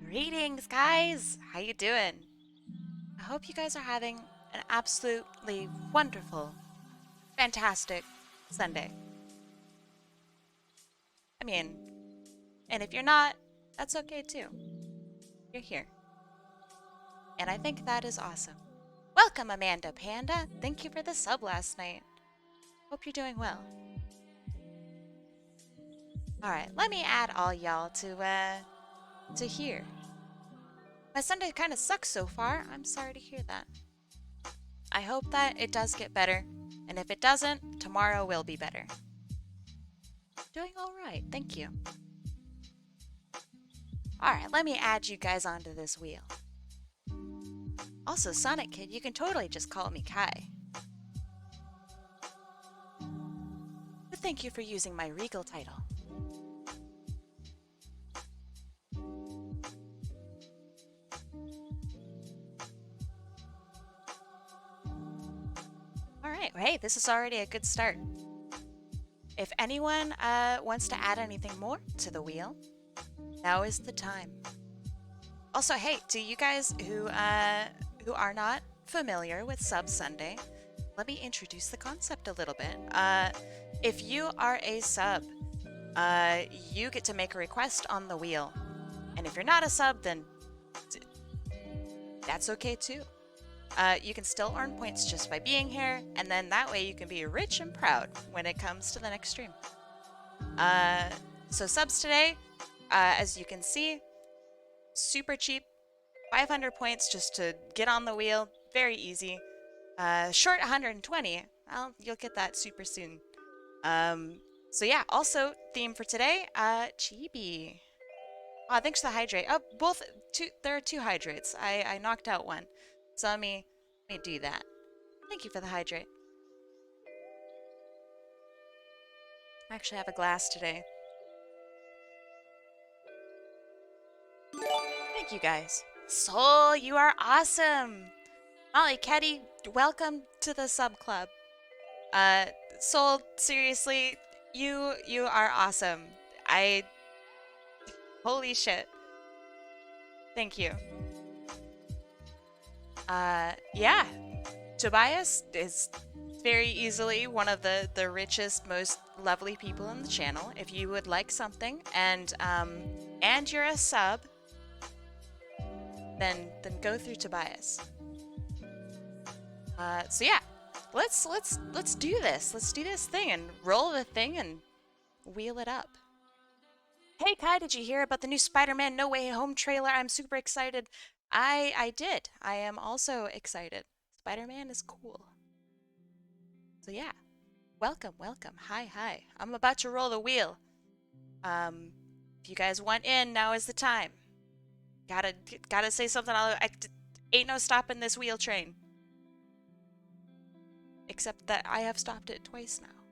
Greetings, guys! How you doing? I hope you guys are having an absolutely wonderful, fantastic Sunday. I mean, and if you're not, that's okay too. You're here. And I think that is awesome. Welcome, Amanda Panda. Thank you for the sub last night. Hope you're doing well. Alright, let me add all y'all to here. My Sunday kind of sucks so far. I'm sorry to hear that. I hope that it does get better, and if it doesn't, tomorrow will be better. Doing alright, thank you. Alright, let me add you guys onto this wheel. Also, Sonic Kid, you can totally just call me Kai. But thank you for using my regal title. Alright, hey, this is already a good start. If anyone wants to add anything more to the wheel, now is the time. Also, hey, to you guys who are not familiar with Sub Sunday, let me introduce the concept a little bit. If you are a sub, you get to make a request on the wheel. And if you're not a sub, then that's okay too. You can still earn points just by being here, and then that way you can be rich and proud when it comes to the next stream. So subs today, as you can see, super cheap, 500 points just to get on the wheel, very easy. Short 120, well, you'll get that super soon. So yeah, also theme for today, CHIBI. Oh, thanks for the hydrate. Oh, there are two hydrates. I knocked out one. So let me do that. Thank you for the hydrate. I actually have a glass today. Thank you guys. Soul, you are awesome. Molly Ketty, welcome to the sub club. Soul, seriously, you are awesome. Holy shit. Thank you. Yeah. Tobias is very easily one of the richest, most lovely people on the channel. If you would like something and you're a sub, then go through Tobias. So yeah, let's do this. Let's do this thing and roll the thing and wheel it up. Hey Kai, did you hear about the new Spider-Man No Way Home trailer? I'm super excited. I did. I am also excited. Spider-Man is cool. So yeah, welcome. Hi. I'm about to roll the wheel. If you guys want in, now is the time. Gotta say something. Ain't no stopping this wheel train. Except that I have stopped it twice now.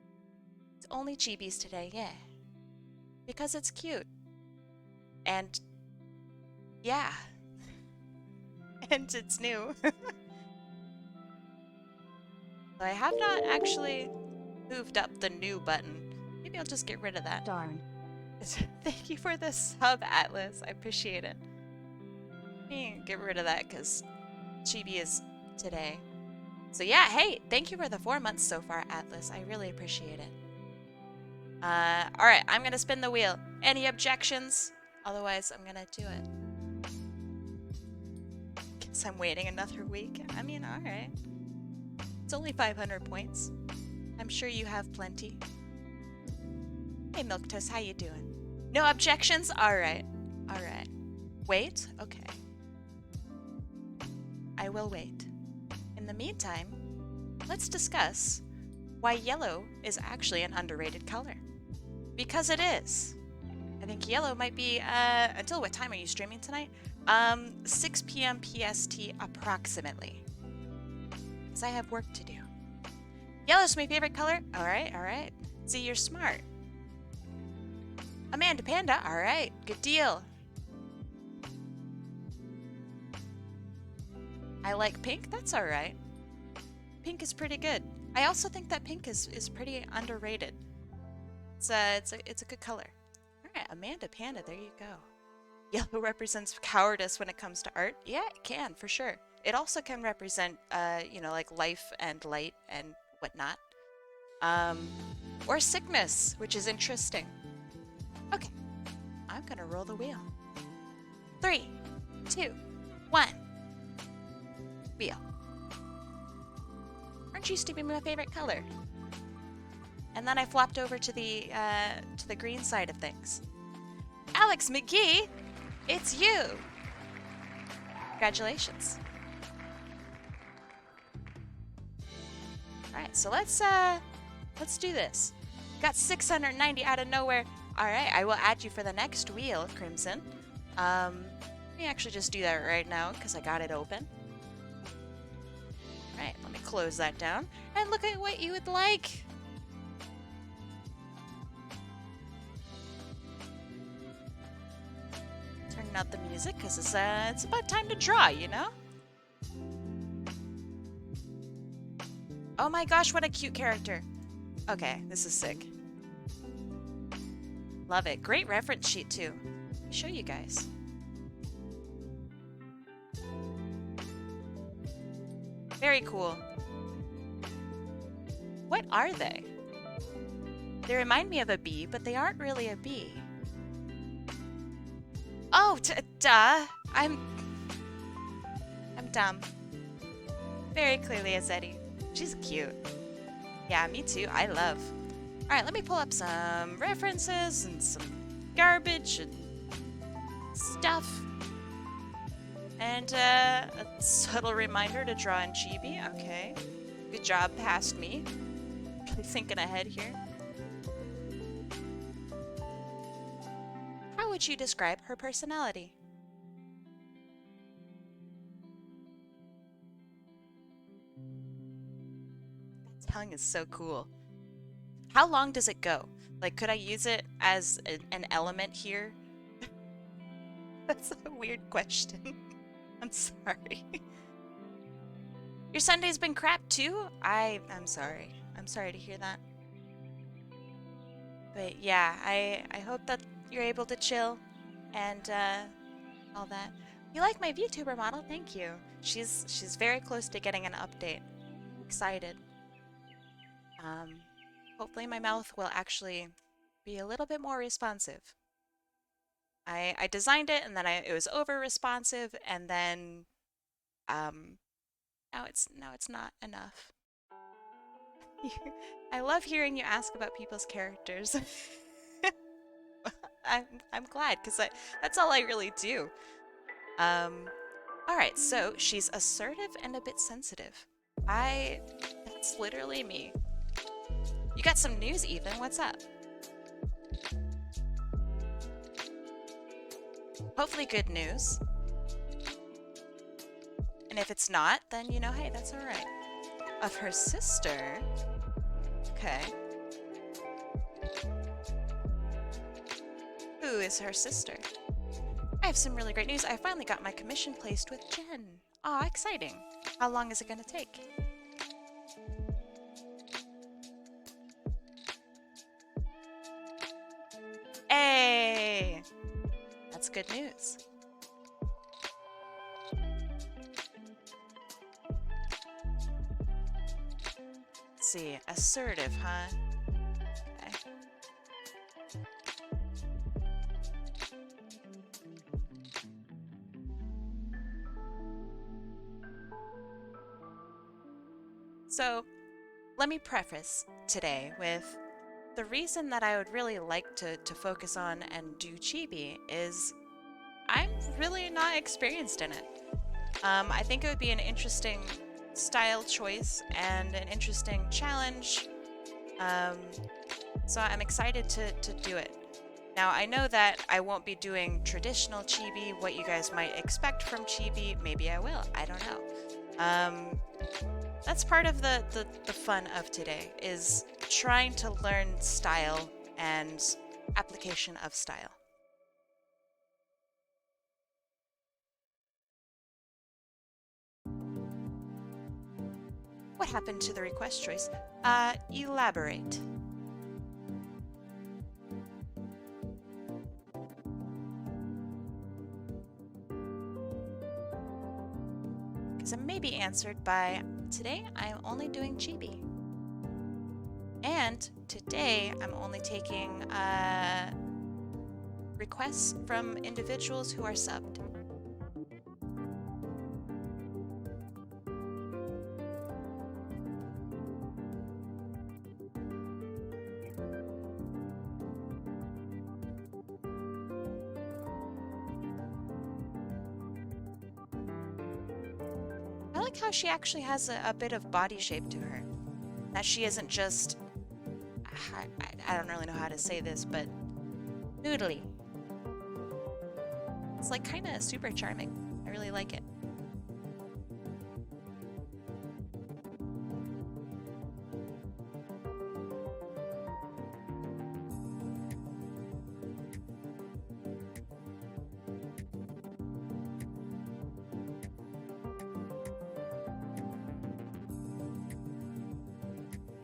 It's only chibis today, yeah. Because it's cute. And yeah. And it's new. I have not actually moved up the new button. Maybe I'll just get rid of that. Darn. Thank you for the sub, Atlas. I appreciate it. Let me get rid of that because Chibi is today. So yeah, hey, thank you for the 4 months so far, Atlas. I really appreciate it. Alright, I'm gonna spin the wheel. Any objections? Otherwise, I'm gonna do it. Guess I'm waiting another week. I mean, alright. It's only 500 points. I'm sure you have plenty. Hey, Milk Toast, how you doing? No objections? Alright. Wait? Okay. I will wait. In the meantime, let's discuss why yellow is actually an underrated color. Because it is. I think yellow might be, until what time are you streaming tonight? 6 p.m. PST approximately. Because I have work to do. Yellow's my favorite color. Alright. See, you're smart. Amanda Panda, alright. Good deal. I like pink, that's alright. Pink is pretty good. I also think that pink is pretty underrated. It's a good color. Alright, Amanda Panda, there you go. Yellow represents cowardice when it comes to art. Yeah, it can, for sure. It also can represent, you know, like life and light and whatnot. Um, or sickness, which is interesting. Okay, I'm gonna roll the wheel. 3, 2, 1. Wheel. Orange used to be my favorite color. And then I flopped over to the green side of things. Alex McGee, it's you! Congratulations. Alright, so let's do this. Got 690 out of nowhere. Alright, I will add you for the next wheel, Crimson. Let me actually just do that right now, because I got it open. Alright, let me close that down. And look at what you would like! Turning out the music, because it's about time to draw, you know? Oh my gosh, what a cute character. Okay, this is sick. Love it. Great reference sheet, too. Let me show you guys. Very cool. What are they? They remind me of a bee, but they aren't really a bee. Oh, duh. I'm dumb. Very clearly a Zeddy. She's cute. Yeah, me too. I love. Alright, let me pull up some references and some garbage and stuff. And a subtle reminder to draw in Chibi. Okay. Good job past me. Really thinking ahead here. How would you describe her personality? That tongue is so cool. How long does it go? Like, could I use it as an element here? That's a weird question. I'm sorry. Your Sunday's been crap too? I'm sorry. I'm sorry to hear that. But yeah, I hope that you're able to chill and all that. You like my VTuber model? Thank you. She's very close to getting an update. I'm excited. Hopefully my mouth will actually be a little bit more responsive. I designed it and then it was over responsive and then now it's not enough. I love hearing you ask about people's characters. I'm glad because that's all I really do. All right, so she's assertive and a bit sensitive. That's literally me. You got some news, Ethan. What's up? Hopefully good news. And if it's not, then, you know, hey, that's all right. Of her sister? Okay. Who is her sister? I have some really great news. I finally got my commission placed with Jen. Aw, exciting. How long is it gonna take? Hey! That's good news. Let's see, assertive, huh? Okay. So, let me preface today with the reason that I would really like to focus on and do Chibi is I'm really not experienced in it. I think it would be an interesting style choice and an interesting challenge. So I'm excited to do it. Now, I know that I won't be doing traditional Chibi, what you guys might expect from Chibi. Maybe I will. I don't know. That's part of the fun of today, is trying to learn style and application of style. What happened to the request choice? Elaborate. is a maybe answered by today I'm only doing Chibi. And today I'm only taking requests from individuals who are subbed. I like how she actually has a bit of body shape to her. That she isn't just, I don't really know how to say this, but noodly. It's like kind of super charming. I really like it.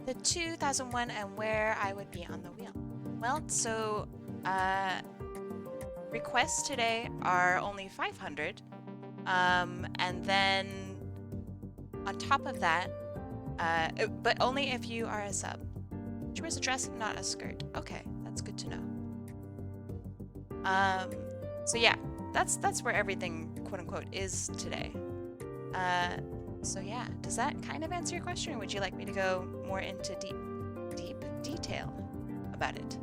The 2001 and where I would be on the wheel. Well, so requests today are only 500, and then on top of that, but only if you are a sub. She wears a dress, not a skirt. Okay, that's good to know. So yeah, that's where everything quote unquote is today. So yeah, does that kind of answer your question, or would you like me to go more into deep detail about it?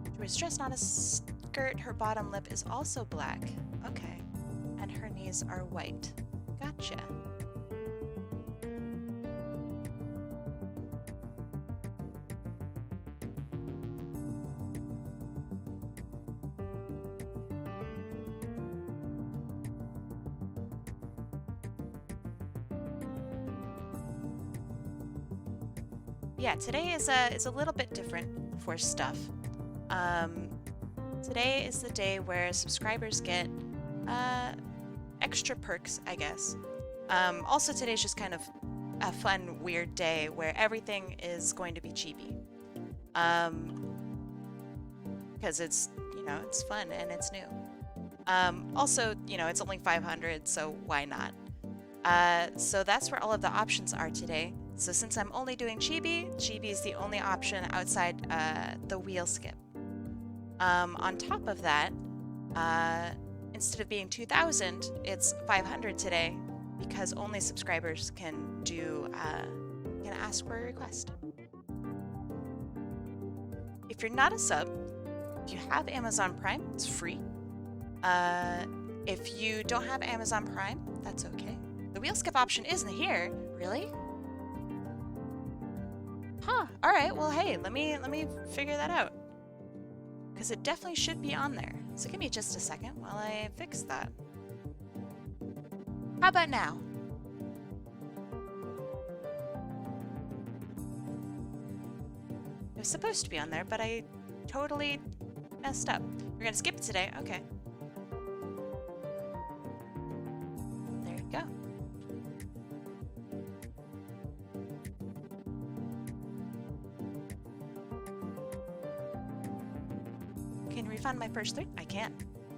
She wears dress, not a skirt. Her bottom lip is also black. Okay. And her knees are white. Gotcha. Yeah, today is a little bit different for stuff. Today is the day where subscribers get extra perks, I guess. Also, today's just kind of a fun, weird day where everything is going to be chibi. Because it's, you know, it's fun and it's new. Also, you know, it's only 500, so why not? So that's where all of the options are today. So since I'm only doing Chibi, Chibi is the only option outside the wheel skip. On top of that, instead of being 2,000, it's 500 today because only subscribers can do can ask for a request. If you're not a sub, if you have Amazon Prime, it's free. If you don't have Amazon Prime, that's okay. The wheel skip option isn't here, really? Huh. All right. Well, hey, let me figure that out. Because it definitely should be on there. So give me just a second while I fix that. How about now? It was supposed to be on there, but I totally messed up. We're gonna skip it today. Okay. There you go. Can you refund my first 3? I can.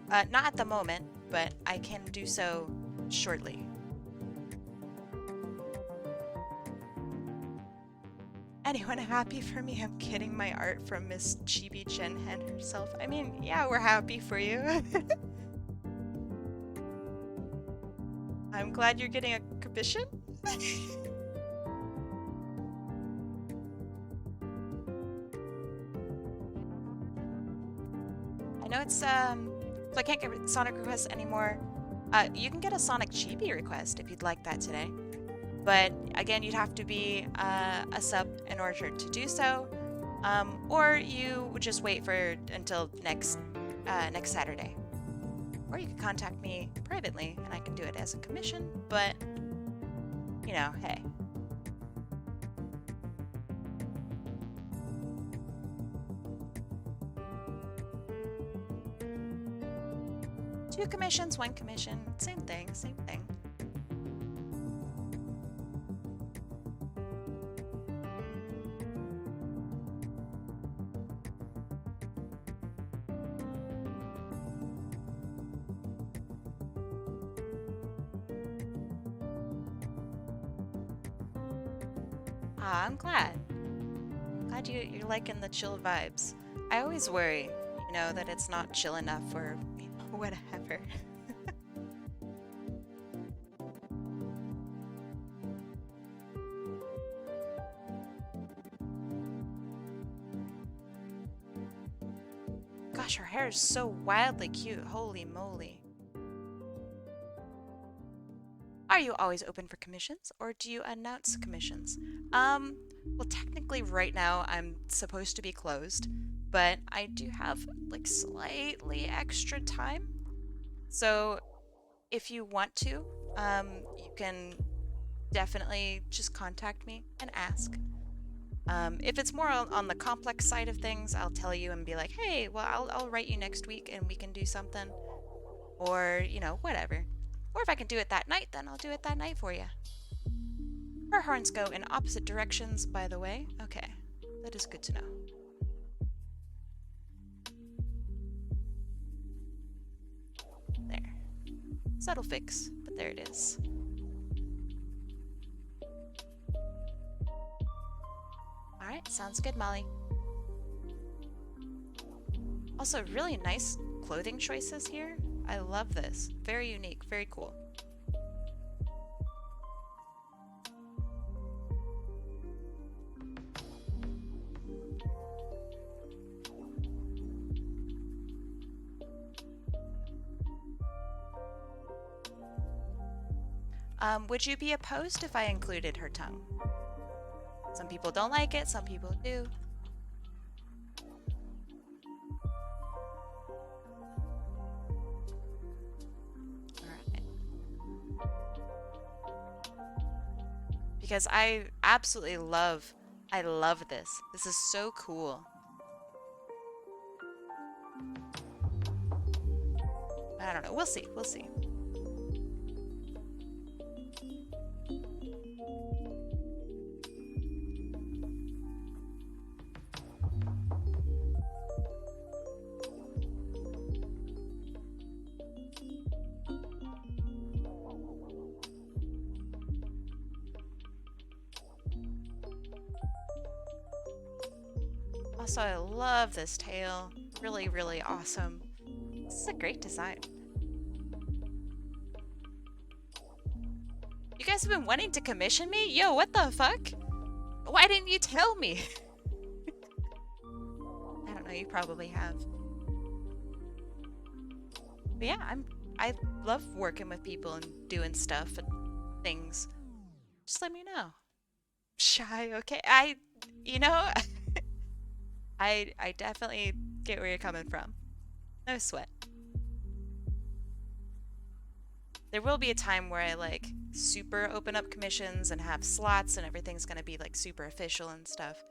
Not at the moment, but I can do so shortly. Anyone happy for me? I'm getting my art from Miss Chibi Chen Hen herself. I mean, yeah, we're happy for you. I'm glad you're getting a commission. I know it's, so I can't get Sonic requests anymore. You can get a Sonic Chibi request if you'd like that today. But again, you'd have to be a sub in order to do so. Or you would just wait until next Saturday. Or you can contact me privately and I can do it as a commission, but, you know, hey. 2 commissions, 1 commission. Same thing, same thing. Ah, I'm glad. Glad you're liking the chill vibes. I always worry, you know, that it's not chill enough or whatever. Gosh, her hair is so wildly cute. Holy moly. Are you always open for commissions, or do you announce commissions? Well, technically right now I'm supposed to be closed, but I do have like slightly extra time. So if you want to, you can definitely just contact me and ask. If it's more on the complex side of things, I'll tell you and be like, hey, well, I'll write you next week and we can do something. Or, you know, whatever. Or if I can do it that night, then I'll do it that night for you. Her horns go in opposite directions, by the way. Okay, that is good to know. There. Subtle fix, but there it is. Alright, sounds good, Molly. Also, really nice clothing choices here. I love this. Very unique, very cool. Would you be opposed if I included her tongue? Some people don't like it, some people do. Alright. Because I absolutely love this. This is so cool. I don't know, we'll see, we'll see. Also, I love this tail. Really, really awesome. This is a great design. You guys have been wanting to commission me? Yo, what the fuck? Why didn't you tell me? I don't know, you probably have. But yeah, I love working with people and doing stuff and things. Just let me know. Shy, okay? You know, I definitely get where you're coming from. No sweat. There will be a time where I like super open up commissions and have slots and everything's gonna be like super official and stuff.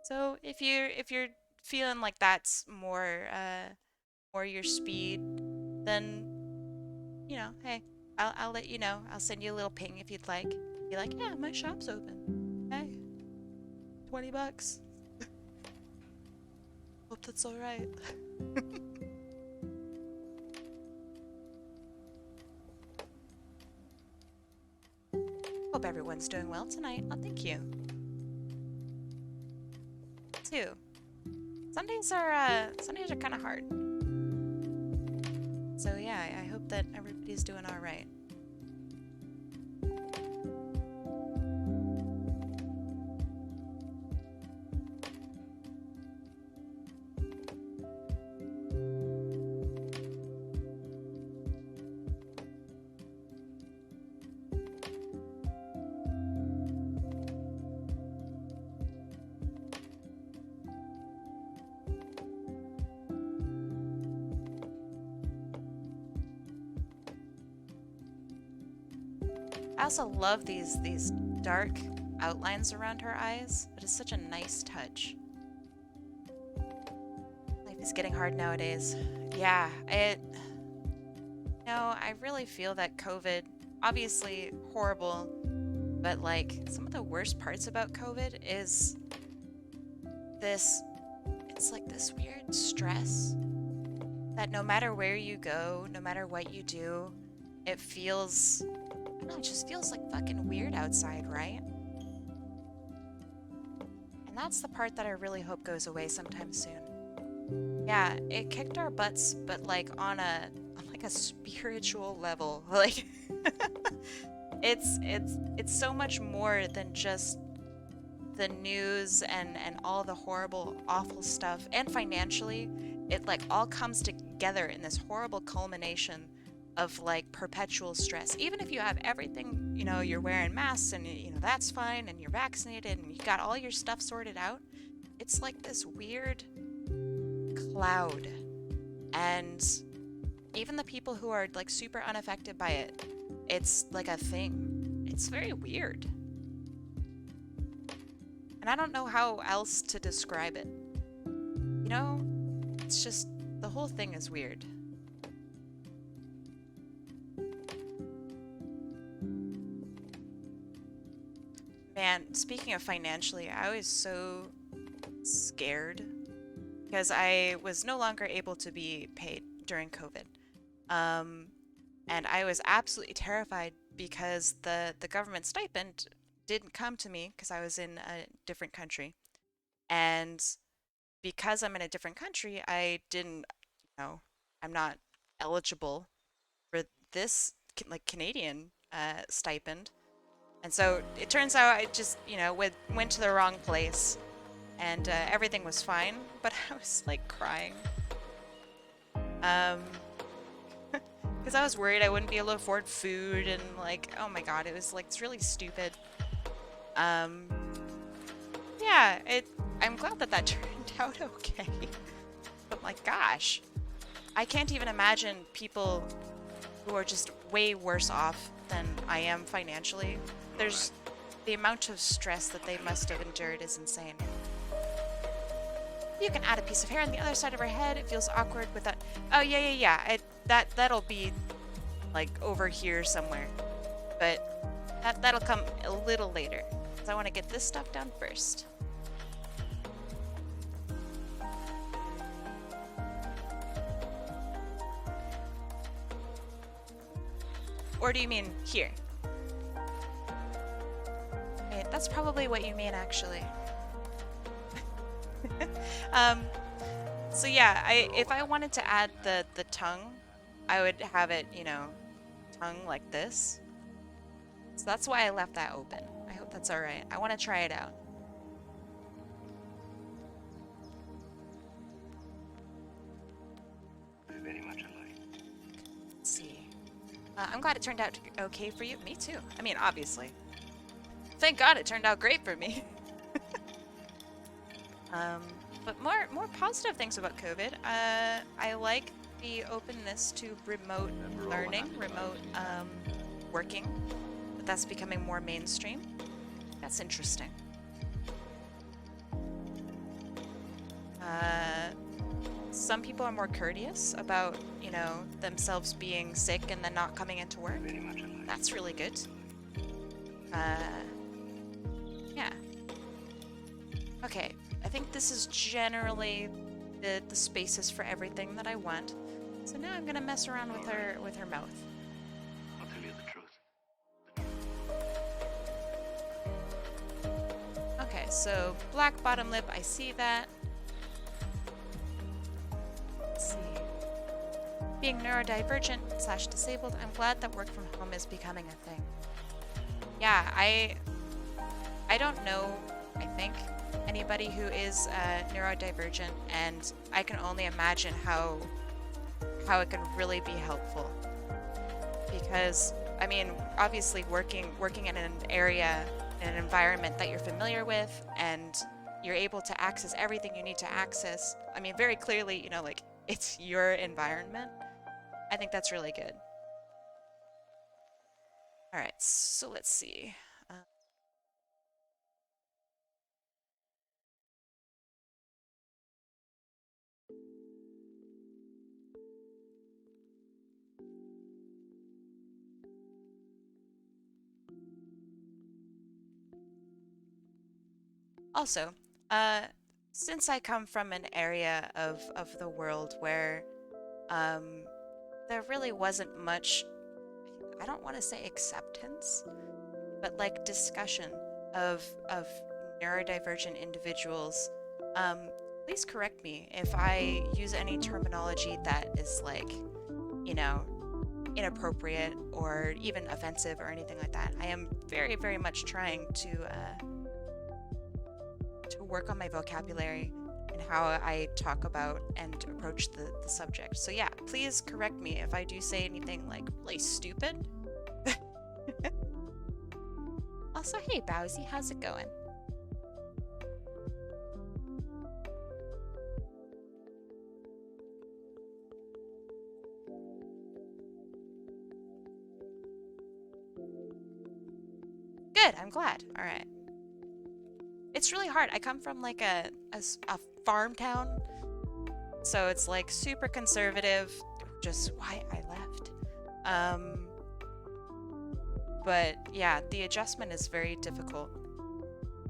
So if you're feeling like that's more your speed, then you know, hey, I'll let you know. I'll send you a little ping if you'd like. Be like, yeah, my shop's open. Hey, $20. Hope that's all right. Hope everyone's doing well tonight. Oh, thank you. Too. Sundays are kind of hard. So yeah, I hope that everybody's doing all right. I also love these dark outlines around her eyes. It is such a nice touch. Life is getting hard nowadays. Yeah, No, I really feel that COVID, obviously horrible, but like some of the worst parts about COVID is this, it's like this weird stress that no matter where you go, no matter what you do, it feels, I don't know, it just feels like fucking weird outside, right? And that's the part that I really hope goes away sometime soon. Yeah, it kicked our butts, but like on like a spiritual level. Like it's so much more than just the news and all the horrible, awful stuff. And financially, it like all comes together in this horrible culmination of like perpetual stress. Even if you have everything, you know, you're wearing masks and you know that's fine and you're vaccinated and you got all your stuff sorted out, it's like this weird cloud. And even the people who are like super unaffected by it, it's like a thing. It's very weird. And I don't know how else to describe it. You know, it's just, the whole thing is weird. Man, speaking of financially, I was so scared because I was no longer able to be paid during COVID. Um, and I was absolutely terrified because the government stipend didn't come to me because I was in a different country. And because I'm in a different country, I didn't, you know, I'm not eligible for this like Canadian stipend. And so it turns out I just, you know, went to the wrong place and everything was fine, but I was like crying. Um, because I was worried I wouldn't be able to afford food and like, oh my God, it was like, it's really stupid. Um, yeah, I'm glad that that turned out okay. But my gosh, I can't even imagine people who are just way worse off than I am financially. There's the amount of stress that they must have endured is insane. You can add a piece of hair on the other side of her head. It feels awkward without. Oh yeah. That'll be like over here somewhere, but that'll come a little later. So I want to get this stuff done first. Or do you mean here? Wait, that's probably what you mean, actually. So yeah, if I wanted to add the tongue, I would have it, you know, tongue like this. So that's why I left that open. I hope that's all right. I want to try it out. Very much alike. Let's see. I'm glad it turned out okay for you. Me too. I mean, obviously. Thank God it turned out great for me. But more positive things about COVID. I like the openness to remote learning, remote working. But that's becoming more mainstream. That's interesting. Some people are more courteous about, you know, themselves being sick and then not coming into work. Very much alike. That's really good. Yeah. Okay, I think this is generally the spaces for everything that I want. So now I'm gonna mess around with her mouth. I'll tell you the truth. Okay, so black bottom lip, I see that. Let's see. Being neurodivergent / disabled, I'm glad that work from home is becoming a thing. Yeah, I don't know, I think, anybody who is neurodivergent, and I can only imagine how it can really be helpful. Because, I mean, obviously working in an area, in an environment that you're familiar with, and you're able to access everything you need to access. I mean, very clearly, you know, like, it's your environment. I think that's really good. All right, so let's see. Also, uh, since I come from an area of the world where um, there really wasn't much, I don't want to say acceptance, but like discussion of neurodivergent individuals, um, please correct me if I use any terminology that is like, you know, inappropriate or even offensive or anything like that. I am very, very much trying to work on my vocabulary and how I talk about and approach the subject. So yeah, please correct me if I do say anything like really stupid. Also, hey Bowsy, how's it going? Good, I'm glad. All right. It's really hard. I come from like a farm town, so it's like super conservative, just why I left. Um, but yeah, the adjustment is very difficult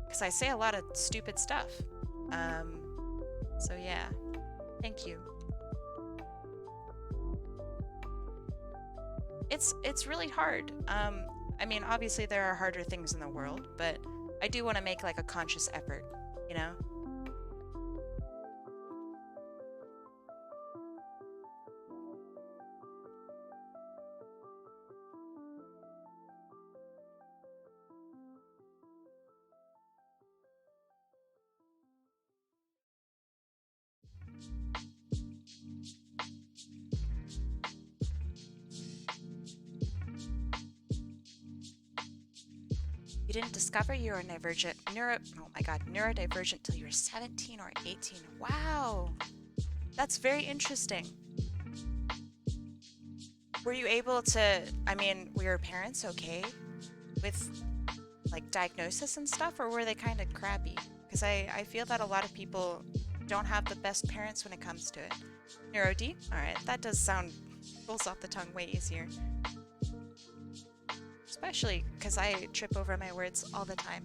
because I say a lot of stupid stuff. Um, so yeah, thank you. It's really hard. I mean, obviously there are harder things in the world, but I do want to make like a conscious effort, you know? You didn't discover you were neurodivergent till you were 17 or 18. Wow. That's very interesting. Were you able to, I mean, were your parents okay with like diagnosis and stuff, or were they kind of crappy? Because I feel that a lot of people don't have the best parents when it comes to it. Neuro D? Alright, that does sound, rolls off the tongue way easier. Especially because I trip over my words all the time.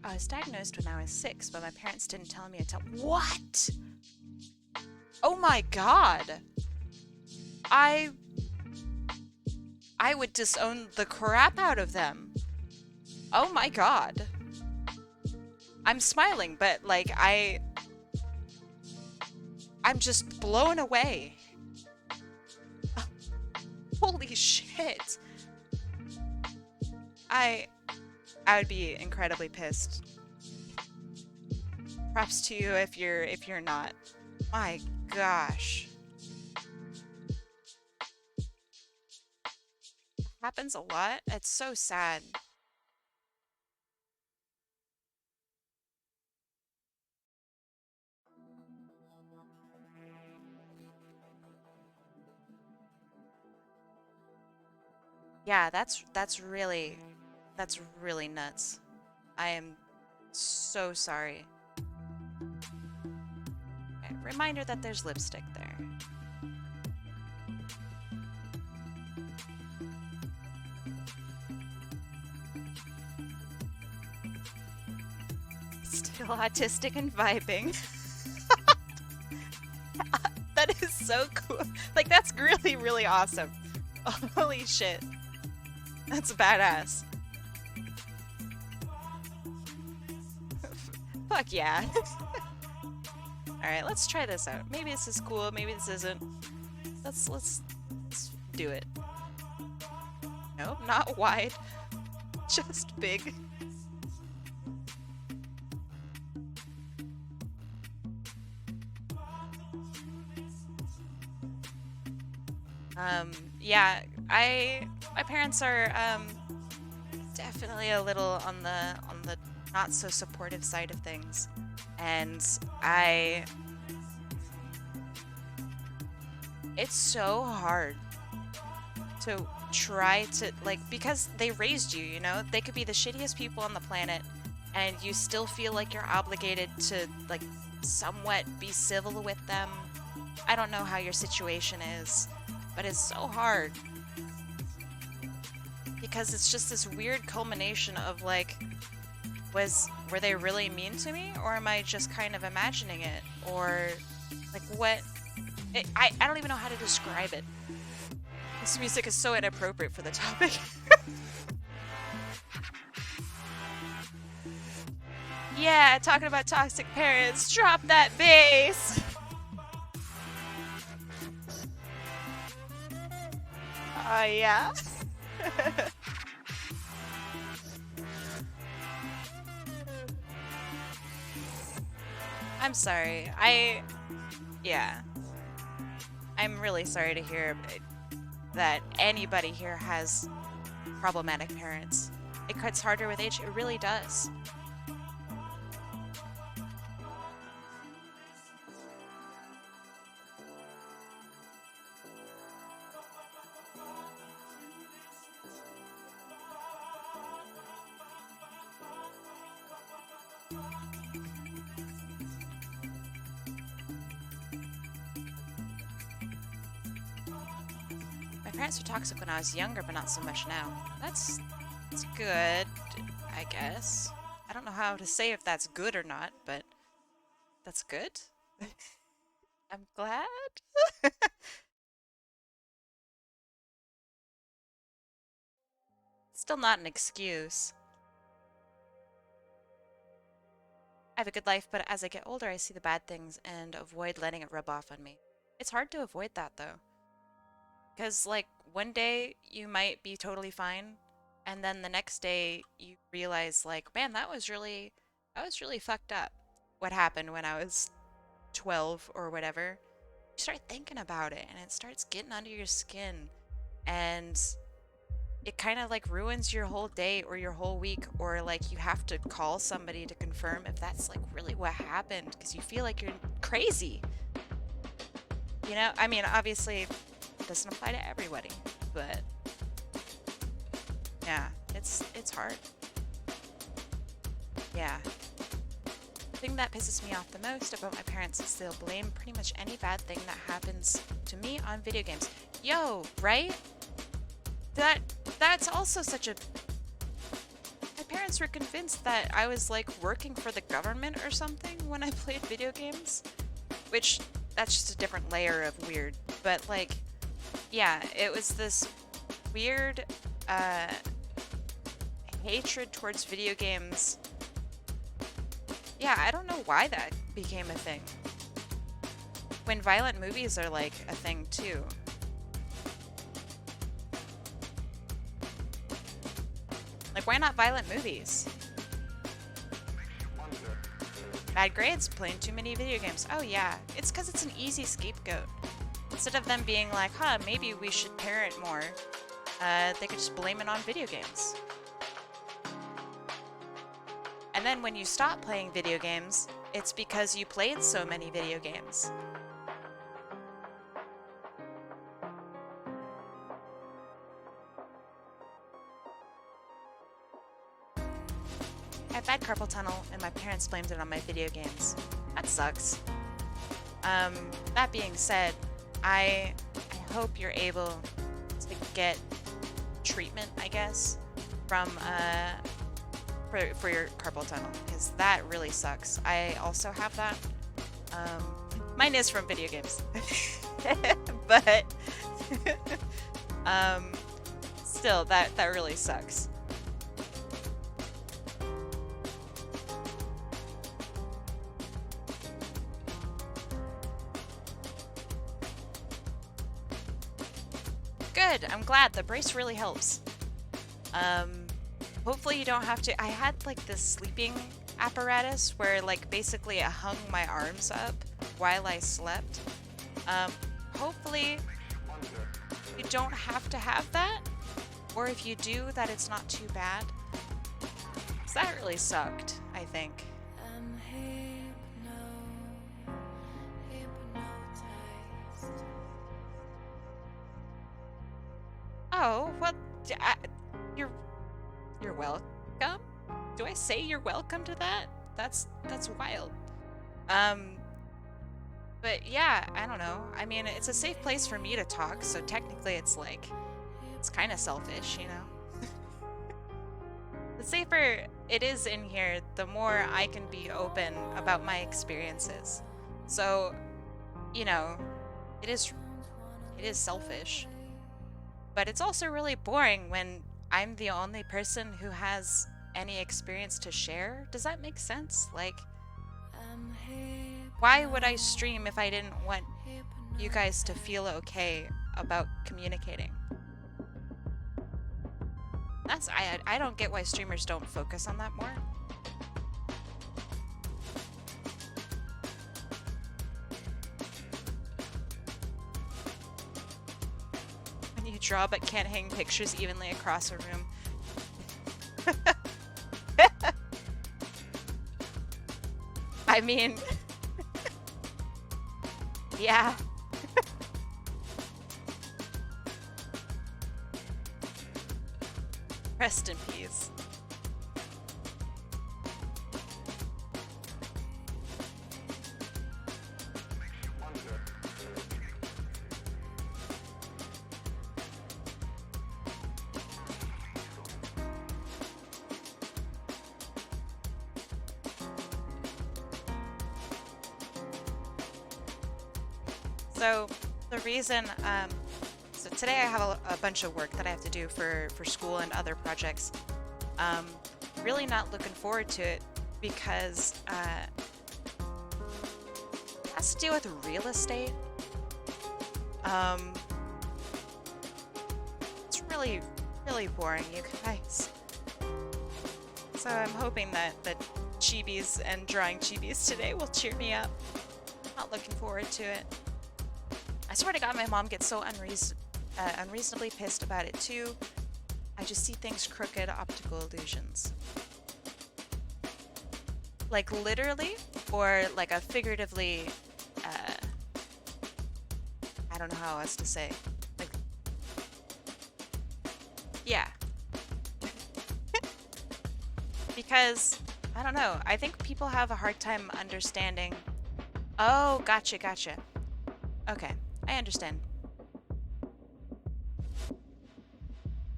I was diagnosed when I was 6, but my parents didn't tell me until— What? Oh my god! I would disown the crap out of them. Oh my god. I'm smiling, but like I'm just blown away. Holy shit. I would be incredibly pissed. Props to you if you're not. My gosh. Happens a lot. It's so sad. Yeah, that's really nuts. I am so sorry. Okay, reminder that there's lipstick there. Still autistic and vibing. That is so cool. Like, that's really, really awesome. Holy shit. That's badass. Fuck yeah. Alright, let's try this out. Maybe this is cool, maybe this isn't. Let's do it. Nope, not wide. Just big. Yeah, my parents are definitely a little on the not so supportive side of things, and it's so hard to try to, like, because they raised you, you know? They could be the shittiest people on the planet, and you still feel like you're obligated to, like, somewhat be civil with them. I don't know how your situation is, but it's so hard. Because it's just this weird culmination of, like, were they really mean to me? Or am I just kind of imagining it? Or, like, what? I don't even know how to describe it. This music is so inappropriate for the topic. Yeah, talking about toxic parents. Drop that bass! Oh, yeah? I'm sorry. Yeah. I'm really sorry to hear that anybody here has problematic parents. It cuts harder with age. It really does. My parents were toxic when I was younger, but not so much now. That's good, I guess. I don't know how to say if that's good or not, but that's good. I'm glad. Still not an excuse. I have a good life, but as I get older, I see the bad things and avoid letting it rub off on me. It's hard to avoid that, though. Because, like, one day you might be totally fine, and then the next day you realize, like, man, that was really fucked up. What happened when I was 12 or whatever. You start thinking about it, and it starts getting under your skin, and it kind of, like, ruins your whole day or your whole week, or, like, you have to call somebody to confirm if that's, like, really what happened, because you feel like you're crazy. You know? I mean, obviously, it doesn't apply to everybody, but yeah, it's hard. Yeah. The thing that pisses me off the most about my parents is they'll blame pretty much any bad thing that happens to me on video games. Yo, right? That's also such a... My parents were convinced that I was, like, working for the government or something when I played video games. Which, that's just a different layer of weird. But, like, yeah, it was this weird, hatred towards video games. Yeah, I don't know why that became a thing. When violent movies are, like, a thing, too. Like, why not violent movies? Bad grades, playing too many video games. Oh yeah, it's because it's an easy scapegoat. Instead of them being like, huh, maybe we should parent more, they could just blame it on video games. And then when you stop playing video games, it's because you played so many video games. I had bad carpal tunnel, and my parents blamed it on my video games. That sucks. That being said, I hope you're able to get treatment, I guess, from for your carpal tunnel, because that really sucks. I also have that. Mine is from video games, but still, that really sucks. Good, I'm glad. The brace really helps. Hopefully you don't have to... I had, like, this sleeping apparatus where, like, basically I hung my arms up while I slept. Hopefully you don't have to have that, or if you do, that it's not too bad. 'Cause that really sucked, I think. Oh, well, you're welcome. Do I say you're welcome to that? That's wild. Um, but yeah, I don't know. I mean, it's a safe place for me to talk, so technically it's like, it's kind of selfish, you know? The safer it is in here, the more I can be open about my experiences. So, you know, it is selfish. But it's also really boring when I'm the only person who has any experience to share. Does that make sense? Like, why would I stream if I didn't want you guys to feel okay about communicating? I don't get why streamers don't focus on that more. When you draw but can't hang pictures evenly across a room. I mean, yeah. Rest in peace. So the reason, so today I have a bunch of work that I have to do for school and other projects. Really not looking forward to it because it has to do with real estate. It's really boring, you guys. So I'm hoping that chibis and drawing chibis today will cheer me up. Not looking forward to it. I swear to God, my mom gets so unreasonably pissed about it too. I just see things crooked, optical illusions. Like literally, or like a figuratively, I don't know how else to say. Like, yeah. Because, I don't know, I think people have a hard time understanding. Oh, gotcha. Okay. I understand.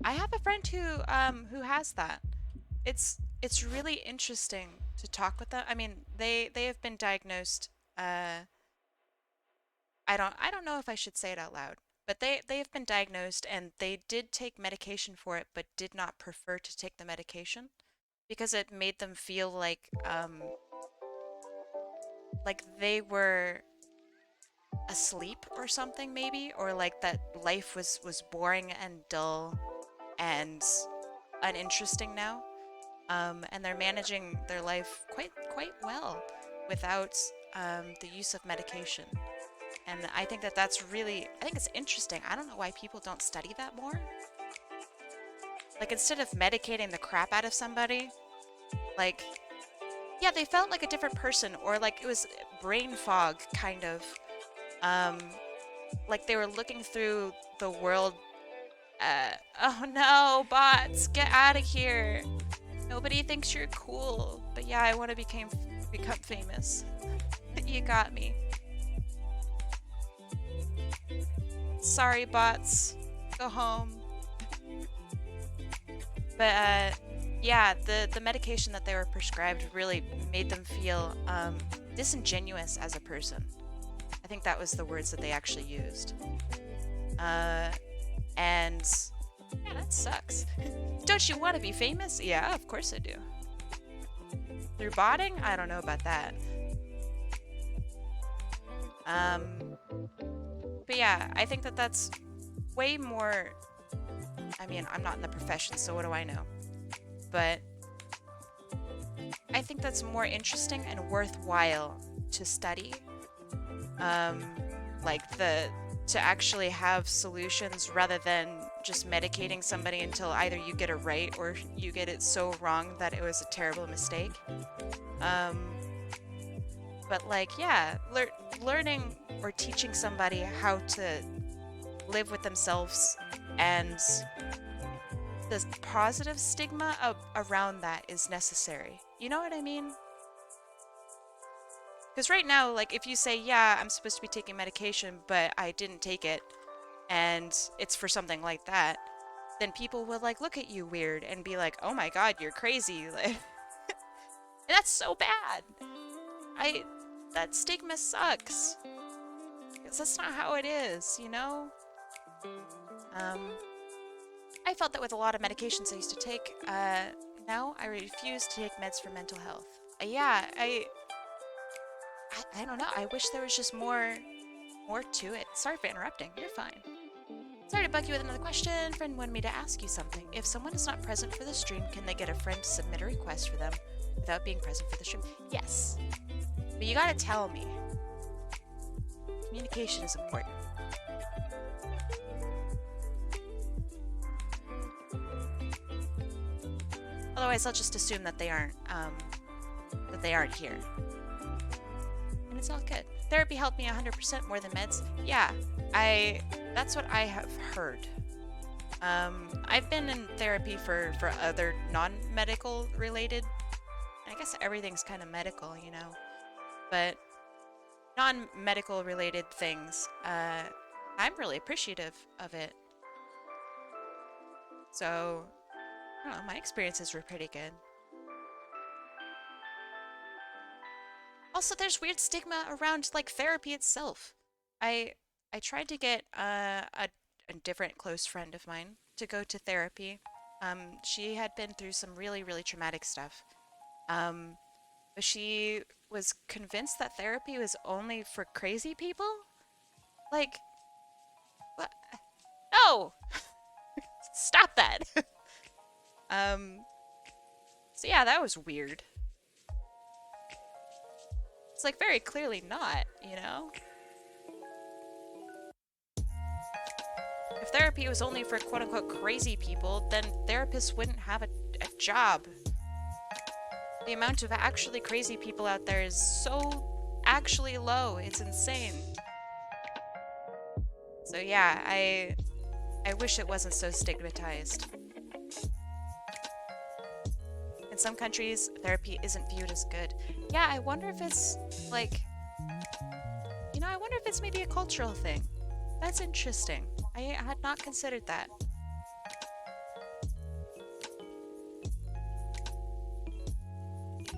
I have a friend who has that. It's really interesting to talk with them. I mean, they have been diagnosed. I don't know if I should say it out loud, but they have been diagnosed and they did take medication for it, but did not prefer to take the medication because it made them feel like they were asleep or something, maybe, or like that life was boring and dull and uninteresting now. And they're managing their life quite well without the use of medication. And I think that's really, I think it's interesting. I don't know why people don't study that more. Like, instead of medicating the crap out of somebody, like, yeah, they felt like a different person, or like it was brain fog, kind of. Like they were looking through the world. Oh no, bots, get out of here. Nobody thinks you're cool. But yeah, I want to become famous. You got me. Sorry, bots. Go home. But yeah, the medication that they were prescribed really made them feel disingenuous as a person. I think that was the words that they actually used. And yeah, that sucks. Don't you want to be famous? Yeah, of course I do. Through botting? I don't know about that. But yeah, I think that's way more. I mean, I'm not in the profession, so what do I know? But I think that's more interesting and worthwhile to study. Like to actually have solutions rather than just medicating somebody until either you get it right or you get it so wrong that it was a terrible mistake. But like, yeah, learning or teaching somebody how to live with themselves and the positive stigma around that is necessary. You know what I mean? Because right now, like, if you say, yeah, I'm supposed to be taking medication, but I didn't take it, and it's for something like that, then people will, like, look at you weird and be like, oh my god, you're crazy. Like, and that's so bad. That stigma sucks. Because that's not how it is, you know? I felt that with a lot of medications I used to take. Now I refuse to take meds for mental health. Yeah, I don't know. I wish there was just more to it. Sorry for interrupting. You're fine. Sorry to bug you with another question. Friend wanted me to ask you something. If someone is not present for the stream, can they get a friend to submit a request for them without being present for the stream? Yes. But you gotta tell me. Communication is important. Otherwise, I'll just assume that they aren't here. And it's all good. Therapy helped me 100% more than meds. Yeah, that's what I have heard. I've been in therapy for other non-medical related. I guess everything's kind of medical, you know. But non-medical related things, I'm really appreciative of it. So, I don't know, my experiences were pretty good. Also, there's weird stigma around, like, therapy itself. I tried to get a different close friend of mine to go to therapy. She had been through some really, really traumatic stuff. But she was convinced that therapy was only for crazy people? Like, what? No! Stop that! So yeah, that was weird. It's like very clearly not, you know? If therapy was only for quote-unquote crazy people, then therapists wouldn't have a job. The amount of actually crazy people out there is so actually low. It's insane. So yeah, I wish it wasn't so stigmatized. In some countries, therapy isn't viewed as good. Yeah, I wonder if it's, like, you know, I wonder if it's maybe a cultural thing. That's interesting. I had not considered that.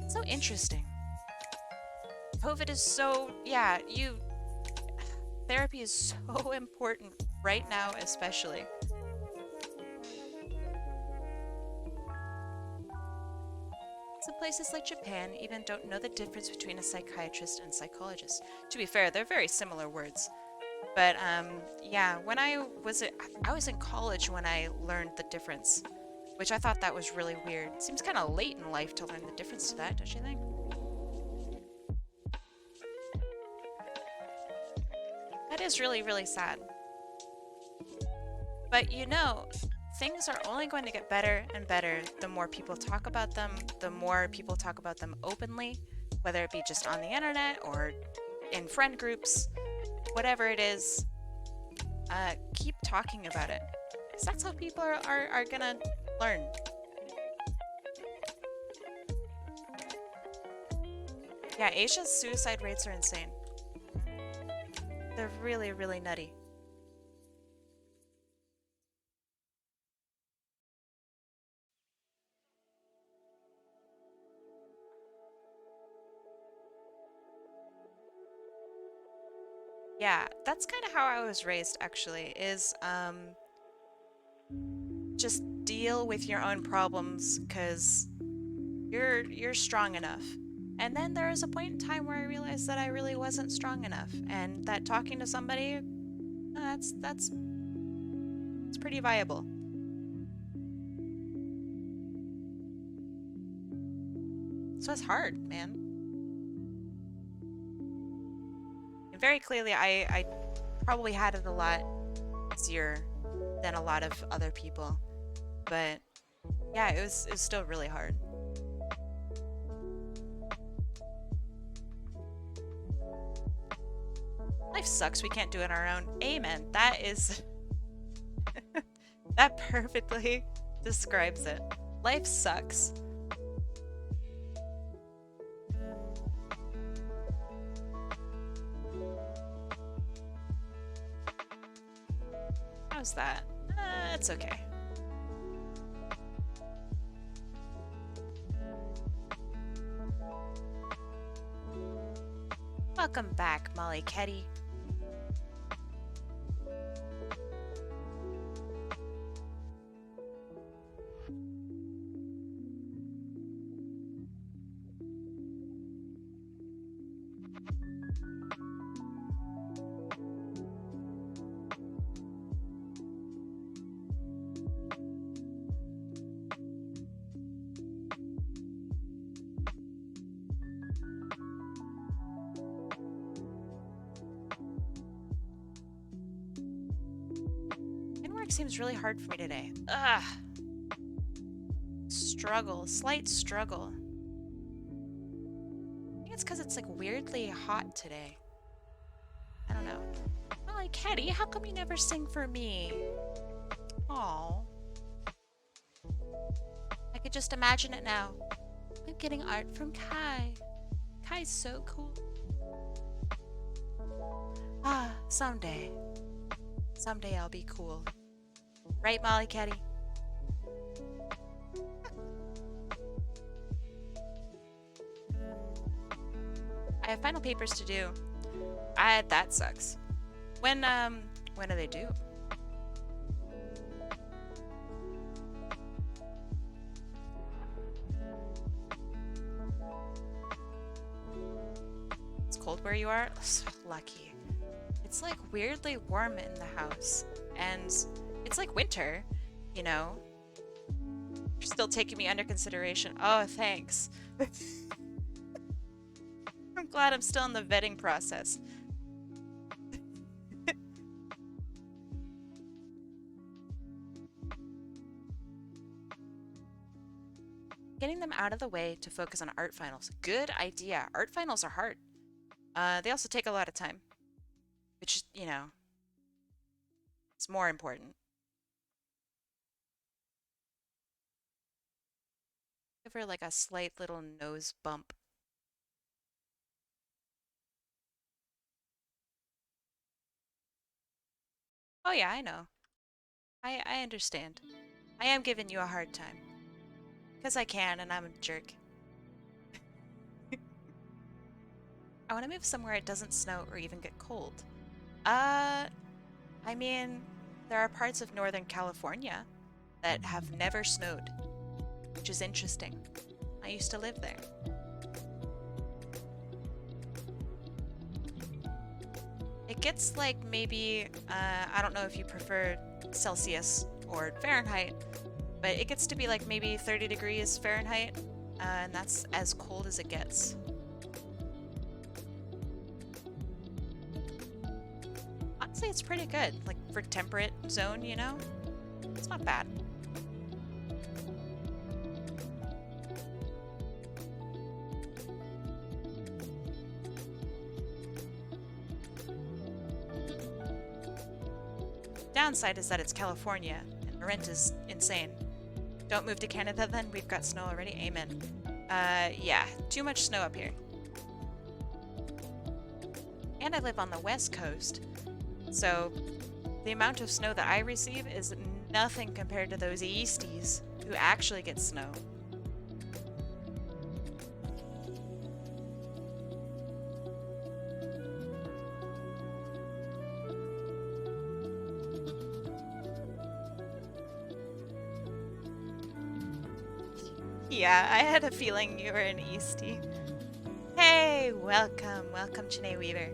So interesting. COVID is so, yeah, therapy is so important right now, especially. Some places like Japan even don't know the difference between a psychiatrist and psychologist. To be fair, they're very similar words. But yeah, when I was in college when I learned the difference, which I thought that was really weird. Seems kind of late in life to learn the difference to that, don't you think? That is really, really sad. But you know, things are only going to get better and better the more people talk about them, the more people talk about them openly, whether it be just on the internet or in friend groups, whatever it is. Keep talking about it, because that's how people are gonna learn. Yeah, Asia's suicide rates are insane. They're really, really nutty. Yeah, that's kind of how I was raised, actually, is just deal with your own problems, because you're strong enough. And then there was a point in time where I realized that I really wasn't strong enough, and that talking to somebody, that's pretty viable. So it's hard, man. And very clearly, I probably had it a lot easier than a lot of other people, but yeah, it was still really hard. Life sucks, we can't do it on our own. Amen. That is... that perfectly describes it. Life sucks. How's that? It's okay. Welcome back, Molly Ketty. Seems really hard for me today. Ugh. Struggle. Slight struggle. I think it's because it's like weirdly hot today. I don't know. Molly Ketty, how come you never sing for me? Aw. I could just imagine it now. I'm getting art from Kai. Kai's so cool. Ah, someday. Someday I'll be cool. Right, Molly Ketty? I have final papers to do. That sucks. When do they due? It's cold where you are? So lucky. It's like weirdly warm in the house. And it's like winter, you know? You're still taking me under consideration. Oh, thanks. I'm glad I'm still in the vetting process. Getting them out of the way to focus on art finals. Good idea. Art finals are hard. They also take a lot of time. Which, you know, it's more important. Give her like a slight little nose bump. Oh yeah, I know. I understand. I am giving you a hard time. Because I can, and I'm a jerk. I want to move somewhere it doesn't snow or even get cold. I mean, there are parts of Northern California that have never snowed, which is interesting. I used to live there. It gets like maybe, I don't know if you prefer Celsius or Fahrenheit, but it gets to be like maybe 30 degrees Fahrenheit, and that's as cold as it gets. Honestly, it's pretty good, like for temperate zone, you know? It's not bad. Downside is that it's California, and the rent is insane. Don't move to Canada then, we've got snow already, amen. Yeah, too much snow up here. And I live on the west coast, so the amount of snow that I receive is nothing compared to those Easties who actually get snow. Yeah, I had a feeling you were an Eastie. Hey, welcome, welcome, Janae Weaver.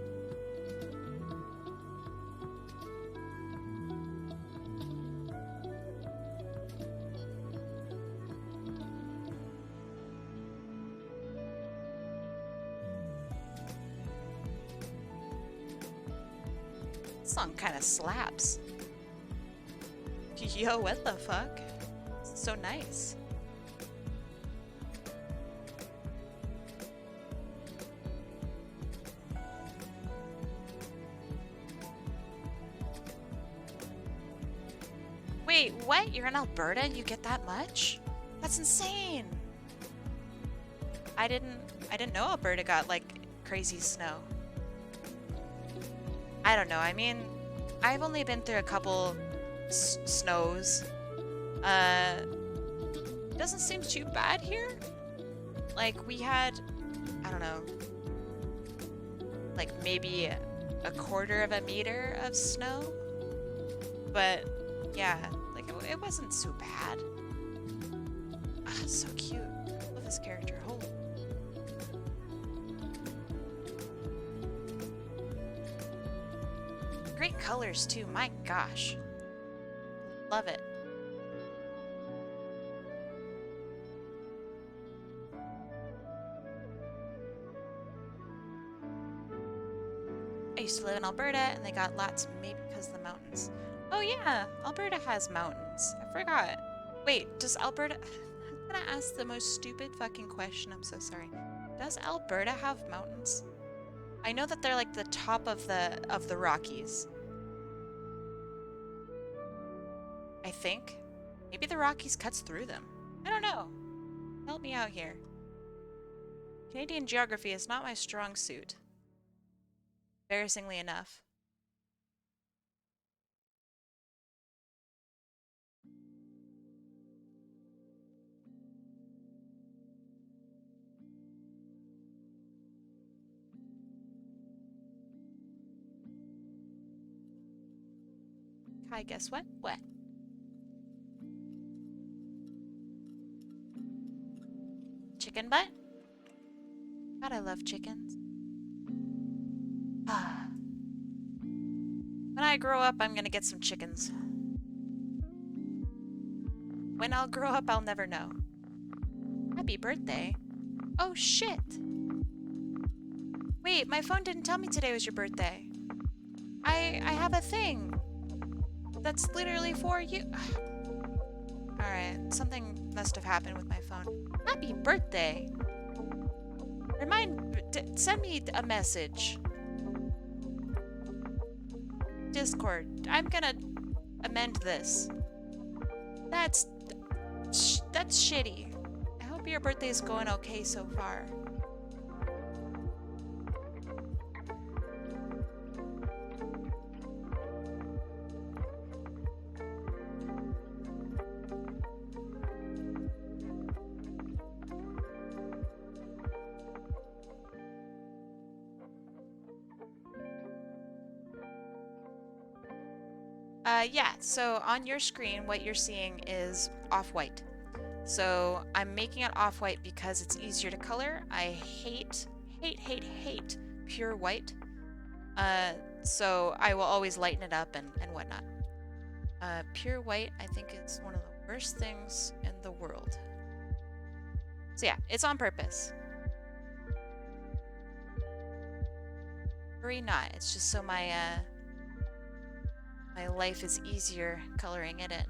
This song kind of slaps. Yo, what the fuck? This is so nice. Wait, What? You're in Alberta and you get that much? That's insane. I didn't know Alberta got like crazy snow. I don't know. I mean, I've only been through a couple snows. Doesn't seem too bad here. Like we had, I don't know, like maybe a quarter of a meter of snow. But yeah, like it wasn't so bad. Ah, so cute. Love this character. Holy. Great colors too, my gosh. Love it. I used to live in Alberta and they got lots maybe because of the mountains. Oh yeah, Alberta has mountains. I forgot. Wait, does Alberta... I'm gonna ask the most stupid fucking question, I'm so sorry. Does Alberta have mountains? I know that they're like the top of the Rockies. I think. Maybe the Rockies cuts through them. I don't know. Help me out here. Canadian geography is not my strong suit. Embarrassingly enough. Kai, guess what? What? Chicken butt? God, I love chickens. Ah. When I grow up, I'm gonna get some chickens. When I'll grow up, I'll never know. Happy birthday. Oh, shit. Wait, my phone didn't tell me today was your birthday. I have a thing that's literally for you. Alright, something must have happened with my phone. Happy birthday. Send me a message. Discord. I'm gonna amend this. That's shitty. I hope your birthday is going okay so far. Yeah, so on your screen, what you're seeing is off-white. So I'm making it off-white because it's easier to color. I hate pure white. So I will always lighten it up and whatnot. Pure white, I think, is one of the worst things in the world. So yeah, it's on purpose. Worry not, it's just so my life is easier coloring it in.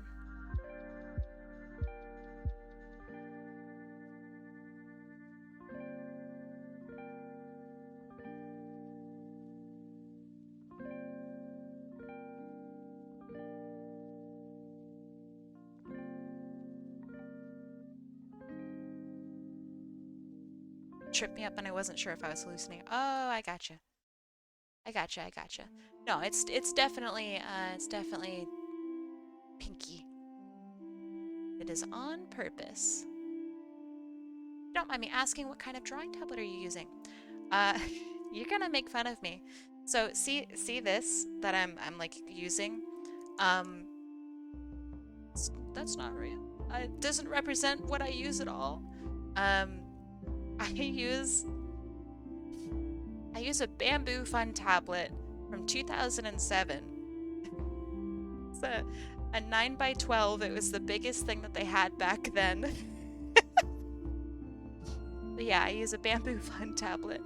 Tripped me up and I wasn't sure if I was hallucinating. Oh, I gotcha. I gotcha. No, it's definitely pinky. It is on purpose. Don't mind me asking, what kind of drawing tablet are you using? You're gonna make fun of me. So see this that I'm like using? That's not real. It doesn't represent what I use at all. I use a bamboo fun tablet from 2007. It's a 9x12. It was the biggest thing that they had back then. But yeah, I use a bamboo fun tablet.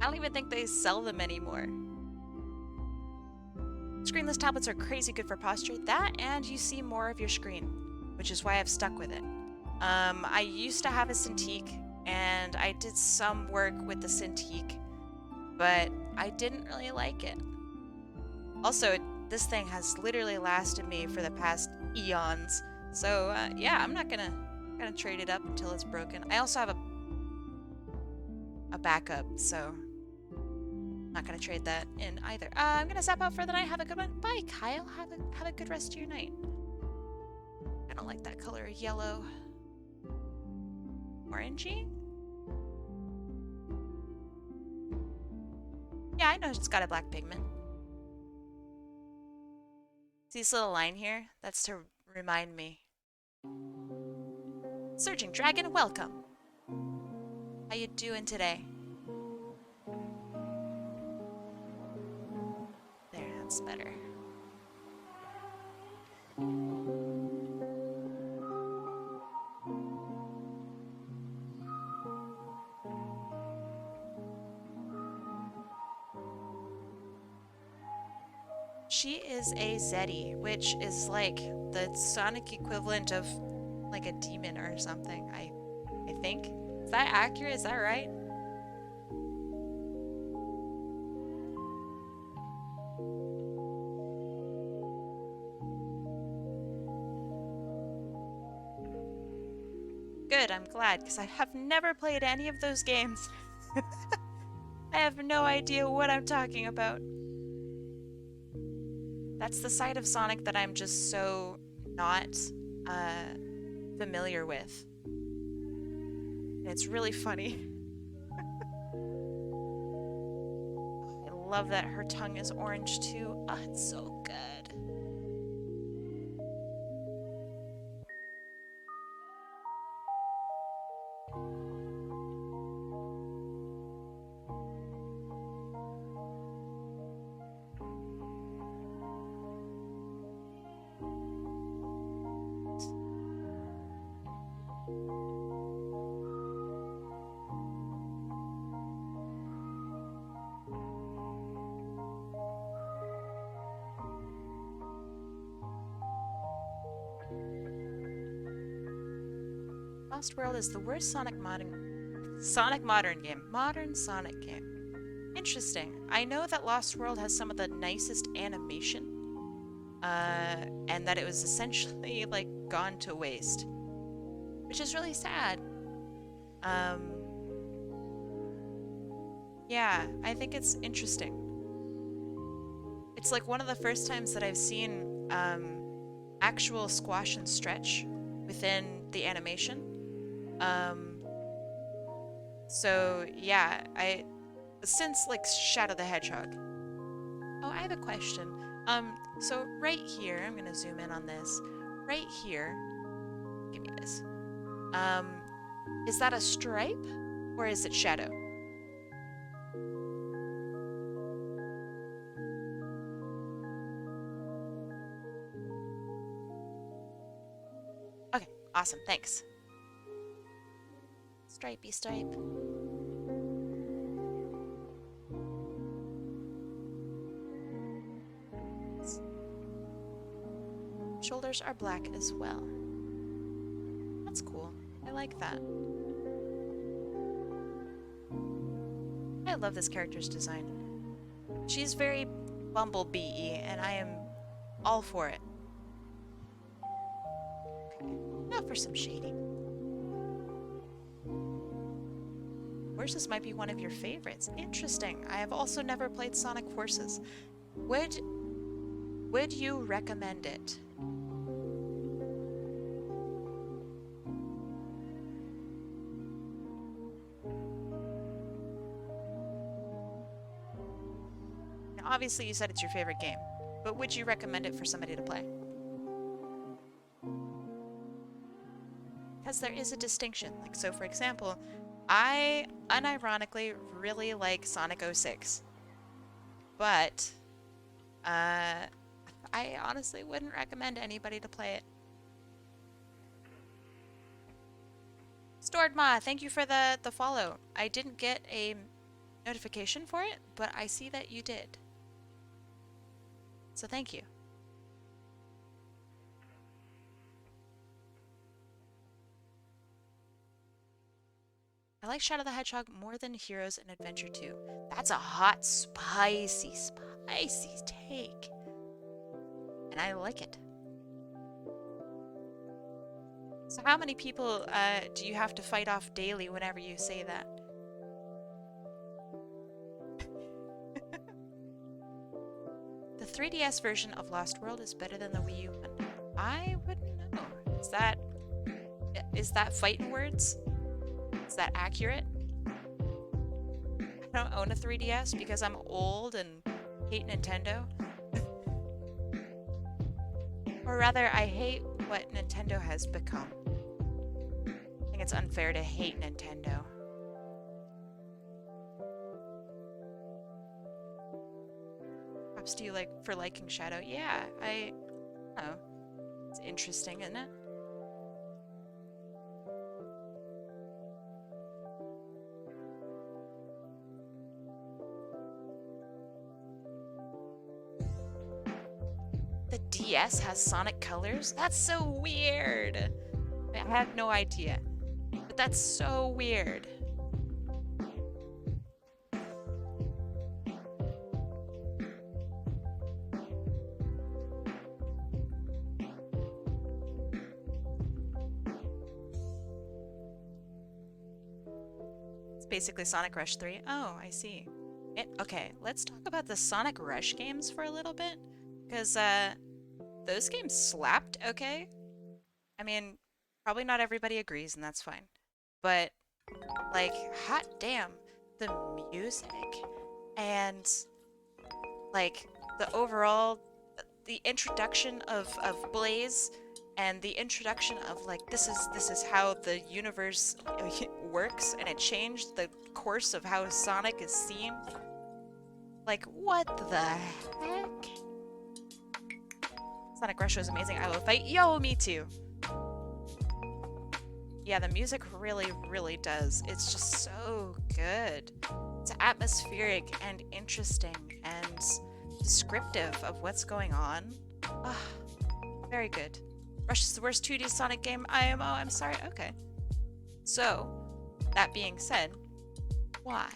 I don't even think they sell them anymore. Screenless tablets are crazy good for posture. That, and you see more of your screen, which is why I've stuck with it. I used to have a Cintiq, and I did some work with the Cintiq, but I didn't really like it. Also, this thing has literally lasted me for the past eons. So yeah, I'm not gonna trade it up until it's broken. I also have a backup, so I'm not gonna trade that in either. I'm gonna zap out for the night. Have a good one. Bye, Kyle. Have a good rest of your night. I don't like that color yellow. Orangey? Yeah, I know it's got a black pigment. See this little line here? That's to remind me. Surging Dragon, welcome. How you doing today? There, that's better. She is a Zeddy, which is like the Sonic equivalent of like a demon or something, I think. Is that accurate? Is that right? Good, I'm glad, because I have never played any of those games. I have no idea what I'm talking about. That's the side of Sonic that I'm just so not familiar with. And it's really funny. I love that her tongue is orange too. Oh, it's so good. Lost World is the worst Sonic modern game. Modern Sonic game. Interesting. I know that Lost World has some of the nicest animation, and that it was essentially like gone to waste, which is really sad. Yeah, I think it's interesting. It's like one of the first times that I've seen actual squash and stretch within the animation. So yeah, since like Shadow the Hedgehog. Oh, I have a question. So right here, I'm gonna zoom in on this. Right here, give me this. Is that a stripe or is it shadow? Okay, awesome, thanks. Stripey stripe. Shoulders are black as well. That's cool. I like that. I love this character's design. She's very Bumblebee-y, and I am all for it. Okay, now for some shading. Horses might be one of your favorites. Interesting. I have also never played Sonic Forces. Would you recommend it? Now, obviously, you said it's your favorite game, but would you recommend it for somebody to play? Because there is a distinction. Like, so for example, I unironically really like Sonic 06, but I honestly wouldn't recommend anybody to play it. Stored Ma, thank you for the follow. I didn't get a notification for it, but I see that you did. So thank you. I like Shadow the Hedgehog more than Heroes in Adventure 2. That's a hot, spicy take. And I like it. So how many people do you have to fight off daily whenever you say that? The 3DS version of Lost World is better than the Wii U one. I wouldn't know. Is that fighting words? Is that accurate? I don't own a 3DS because I'm old and hate Nintendo. Or rather, I hate what Nintendo has become. I think it's unfair to hate Nintendo. Props to you for liking Shadow. Yeah, I don't know. It's interesting, isn't it? The DS has Sonic colors? That's so weird. I had no idea. But that's so weird. It's basically Sonic Rush 3. Oh, I see. Okay, let's talk about the Sonic Rush games for a little bit. Because, those games slapped, okay? I mean, probably not everybody agrees, and that's fine. But, like, hot damn, the music and, like, the overall, the introduction of Blaze and the introduction of, like, this is how the universe works, and it changed the course of how Sonic is seen. Like, what the heck? Sonic Rush was amazing. I will fight. Yo, me too. Yeah, the music really, really does. It's just so good. It's atmospheric and interesting and descriptive of what's going on. Ah, very good. Rush is the worst 2D Sonic game. I'm sorry. Okay. So, that being said, why?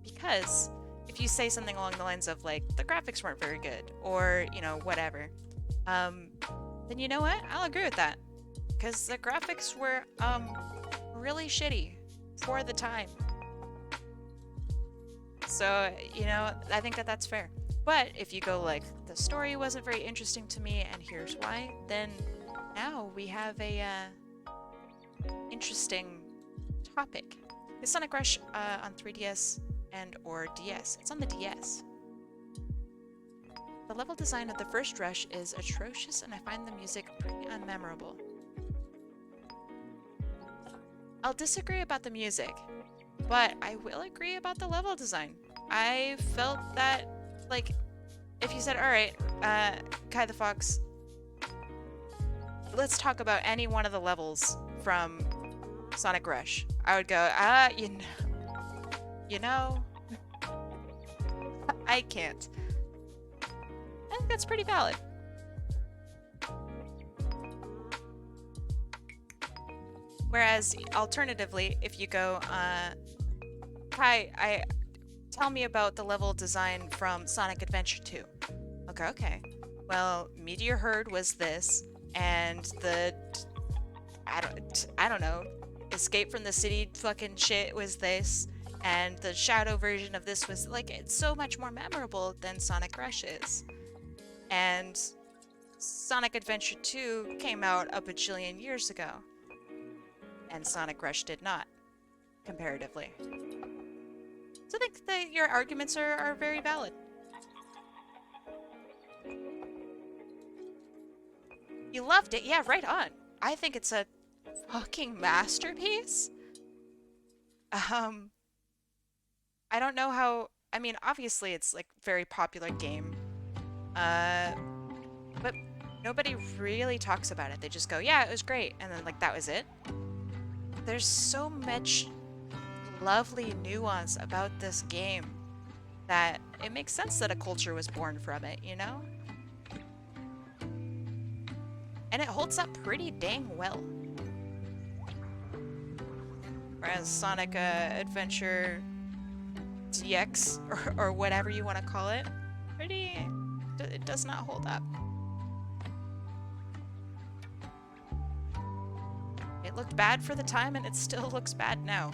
Because if you say something along the lines of, like, the graphics weren't very good, or, you know, whatever, then you know what? I'll agree with that. Because the graphics were, really shitty for the time. So, you know, I think that that's fair. But if you go, like, the story wasn't very interesting to me, and here's why, then now we have a, interesting topic. The Sonic Rush, on 3DS and or DS. It's on the DS. The level design of the first Rush is atrocious, and I find the music pretty unmemorable. I'll disagree about the music, but I will agree about the level design. I felt that, like, if you said, alright, Kai the Fox, let's talk about any one of the levels from Sonic Rush, I would go, you know, I can't. I think that's pretty valid. Whereas, alternatively, if you go, Kai, tell me about the level design from Sonic Adventure 2. Okay. Well, Meteor Herd was this, and the, I don't know, Escape from the City fucking shit was this, and the Shadow version of this was, like, it's so much more memorable than Sonic Rush is. And Sonic Adventure 2 came out a bajillion years ago, and Sonic Rush did not, comparatively. So I think that your arguments are very valid. You loved it? Yeah, right on. I think it's a fucking masterpiece. I don't know how... I mean, obviously it's, like, very popular game. But nobody really talks about it. They just go, yeah, it was great. And then, like, that was it. There's so much lovely nuance about this game that it makes sense that a culture was born from it, you know? And it holds up pretty dang well. or as Sonic Adventure DX or whatever you want to call it, it does not hold up. It looked bad for the time and it still looks bad now.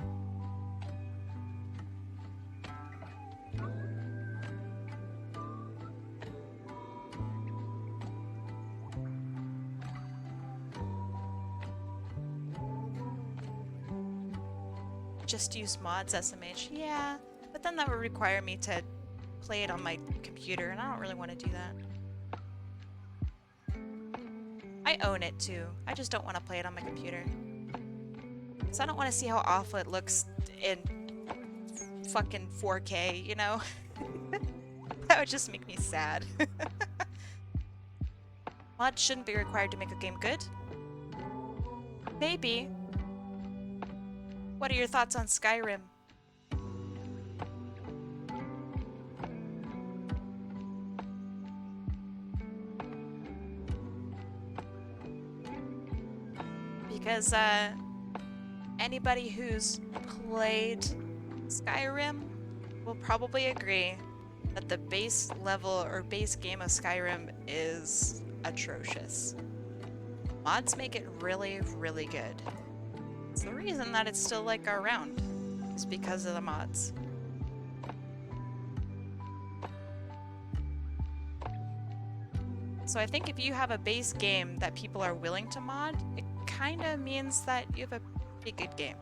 Just use mods SMH. Yeah, but then that would require me to play it on my computer, and I don't really want to do that. I own it too. I just don't want to play it on my computer. Because I don't want to see how awful it looks in fucking 4K, you know? That would just make me sad. Mods shouldn't be required to make a game good. Maybe. What are your thoughts on Skyrim? Because anybody who's played Skyrim will probably agree that the base level or base game of Skyrim is atrocious. Mods make it really, really good. It's the reason that it's still like around is because of the mods. So I think if you have a base game that people are willing to mod, it kind of means that you have a pretty good game.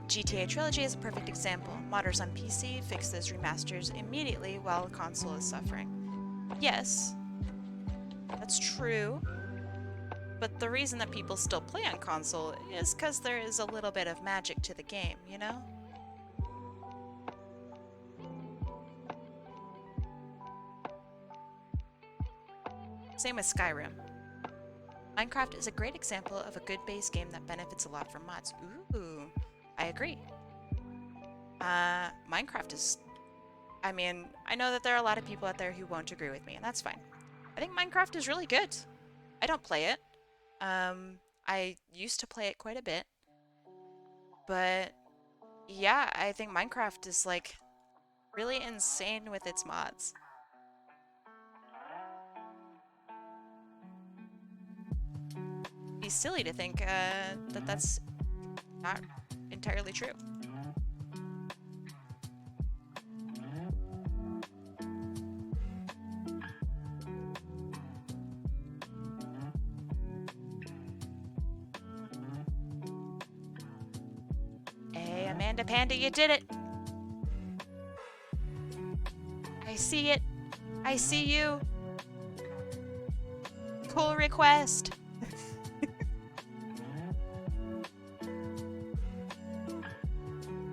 GTA Trilogy is a perfect example. Modders on PC fix those remasters immediately while the console is suffering. Yes, that's true. But the reason that people still play on console is because there is a little bit of magic to the game, you know? Same with Skyrim. Minecraft is a great example of a good base game that benefits a lot from mods. Ooh, I agree. Minecraft is... I mean, I know that there are a lot of people out there who won't agree with me, and that's fine. I think Minecraft is really good. I don't play it. I used to play it quite a bit. But yeah, I think Minecraft is like really insane with its mods. It'd be silly to think that that's not entirely true. Hey, Amanda Panda, you did it! I see it! I see you! Pull request!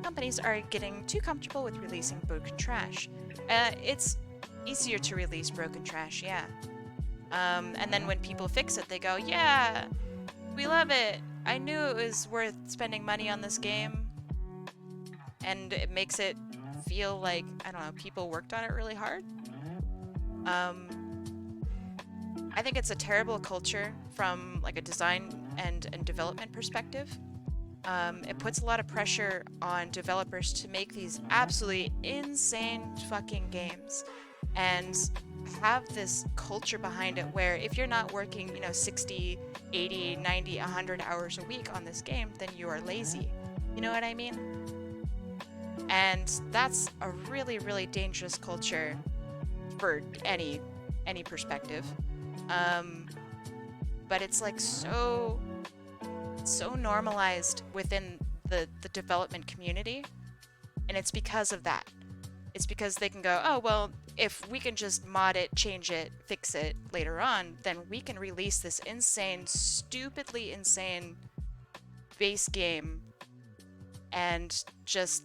Companies are getting too comfortable with releasing broken trash. It's easier to release broken trash, yeah. And then when people fix it, they go, yeah, we love it. I knew it was worth spending money on this game. And it makes it feel like, I don't know, people worked on it really hard. I think it's a terrible culture from like a design and development perspective. It puts a lot of pressure on developers to make these absolutely insane fucking games and have this culture behind it where if you're not working, 60, 80, 90, 100 hours a week on this game, then you are lazy. You know what I mean? And that's a really, really dangerous culture for any perspective. But it's like so normalized within the development community, and it's because of that. It's because they can go, oh, well, if we can just mod it, change it, fix it later on, then we can release this insane, stupidly insane base game and just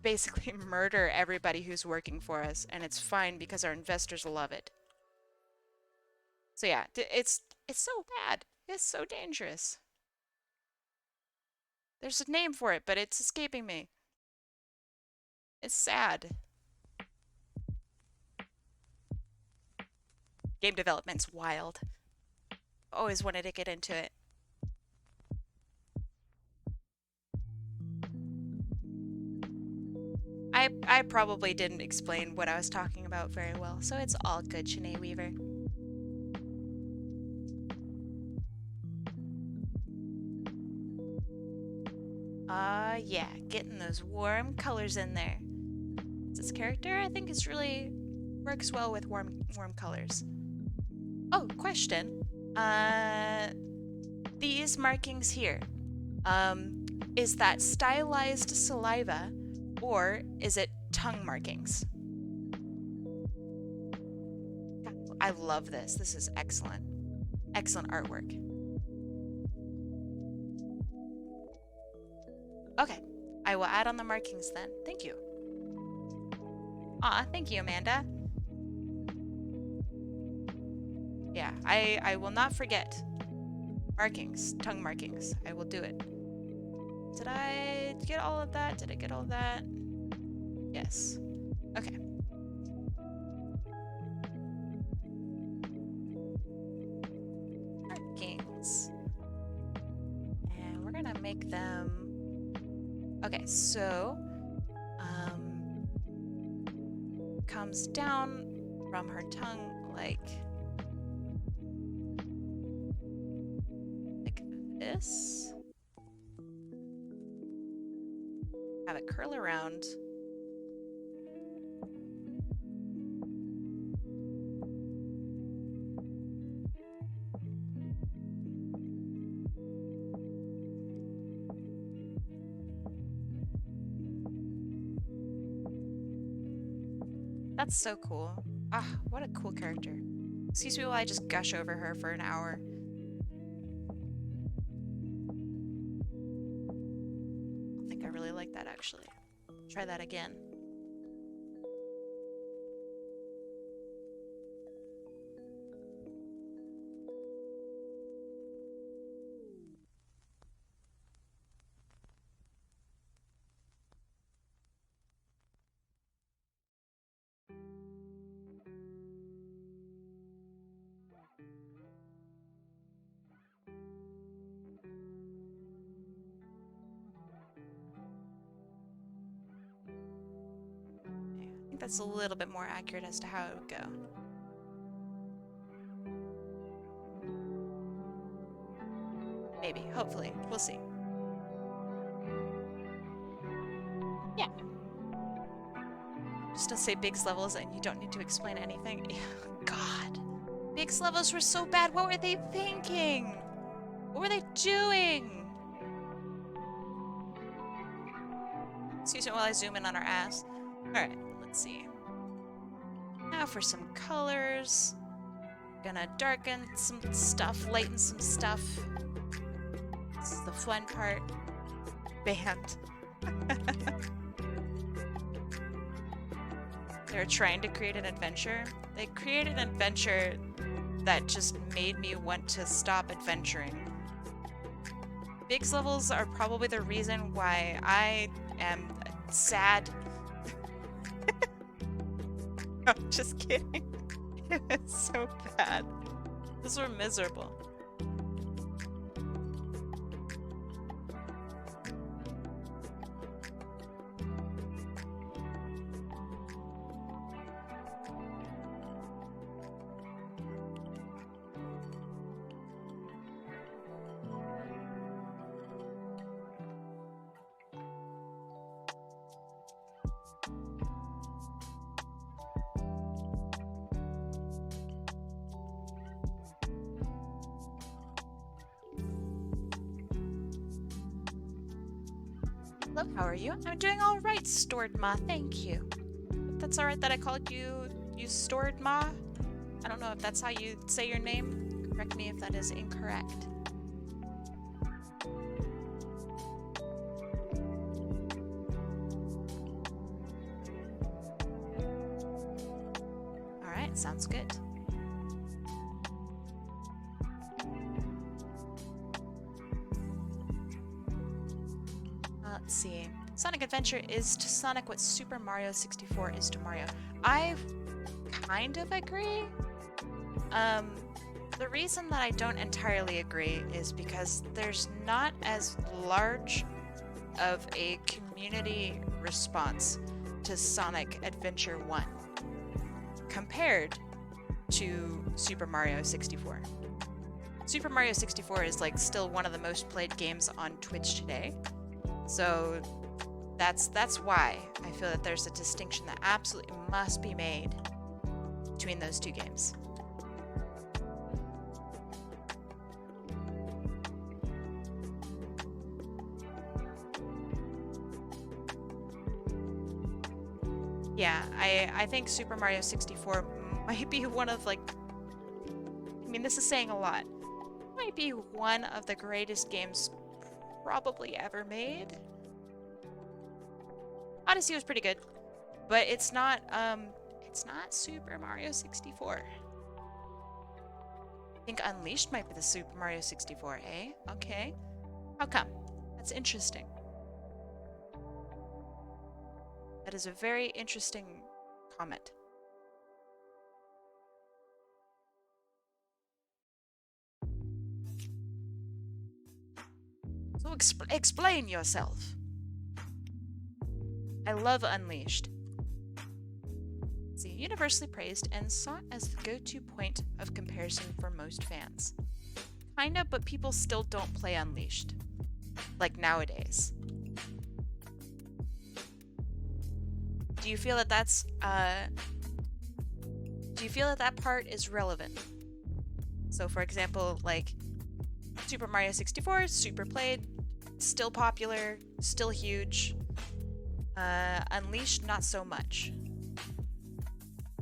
basically murder everybody who's working for us, and it's fine because our investors love it. So yeah, it's so bad. It's so dangerous. There's a name for it, but it's escaping me. It's sad. Game development's wild. Always wanted to get into it. I probably didn't explain what I was talking about very well, so it's all good, Shanae Weaver. Yeah, getting those warm colors in there. This character, I think, is really works well with warm colors. Oh, question. These markings here. Is that stylized saliva, or is it tongue markings? I love this. This is excellent. Excellent artwork. Okay, I will add on the markings then. Thank you. Aw, thank you, Amanda. Yeah, I will not forget. Markings, tongue markings. I will do it. Did I get all of that? Did I get all of that? Yes. Okay. Markings. And we're gonna make them... Okay, so... comes down from her tongue like this. Have it curl around. That's so cool. Ah, what a cool character. Excuse me while I just gush over her for an hour. I think I really like that, actually. Try that again. I think that's a little bit more accurate as to how it would go. Maybe, hopefully, we'll see. Yeah. Just to say Big's levels and you don't need to explain anything. God. Big's levels were so bad. What were they thinking? What were they doing? Excuse me while I zoom in on our ass. Alright, let's see. Now for some colors. Gonna darken some stuff, lighten some stuff. This is the fun part. Band. They're trying to create an adventure. They created an adventure that just made me want to stop adventuring. Big's levels are probably the reason why I am sad. I'm just kidding. It's so bad. Those were miserable. Hello, how are you? I'm doing all right, Stored Ma. Thank you. That's all right that I called you Stored Ma. I don't know if that's how you say your name. Correct me if that is incorrect. All right, sounds good. Let's see. Sonic Adventure is to Sonic what Super Mario 64 is to Mario. I kind of agree. The reason that I don't entirely agree is because there's not as large of a community response to Sonic Adventure 1 compared to Super Mario 64. Super Mario 64 is like still one of the most played games on Twitch today. So that's why I feel that there's a distinction that absolutely must be made between those two games. Yeah, I think Super Mario 64 might be one of like, I mean, this is saying a lot. Might be one of the greatest games probably ever made. Odyssey was pretty good, but it's not Super Mario 64. I think Unleashed might be the Super Mario 64, eh? Okay. How come? That's interesting. That is a very interesting comment. So explain yourself. I love Unleashed. It's universally praised and sought as the go-to point of comparison for most fans. Kinda, but people still don't play Unleashed. Like nowadays. Do you feel that that's, do you feel that that part is relevant? So for example, like, Super Mario 64, super played, still popular, still huge. Unleashed, not so much.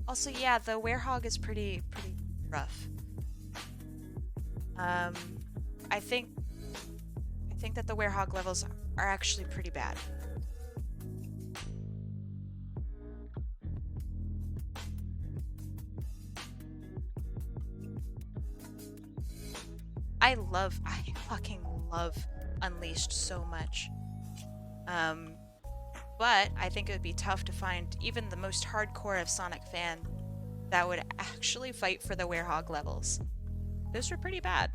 Also, yeah, the Werehog is pretty rough. I think that the Werehog levels are actually pretty bad. I fucking love Unleashed so much. But I think it would be tough to find even the most hardcore of Sonic fan that would actually fight for the Werehog levels. Those were pretty bad.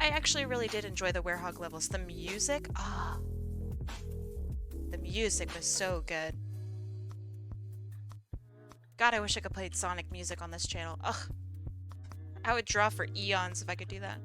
I actually really did enjoy the Werehog levels. The music, the music was so good. God, I wish I could play Sonic music on this channel. Ugh. I would draw for eons if I could do that.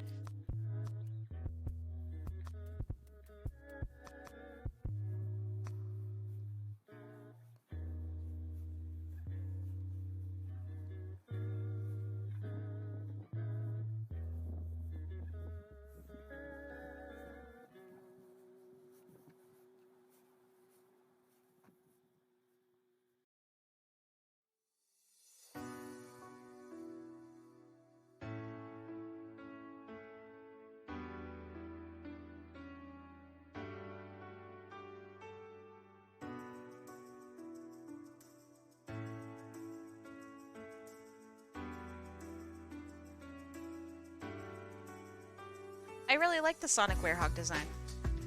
I really like the Sonic Werehog design.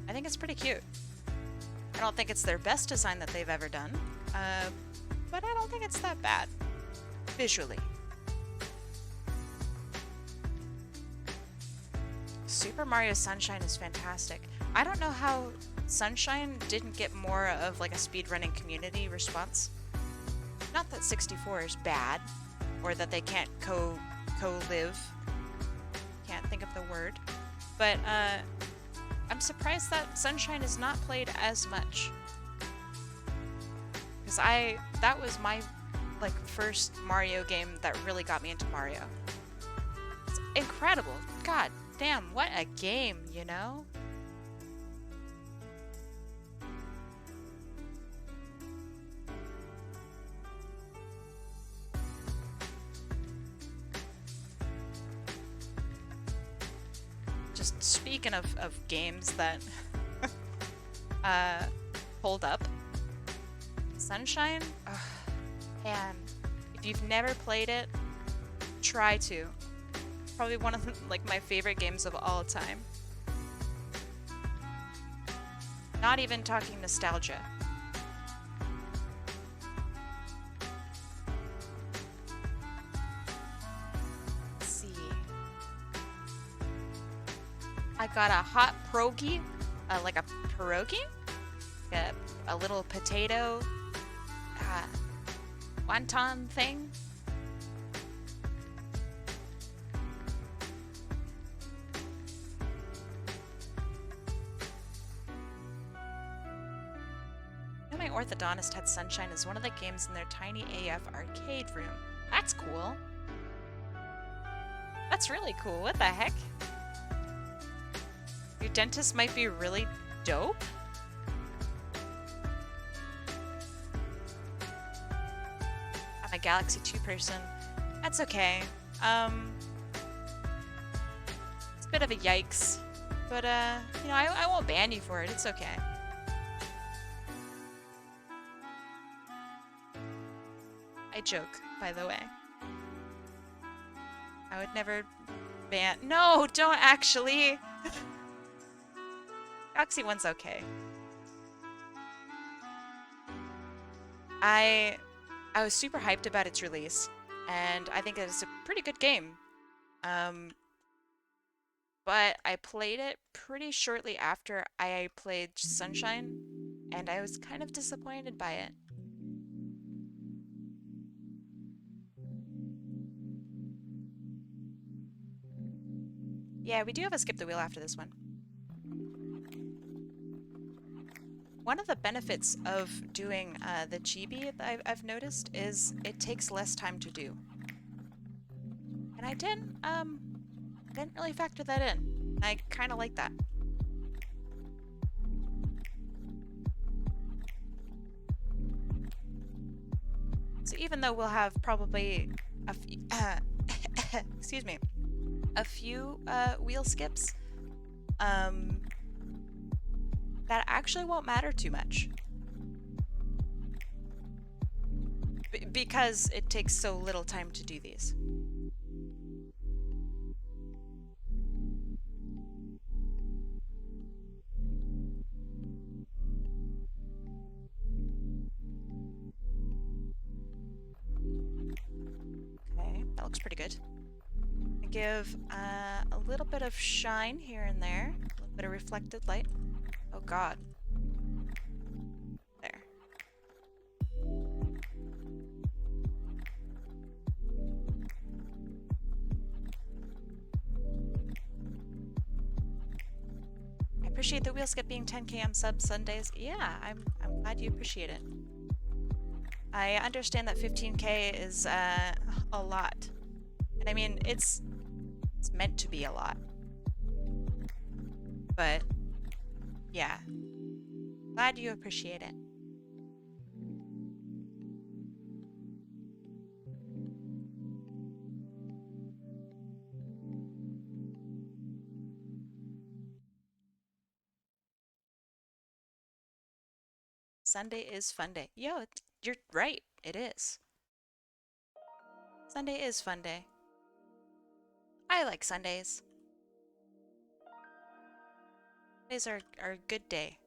I think it's pretty cute. I don't think it's their best design that they've ever done, but I don't think it's that bad, visually. Super Mario Sunshine is fantastic. I don't know how Sunshine didn't get more of like a speedrunning community response. Not that 64 is bad, or that they can't co-live. Can't think of the word. But I'm surprised that Sunshine is not played as much. Because that was my like first Mario game that really got me into Mario. It's incredible. God damn, what a game, you know? Just speaking of games that hold up, Sunshine, and if you've never played it, try to. Probably one of the, like my favorite games of all time. Not even talking nostalgia. Let's see. I got a hot pierogi, like a pierogi, a little potato wonton thing. My orthodontist had Sunshine as one of the games in their tiny AF arcade room. That's cool. That's really cool. What the heck? Your dentist might be really dope? I'm a Galaxy 2 person. That's okay. It's a bit of a yikes. But, you know, I won't ban you for it. It's okay. I joke, by the way. I would never ban— No, don't actually! Galaxy 1's okay. I was super hyped about its release, and I think it's a pretty good game. But I played it pretty shortly after I played Sunshine, and I was kind of disappointed by it. Yeah, we do have a skip the wheel after this one. One of the benefits of doing the chibi that I've noticed is it takes less time to do. And I didn't really factor that in. I kind of like that. So even though we'll have probably a few, excuse me, a few wheel skips, that actually won't matter too much. Because it takes so little time to do these. Okay, that looks pretty good. I give a little bit of shine here and there, a little bit of reflected light. Oh god. There. I appreciate the wheel skip being 10k on sub Sundays. Yeah, I'm glad you appreciate it. I understand that 15k is a lot. And I mean, it's meant to be a lot. But yeah. Glad you appreciate it. Sunday is fun day. Yo, you're right. It is. Sunday is fun day. I like Sundays. Sundays are a good day.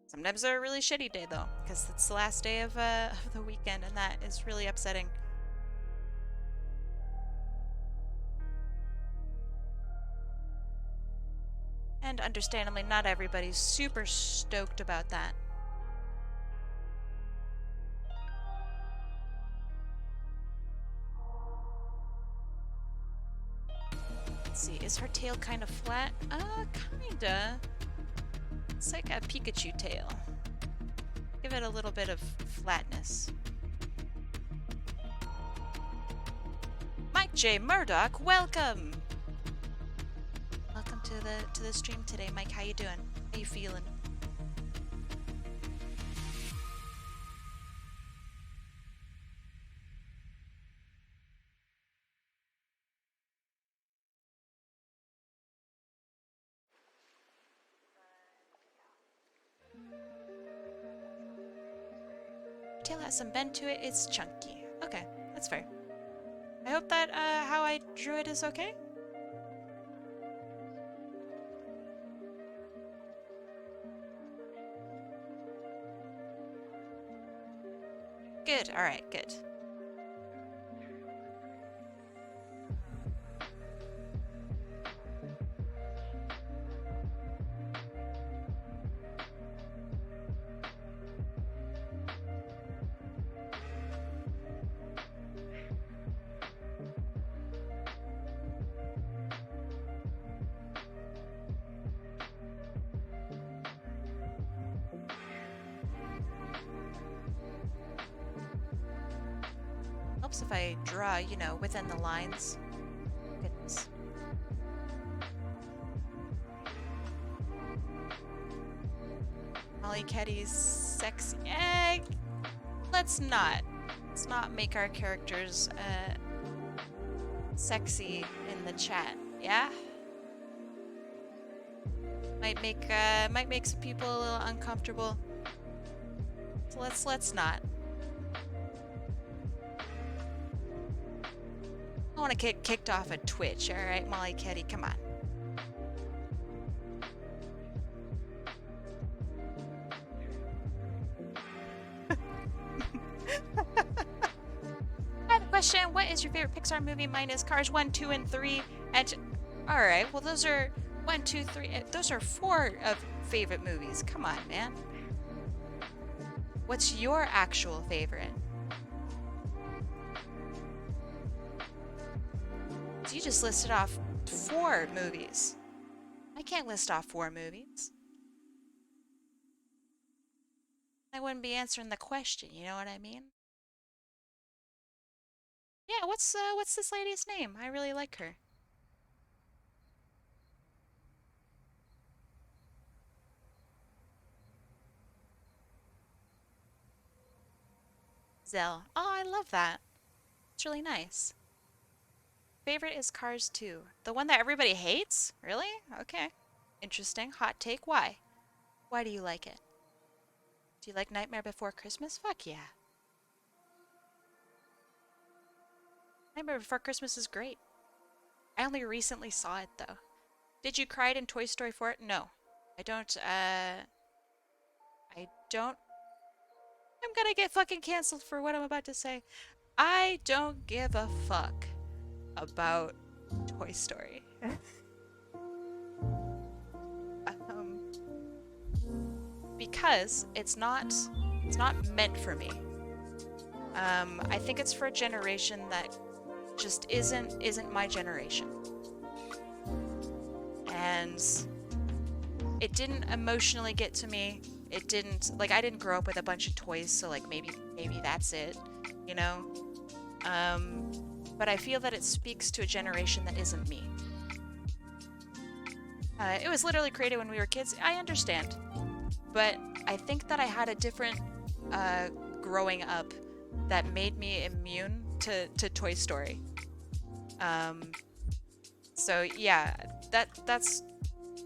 Sometimes they're a really shitty day though, because it's the last day of the weekend, and that is really upsetting. And understandably, not everybody's super stoked about that. Let's see, is her tail kind of flat? Kinda. It's like a Pikachu tail. Give it a little bit of flatness. Mike J. Murdoch, welcome! Welcome to the stream today, Mike. How you doing? How you feeling? Tail has some bend to it. It's chunky. Okay, that's fair. I hope that how I drew it is okay. Good, alright, good. Helps if I draw, you know, within the lines. Goodness. Molly Ketty's sexy egg. Let's not make our characters sexy in the chat. Yeah. Might make some people a little uncomfortable. So let's not. I want to get kicked off at Twitch, all right, Molly Ketty, come on. I have a question. What is your favorite Pixar movie? Mine is Cars 1, 2, and 3. And all right, well those are 1, 2, 3. Those are 4 of favorite movies. Come on, man. What's your actual favorite? So you just listed off 4 movies. I can't list off 4 movies. I wouldn't be answering the question, you know what I mean? Yeah, what's this lady's name? I really like her. Zell. Oh, I love that. It's really nice. Favorite is Cars 2. The one that everybody hates? Really? Okay. Interesting. Hot take. Why? Why do you like it? Do you like Nightmare Before Christmas? Fuck yeah. Nightmare Before Christmas is great. I only recently saw it though. Did you cry in Toy Story 4? No. I don't I'm gonna get fucking canceled for what I'm about to say. I don't give a fuck about Toy Story. Because it's not meant for me. I think it's for a generation that just isn't my generation. And it didn't emotionally get to me. It didn't, like, I didn't grow up with a bunch of toys, so like maybe that's it, you know? But I feel that it speaks to a generation that isn't me. It was literally created when we were kids. I understand. But I think that I had a different growing up that made me immune to Toy Story. So yeah, that's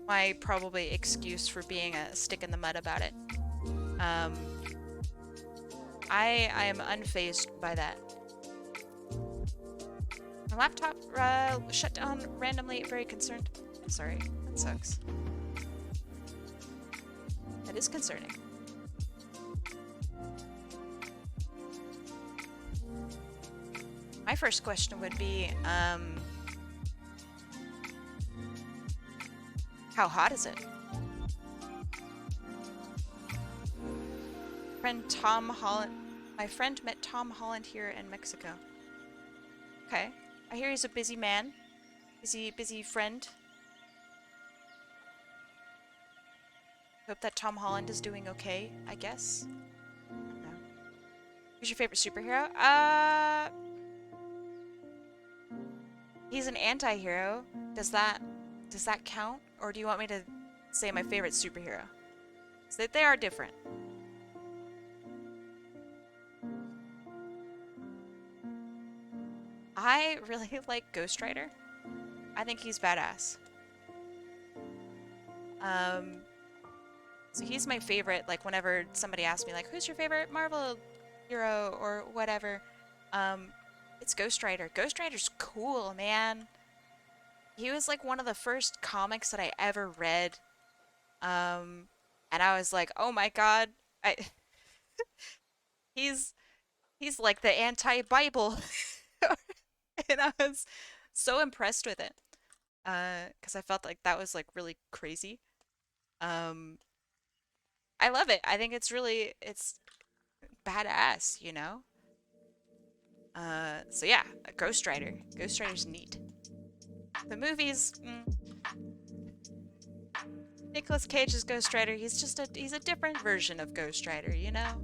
my probably excuse for being a stick in the mud about it. I am unfazed by that. My laptop shut down randomly, very concerned. I'm sorry, that sucks. That is concerning. My first question would be, how hot is it? My friend met Tom Holland here in Mexico. Okay. I hear he's a busy man. Busy friend. Hope that Tom Holland is doing okay, I guess. I don't know. Who's your favorite superhero? He's an anti-hero. Does that count? Or do you want me to say my favorite superhero? So they are different. I really like Ghost Rider. I think he's badass. So he's my favorite, like, whenever somebody asks me, like, who's your favorite Marvel hero or whatever, It's Ghost Rider. Ghost Rider's cool, man. He was like one of the first comics that I ever read. And I was like, oh my god, I he's he's like the anti-Bible. And I was so impressed with it. Because I felt like that was like really crazy. Um, I love it. I think it's badass, you know? So yeah, Ghost Rider. Ghost Rider's neat. The movies, Nicolas Cage's Ghost Rider, he's a different version of Ghost Rider, you know?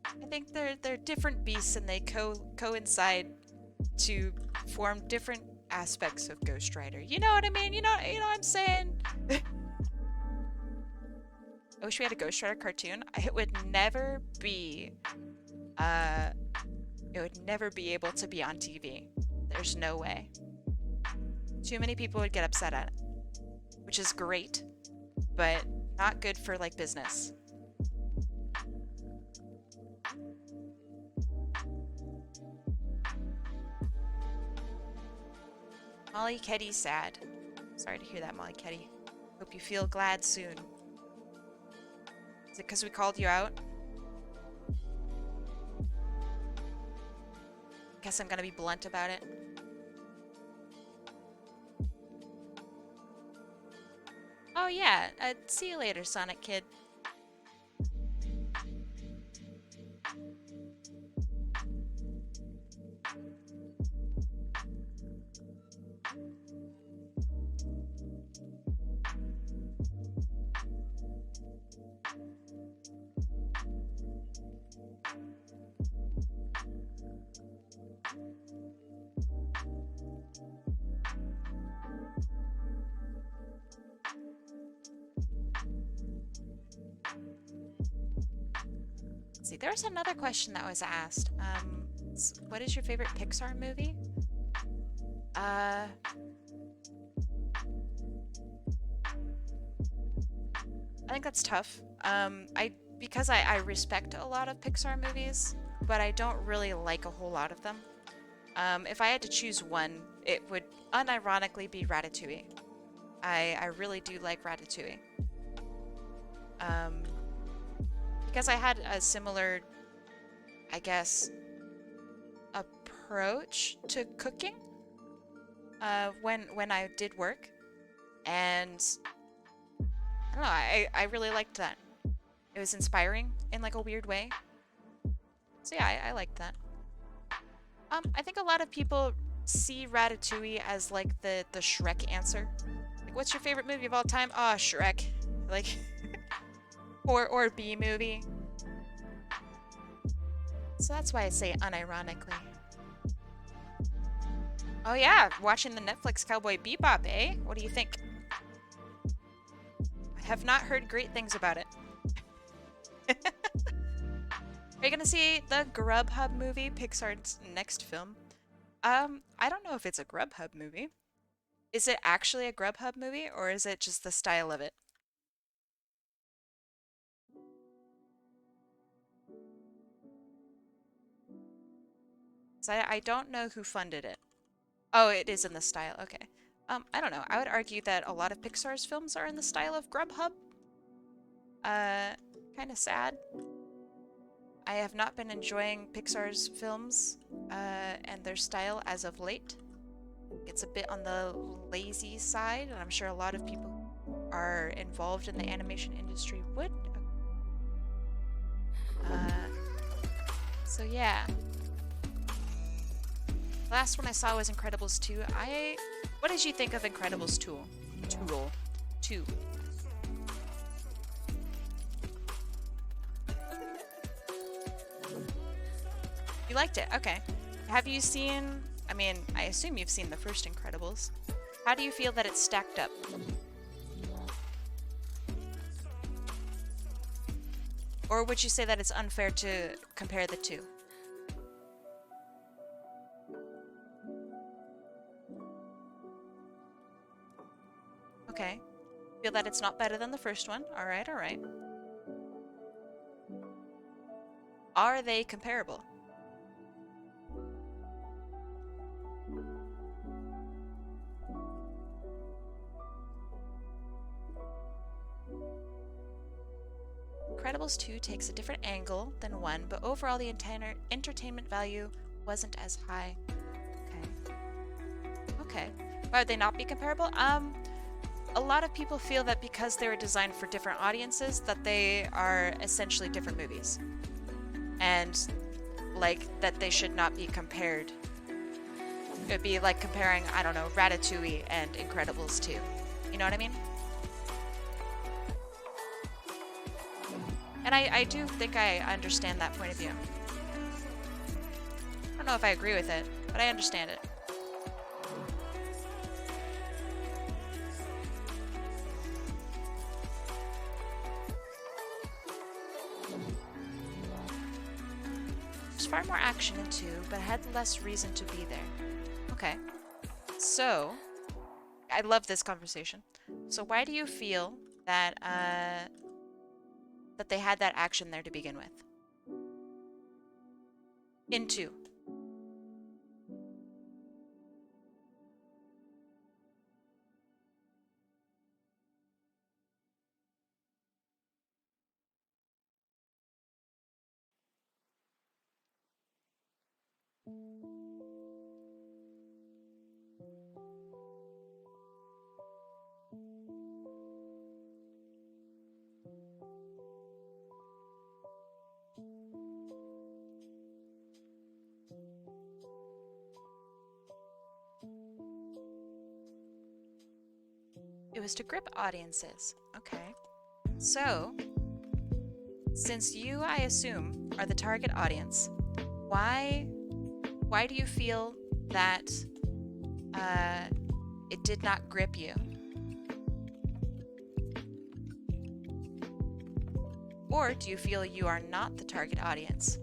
I think they're different beasts and they coincide to form different aspects of Ghost Rider. You know what I mean? You know what I'm saying? I wish we had a Ghost Rider cartoon. It would never be uh it would never be able to be on TV. There's no way. Too many people would get upset at it, which is great, but not good for like business. Molly Ketty's sad. Sorry to hear that, Molly Ketty. Hope you feel glad soon. Is it because we called you out? Guess I'm gonna be blunt about it. Oh yeah, see you later, Sonic Kid. See, there was another question that was asked. What is your favorite Pixar movie? I think that's tough. Because I respect a lot of Pixar movies, but I don't really like a whole lot of them. If I had to choose one, it would unironically be Ratatouille. I really do like Ratatouille. Um, because I had a similar, I guess, approach to cooking when I did work, and I don't know, I really liked that. It was inspiring in like a weird way. So yeah, I liked that. I think a lot of people see Ratatouille as like the Shrek answer. Like, what's your favorite movie of all time? Ah, Shrek. Like, or B movie. So that's why I say unironically. Oh yeah, watching the Netflix Cowboy Bebop, eh? What do you think? I have not heard great things about it. Are you gonna see the Grubhub movie, Pixar's next film? I don't know if it's a Grubhub movie. Is it actually a Grubhub movie, or is it just the style of it? So I don't know who funded it. Oh, it is in the style. Okay. I don't know. I would argue that a lot of Pixar's films are in the style of Grubhub. Uh, kind of sad. I have not been enjoying Pixar's films, and their style as of late. It's a bit on the lazy side, and I'm sure a lot of people who are involved in the animation industry would. So yeah. Last one I saw was Incredibles 2. What did you think of Incredibles 2? 2. You liked it? Okay. Have you seen, I mean, I assume you've seen the first Incredibles. How do you feel that it's stacked up? Or would you say that it's unfair to compare the two? Okay. Feel that it's not better than the first one. All right, all right. Are they comparable? Incredibles 2 takes a different angle than 1, but overall the entire entertainment value wasn't as high. Okay. Okay. Why would they not be comparable? A lot of people feel that because they were designed for different audiences, that they are essentially different movies. And, like, that they should not be compared. It would be like comparing, I don't know, Ratatouille and Incredibles 2. You know what I mean? And I do think I understand that point of view. I don't know if I agree with it, but I understand it. There's far more action in 2, but I had less reason to be there. Okay. So, I love this conversation. So why do you feel that that they had that action there to begin with? In 2. It was to grip audiences. Okay. So, since you, I assume, are the target audience, why do you feel that it did not grip you? Or do you feel you are not the target audience?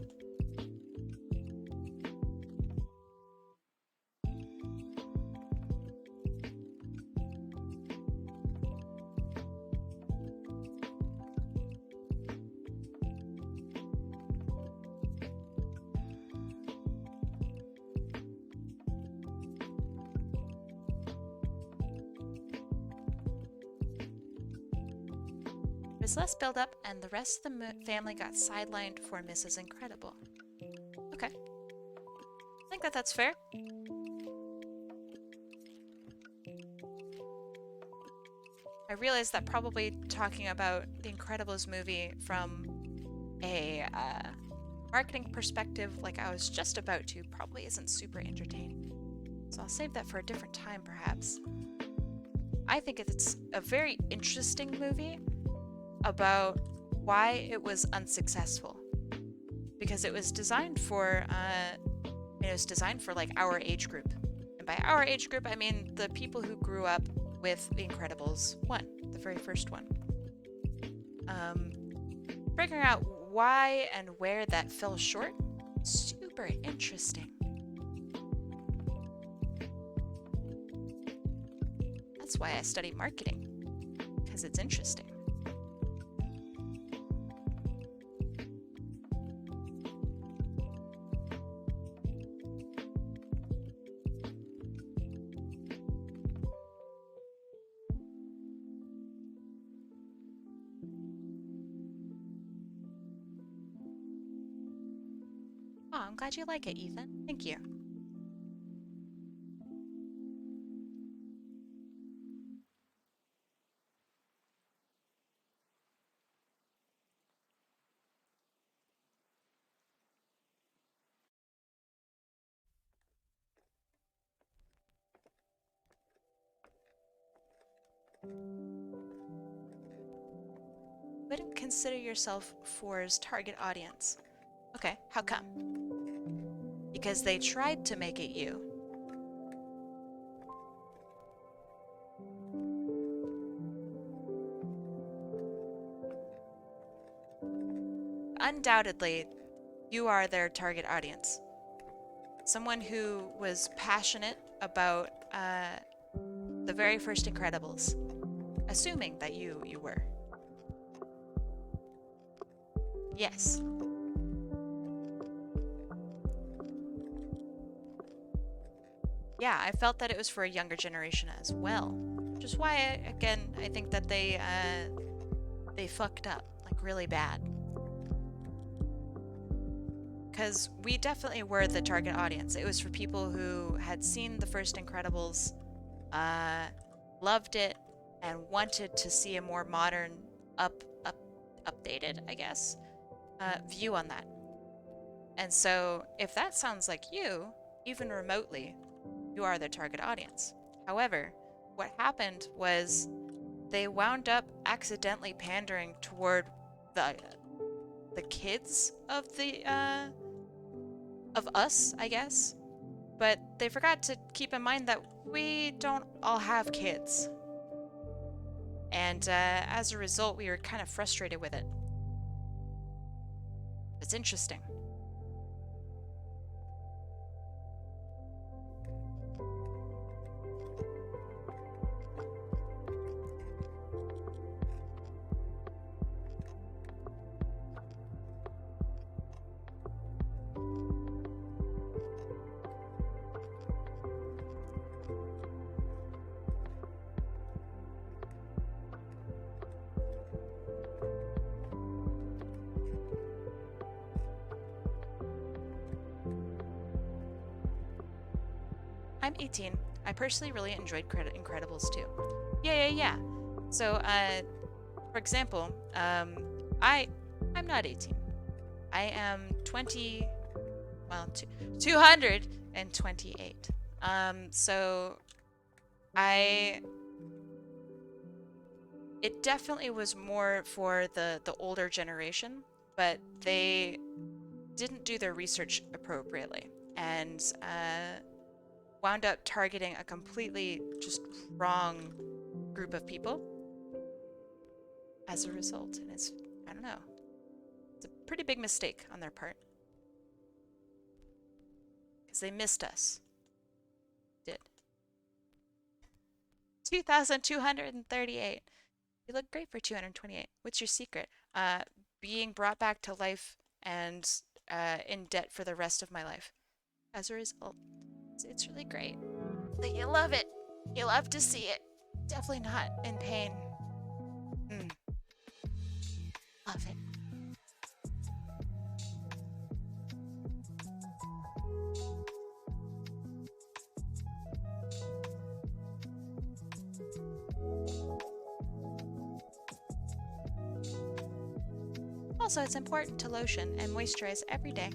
There was less build-up, and the rest of the family got sidelined for Mrs. Incredible. Okay. I think that that's fair. I realized that probably talking about the Incredibles movie from a marketing perspective, like I was just about to, probably isn't super entertaining. So I'll save that for a different time, perhaps. I think it's a very interesting movie about why it was unsuccessful. Because it was designed for, like our age group. And by our age group, I mean the people who grew up with The Incredibles 1, the very first one. Figuring out why and where that fell short, super interesting. That's why I study marketing, because it's interesting. Oh, I'm glad you like it, Ethan. Thank you. Wouldn't consider yourself Four's target audience. Okay, how come? Because they tried to make it you. Undoubtedly, you are their target audience. Someone who was passionate about the very first Incredibles, assuming that you were. Yes. yeah, I felt that it was for a younger generation as well. Which is why, again, I think that they fucked up, like really bad. Because we definitely were the target audience. It was for people who had seen the first Incredibles, uh, loved it, and wanted to see a more modern, up, up, updated, I guess, view on that. And so, if that sounds like you, even remotely, you are the target audience. However, what happened was they wound up accidentally pandering toward the the kids of us, I guess. But they forgot to keep in mind that we don't all have kids. And as a result, we were kind of frustrated with it. It's interesting. I'm 18. I personally really enjoyed Incredibles too. Yeah. So, for example, I'm not 18. I am 20, well, 228. So I it definitely was more for the older generation, but they didn't do their research appropriately and wound up targeting a completely just wrong group of people as a result. And it's, I don't know, it's a pretty big mistake on their part because they missed us. Did. 2,238. You look great for 228. What's your secret? Being brought back to life and in debt for the rest of my life as a result. It's really great. Like, you love it. You love to see it. Definitely not in pain. Love it. Also, it's important to lotion and moisturize every day.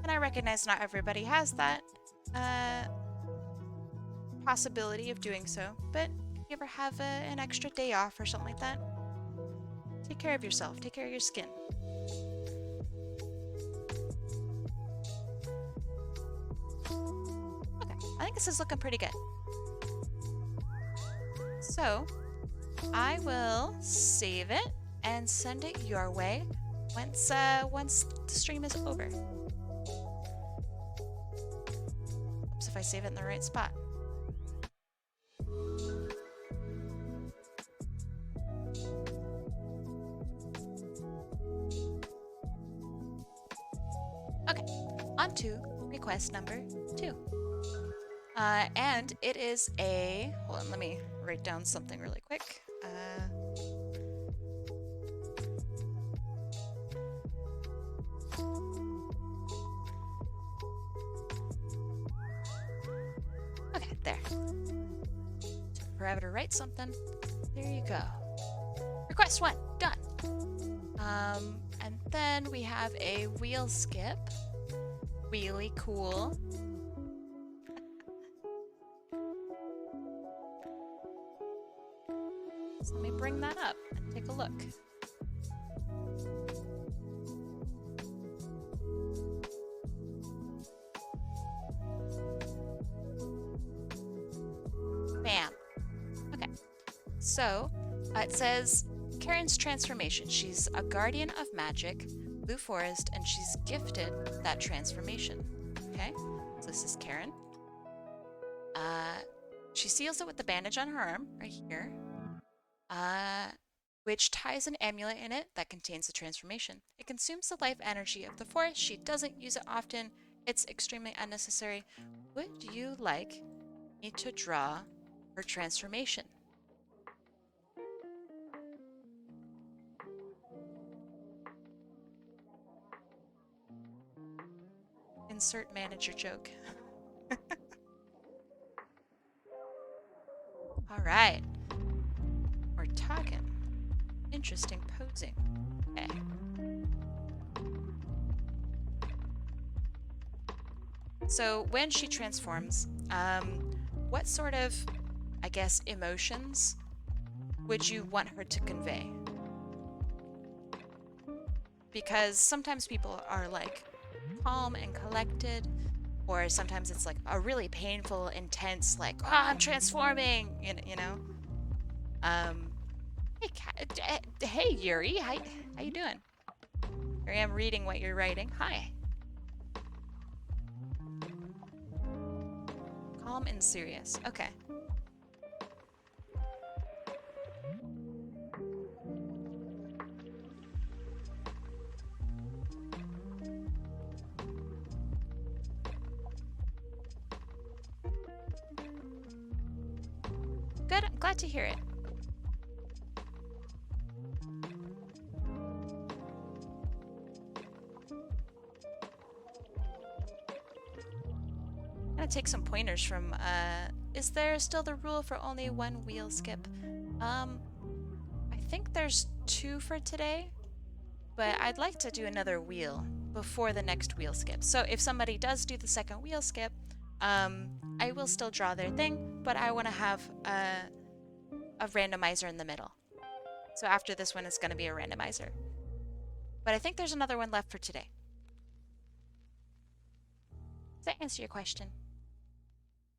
And I recognize not everybody has that possibility of doing so, but if you ever have an extra day off or something like that, take care of yourself, take care of your skin. Okay, I think this is looking pretty good. So, I will save it and send it your way once the stream is over. Oops, if I save it in the right spot. Okay, on to request number 2. And it is a, hold on, let me write down something really quick. Okay, there. Took forever to write something. There you go. Request 1, done. And then we have a wheel skip. Really cool. So let me bring that up and take a look. Bam. Okay. So it says Karen's transformation. She's a guardian of magic, Blue Forest, and she's gifted that transformation. Okay. So this is Karen. She seals it with the bandage on her arm right here. which ties an amulet in it that contains the transformation. It consumes the life energy of the forest. She doesn't use it often. It's extremely unnecessary. Would you like me to draw her transformation? Insert manager joke. All right. We're talking. Interesting posing. Okay. So when she transforms, what sort of, I guess, emotions would you want her to convey? Because sometimes people are like calm and collected, or sometimes it's like a really painful, intense, like, oh, I'm transforming, you know? Hey, Yuri, how you doing? Here I am reading what you're writing. Hi. Calm and serious. Okay. Good. I'm glad to hear it. I'm gonna take some pointers from, is there still the rule for only one wheel skip? I think there's 2 for today, but I'd like to do another wheel before the next wheel skip. So if somebody does do the second wheel skip, I will still draw their thing, but I want to have a randomizer in the middle. So after this one, it's going to be a randomizer. But I think there's another one left for today. Does that answer your question?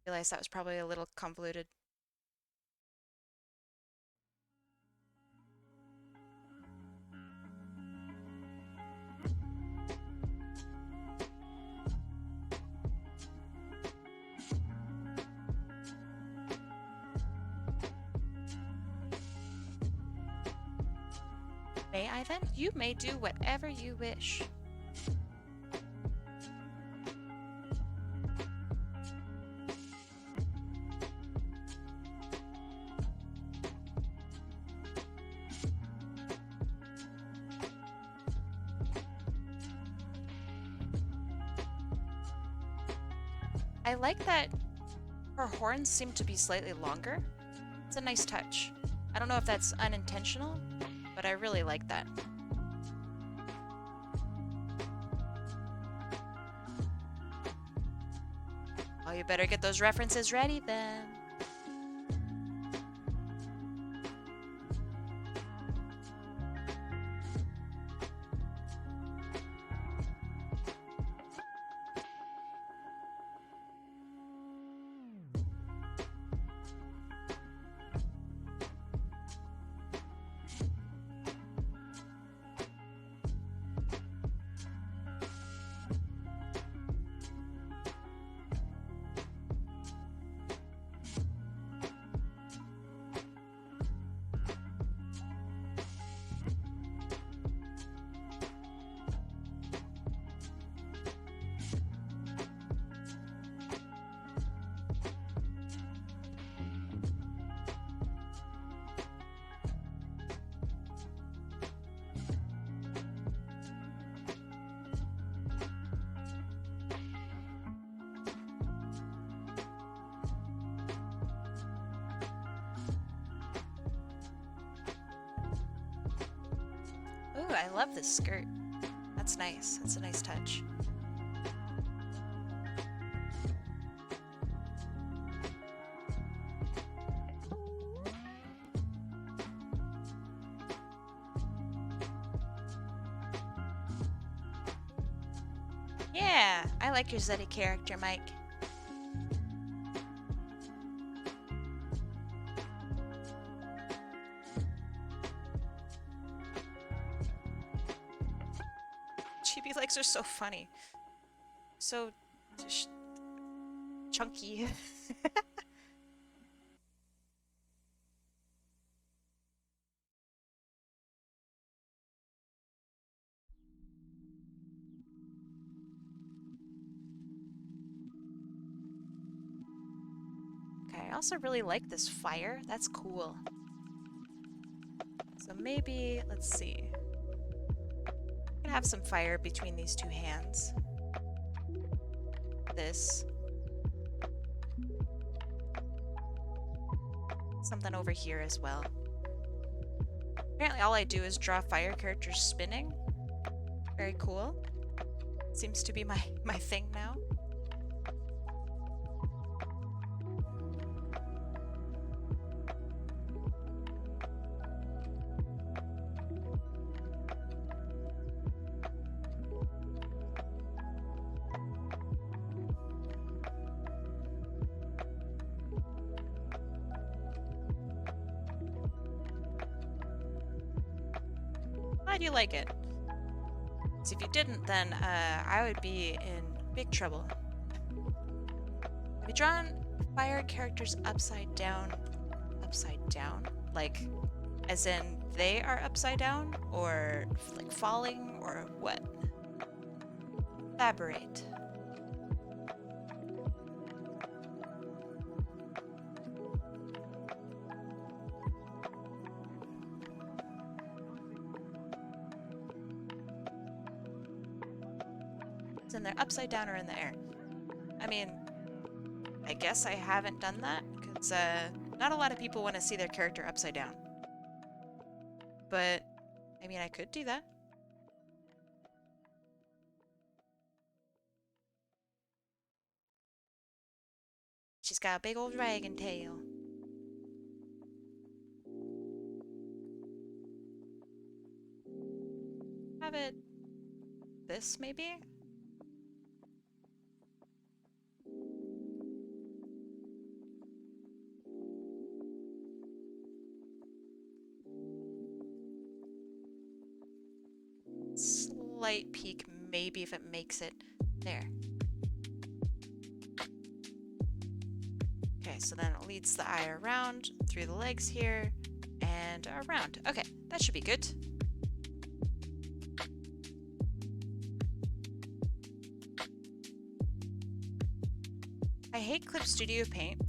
I realized that was probably a little convoluted. May I then? You may do whatever you wish. I like that her horns seem to be slightly longer. It's a nice touch. I don't know if that's unintentional, but I really like that. Oh, you better get those references ready then. Ooh, I love this skirt. That's nice. That's a nice touch. Yeah, I like your Zeddy character, Mike. Chibi legs are so funny. So chunky. Okay, I also really like this fire. That's cool. So maybe, let's see. I can have some fire between these two hands. This. Something over here as well. Apparently all I do is draw fire characters spinning. Very cool. Seems to be my thing now. Glad you like it. Because if you didn't, then I would be in big trouble. Have you drawn fire characters upside down? Upside down? Like, as in they are upside down? Or like falling? Or what? Elaborate. And they're upside down or in the air. I mean, I guess I haven't done that because not a lot of people want to see their character upside down. But, I mean, I could do that. She's got a big old dragon tail. Have it this, maybe? Slight peak, maybe, if it makes it there. Okay, so then it leads the eye around, through the legs here, and around. Okay, that should be good. I hate Clip Studio Paint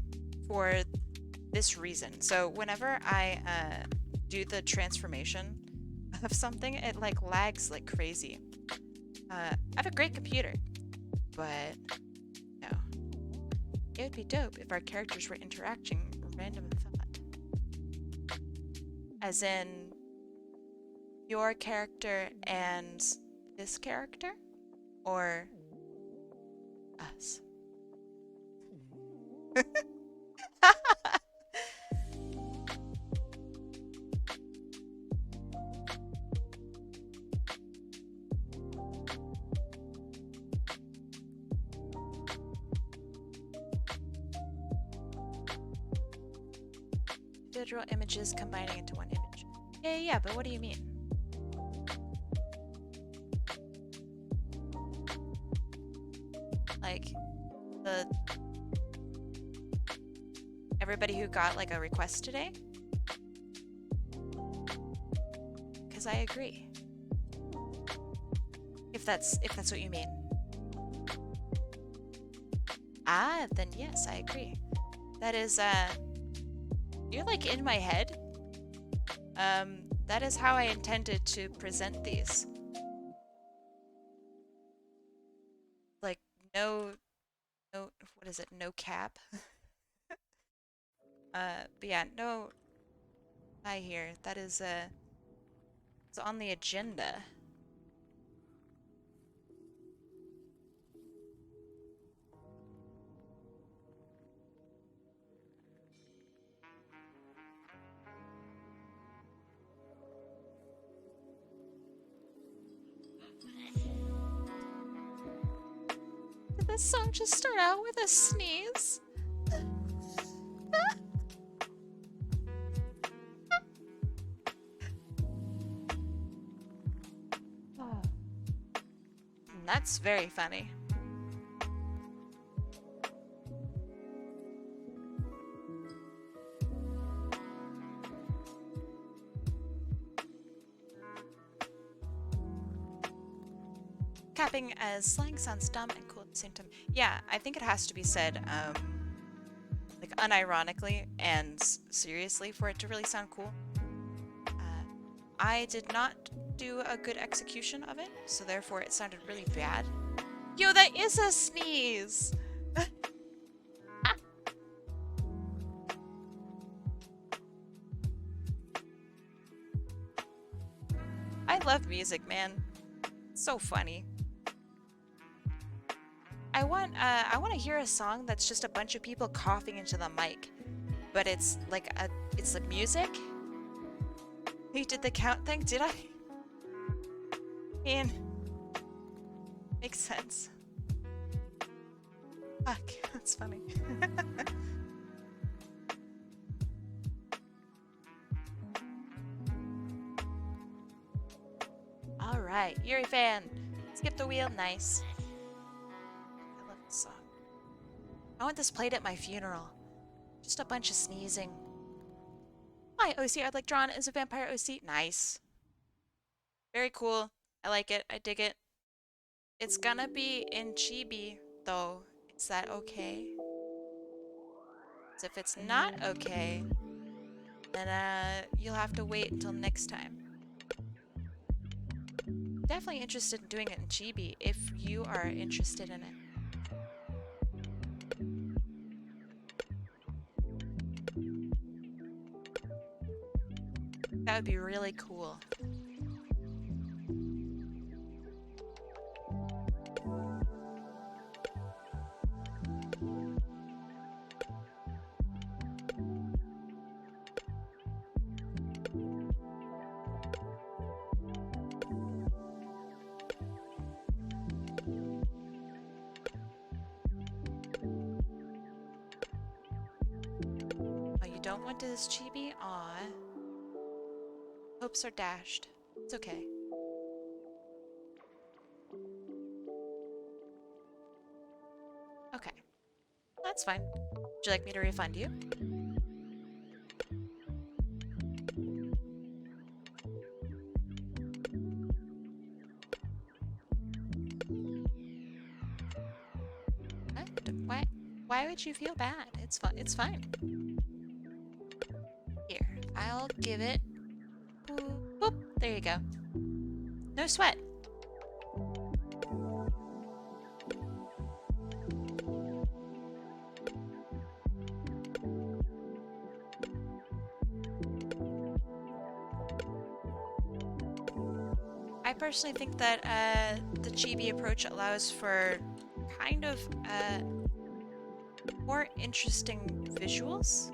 for this reason. So whenever I do the transformation of something, it like lags like crazy. I have a great computer, but no. It would be dope if our characters were interacting random thought. As in your character and this character? Or us? Individual images combining into one image. Yeah, but what do you mean? Like, everybody who got like a request today? Because I agree. If that's what you mean. Ah, then yes, I agree. That is, you're like in my head. That is how I intended to present these. Like, no, what is it? No cap? But yeah, no lie here. That is, it's on the agenda. Did this song just start out with a sneeze? That's very funny. Capping as slang sounds dumb and cool at the same time. Yeah, I think it has to be said, like unironically and seriously for it to really sound cool. I did not do a good execution of it, so therefore it sounded really bad. Yo, that is a sneeze! I love music, man. It's so funny. I want to hear a song that's just a bunch of people coughing into the mic, but it's like it's the music. You did the count thing, did I? Man, makes sense. Fuck, that's funny. All right, Yuri fan, skip the wheel, nice. I love this song. I want this played at my funeral. Just a bunch of sneezing. Hi, OC. I'd like drawn as a vampire OC. Nice. Very cool. I like it. I dig it. It's gonna be in Chibi, though. Is that okay? So if it's not okay, then you'll have to wait until next time. Definitely interested in doing it in Chibi if you are interested in it. That would be really cool. Oh, you don't want this Chibi? Aw. Hopes are dashed. It's okay. Okay. That's fine. Would you like me to refund you? What? Why would you feel bad? It's fun. It's fine. Here, I'll give it. Boop, boop. There you go. No sweat. I personally think that the Chibi approach allows for kind of more interesting visuals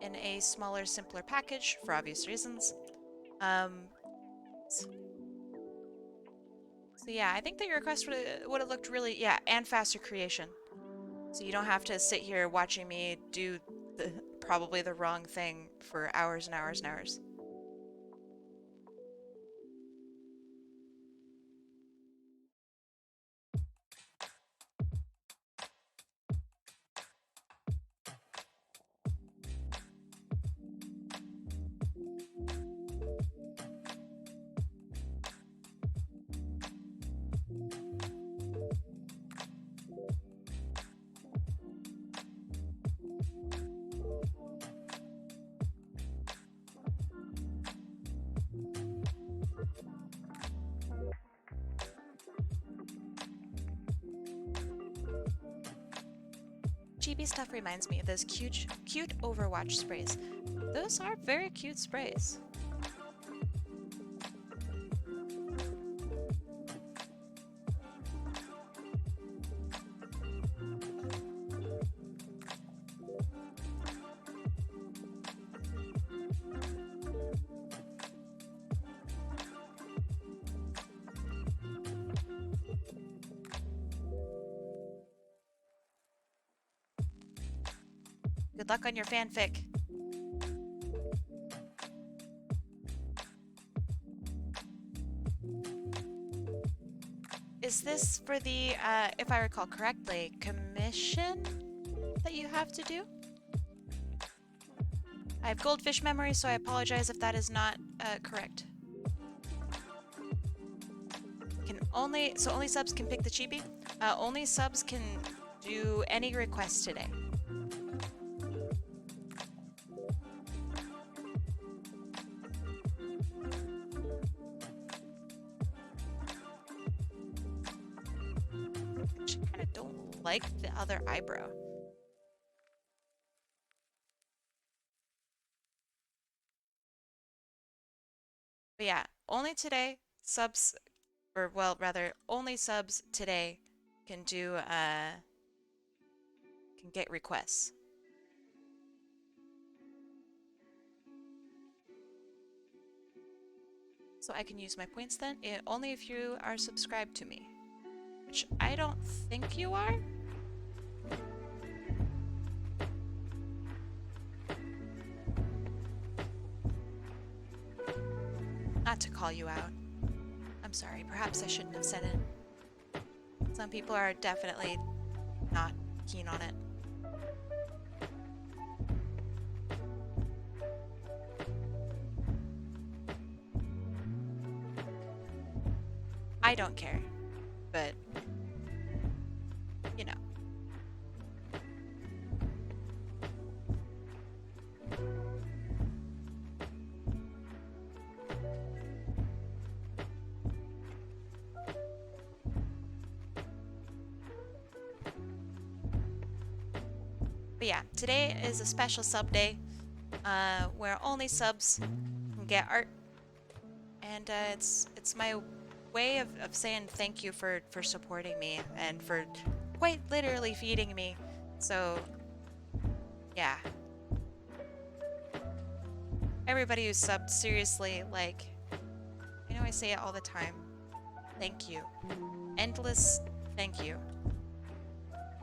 in a smaller, simpler package for obvious reasons. So yeah, I think that your request would have looked really, yeah, and faster creation. So you don't have to sit here watching me do probably the wrong thing for hours and hours and hours. Chibi stuff reminds me of those cute Overwatch sprays. Those are very cute sprays. Good luck on your fanfic. Is this for the, if I recall correctly, commission that you have to do? I have goldfish memory, so I apologize if that is not correct. Only subs can pick the Chibi? Only subs can do any requests today. Actually, kind of don't like the other eyebrow. But yeah, only today subs, or well, rather, only subs today can do can get requests. So I can use my points then, only if you are subscribed to me. Which I don't think you are. Not to call you out. I'm sorry, perhaps I shouldn't have said it. Some people are definitely not keen on it. I don't care, but you know. But yeah, today is a special sub day where only subs can get art. And it's my way of saying thank you for supporting me and for quite literally feeding me. So yeah. Everybody who subbed, seriously, like, I know I say it all the time. Thank you. Endless thank you.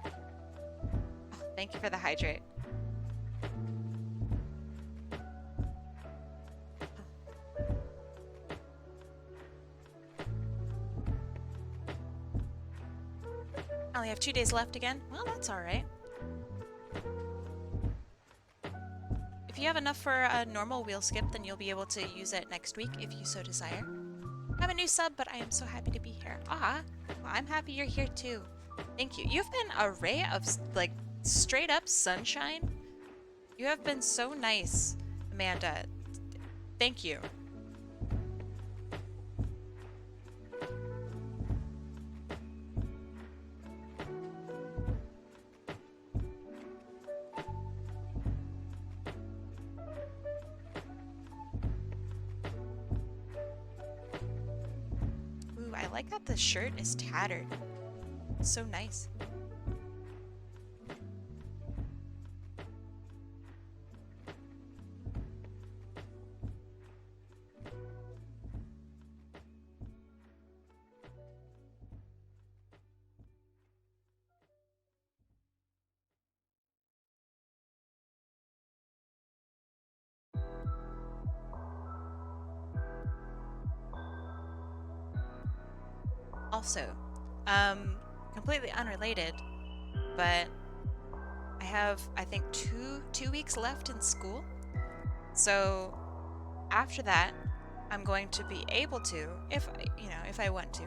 Oh, thank you for the hydrate. I only have 2 days left again. Well, that's all right. If you have enough for a normal wheel skip, then you'll be able to use it next week if you so desire. I'm a new sub, but I am so happy to be here. Ah, well, I'm happy you're here too. Thank you. You've been a ray of, like, straight up sunshine. You have been so nice, Amanda. Thank you. Ooh, I like that the shirt is tattered. It's so nice. Also, completely unrelated, but I have, I think, two weeks left in school. So after that, I'm going to be able to, if if I want to,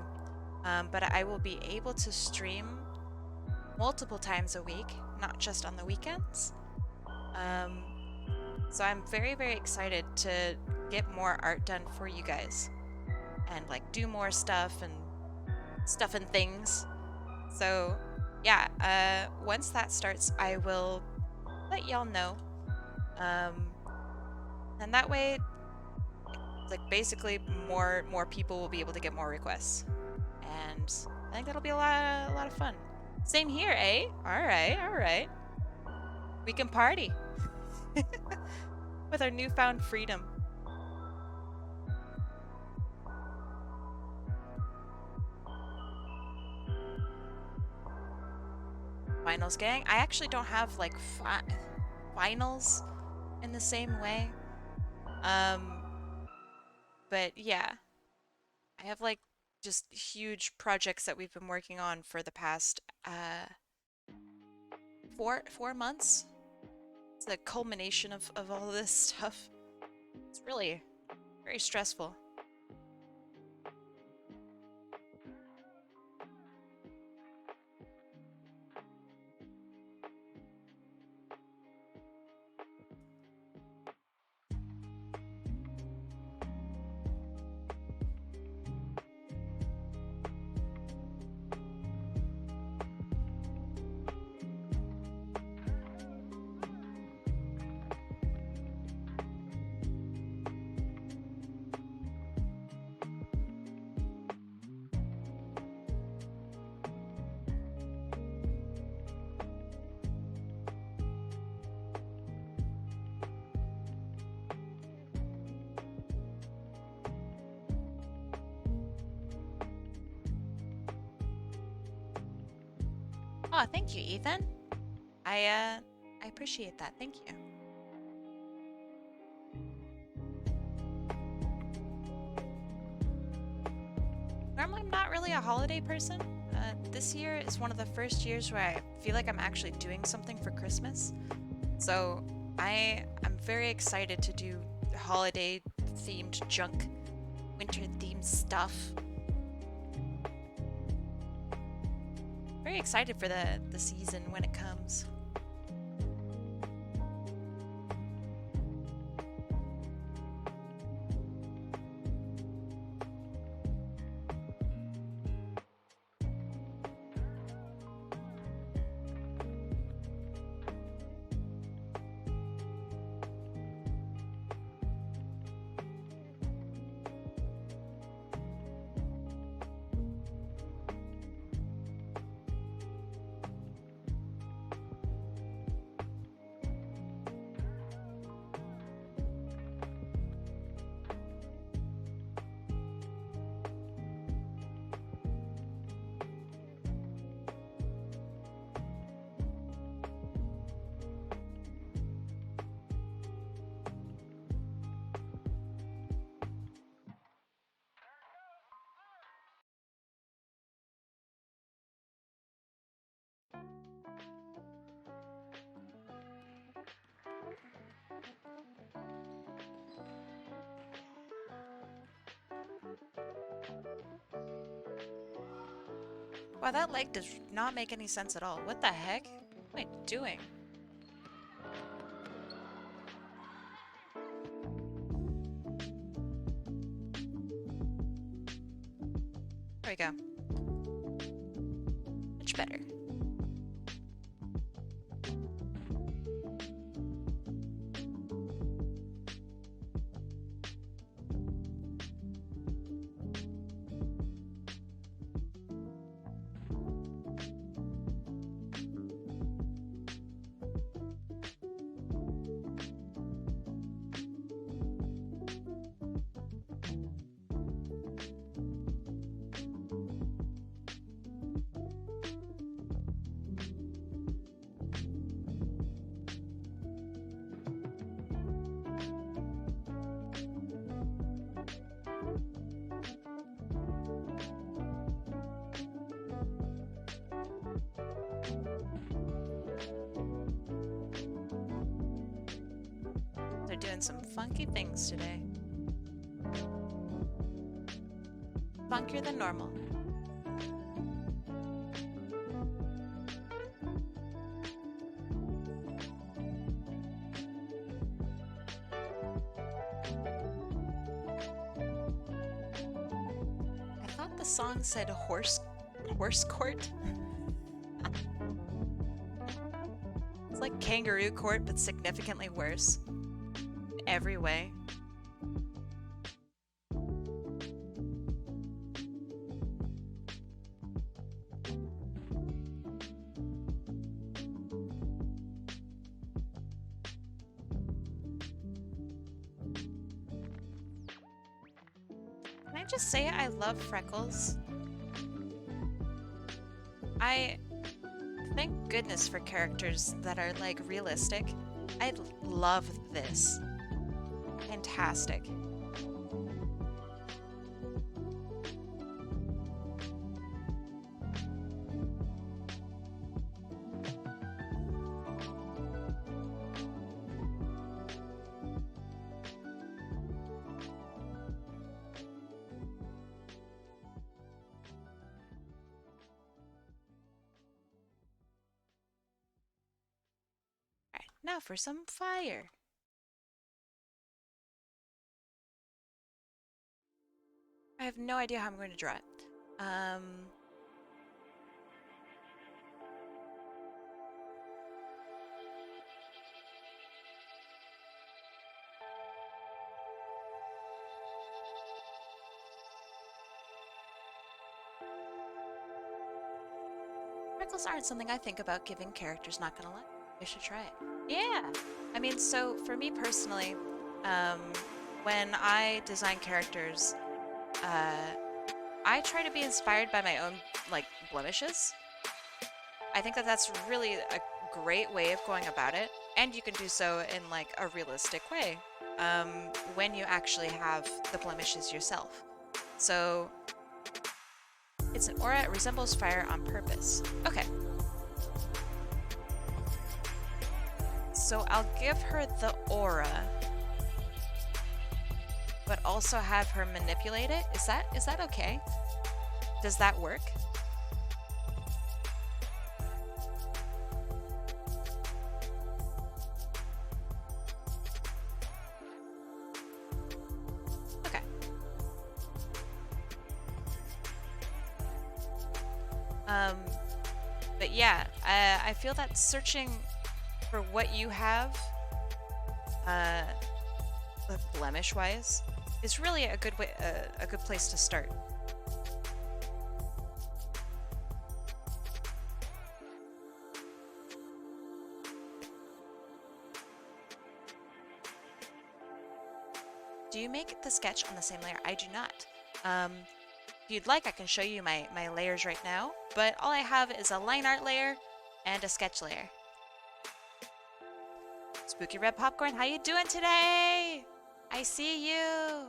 but I will be able to stream multiple times a week, not just on the weekends. So I'm very, very excited to get more art done for you guys and like do more stuff and things. So yeah, once that starts, I will let y'all know. And that way, like basically more people will be able to get more requests. And I think that'll be a lot of fun. Same here, eh? All right. We can party with our newfound freedom. Finals gang. I actually don't have like finals in the same way. But yeah, I have like just huge projects that we've been working on for the past 4 months. It's the culmination of all this stuff. It's really very stressful. Oh, thank you, Ethan. I appreciate that. Thank you. Normally, I'm not really a holiday person. This year is one of the first years where I feel like I'm actually doing something for Christmas. So I'm very excited to do holiday themed junk, winter themed stuff. Very excited for the season when it comes. Wow, that leg does not make any sense at all. What the heck? What am I doing? There we go. Much better. They're doing some funky things today. Funkier than normal. I thought the song said horse court. It's like kangaroo court, but significantly worse. In every way. Can I just say I love freckles? I thank goodness for characters that are like realistic. I love this. Fantastic. Alright, now for some fire. I have no idea how I'm going to draw it. Freckles aren't something I think about giving characters, not gonna lie. I should try it. Yeah! I mean, so for me personally, when I design characters, I try to be inspired by my own, like, blemishes. I think that that's really a great way of going about it, and you can do so in like a realistic way when you actually have the blemishes yourself. So it's an aura, it resembles fire on purpose. Okay. So I'll give her the aura, but also have her manipulate it. Is that okay? Does that work? Okay. But yeah, I feel that searching for what you have, blemish-wise, is really a good way, a good place to start. Do you make the sketch on the same layer? I do not. If you'd like, I can show you my layers right now, but all I have is a line art layer and a sketch layer. Spooky Red Popcorn, how you doing today? I see you.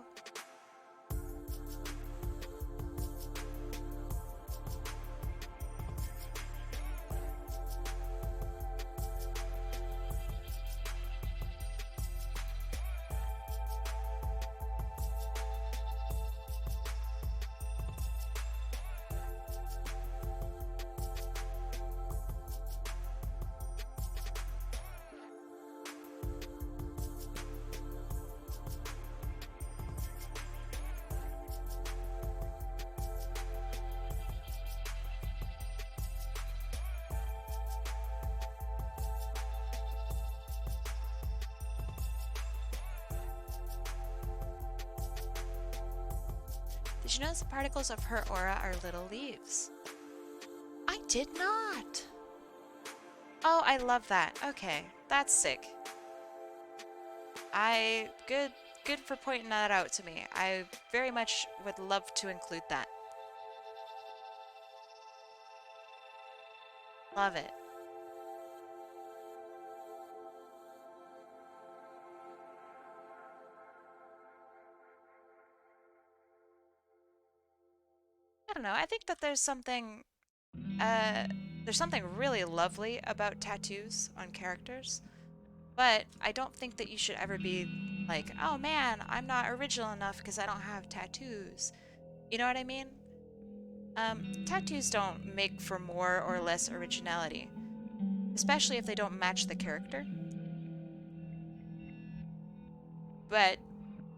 Did you notice the particles of her aura are little leaves? I did not! Oh, I love that. Okay, that's sick. Good for pointing that out to me. I very much would love to include that. Love it. I don't know, I think that there's something really lovely about tattoos on characters, but I don't think that you should ever be like, oh man, I'm not original enough because I don't have tattoos. You know what I mean? Tattoos don't make for more or less originality, especially if they don't match the character. But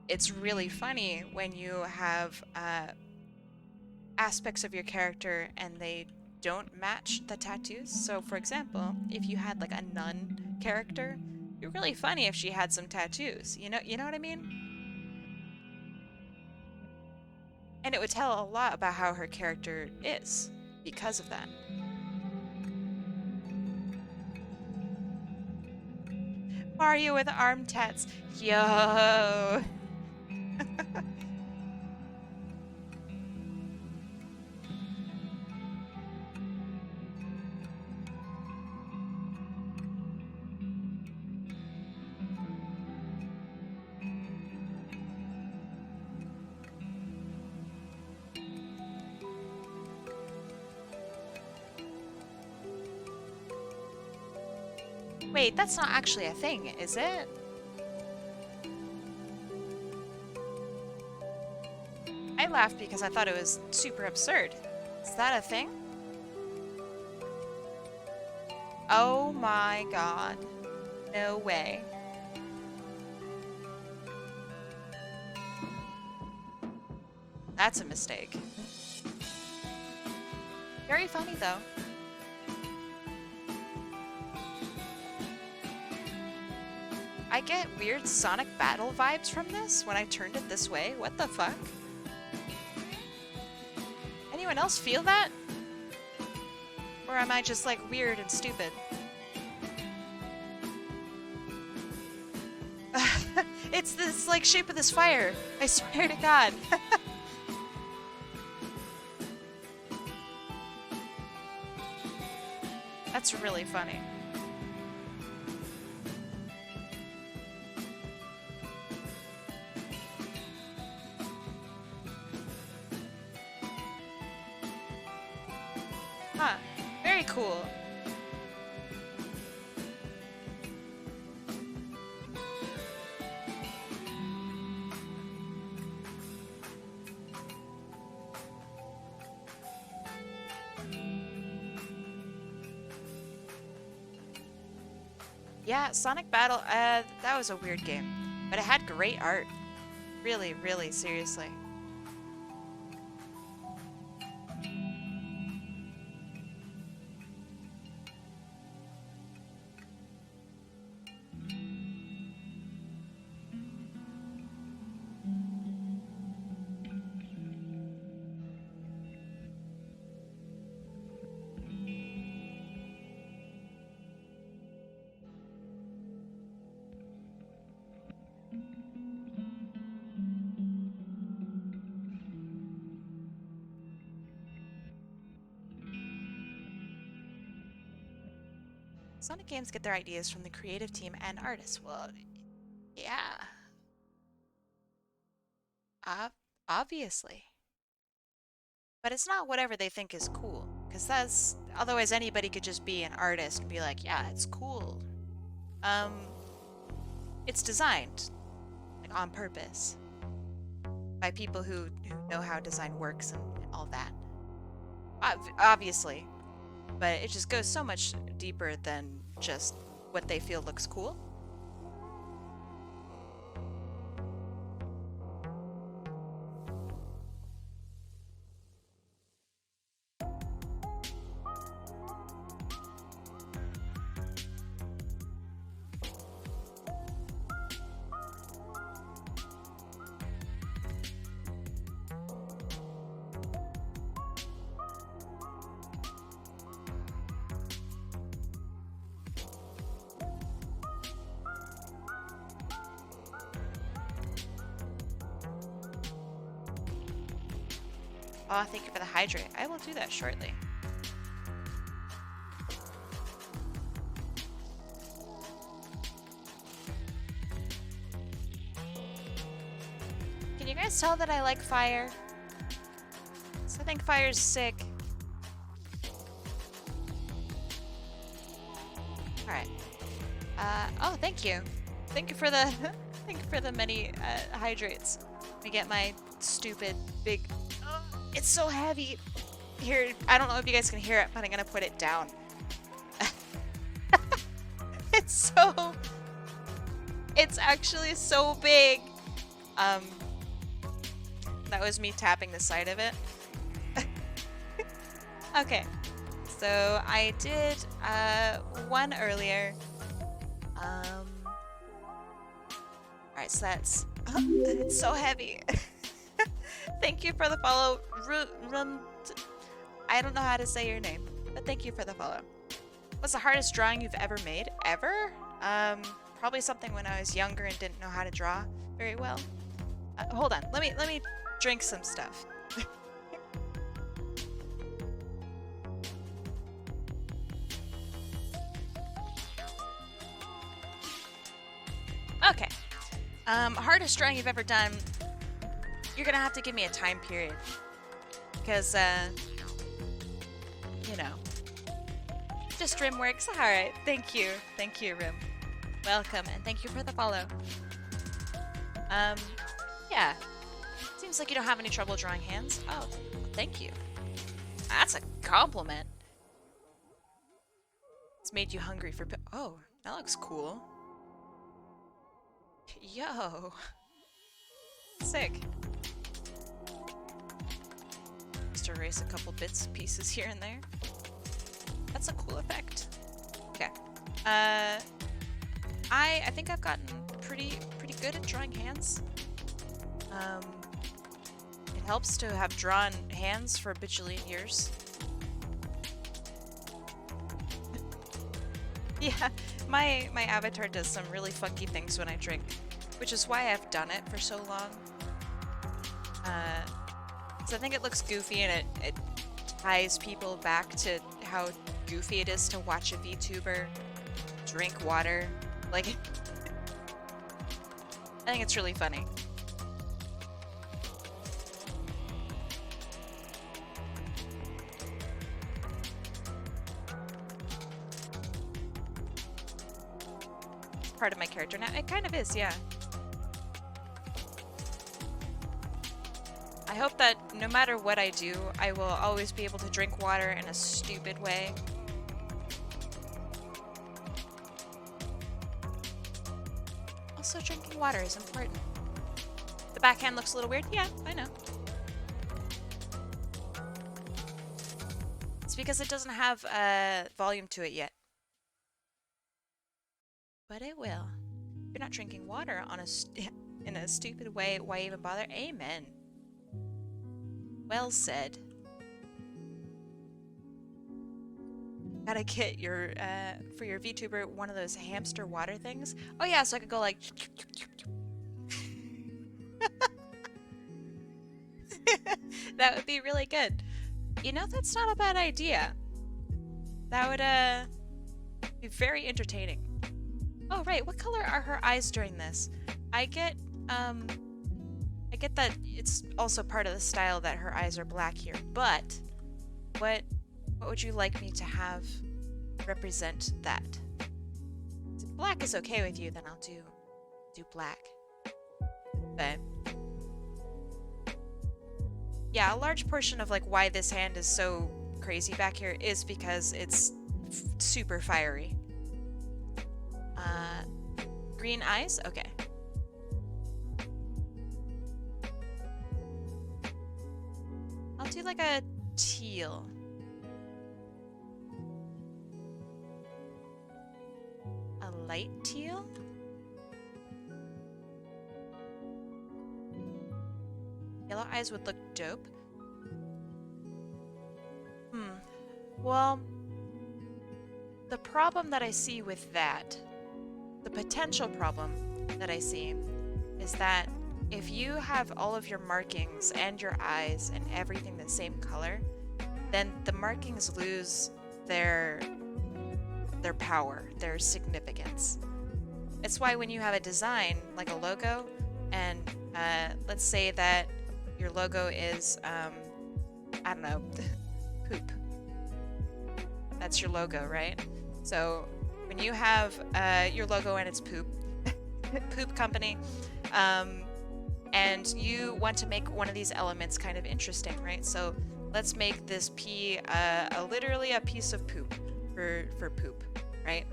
it's really funny when you have aspects of your character and they don't match the tattoos. So for example, if you had like a nun character, it'd be really funny if she had some tattoos. You know what I mean? And it would tell a lot about how her character is because of that. Mario with arm tats. Yo. Wait, that's not actually a thing, is it? I laughed because I thought it was super absurd. Is that a thing? Oh my god. No way. That's a mistake. Very funny though. I get weird Sonic Battle vibes from this when I turned it this way. What the fuck? Anyone else feel that? Or am I just like weird and stupid? It's this like shape of this fire. I swear to God. That's really funny. Huh. Very cool. Yeah, Sonic Battle, that was a weird game. But it had great art. Really, really, seriously. Sonic games get their ideas from the creative team and artists. Well, yeah. Obviously. But it's not whatever they think is cool. Because that's... Otherwise anybody could just be an artist and be like, yeah, it's cool. It's designed. Like, on purpose. By people who know how design works and all that. Obviously. But it just goes so much deeper than just what they feel looks cool. Oh, thank you for the hydrate. I will do that shortly. Can you guys tell that I like fire? So I think fire's sick. Alright. Oh, thank you. Thank you for the thank you for the many hydrates. Let me get my stupid big... It's so heavy. Here, I don't know if you guys can hear it, but I'm gonna put it down. It's actually so big. That was me tapping the side of it. Okay, so I did one earlier. Alright, so that's... it's so heavy. Thank you for the follow. I don't know how to say your name, but thank you for the follow. What's the hardest drawing you've ever made? Ever? Probably something when I was younger and didn't know how to draw very well. Hold on. Let me drink some stuff. Okay. Hardest drawing you've ever done. You're gonna have to give me a time period. Because, you know. Just Rim works. Alright, thank you. Thank you, Rim. Welcome, and thank you for the follow. Yeah. Seems like you don't have any trouble drawing hands. Oh, thank you. That's a compliment. It's made you hungry for... Oh, that looks cool. Yo. Sick. Just erase a couple bits, pieces here and there. That's a cool effect. Okay. I think I've gotten pretty good at drawing hands. It helps to have drawn hands for a bajillion years. Yeah, my avatar does some really funky things when I drink, which is why I've done it for so long. So I think it looks goofy and it ties people back to how goofy it is to watch a VTuber drink water. Like, I think it's really funny. Part of my character now. It kind of is, yeah. I hope that no matter what I do, I will always be able to drink water in a stupid way. Also, drinking water is important. The backhand looks a little weird. Yeah, I know. It's because it doesn't have volume to it yet. But it will. If you're not drinking water on in a stupid way, why even bother? Amen. Well said. Gotta get your, for your VTuber, one of those hamster water things. Oh yeah, so I could go like... That would be really good. You know, that's not a bad idea. That would, be very entertaining. Oh, right. What color are her eyes during this? I get that it's also part of the style that her eyes are black here, but what would you like me to have represent that? If black is okay with you, then I'll do black. But yeah, a large portion of like why this hand is so crazy back here is because it's super fiery. Green eyes? Okay. I'll do like a teal. A light teal? Yellow eyes would look dope. Well, the problem that I see with that, the potential problem that I see, is that if you have all of your markings and your eyes and everything the same color, then the markings lose their power, their significance. It's why when you have a design, like a logo, and let's say that your logo is, I don't know, poop. That's your logo, right? So when you have your logo and it's poop, poop company, and you want to make one of these elements kind of interesting, right? So let's make this P literally a piece of poop for poop, right?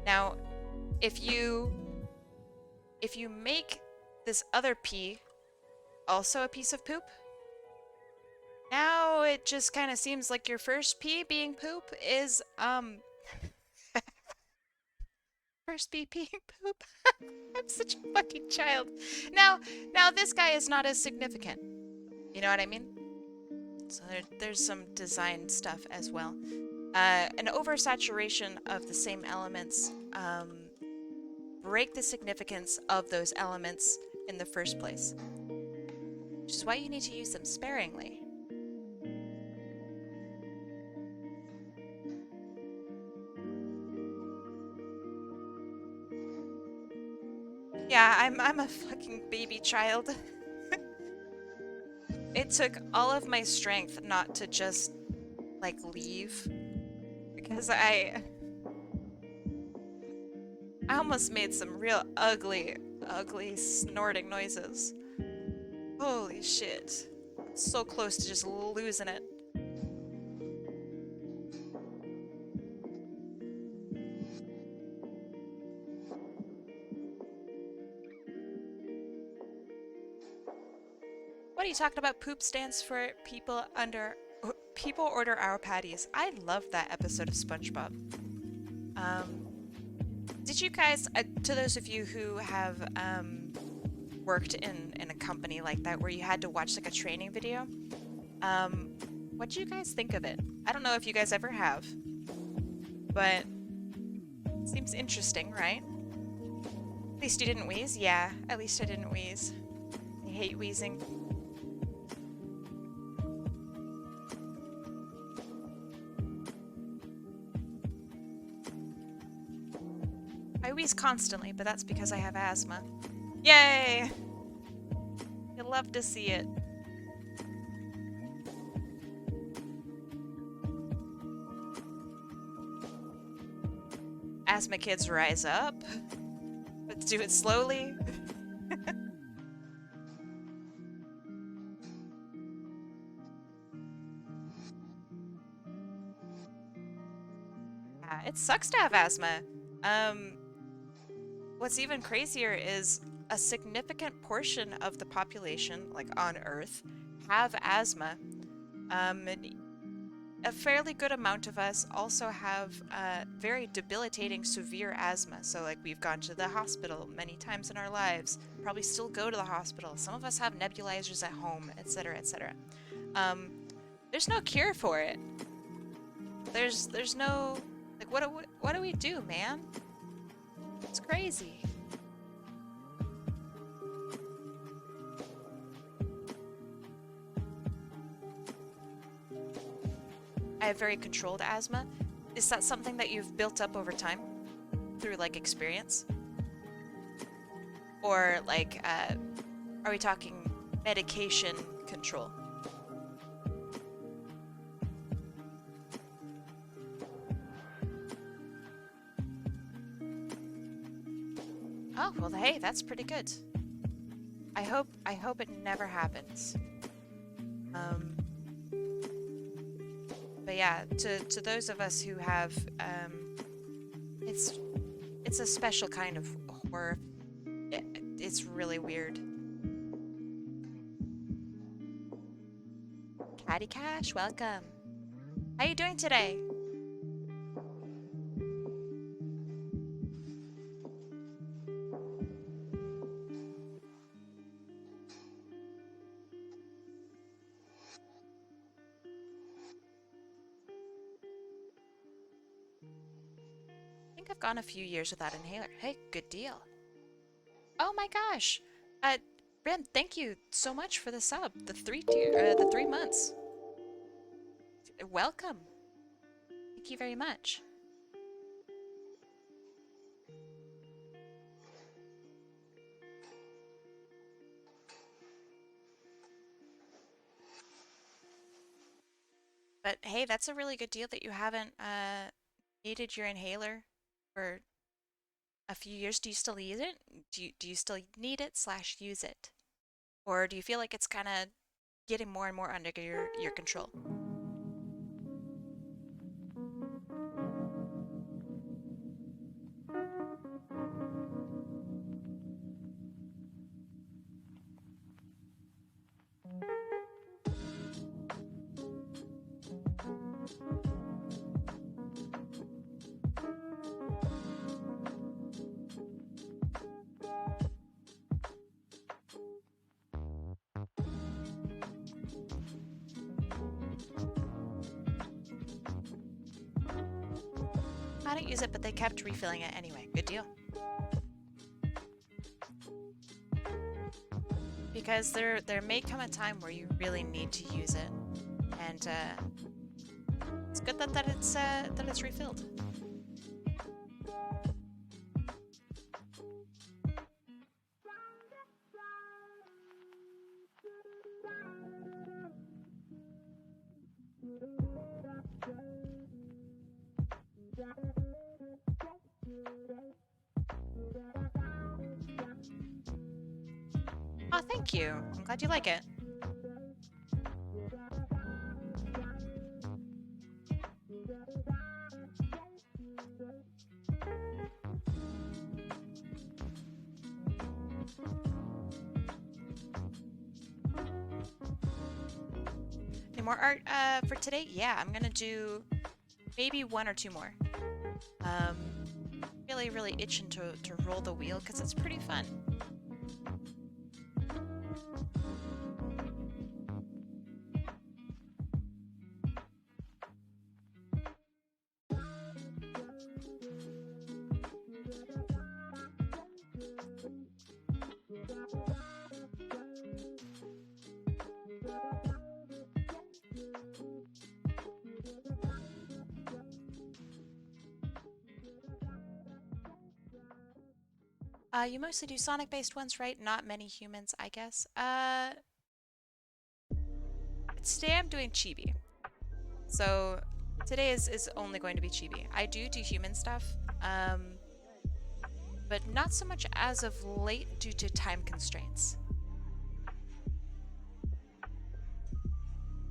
Now, if you make this other P also a piece of poop, now it just kind of seems like your first P being poop is first P being poop. I'm such a fucking child. Now this guy is not as significant. You know what I mean? So there's some design stuff as well. An oversaturation of the same elements break the significance of those elements in the first place. Which is why you need to use them sparingly. Yeah, I'm a fucking baby child. It took all of my strength not to just, like, leave. Because I almost made some real ugly snorting noises. Holy shit. So close to just losing it. What are you talking about? Poop stands for people order our patties. I love that episode of SpongeBob. Did you guys, to those of you who have worked in a company like that where you had to watch like a training video, what did you guys think of it? I don't know if you guys ever have, but it seems interesting, right? At least you didn't wheeze? Yeah, at least I didn't wheeze. I hate wheezing. wheeze constantly, but that's because I have asthma. Yay! You love to see it. Asthma kids rise up. Let's do it slowly. Yeah, it sucks to have asthma. What's even crazier is a significant portion of the population, like on Earth, have asthma. And a fairly good amount of us also have very debilitating, severe asthma. So, like, we've gone to the hospital many times in our lives, probably still go to the hospital. Some of us have nebulizers at home, etc., etc. There's no cure for it. There's no, like, what do we do, man? It's crazy. I have very controlled asthma. Is that something that you've built up over time through, like, experience? Or, like, are we talking medication control? Oh, well, hey, that's pretty good. I hope it never happens. But yeah, to those of us who have, it's a special kind of horror. It's really weird. Caddy Cash, welcome. How you doing today? I think I've gone a few years without inhaler. Hey, good deal. Oh my gosh. Ren, thank you so much for the sub. The 3 months. Welcome. Thank you very much. But hey, that's a really good deal that you haven't needed your inhaler for a few years. Do you still use it? Do you still need it slash use it? Or do you feel like it's kind of getting more and more under your control? I don't use it, but they kept refilling it anyway. Good deal. Because there may come a time where you really need to use it, and it's good that it's refilled. Oh, thank you. I'm glad you like it. Any more art for today? Yeah, I'm gonna do maybe 1 or 2 more. Really itching to roll the wheel because it's pretty fun. You mostly do Sonic-based ones, right? Not many humans, I guess. Today I'm doing Chibi. So today is only going to be Chibi. I do human stuff, but not so much as of late due to time constraints.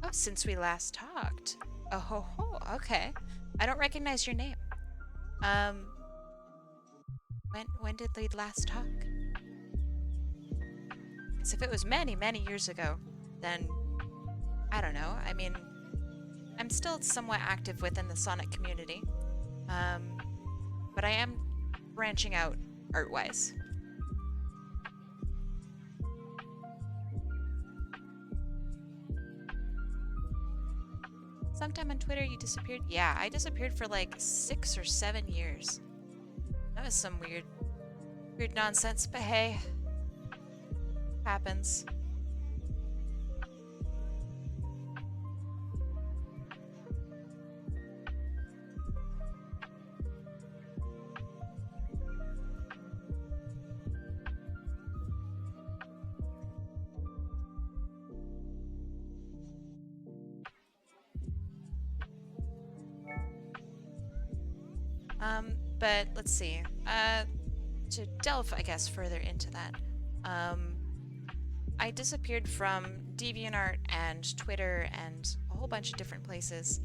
Oh, since we last talked. Oh ho ho, okay. I don't recognize your name. Um, when did we last talk? Because if it was many, many years ago, then I don't know. I mean, I'm still somewhat active within the Sonic community, um, but I am branching out art-wise. Sometime on Twitter you disappeared? Yeah, I disappeared for like 6 or 7 years. That was some weird nonsense, but hey, happens. But let's see. To delve, I guess, further into that, I disappeared from DeviantArt and Twitter and a whole bunch of different places,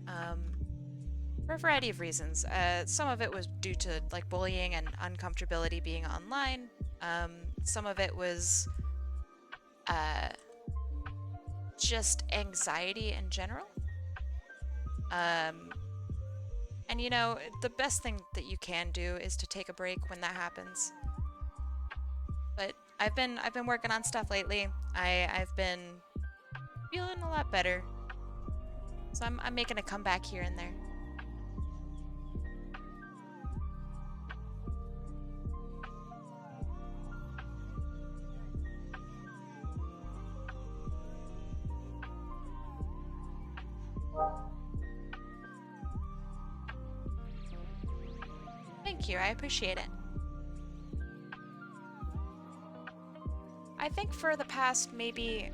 for a variety of reasons. Some of it was due to like bullying and uncomfortability being online. Some of it was uh, just anxiety in general. And you know, the best thing that you can do is to take a break when that happens. But I've been working on stuff lately. I've been feeling a lot better. So I'm making a comeback here and there. Thank you, I appreciate it. I think for the past maybe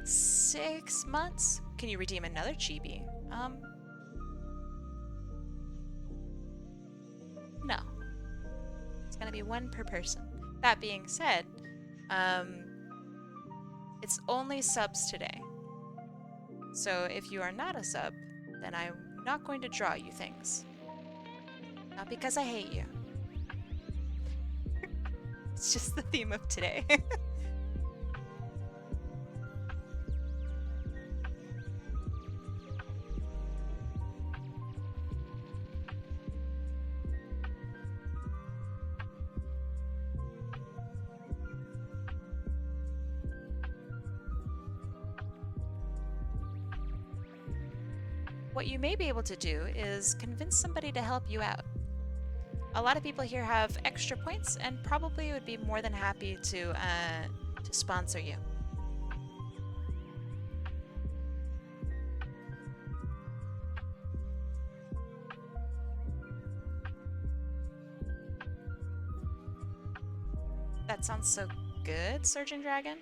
6 months. Can you redeem another chibi? No. It's gonna be one per person. That being said, it's only subs today. So if you are not a sub, then I'm not going to draw you things. Not because I hate you. It's just the theme of today. What you may be able to do is convince somebody to help you out. A lot of people here have extra points and probably would be more than happy to sponsor you. That sounds so good, Surgeon Dragon.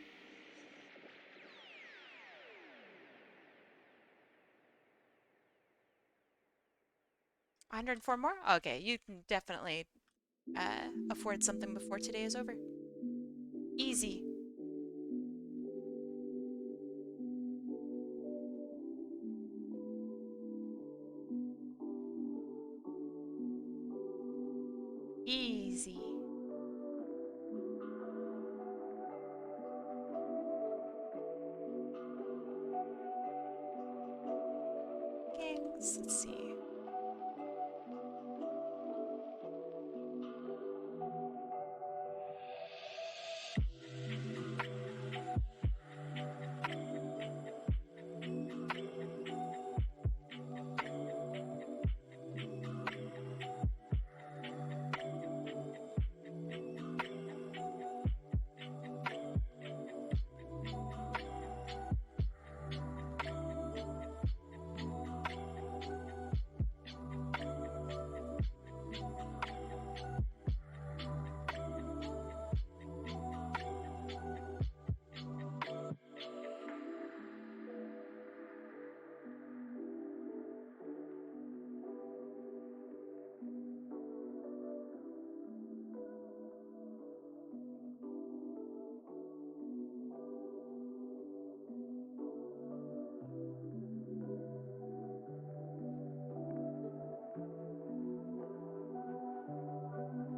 $104 more? Okay, you can definitely afford something before today is over. Easy. Easy. Kings, let's see.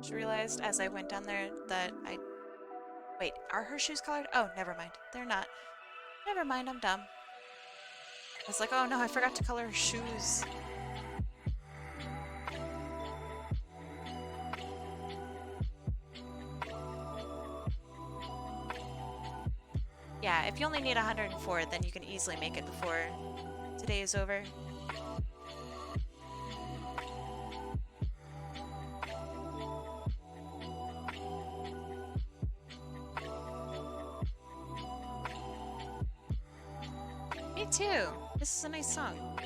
Just realized as I went down there that I... Wait, are her shoes colored? Oh, never mind. They're not. Never mind, I'm dumb. I was like, oh no, I forgot to color her shoes. Yeah, if you only need 104, then you can easily make it before today is over. Me too. This is a nice song.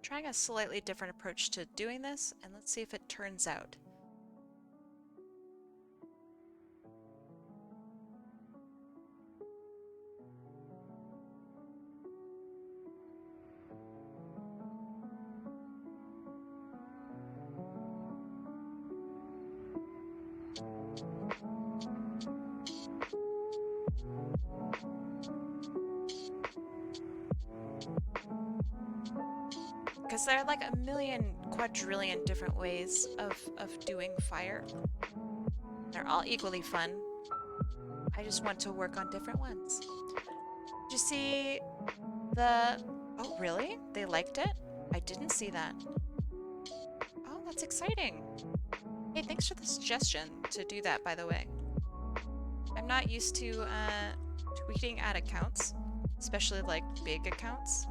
Trying a slightly different approach to doing this, and let's see if it turns out. Because there are like a million, quadrillion different ways of doing fire. They're all equally fun. I just want to work on different ones. Did you see the... Oh, really? They liked it? I didn't see that. Oh, that's exciting. Hey, thanks for the suggestion to do that, by the way. I'm not used to tweeting at accounts, especially like big accounts.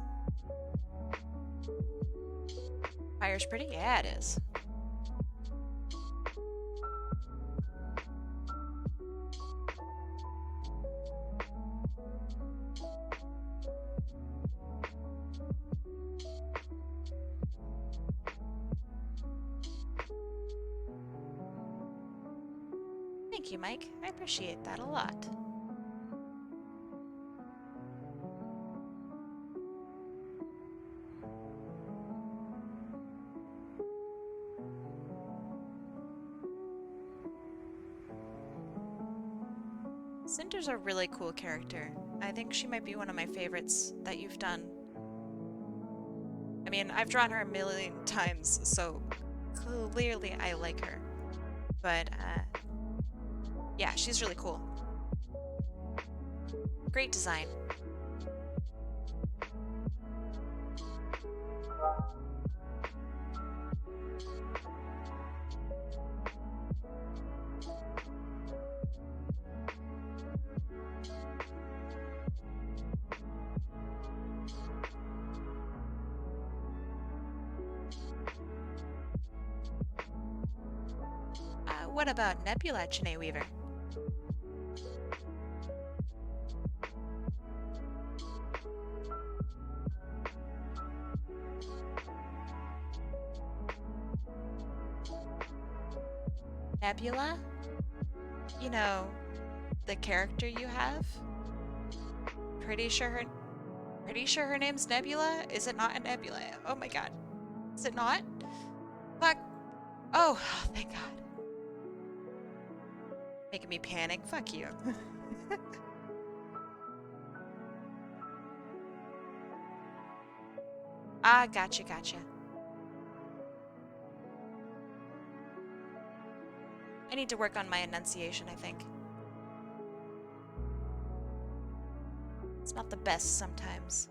Fire's pretty? Yeah, it is. Thank you, Mike. I appreciate that a lot. Cinder's a really cool character. I think she might be one of my favorites that you've done. I mean, I've drawn her a million times, so clearly I like her. But, yeah, she's really cool. Great design. What about Nebula, Janae Weaver? Nebula? You know, the character you have? Pretty sure her name's Nebula? Is it not a Nebula? Oh my god. Is it not? Fuck. Oh, thank god. Making me panic. Fuck you. Ah, gotcha, gotcha. I need to work on my enunciation, I think. It's not the best sometimes.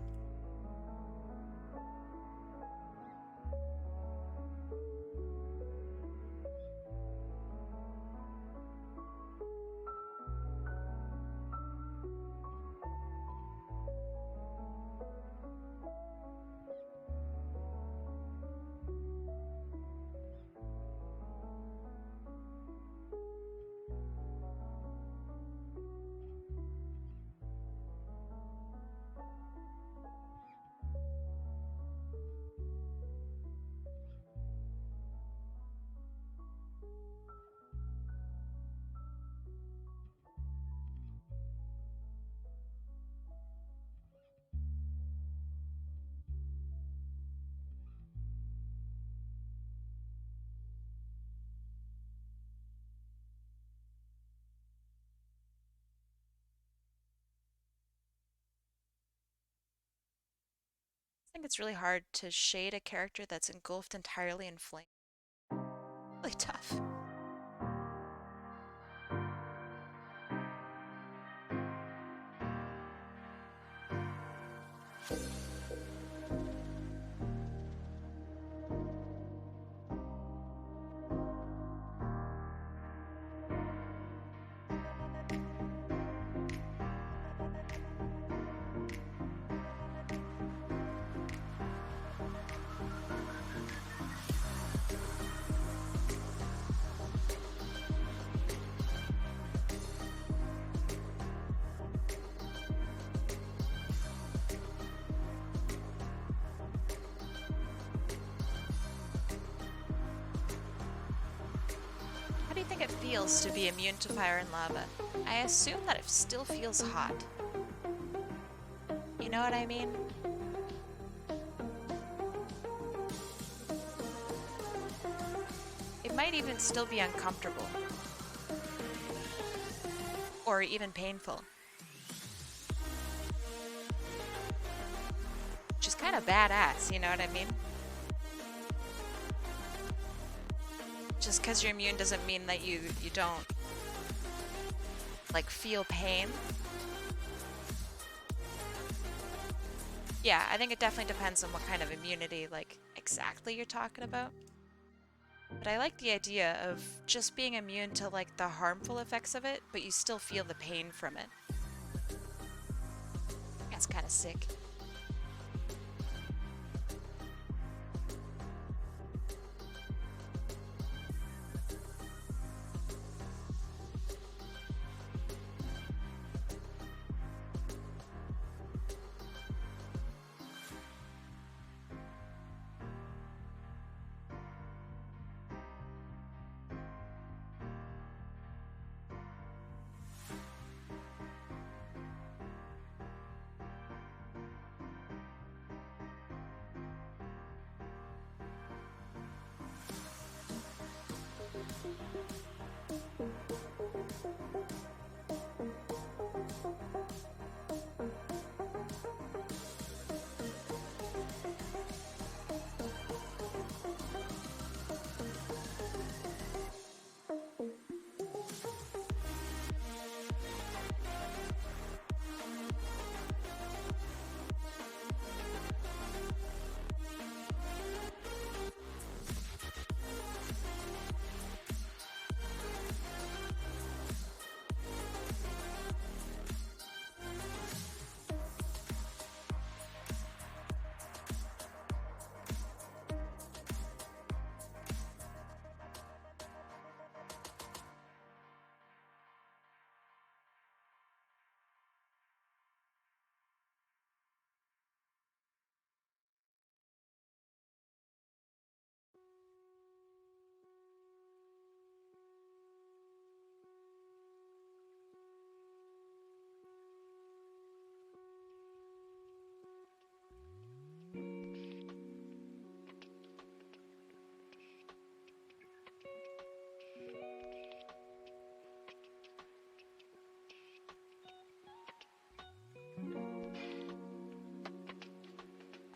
I think it's really hard to shade a character that's engulfed entirely in flame. Really tough. How do you think it feels to be immune to fire and lava? I assume that it still feels hot. You know what I mean? It might even still be uncomfortable. Or even painful. Which is kind of badass, you know what I mean? Just because you're immune doesn't mean that you don't, like, feel pain. Yeah, I think it definitely depends on what kind of immunity, like, exactly you're talking about. But I like the idea of just being immune to, like, the harmful effects of it, but you still feel the pain from it. That's kind of sick.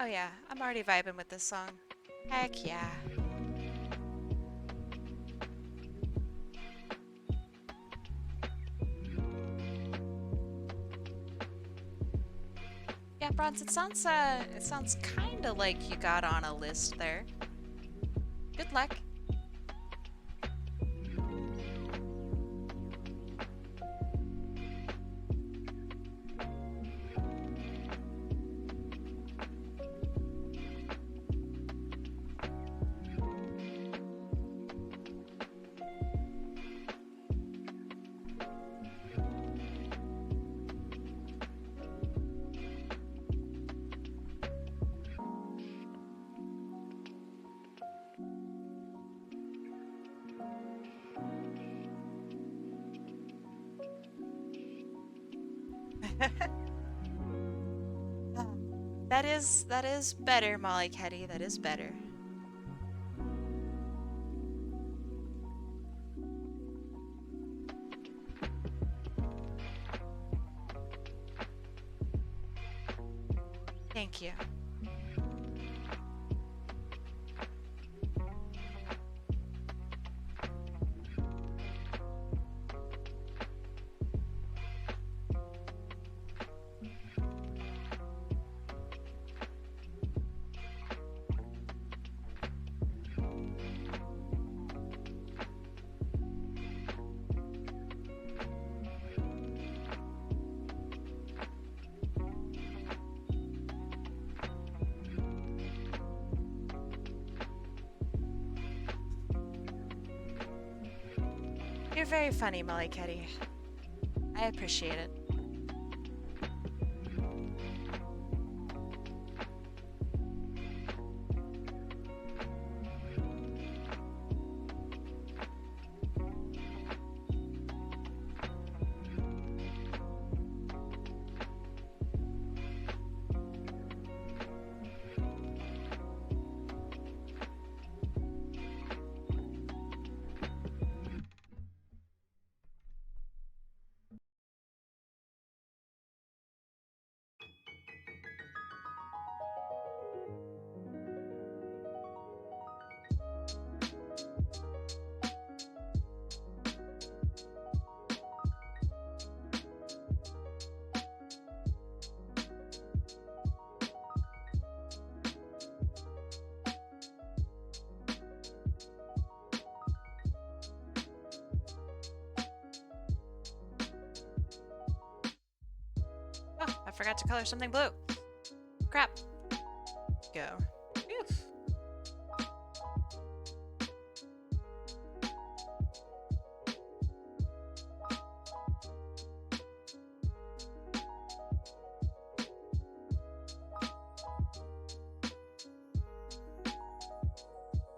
Oh yeah, I'm already vibing with this song. Heck yeah. Yeah, Bronze, it sounds kinda like you got on a list there. Good luck. That is better, Molly Ketty. That is better. Thank you. You're very funny, Molly Ketty. I appreciate it. Oh, I forgot to color something blue. Crap. Go. Phew.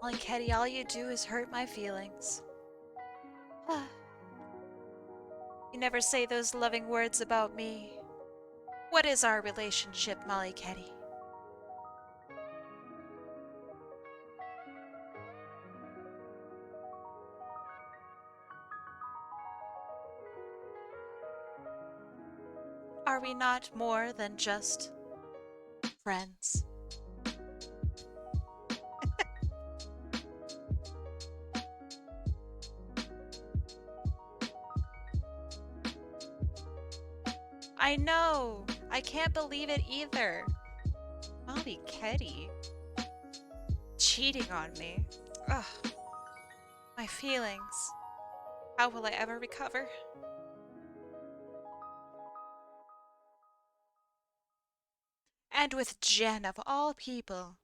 Molly Ketty, all you do is hurt my feelings. You never say those loving words about me. What is our relationship, Molly Ketty? Are we not more than just friends? I know! I can't believe it either. Molly Ketty. Cheating on me. Ugh. My feelings. How will I ever recover? And with Jen, of all people.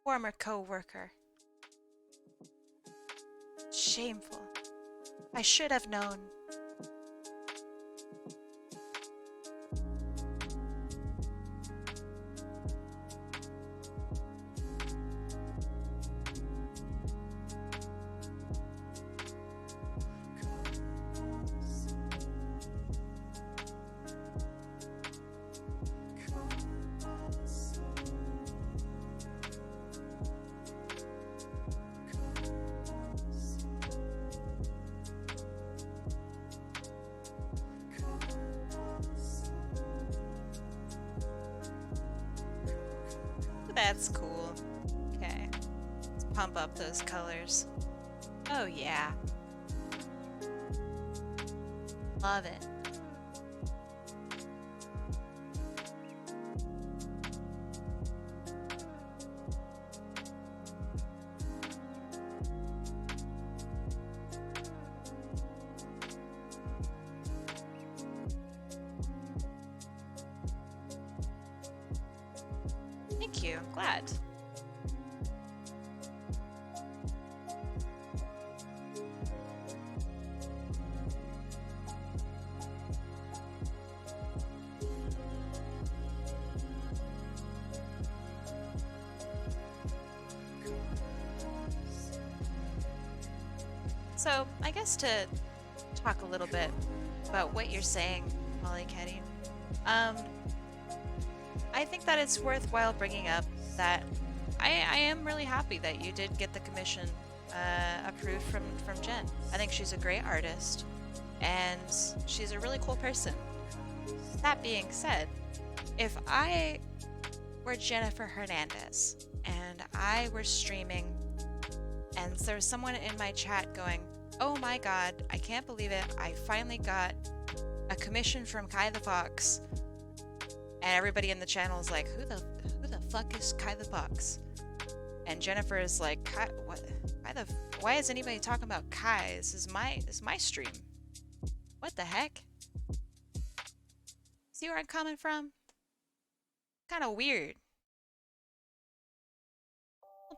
Former co-worker. Shameful. I should have known. That's cool. Okay. Let's pump up those colors. Oh yeah. Love it. Thank you. I'm glad. So, I guess to talk a little bit about what you're saying, Molly Ketty. I think that it's worthwhile bringing up that I am really happy that you did get the commission approved from Jen. I think she's a great artist, and she's a really cool person. That being said, if I were Jennifer Hernandez and I were streaming and there was someone in my chat going, "Oh my god, I can't believe it, I finally got a commission from Kai the Fox," and everybody in the channel is like, who the fuck is Kai the Fox? And Jennifer is like, Kai, what? Why is anybody talking about Kai? This is my stream. What the heck? See where I'm coming from? Kind of weird.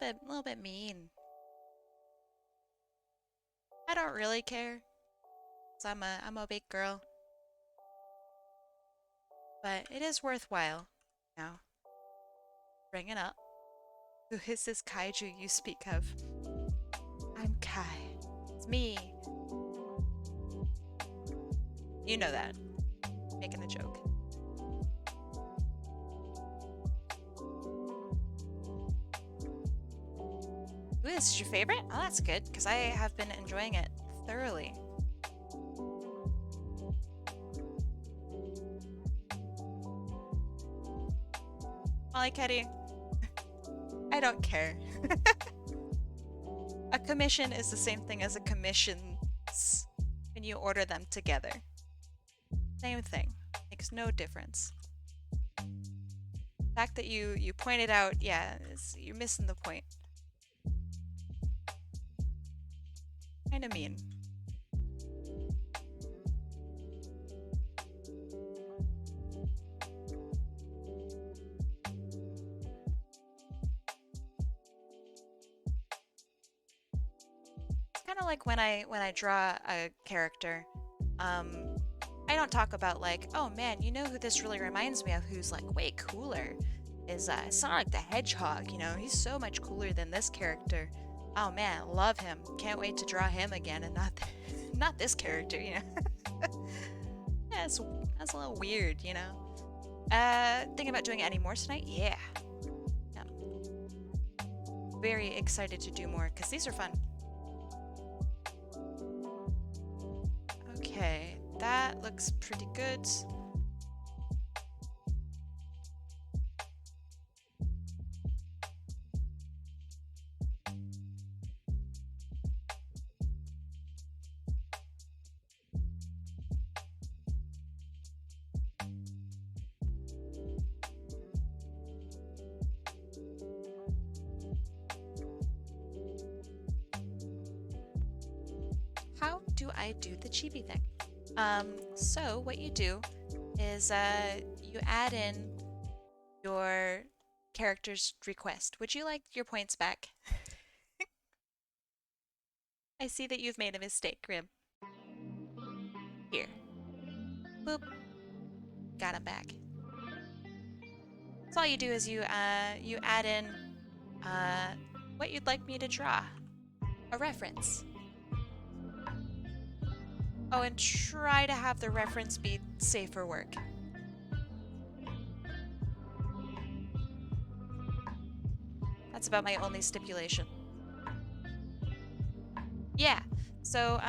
A little bit mean. I don't really care. So I'm a big girl. But it is worthwhile now. Bring it up. Who is this kaiju you speak of? I'm Kai. It's me. You know that. Making the joke. Ooh, this is your favorite? Oh, that's good, because I have been enjoying it thoroughly. Molly Ketty. I don't care. A commission is the same thing as a commissions when you order them together. Same thing. Makes no difference. The fact that you pointed out, yeah, you're missing the point. Kinda mean. It's kind of like when I draw a character, I don't talk about like, oh man, you know who this really reminds me of, who's like way cooler, is Sonic the Hedgehog. You know, he's so much cooler than this character. Oh man, love him. Can't wait to draw him again, and not this character. You know, yeah, that's a little weird. You know. Thinking about doing any more tonight? Yeah. Yeah. Very excited to do more because these are fun. Okay, that looks pretty good. How do I do the chibi thing? So what you do is you add in your character's request. Would you like your points back? I see that you've made a mistake, Grim. Here. Boop. Got him back. So all you do is you add in what you'd like me to draw. A reference. Oh, and try to have the reference be safe for work. That's about my only stipulation. Yeah, so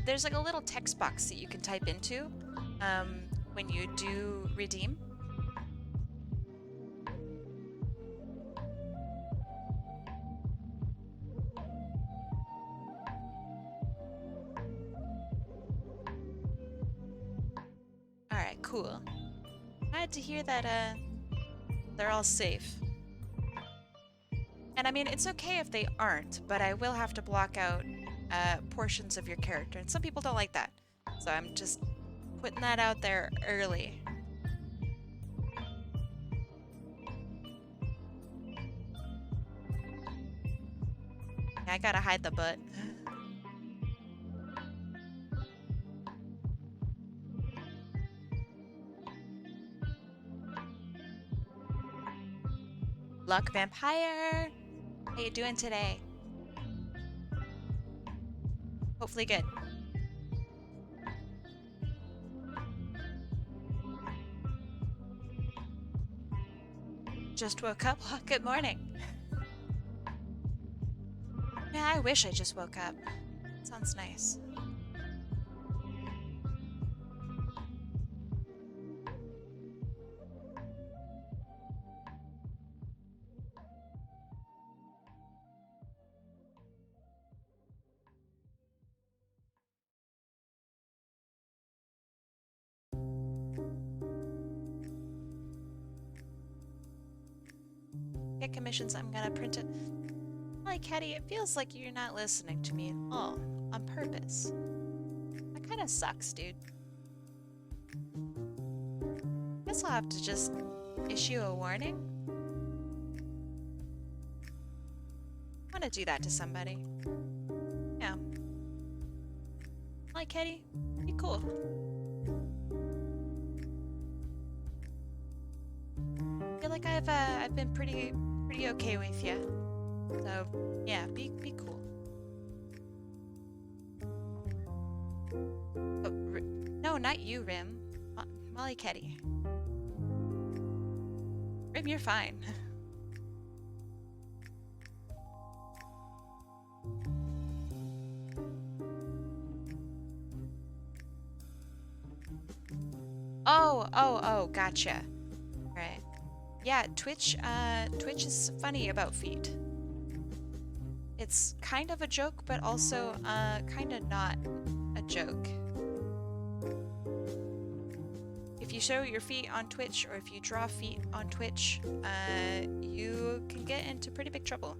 there's like a little text box that you can type into when you do redeem. Alright, cool. Glad to hear that they're all safe. And I mean, it's okay if they aren't, but I will have to block out portions of your character. And some people don't like that. So I'm just putting that out there early. I gotta hide the butt. Luck Vampire! How you doing today? Hopefully good. Just woke up? Well, good morning. Yeah, I wish I just woke up. Sounds nice. Get commissions, I'm gonna print it. Like, Hattie, it feels like you're not listening to me at all, on purpose. That kinda sucks, dude. Guess I'll have to just issue a warning. I wanna do that to somebody. Yeah. Like, Hetty, you cool. I feel like I've been pretty okay with you. So yeah, be cool. Oh, no, not you, Rim. Molly Ketty. Rim, you're fine. Oh, gotcha. Right. Yeah, Twitch is funny about feet. It's kind of a joke, but also kind of not a joke. If you show your feet on Twitch, or if you draw feet on Twitch, you can get into pretty big trouble.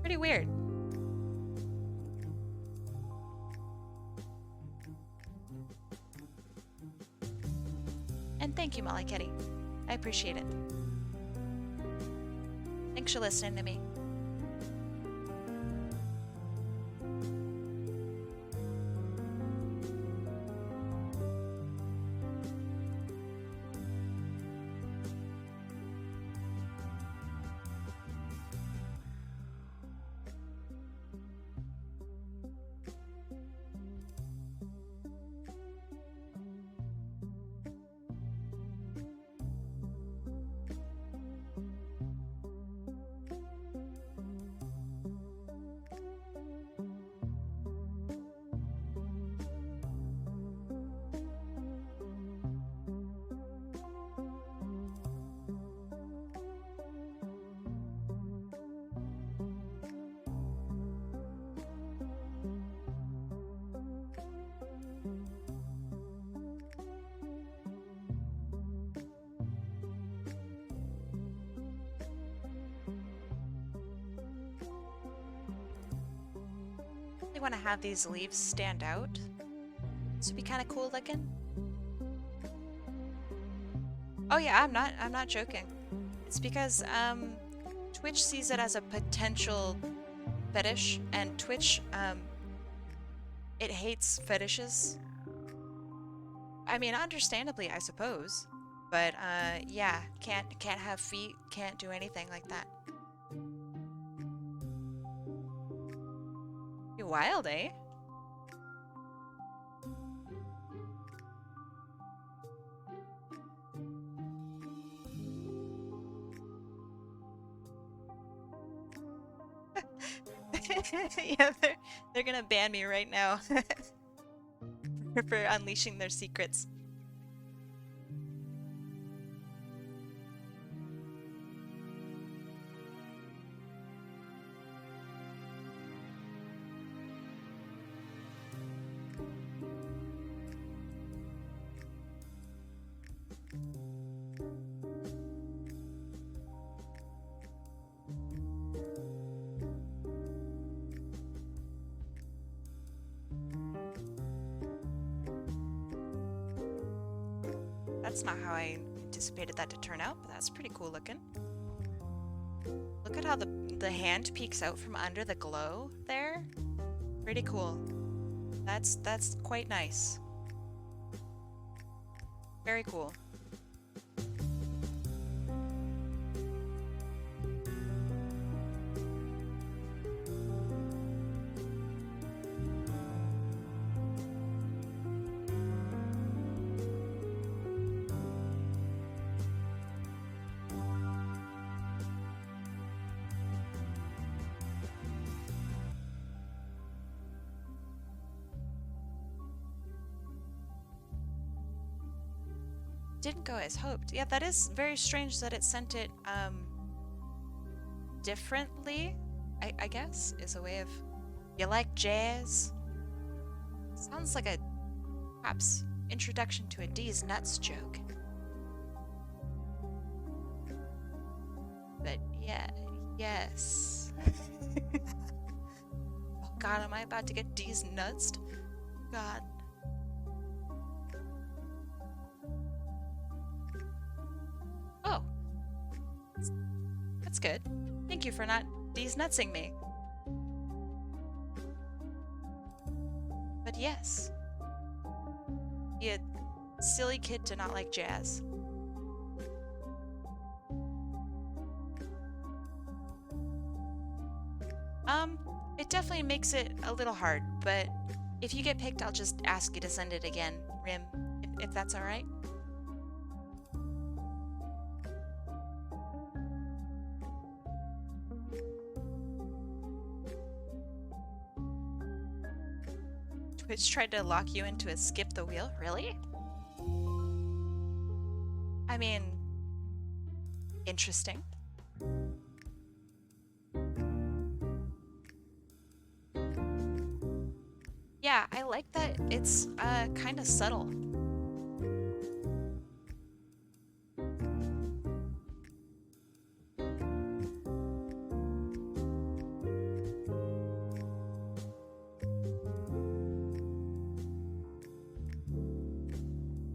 Pretty weird. And thank you, Molly Ketty. I appreciate it. Thanks for listening to me. They want to have these leaves stand out. This would be kind of cool looking. Oh yeah, I'm not joking. It's because Twitch sees it as a potential fetish, and Twitch it hates fetishes. I mean, understandably, I suppose. But yeah, can't have feet, can't do anything like that. You're wild, eh? Yeah, they're gonna ban me right now for unleashing their secrets. That's not how I anticipated that to turn out, but that's pretty cool looking. Look at how the hand peeks out from under the glow there. Pretty cool. That's quite nice. Very cool. Didn't go as hoped. Yeah, that is very strange that it sent it differently, I guess, is a way of... You like jazz? Sounds like a perhaps introduction to a D's nuts joke. But yeah, yes. Oh god, am I about to get D's nuts? God. Oh. That's good. Thank you for not D's nutsing me. But yes. Be a silly kid to not like jazz. It definitely makes it a little hard, but if you get picked, I'll just ask you to send it again, Rim, if that's alright. Twitch tried to lock you into a skip the wheel? Really? I mean, interesting. Yeah, I like that it's kind of subtle.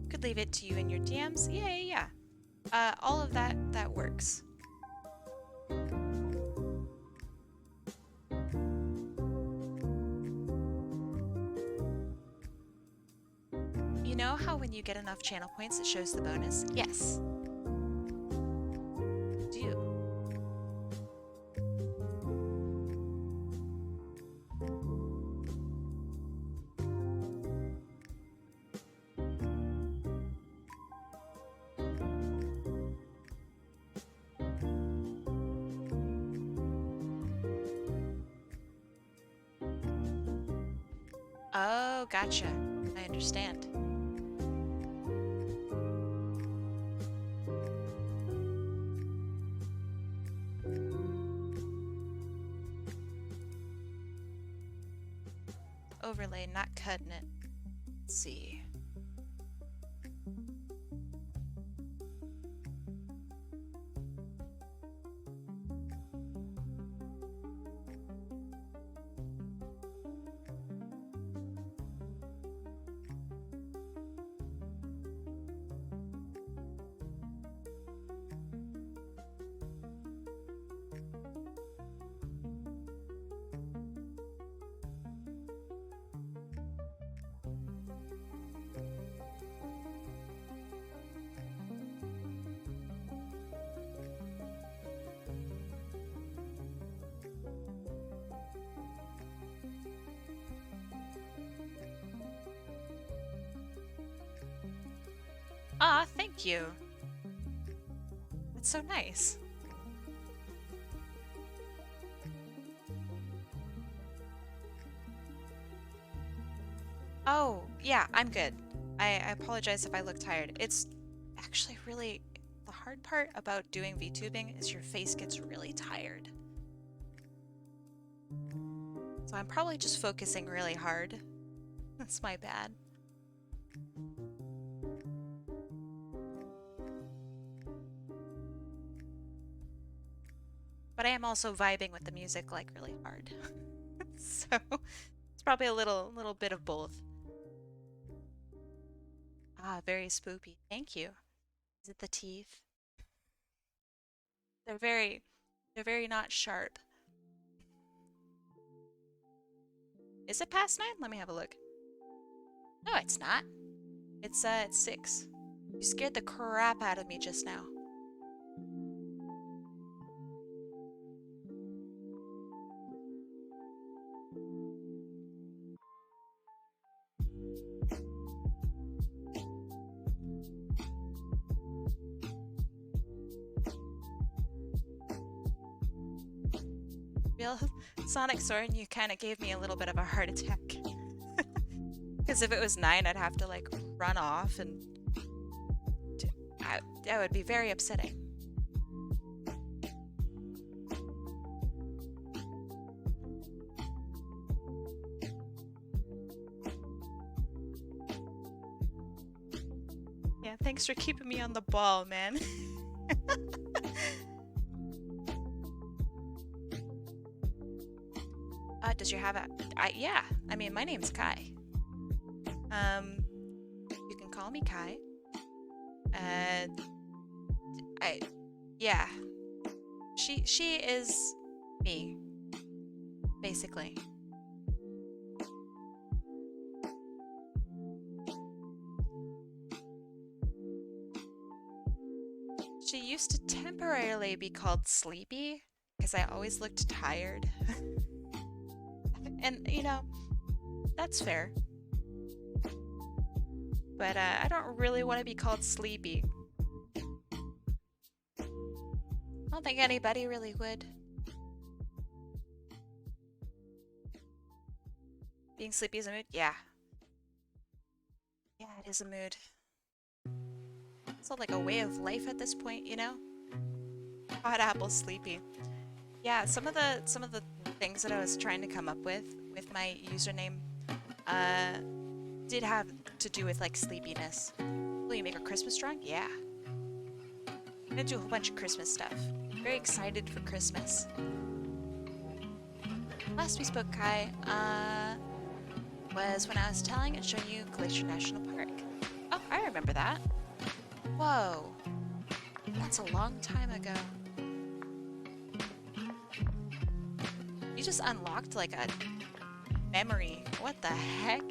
Could leave it to you in your DMs. Yeah. All of that works. You know how when you get enough channel points, it shows the bonus? Yes. Do. Oh, gotcha. I understand. Overlay, not cutting it. Let's see. Ah, thank you. That's so nice. Oh, yeah, I'm good. I apologize if I look tired. It's actually really... The hard part about doing VTubing is your face gets really tired. So I'm probably just focusing really hard. That's my bad. But I am also vibing with the music like really hard. So it's probably a little bit of both. Ah, very spoopy. Thank you. Is it the teeth? They're very not sharp. Is it past 9? Let me have a look. No, it's not. It's 6. You scared the crap out of me just now. Real Sonic Sword, you kind of gave me a little bit of a heart attack. Because if it was 9, I'd have to like run off and that would be very upsetting. Yeah, thanks for keeping me on the ball, man. Does you have a... yeah, I mean, my name's Kai. You can call me Kai. Yeah. She is me, basically. She used to temporarily be called Sleepy because I always looked tired. And, you know, that's fair. But I don't really want to be called Sleepy. I don't think anybody really would. Being sleepy is a mood? Yeah. Yeah, it is a mood. It's like a way of life at this point, you know? Hot apple sleepy. Yeah, some of the things that I was trying to come up with my username did have to do with like sleepiness. Will you make a Christmas drawing? Yeah. I'm gonna do a whole bunch of Christmas stuff. Very excited for Christmas. Last we spoke, Kai, was when I was telling and showing you Glacier National Park. Oh, I remember that. Whoa. That's a long time ago. You just unlocked like a memory. What the heck?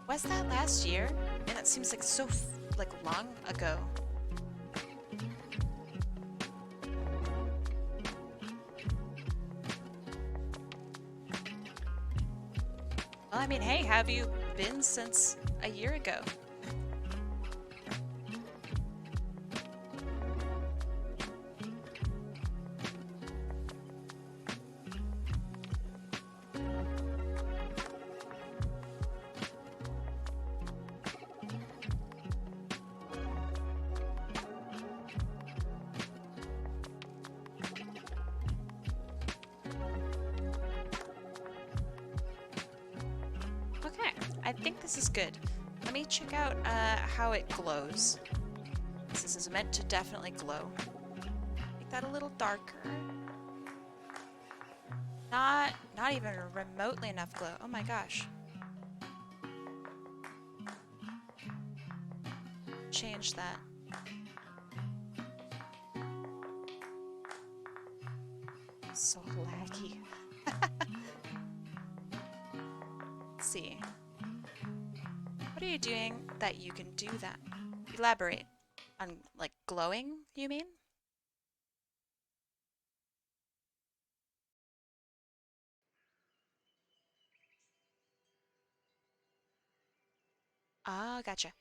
Was that last year? Man, that seems like so like long ago. Well, I mean, hey, have you been since a year ago? I think this is good. Let me check out how it glows. This is meant to definitely glow. Make that a little darker. Not even remotely enough glow. Oh my gosh. Change that. So laggy. Let's see. What are you doing that you can do that? Elaborate. On, like, glowing, you mean? Ah, gotcha.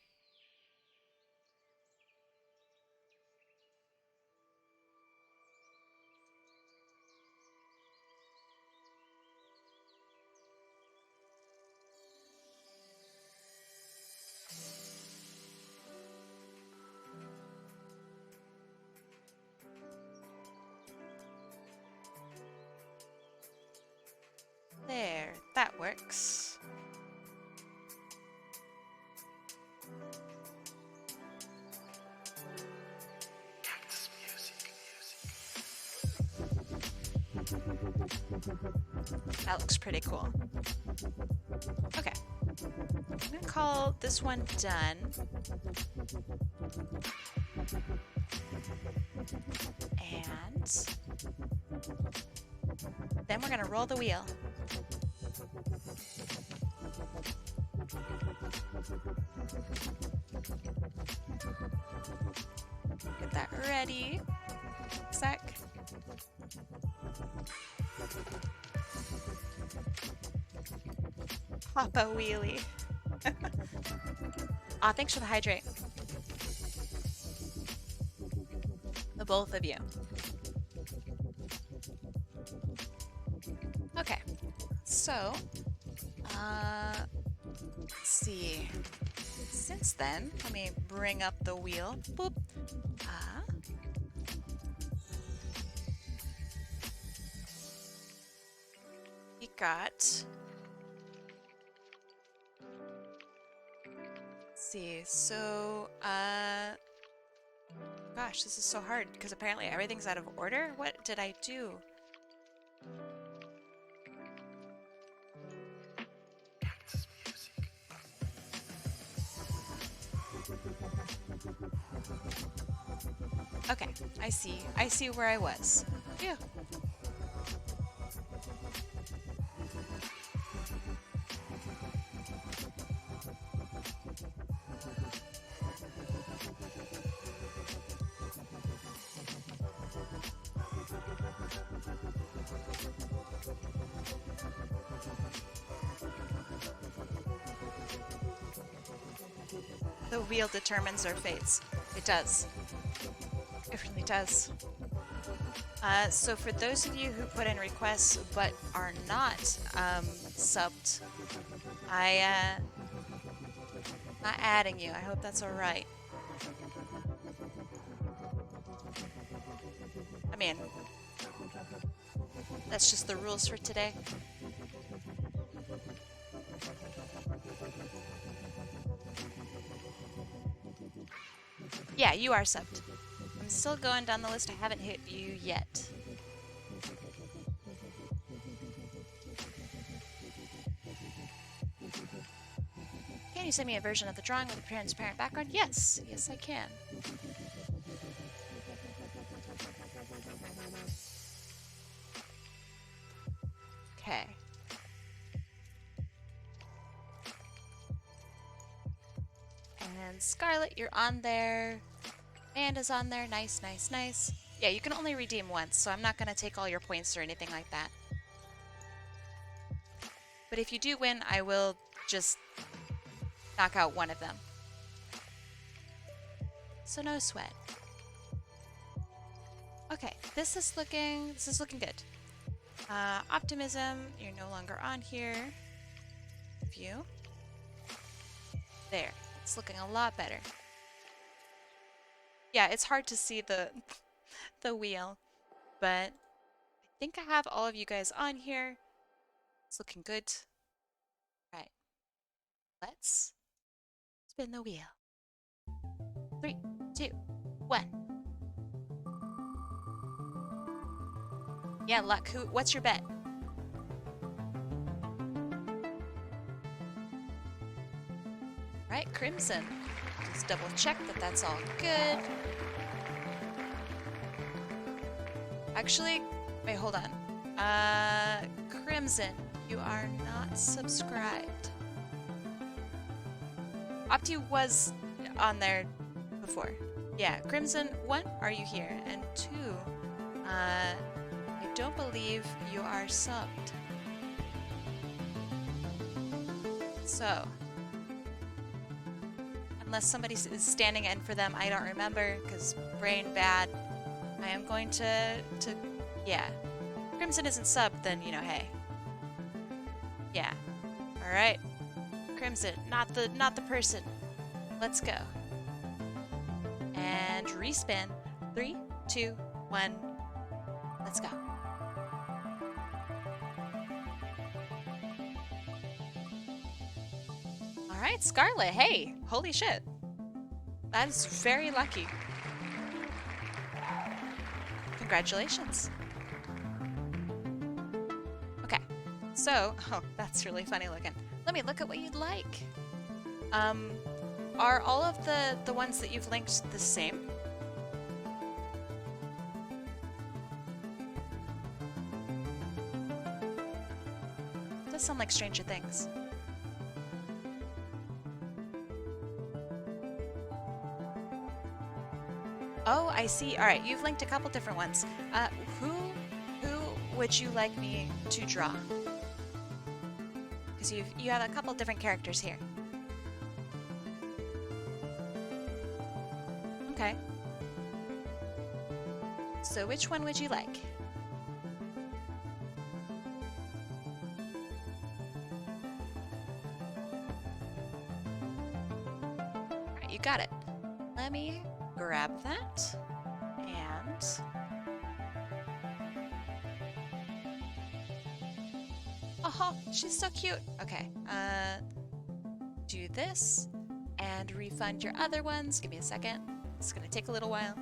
There, that works. That looks pretty cool. Okay. I'm gonna call this one done. And then we're gonna roll the wheel. Get that ready. Sec. Pop a wheelie. Aw, thanks for the hydrate. The both of you. Okay. So, let's see. Since then, let me bring up the wheel. Boop. We got. Let's see. So, gosh, this is so hard because apparently everything's out of order. What did I do? Okay, I see. I see where I was. Phew. The wheel determines our fates. It does. It really does. So for those of you who put in requests but are not subbed, I'm not adding you. I hope that's alright. I mean, that's just the rules for today. Yeah, you are subbed. I'm still going down the list. I haven't hit you yet. Can you send me a version of the drawing with a transparent background? Yes. Yes, I can. Okay. And Scarlet, you're on there. Amanda's on there. Nice, nice, nice. Yeah, you can only redeem once, so I'm not going to take all your points or anything like that. But if you do win, I will just knock out one of them. So no sweat. Okay, this is looking good. Optimism, you're no longer on here. View. There. It's looking a lot better. Yeah, it's hard to see the the wheel, but I think I have all of you guys on here. It's looking good. All right. Let's spin the wheel. 3, 2, 1. Yeah, luck. What's your bet? Right, Crimson. Let's double check that that's all good. Actually, wait, hold on. Crimson, you are not subscribed. Opti was on there before. Yeah, Crimson, 1, are you here? And 2, I don't believe you are subbed. So, unless somebody is standing in for them, I don't remember, because brain bad. I am going to, yeah. Crimson isn't subbed, then, you know, hey. Yeah. Alright. Crimson, not the person. Let's go. And respin. 3, 2, 1. Let's go. Alright, Scarlet, hey! Holy shit. That is very lucky. Congratulations. Okay, so, oh, that's really funny looking. Let me look at what you'd like. Are all of the ones that you've linked the same? Does sound like Stranger Things. Oh, I see. All right, you've linked a couple different ones. Who would you like me to draw? Because you have a couple different characters here. Okay. So which one would you like? All right, you got it. Let me grab that and oh, she's so cute. Okay, do this and refund your other ones. Give me a second. It's gonna take a little while.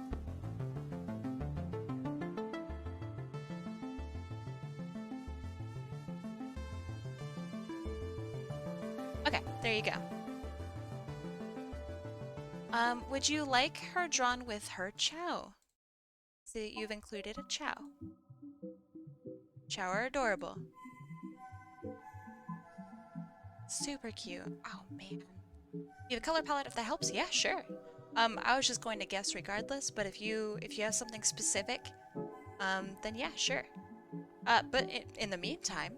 Okay, there you go. Would you like her drawn with her chow? See, you've included a chow. Chow are adorable. Super cute. Oh, man. You have a color palette if that helps? Yeah, sure. I was just going to guess regardless, but if you have something specific, then yeah, sure. But in the meantime,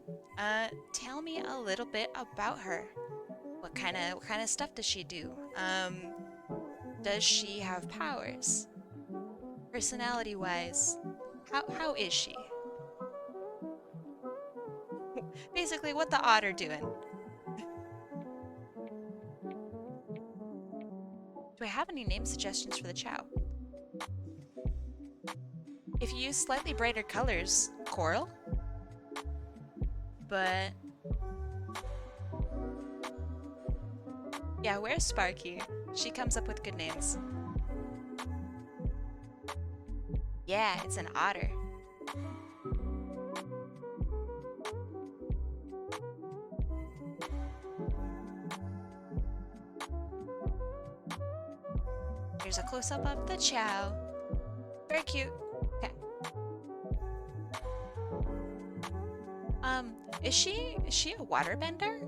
tell me a little bit about her. What kind of stuff does she do? Does she have powers? Personality-wise, how is she? Basically, what the otter doing? Do I have any name suggestions for the chow? If you use slightly brighter colors, coral? But... yeah, where's Sparky? She comes up with good names. Yeah, it's an otter. Here's a close-up of the chow. Very cute. Okay. Is she a waterbender?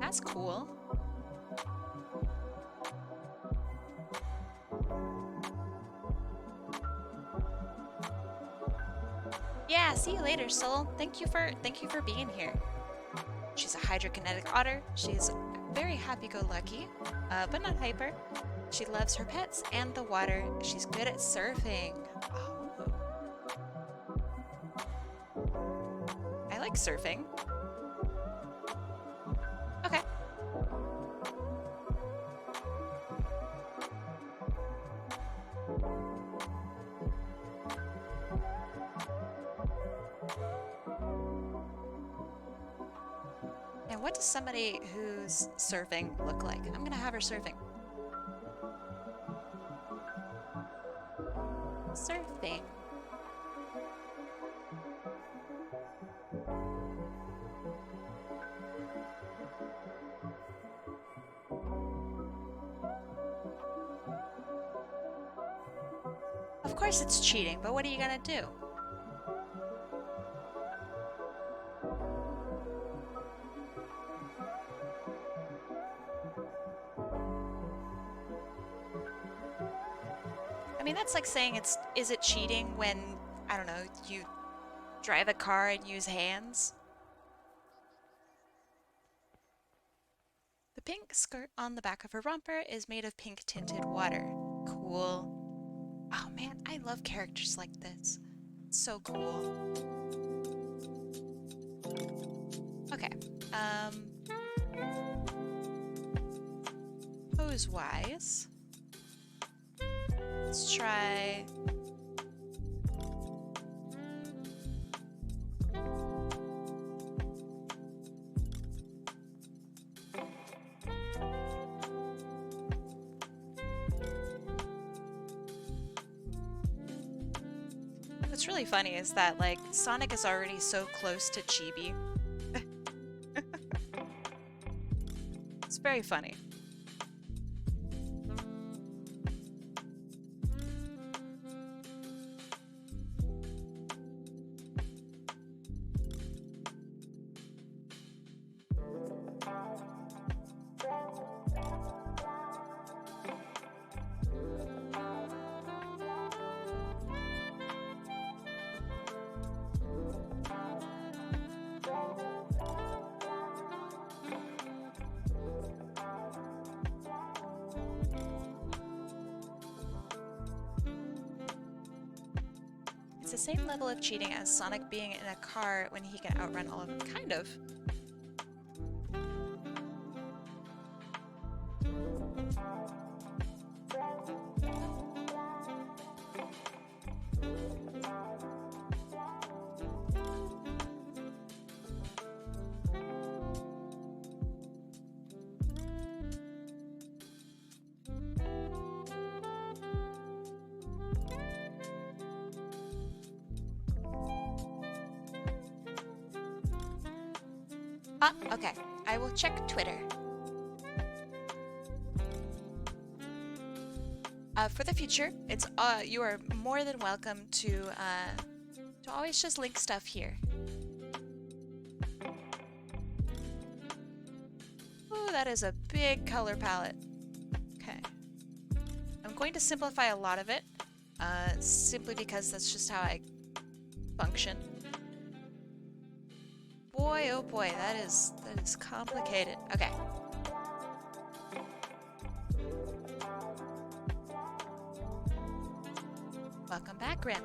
That's cool. Yeah, see you later, Soul. Thank you for being here. She's a hydrokinetic otter. She's very happy-go-lucky, but not hyper. She loves her pets and the water. She's good at surfing. Oh. I like surfing. Okay. And what does somebody who's surfing look like? I'm gonna have her surfing. Surfing. Of course it's cheating, but what are you gonna do? I mean, that's like saying is it cheating when, I don't know, you drive a car and use hands? The pink skirt on the back of her romper is made of pink tinted water. Cool. Oh man, I love characters like this. It's so cool. Okay, pose-wise, let's try... What's really funny is that, like, Sonic is already so close to Chibi. It's very funny. It's the same level of cheating as Sonic being in a car when he can outrun all of them. Kind of. Ah, okay. I will check Twitter. For the future, it's you are more than welcome to always just link stuff here. Ooh, that is a big color palette. Okay. I'm going to simplify a lot of it, simply because that's just how I function. Boy, oh boy, that is complicated. Okay. Welcome back, Grim.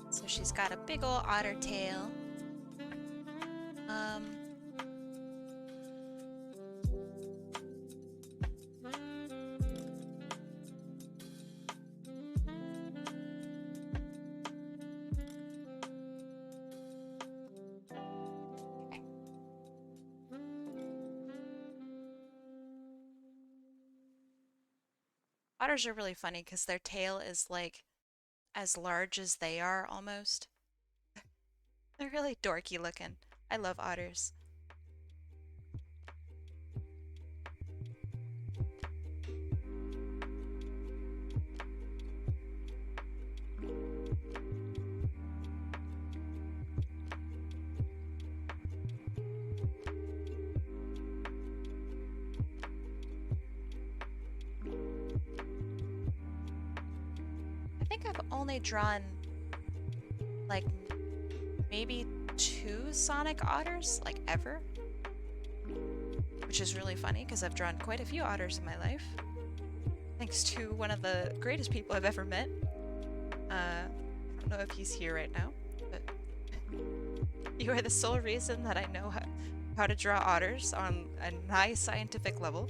So she's got a big ol' otter tail. Otters are really funny because their tail is like as large as they are almost. They're really dorky looking. I love otters. I think I've only drawn like maybe 2 Sonic otters, like ever. Which is really funny because I've drawn quite a few otters in my life. Thanks to one of the greatest people I've ever met. I don't know if he's here right now, but you are the sole reason that I know how to draw otters on a high scientific level.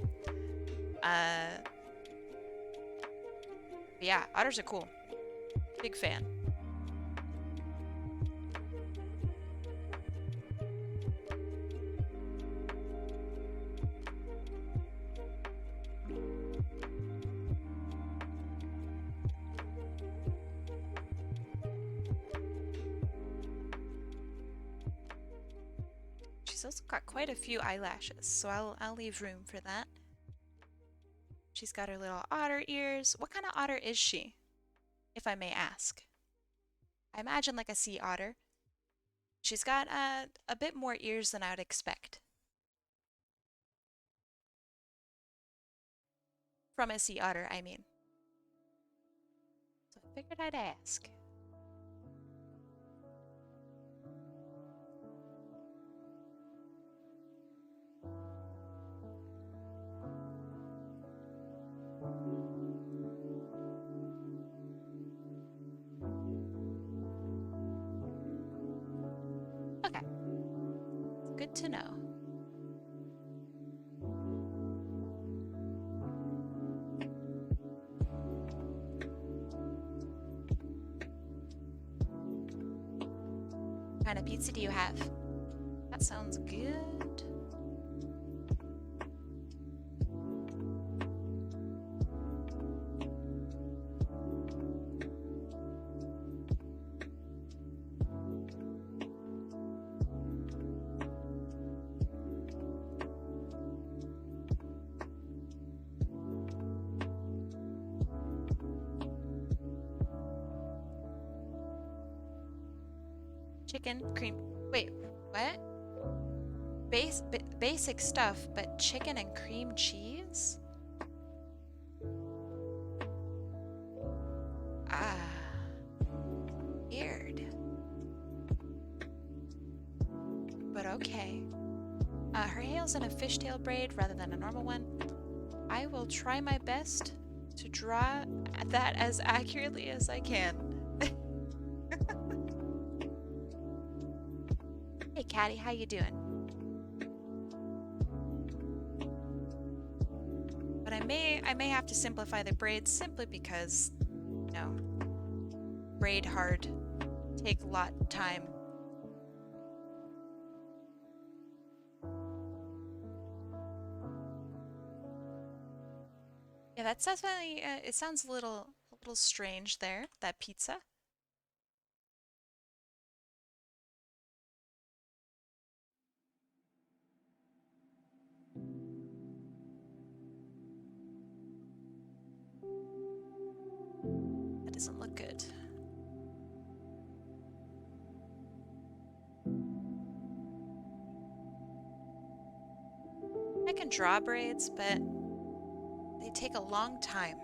Yeah, otters are cool. Big fan. She's also got quite a few eyelashes, so I'll leave room for that. She's got her little otter ears. What kind of otter is she, if I may ask? I imagine like a sea otter. She's got a bit more ears than I would expect. From a sea otter, I mean. So I figured I'd ask. Okay. Good to know. What kind of pizza do you have? That sounds good. Chicken, cream. Wait, what? Basic stuff, but chicken and cream cheese? Ah, weird. But okay. Her hair's in a fishtail braid rather than a normal one. I will try my best to draw that as accurately as I can. Hey, Caddy, how you doing? But I may have to simplify the braids simply because, you know, braid hard, take a lot of time. Yeah, that's definitely, it sounds a little strange there, that pizza. That doesn't look good. I can draw braids, but they take a long time.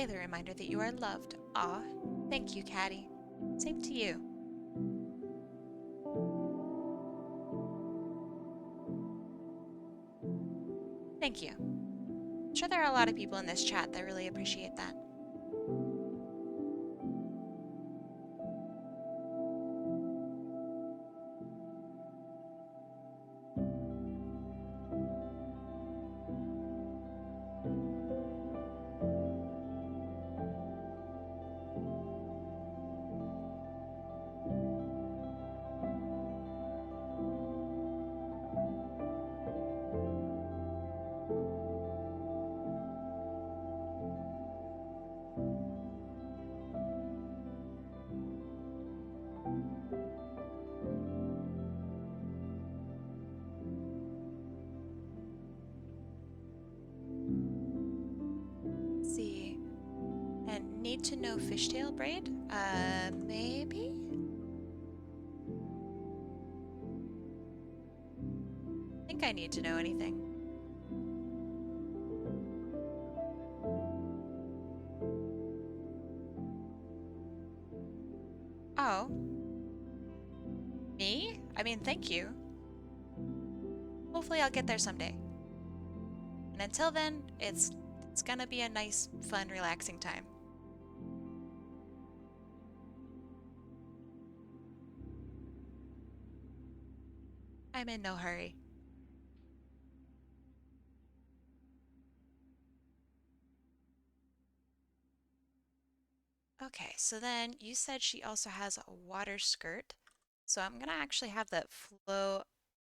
Daily reminder that you are loved. Aw, thank you, Caddy. Same to you. Thank you. I'm sure there are a lot of people in this chat that really appreciate that. See. And need to know fishtail braid? Maybe? I think I need to know anything. Oh. Me? I mean, thank you. Hopefully I'll get there someday. And until then, it's gonna be a nice, fun, relaxing time. I'm in no hurry. Okay, so then you said she also has a water skirt. So I'm gonna actually have that flow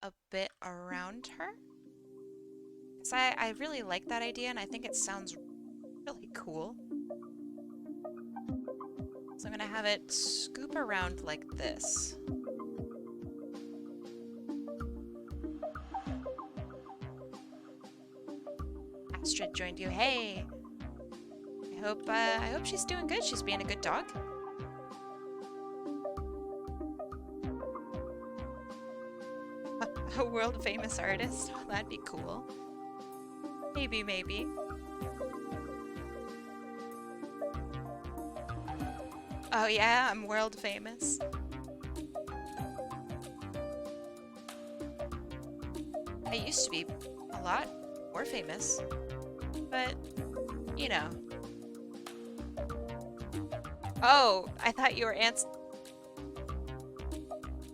a bit around her. Because I really like that idea and I think it sounds really cool. So I'm gonna have it scoop around like this. Astrid joined you. Hey! I hope she's doing good. She's being a good dog. A world famous artist? Oh, that'd be cool. Maybe, maybe. Oh yeah, I'm world famous. I used to be a lot more famous, but you know. Oh, I thought you were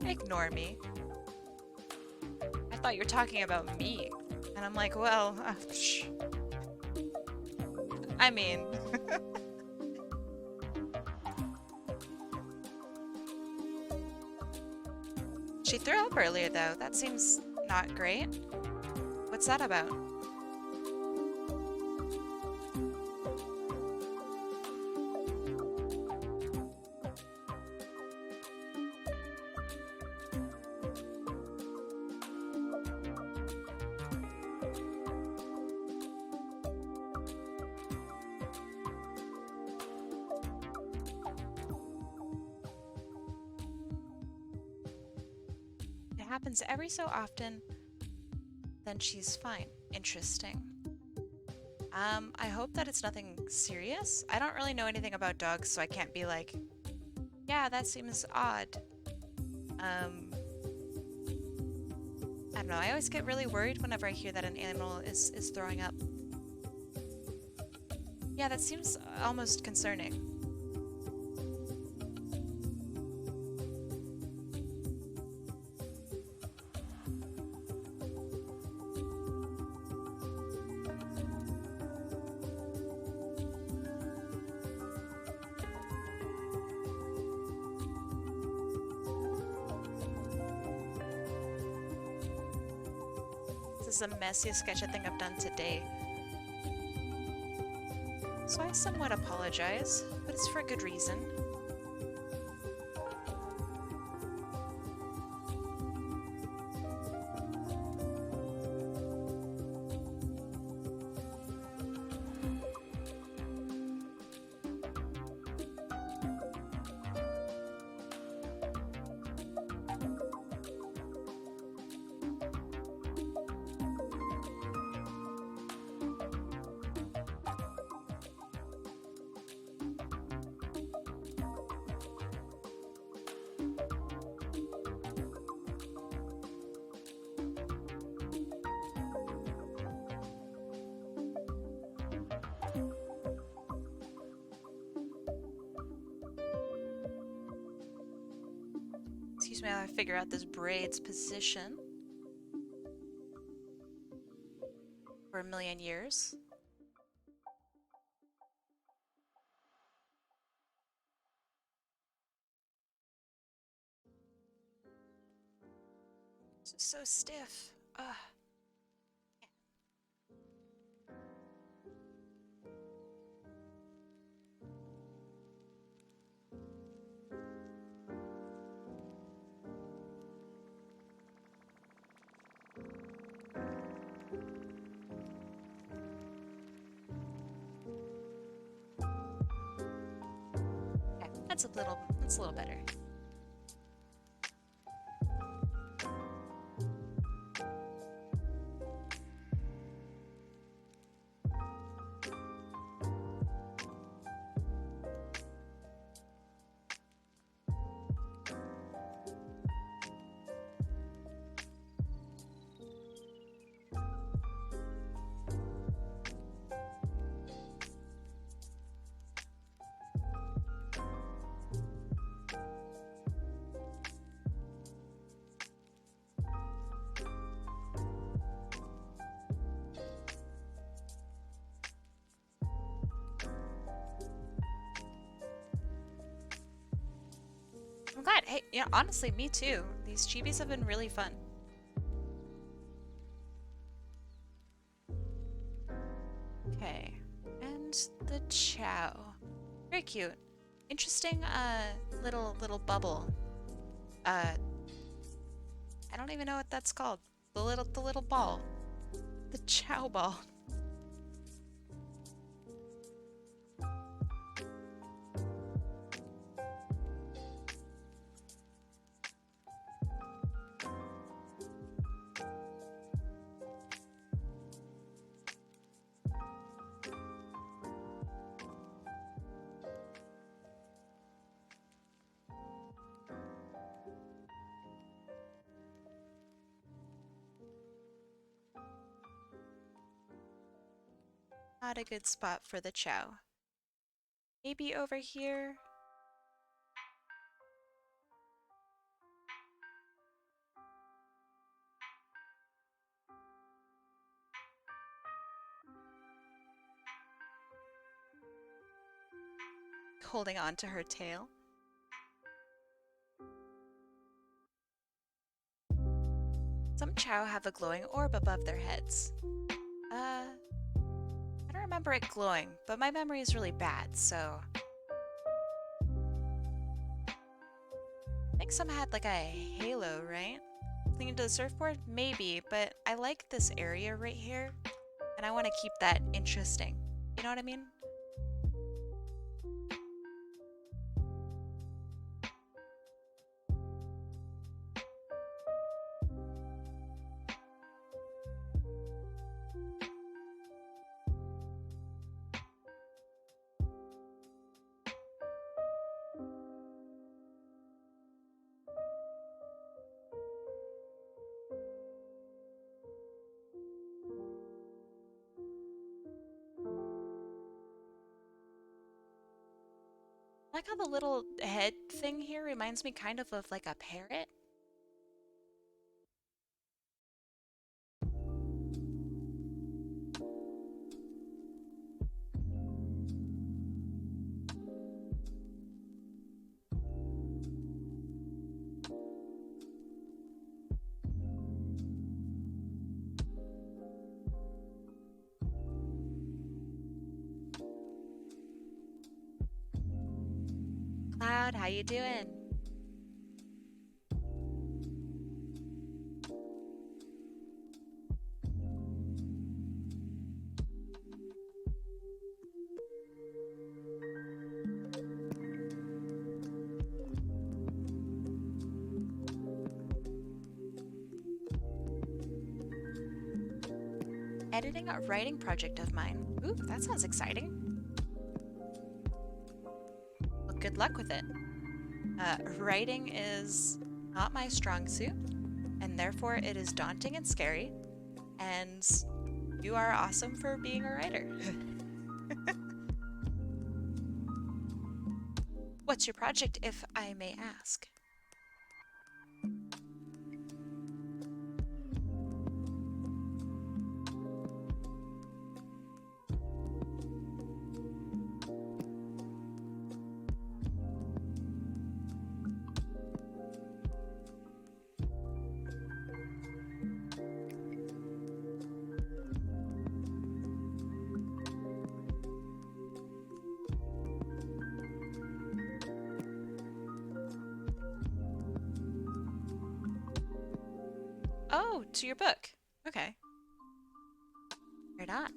Ignore me. I thought you were talking about me. And I'm like, well, I mean... She threw up earlier, though. That seems not great. What's that about? Happens every so often, then she's fine. Interesting. I hope that it's nothing serious. I don't really know anything about dogs, so I can't be like, yeah, that seems odd. I don't know, I always get really worried whenever I hear that an animal is throwing up. Yeah, that seems almost concerning. This is the messiest sketch I think I've done today. So I somewhat apologize, but it's for a good reason. Excuse me while I figure out this braid's position. For a million years. This is so stiff. Ugh. Okay, that's a little better. I'm glad. Hey, you know, honestly, me too. These chibis have been really fun. Okay, and the chow. Very cute. Interesting, little bubble. I don't even know what that's called. The little ball. The chow ball. Not a good spot for the chow. Maybe over here? Holding on to her tail. Some chow have a glowing orb above their heads. I don't remember it glowing, but my memory is really bad, so... I think some had like a halo, right? Clinging to the surfboard? Maybe, but I like this area right here, and I want to keep that interesting. You know what I mean? I like how the little head thing here reminds me kind of like a parrot. Cloud, how you doing? Editing a writing project of mine. Ooh, that sounds exciting. Well, good luck with it. Writing is not my strong suit, and therefore it is daunting and scary, and you are awesome for being a writer. What's your project, if I may ask? Oh, to your book. Okay. Right on.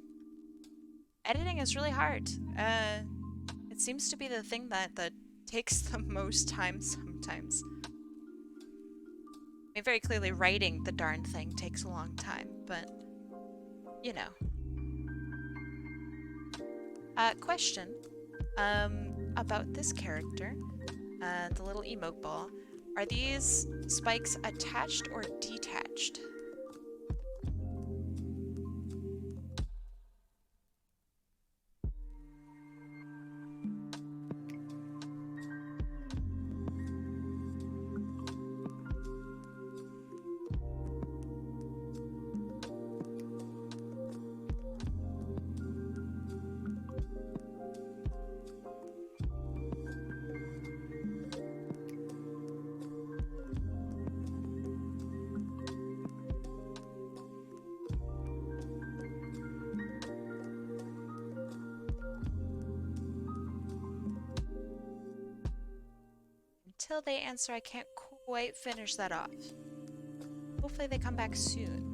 Editing is really hard. It seems to be the thing that takes the most time sometimes. I mean, very clearly writing the darn thing takes a long time, but you know. Question. About this character, the little emote ball. Are these spikes attached or detached? Until they answer, I can't quite finish that off. Hopefully they come back soon.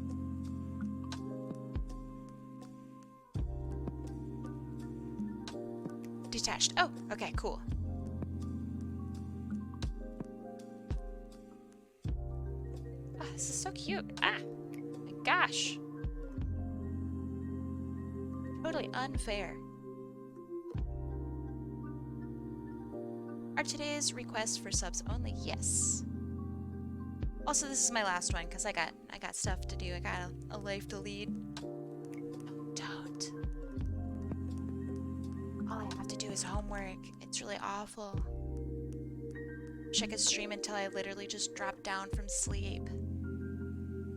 Detached. Oh, okay, cool. Ah, this is so cute. Ah, my gosh. Totally unfair. Are today's requests for subs only? Yes. Also, this is my last one because I got stuff to do. I got a life to lead. No, don't. All I have to do is homework. It's really awful. Wish I could stream until I literally just drop down from sleep.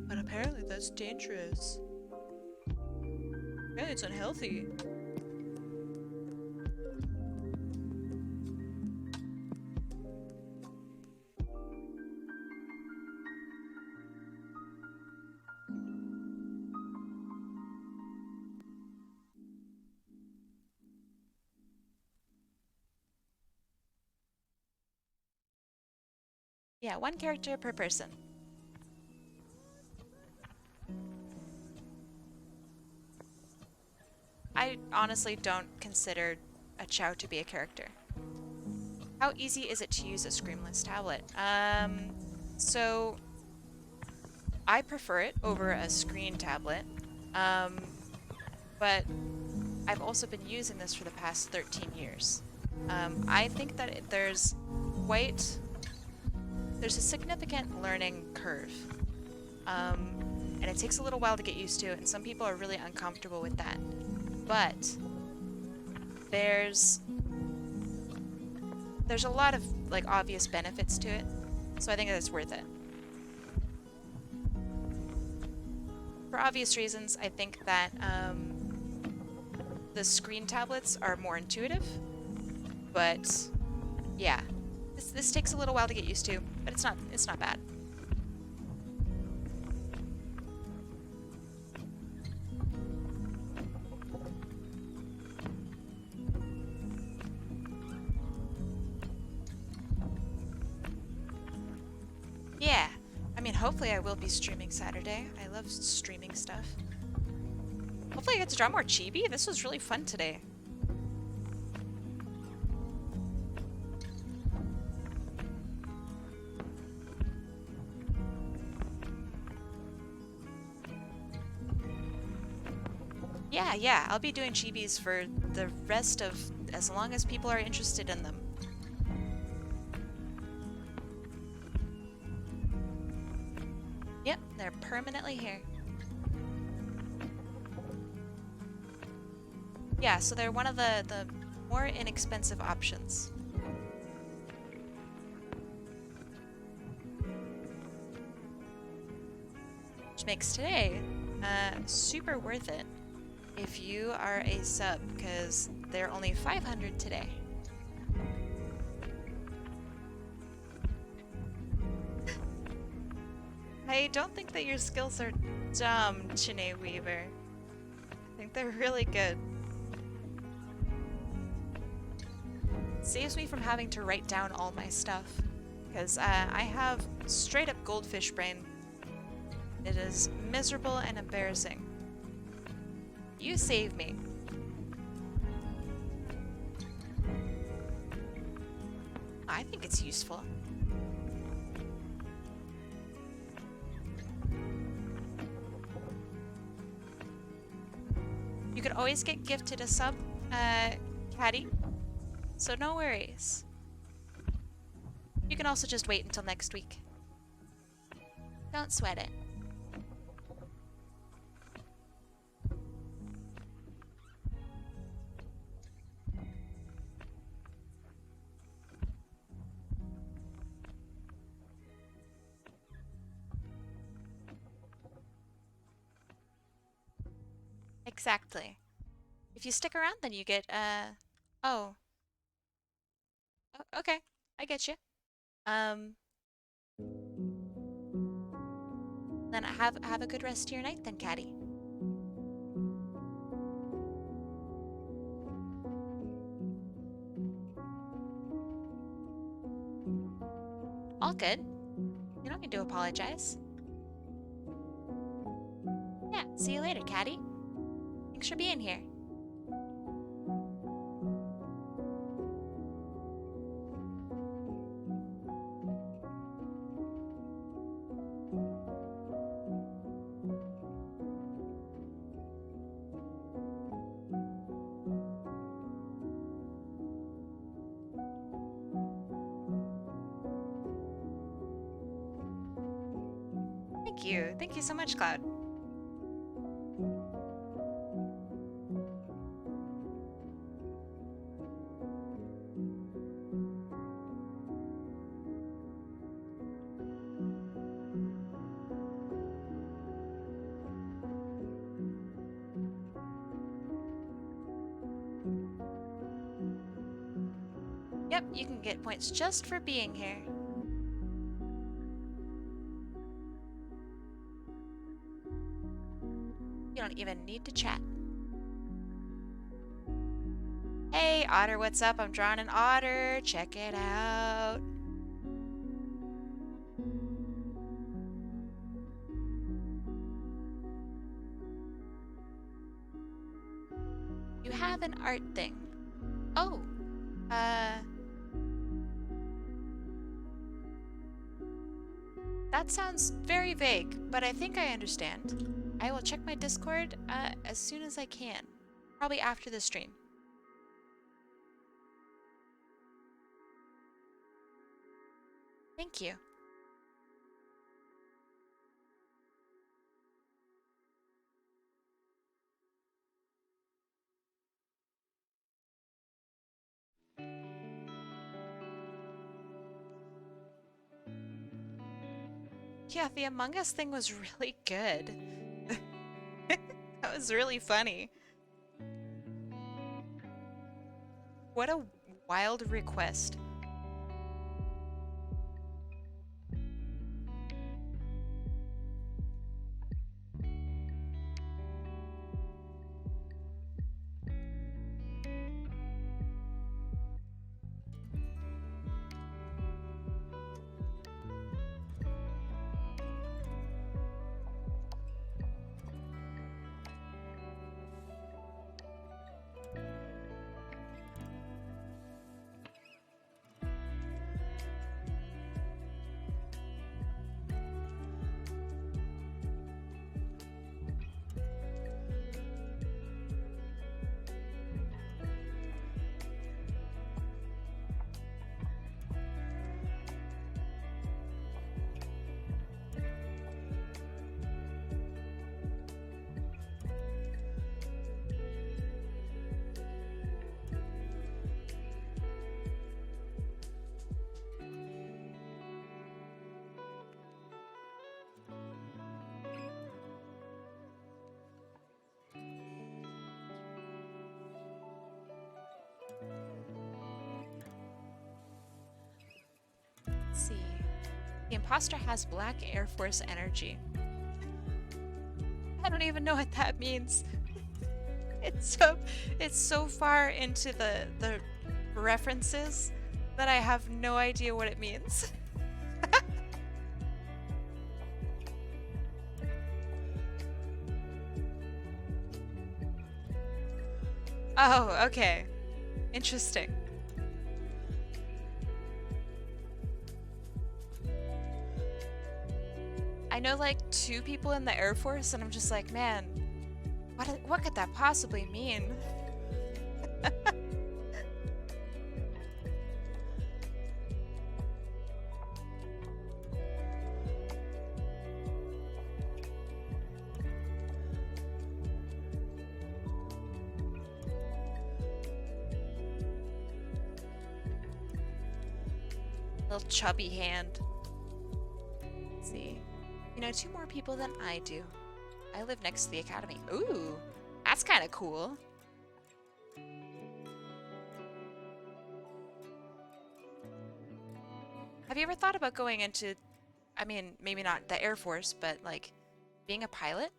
But apparently that's dangerous. Yeah, it's unhealthy. Yeah, one character per person. I honestly don't consider a Chow to be a character. How easy is it to use a screenless tablet? So I prefer it over a screen tablet, but I've also been using this for the past 13 years. I think that there's a significant learning curve, and it takes a little while to get used to, and some people are really uncomfortable with that. But there's a lot of like obvious benefits to it, so I think that it's worth it. For obvious reasons, I think that the screen tablets are more intuitive, but yeah, this takes a little while to get used to, but it's not bad. Yeah, I mean, hopefully I will be streaming Saturday. I love streaming stuff. Hopefully I get to draw more chibi. This was really fun today. Yeah, I'll be doing chibis for the rest of, as long as people are interested in them. Yep, they're permanently here. Yeah, so they're one of the more inexpensive options. Which makes today super worth it if you are a sub, because they're only 500 today. I don't think that your skills are dumb, Chine Weaver. I think they're really good. Saves me from having to write down all my stuff, because I have straight up goldfish brain It is miserable and embarrassing. You save me. I think it's useful. You could always get gifted a sub, caddy, so no worries. You can also just wait until next week. Don't sweat it. Exactly. If you stick around, then you get, oh. Okay, I get you. Then have a good rest of your night then, Caddy. All good. You don't need to apologize. Yeah, see you later, Caddy. Thanks for being here. Thank you. Thank you so much, Cloud. Yep, you can get points just for being here. You don't even need to chat. Hey, Otter, what's up? I'm drawing an otter. Check it out. You have an art thing. Oh, that sounds very vague, but I think I understand. I will check my Discord as soon as I can. Probably after the stream. Thank you. Yeah, the Among Us thing was really good. That was really funny. What a wild request. Let's see. The imposter has black Air Force energy. I don't even know what that means. It's so far into the references that I have no idea what it means. Oh, okay. Interesting. I know like 2 people in the Air Force, and I'm just like, man, what could that possibly mean? Little chubby hand. Let's see. You know, 2 more people than I do. I live next to the academy. Ooh, that's kind of cool. Have you ever thought about going into, I mean, maybe not the Air Force, but like being a pilot?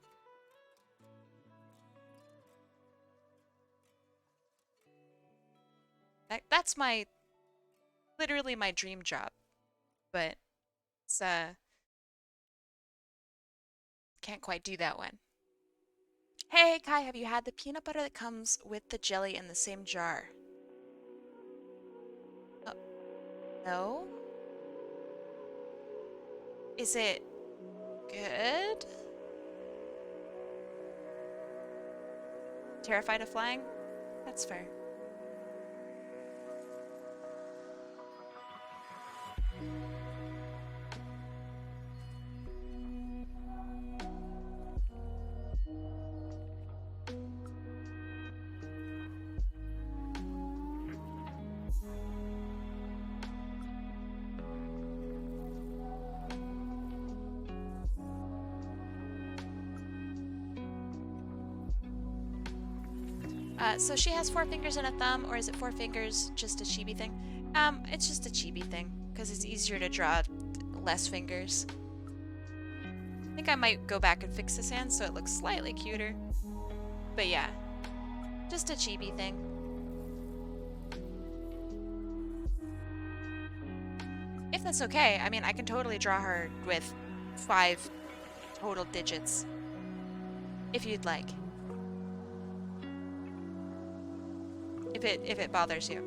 That's literally my dream job, but it's can't quite do that one. Hey Kai, have you had the peanut butter that comes with the jelly in the same jar? Oh, no? Is it good? Terrified of flying? That's fair. So she has 4 fingers and a thumb, or is it 4 fingers, just a chibi thing? It's just a chibi thing, because it's easier to draw less fingers. I think I might go back and fix this hand so it looks slightly cuter. But yeah, just a chibi thing. If that's okay, I mean, I can totally draw her with 5 total digits, if you'd like. If it bothers you.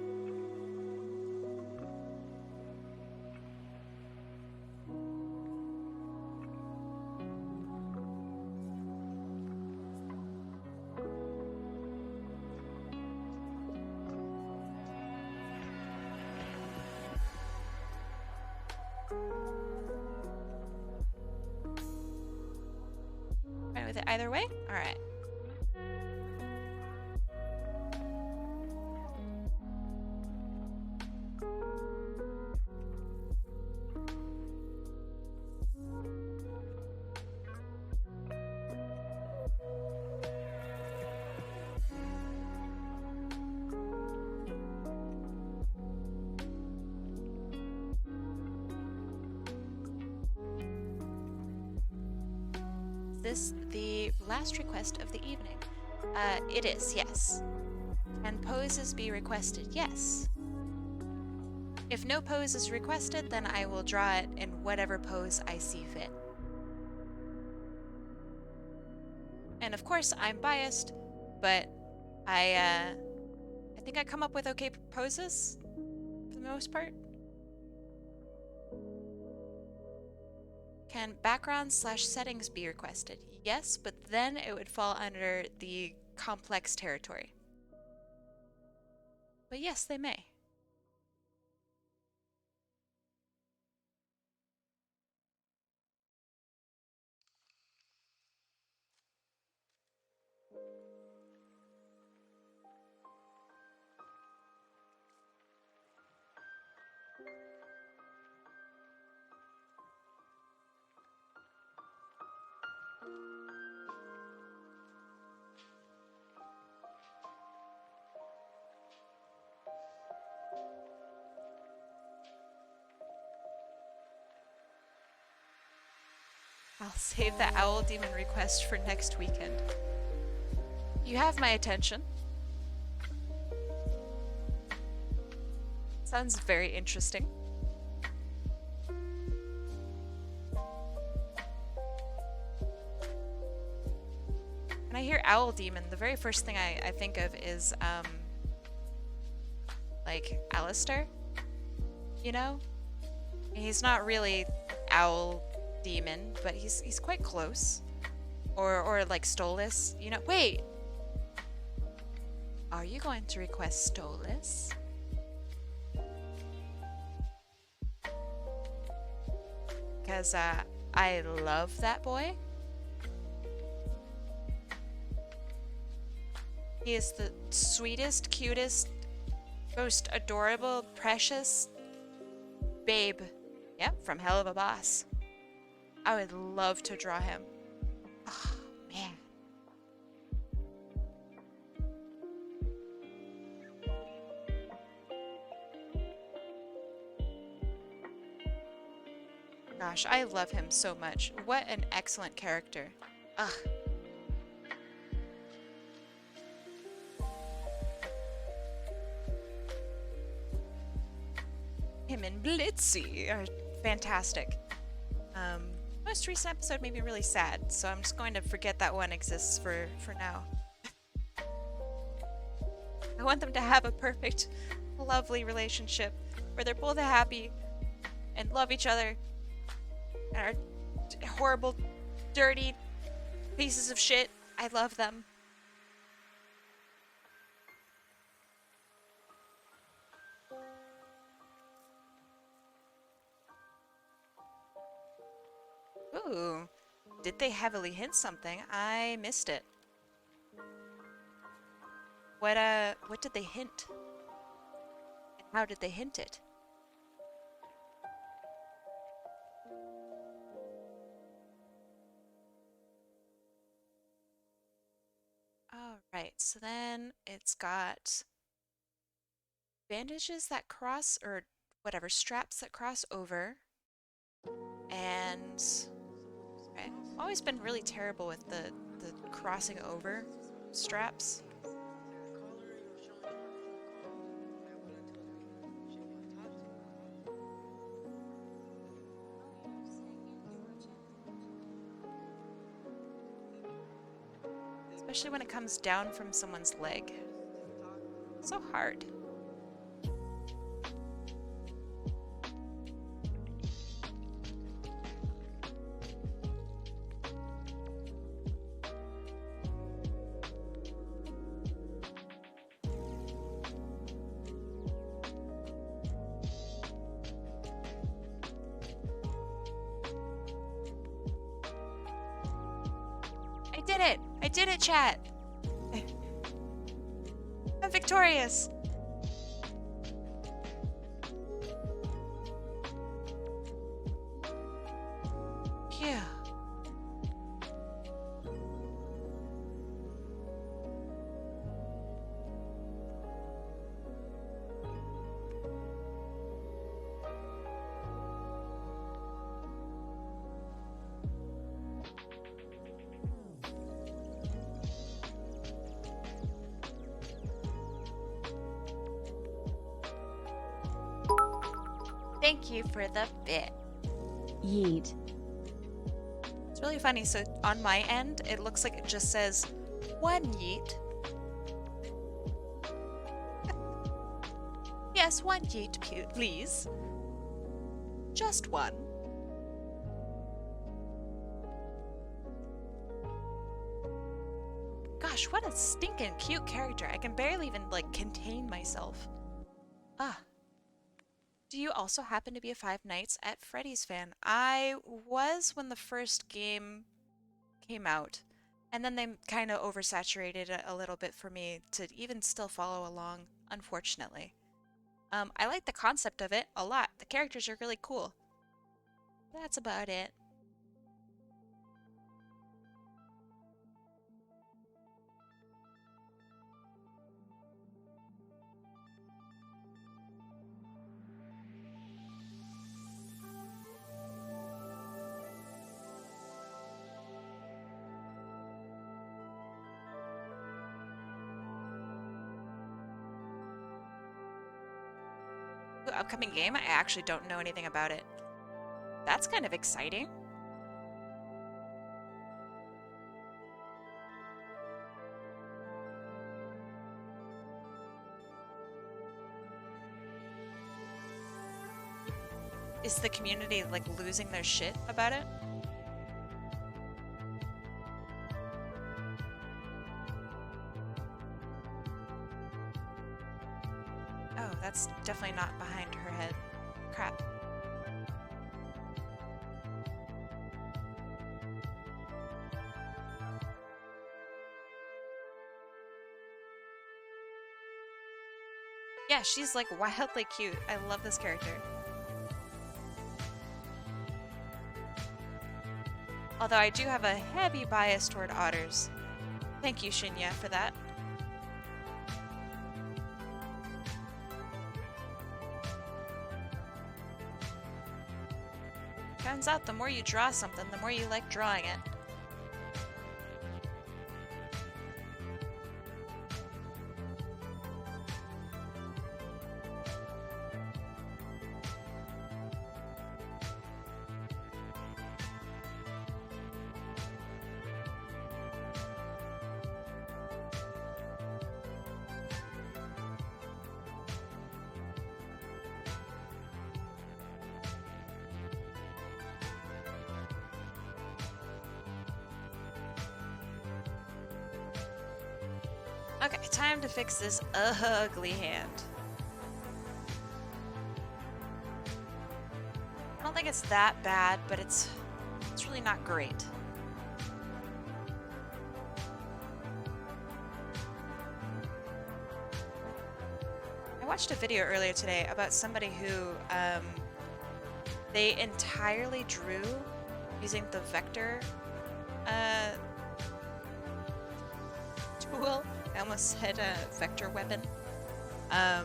Fine with it either way? Alright. This the last request of the evening? It is, yes. Can poses be requested? Yes. If no pose is requested, then I will draw it in whatever pose I see fit. And of course, I'm biased, but I think I come up with okay poses for the most part. Can background/settings be requested? Yes, but then it would fall under the complex territory. But yes, they may. I'll save the owl demon request for next weekend. You have my attention. Sounds very interesting. When I hear Owl Demon, the very first thing I think of is, like, Alistair, you know? He's not really Owl Demon, but he's quite close. Or like Stolas, you know? Wait! Are you going to request Stolas? Because, I love that boy. He is the sweetest, cutest, most adorable, precious babe. Yep, from Hell of a Boss. I would love to draw him. Oh, man. Gosh, I love him so much. What an excellent character. Ugh. Him and Blitzy are fantastic. Most recent episode made me really sad, so I'm just going to forget that one exists for now. I want them to have a perfect, lovely relationship where they're both happy and love each other and are horrible, dirty pieces of shit. I love them. Ooh, did they heavily hint something? I missed it. What did they hint? And how did they hint it? Alright, so then it's got bandages that cross, or whatever, straps that cross over. And I've always been really terrible with the crossing over straps. Especially when it comes down from someone's leg. So hard. I did it, chat! I'm victorious! Phew. Thank you for the bit. Yeet. It's really funny. So on my end, it looks like it just says one yeet. Yes, one yeet, please. Just one. Gosh, what a stinking cute character. I can barely even, like, contain myself. Ah. Do you also happen to be a Five Nights at Freddy's fan? I was when the first game came out, and then they kind of oversaturated it a little bit for me to even still follow along, unfortunately. I like the concept of it a lot. The characters are really cool. That's about it. Upcoming game? I actually don't know anything about it. That's kind of exciting. is the community like losing their shit about it? Oh, that's definitely not behind her head. Crap. Yeah, she's like wildly cute. I love this character. Although I do have a heavy bias toward otters. Thank you, Shinya, for that. Turns out the more you draw something, the more you like drawing it. Okay, time to fix this ugly hand. I don't think it's that bad, but it's really not great. I watched a video earlier today about somebody who they entirely drew using the vector tool. I almost said a vector weapon. I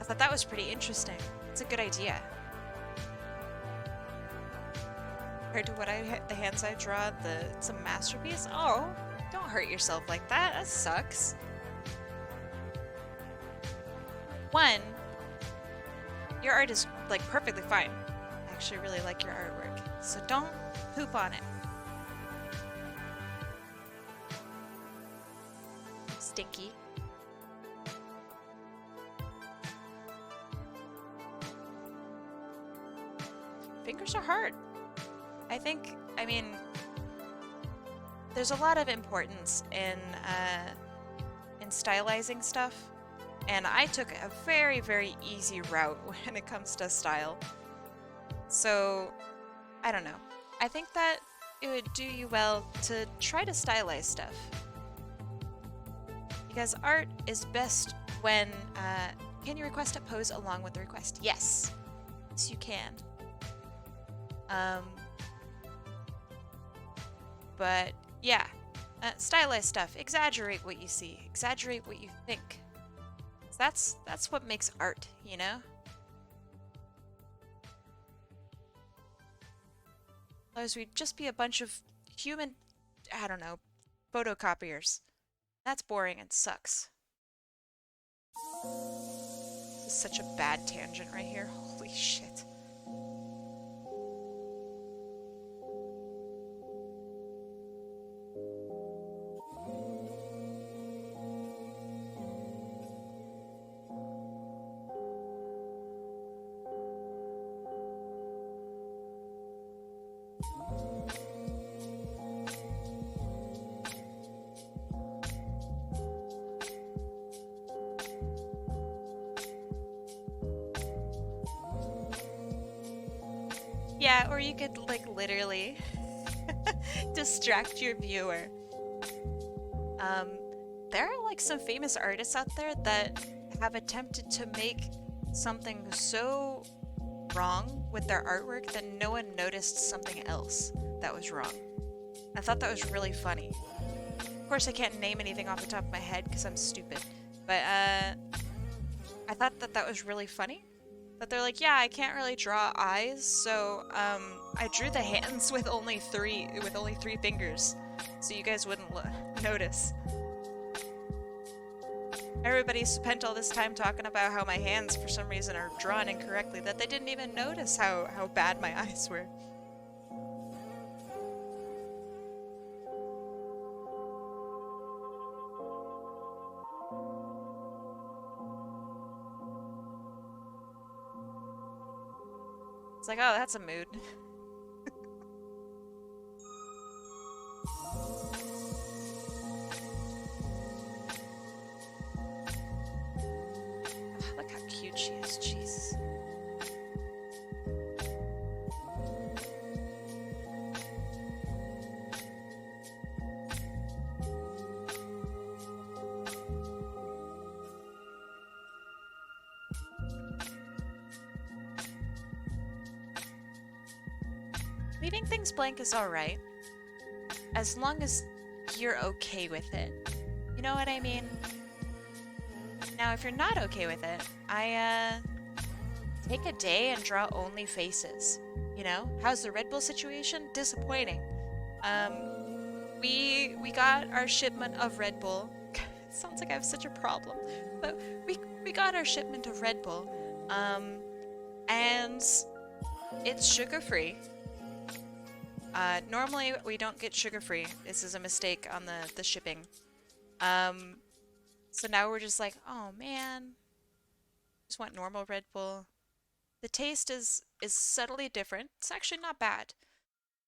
thought that was pretty interesting. It's a good idea. Compared to what the hands I draw, it's a masterpiece. Oh, don't hurt yourself like that. That sucks. One, your art is like perfectly fine. I actually really like your artwork, so don't poop on it. Stinky. Fingers are hard. I mean, there's a lot of importance in stylizing stuff, and I took a very, very easy route when it comes to style. So, I don't know. I think that it would do you well to try to stylize stuff. Because art is best when, can you request a pose along with the request? Yes. Yes, you can. But, yeah. Stylize stuff. Exaggerate what you see. Exaggerate what you think. That's what makes art, you know? Otherwise we'd just be a bunch of human, I don't know, photocopiers. That's boring and sucks. This is such a bad tangent right here. Holy shit. Yeah, or you could, like, literally distract your viewer. There are, like, some famous artists out there that have attempted to make something so wrong with their artwork that no one noticed something else that was wrong. I thought that was really funny. Of course, I can't name anything off the top of my head because I'm stupid, but I thought that was really funny. That they're like, yeah, I can't really draw eyes, so I drew the hands with only three fingers, so you guys wouldn't notice. Everybody spent all this time talking about how my hands, for some reason, are drawn incorrectly, that they didn't even notice how bad my eyes were. It's like, oh, that's a mood. Look how cute she is, jeez. Leaving things blank is alright, as long as you're okay with it. You know what I mean? Now, if you're not okay with it, I take a day and draw only faces. You know? How's the Red Bull situation? Disappointing. We got our shipment of Red Bull. Sounds like I have such a problem. But we got our shipment of Red Bull. And it's sugar-free. Normally we don't get sugar-free. This is a mistake on the shipping. So now we're just like, oh man, just want normal Red Bull. The taste is subtly different. It's actually not bad,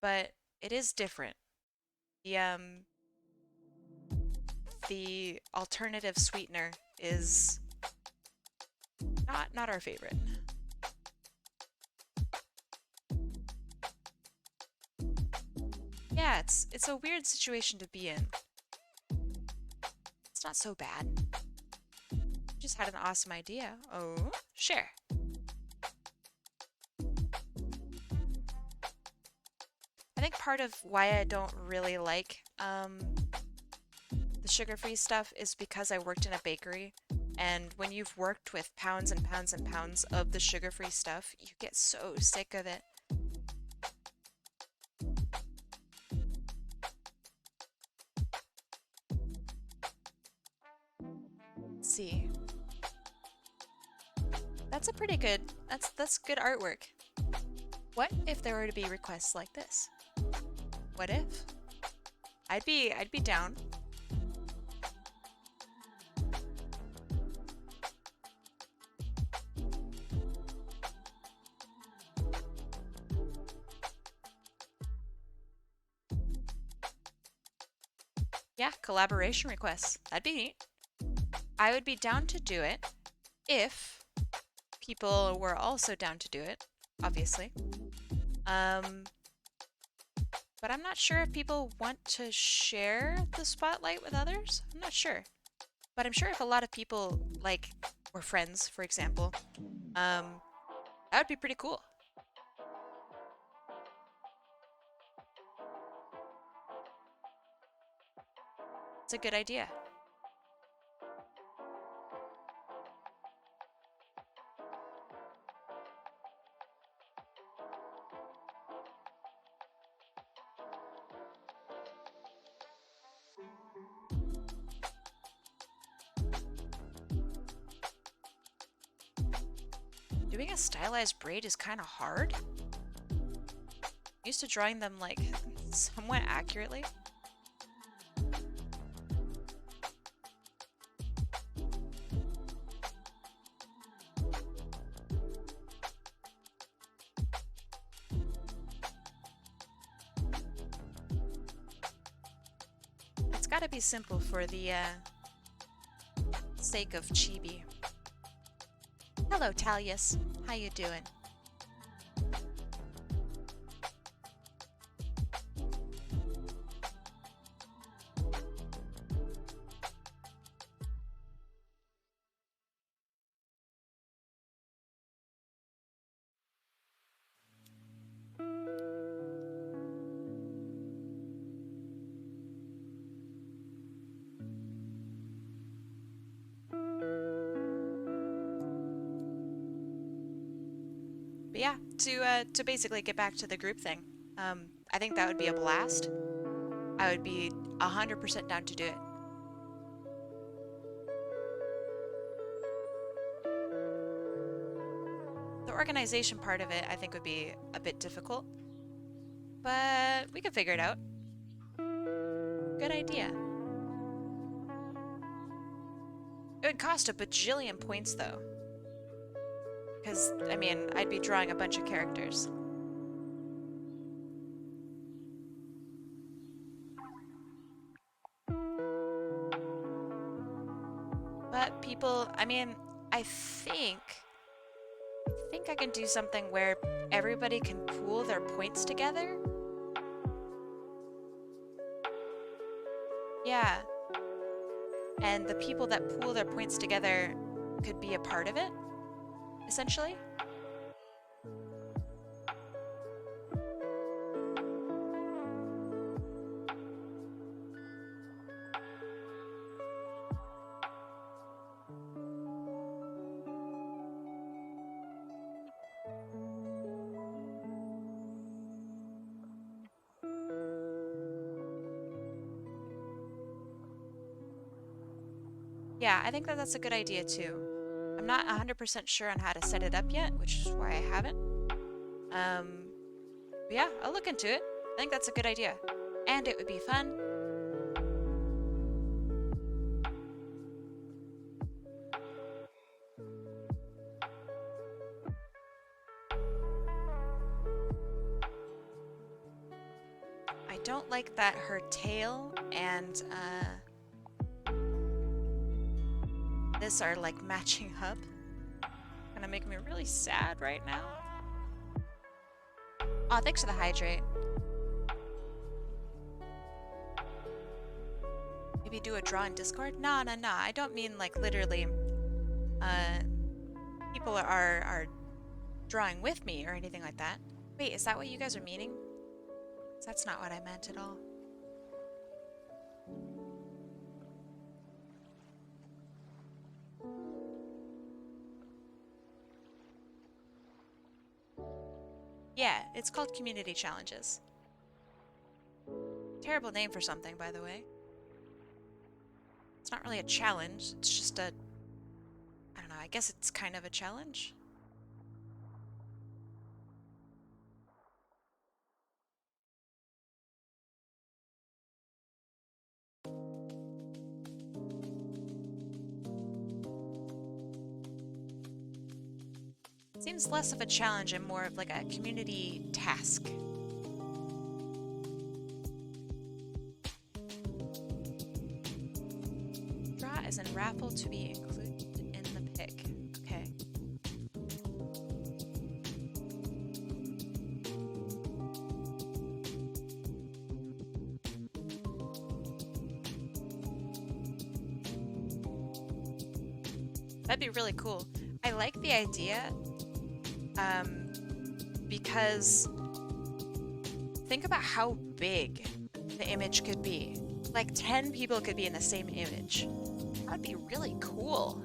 but it is different. The alternative sweetener is not our favorite. Yeah, it's a weird situation to be in. It's not so bad. Just had an awesome idea. Oh, share. I think part of why I don't really like the sugar-free stuff is because I worked in a bakery, and when you've worked with pounds and pounds and pounds of the sugar-free stuff, you get so sick of it. Let's see. That's a pretty good, that's good artwork. What if there were to be requests like this? What if? I'd be down. Yeah, collaboration requests. That'd be neat. I would be down to do it if people were also down to do it, obviously. But I'm not sure if people want to share the spotlight with others. I'm not sure. But I'm sure if a lot of people, like, were friends, for example, that would be pretty cool. It's a good idea. Doing a stylized braid is kind of hard. I'm used to drawing them, like, somewhat accurately. It's gotta be simple for the sake of chibi. Hello, Talius. How you doing? But yeah, to basically get back to the group thing, I think that would be a blast. I would be 100% down to do it. The organization part of it, I think, would be a bit difficult, but we could figure it out. Good idea. It would cost a bajillion points, though. Because, I mean, I'd be drawing a bunch of characters. But people, I mean, I think I can do something where everybody can pool their points together. Yeah. And the people that pool their points together could be a part of it, essentially. Yeah, I think that that's a good idea too. I'm not 100% sure on how to set it up yet, which is why I haven't. But yeah, I'll look into it. I think that's a good idea. And it would be fun. I don't like that her tail and this are like matching up. Gonna make me really sad right now. Aw, thanks for the hydrate. Maybe do a draw in Discord? Nah. I don't mean like literally people are drawing with me or anything like that. Wait, is that what you guys are meaning? 'Cause that's not what I meant at all. Yeah, it's called community challenges. Terrible name for something, by the way. It's not really a challenge, it's just a... I don't know, I guess it's kind of a challenge. Seems less of a challenge and more of like a community task. Draw as in raffle to be included in the pick. Okay. That'd be really cool. I like the idea because think about how big the image could be. Like 10 people could be in the same image. That'd be really cool.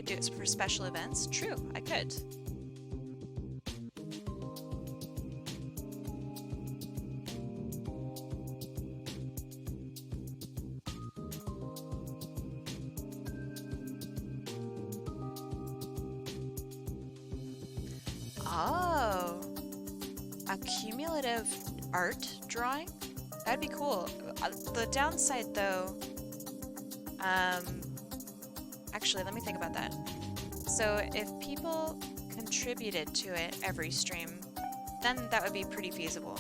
Do it for special events? True, I could. Oh, a cumulative art drawing? That'd be cool. The downside though, actually, let me think about that. So if people contributed to it every stream, then that would be pretty feasible.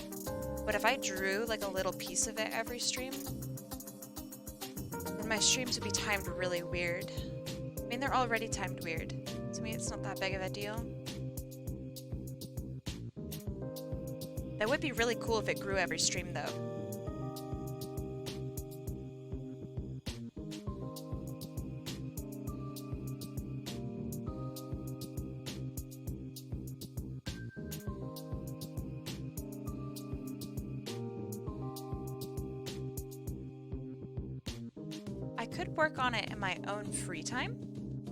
But if I drew like a little piece of it every stream, then my streams would be timed really weird. I mean, they're already timed weird. To me, it's not that big of a deal. That would be really cool if it grew every stream though. I could work on it in my own free time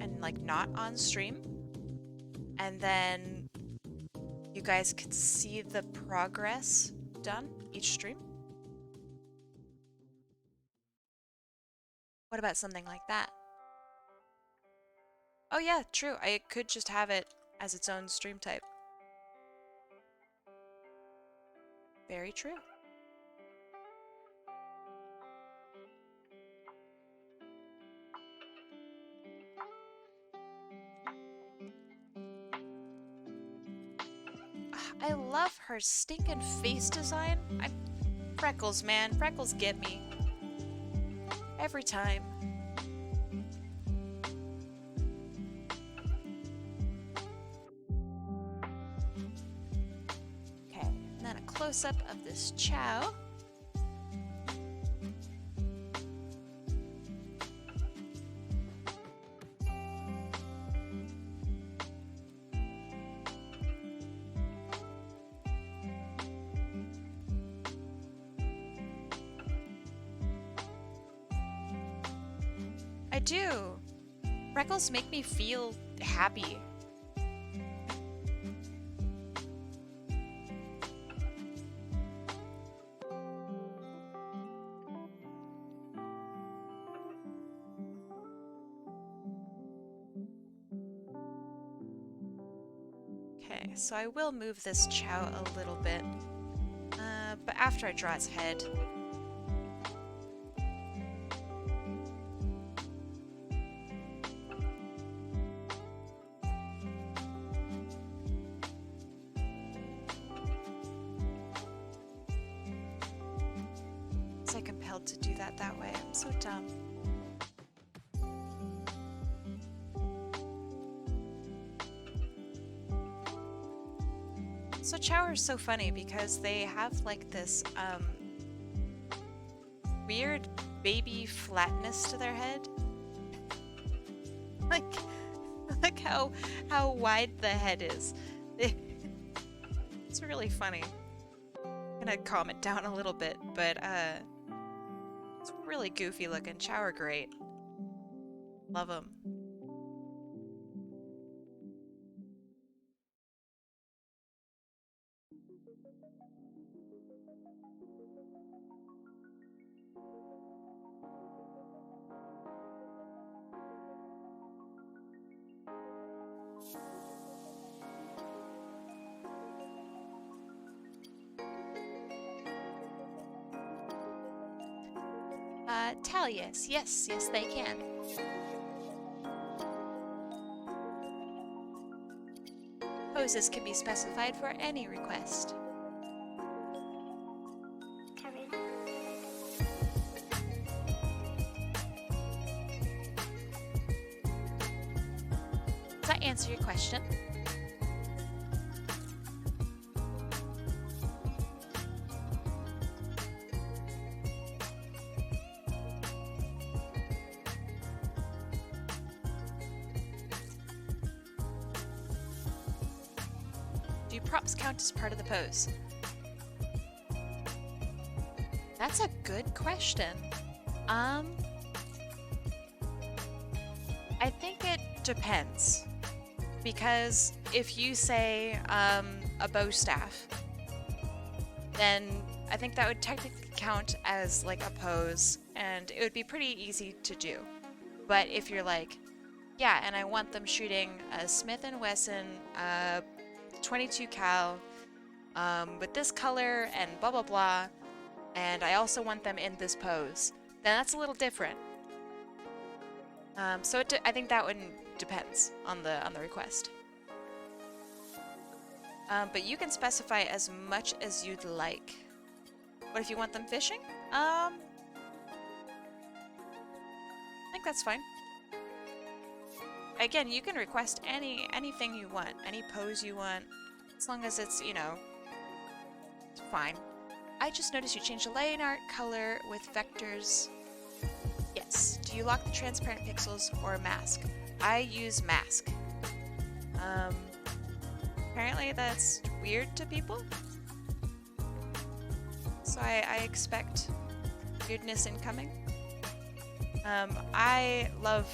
and like not on stream. And then you guys could see the progress done each stream. What about something like that? Oh yeah, true. I could just have it as its own stream type. Very true. I love her stinking face design. Freckles, man. Freckles get me. Every time. Okay, and then a close-up of this Chow. I do. Freckles make me feel happy. Okay, so I will move this Chow a little bit, but after I draw its head. Compelled to do that way. I'm so dumb. So Chow is so funny because they have like this weird baby flatness to their head. Like how wide the head is. It's really funny. I'm gonna calm it down a little bit, but it's really goofy looking. Chow are great. Love them. Yes. Yes, they can. Poses can be specified for any request. Does that answer your question? Do props count as part of the pose? That's a good question. I think it depends. Because if you say a bow staff, then I think that would technically count as like a pose, and it would be pretty easy to do. But if you're like, yeah, and I want them shooting a Smith & Wesson 22 cal with this color and blah blah blah, and I also want them in this pose, then that's a little different. So I think that one depends on the request. But you can specify as much as you'd like. What if you want them fishing? I think that's fine. Again, you can request anything you want, any pose you want, as long as it's, you know, it's fine. I just noticed you changed the line art color with vectors. Yes. Do you lock the transparent pixels or mask? I use mask. Apparently that's weird to people. So I expect weirdness incoming. I love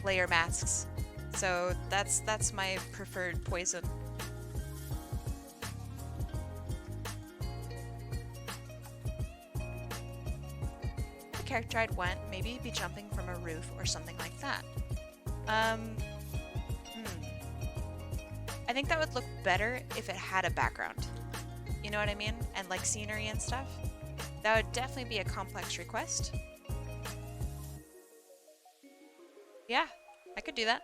layer masks, so that's my preferred poison. character I'd want, maybe be jumping from a roof or something like that. I think that would look better if it had a background. You know what I mean? And like scenery and stuff. That would definitely be a complex request. Yeah, I could do that.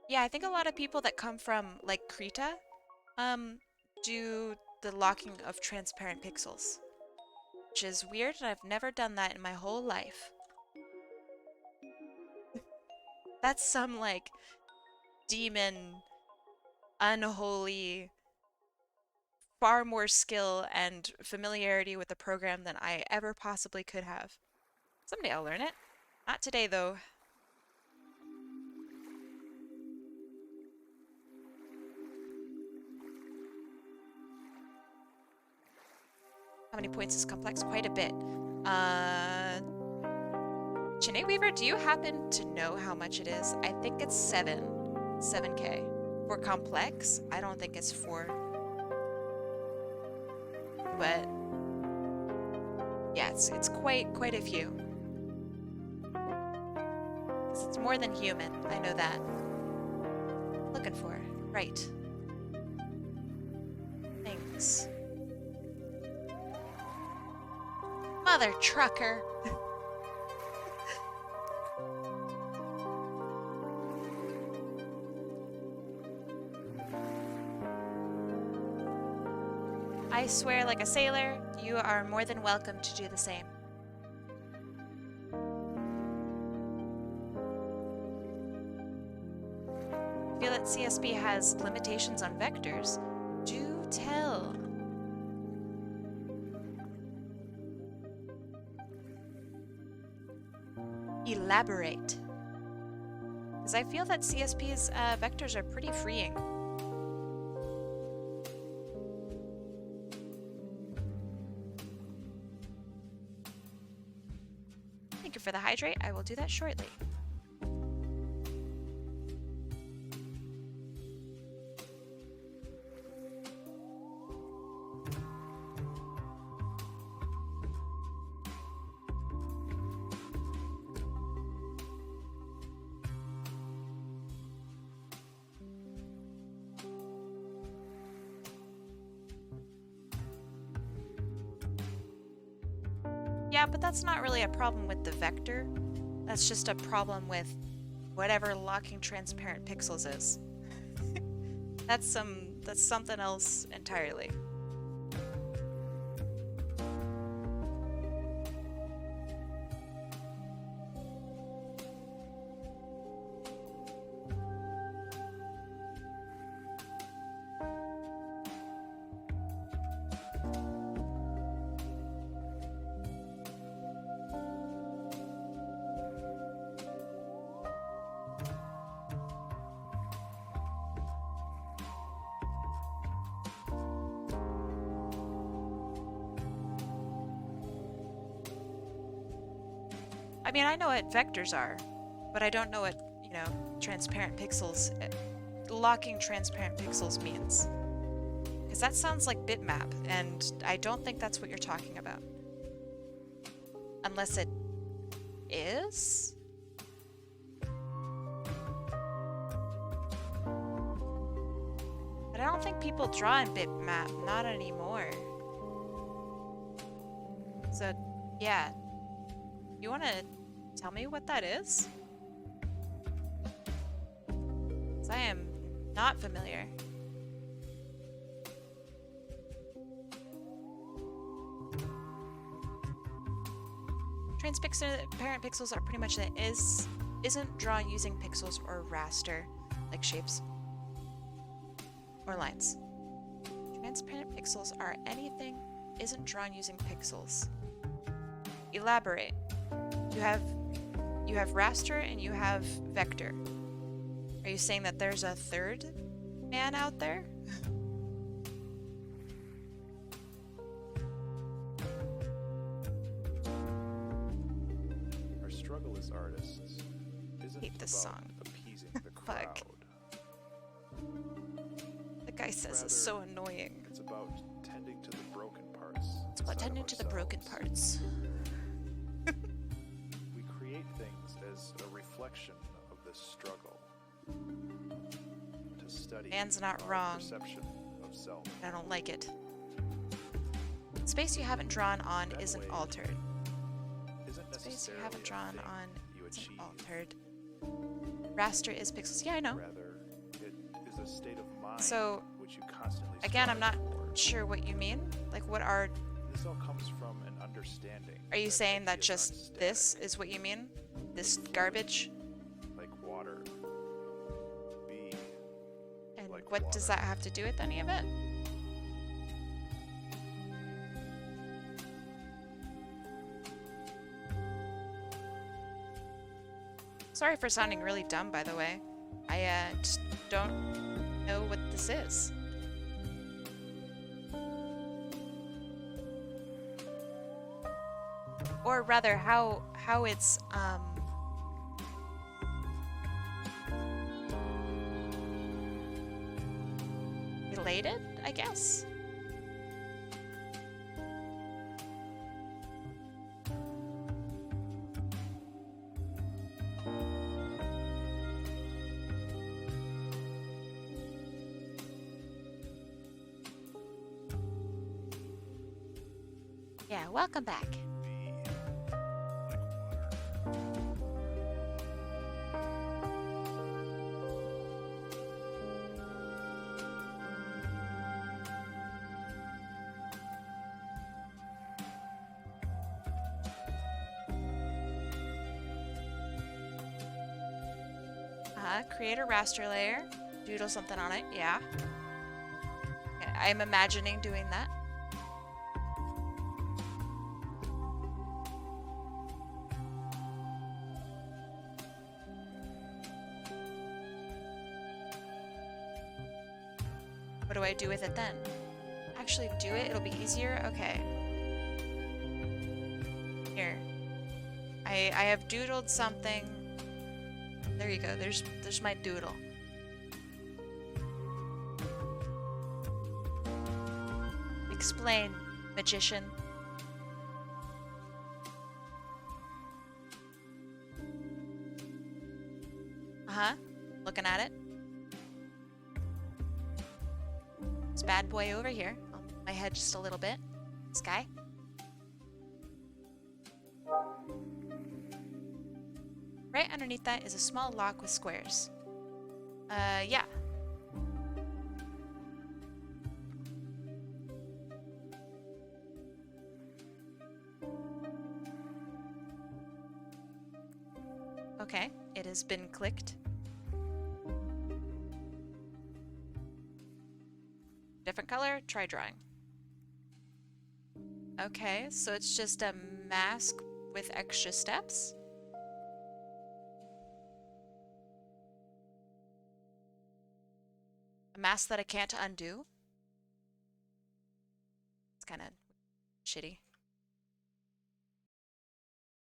Yeah, I think a lot of people that come from like Krita do the locking of transparent pixels. Which is weird, and I've never done that in my whole life. That's some like demon, unholy, far more skill and familiarity with the program than I ever possibly could have. Someday I'll learn it. Not today, though. How many points is complex? Quite a bit. Chine Weaver, do you happen to know how much it is? I think it's 7K. For complex, I don't think it's 4. But yeah, it's quite a few. 'Cause it's more than human, I know that. Looking for, right. Things. Mother trucker. I swear like a sailor, you are more than welcome to do the same. I feel that CSP has limitations on vectors. Do tell. Elaborate. Because I feel that CSP's vectors are pretty freeing. Thank you for the hydrate. I will do that shortly. Yeah, but that's not really a problem with the vector. That's just a problem with whatever locking transparent pixels is. That's something else entirely. I mean, I know what vectors are, but I don't know what, transparent pixels, locking transparent pixels means. Because that sounds like bitmap, and I don't think that's what you're talking about. Unless it is? But I don't think people draw in bitmap, not anymore. So, yeah. You want to tell me what that is? 'Cause I am not familiar. Transparent pixels are pretty much that isn't drawn using pixels or raster, like shapes or lines. Transparent pixels are anything isn't drawn using pixels. Elaborate. You have raster and you have vector. Are you saying that there's a third man out there? Our struggle as artists isn't Hate this about song. appeasing the crowd. The guy says it's so annoying. It's about tending to the broken parts. It's about Tending to the broken parts. We create things as a reflection of this struggle. To study Man's not our wrong. perception of self. I don't like it. Space you haven't drawn on That isn't way altered. Isn't Space you necessarily haven't a drawn thing on you isn't achieve. altered. Raster is pixels. Yeah, I know. Rather, it is a state of mind So, which you constantly again, I'm strive not toward. sure what you mean. Like, what are... This all comes from an understanding. Are you saying that ideas aren't just static, this is what you mean? This garbage? like water. Be And like what does water. that have to do with any of it? Sorry for sounding really dumb, by the way. I just don't know what this is. Or rather, how it's related, I guess. Yeah, welcome back. Be like water. Create a raster layer, doodle something on it, yeah. Okay, I'm imagining doing that. What do I do with it then? Actually do it, it'll be easier? Okay. Here. I have doodled something. There you go, there's my doodle. Explain, magician. Uh-huh, looking at it. This bad boy over here. I'll move my head just a little bit. This guy. Right underneath that is a small lock with squares. Yeah. Okay, it has been clicked. Different color, try drawing. Okay, so it's just a mask with extra steps. A mask that I can't undo. It's kind of shitty.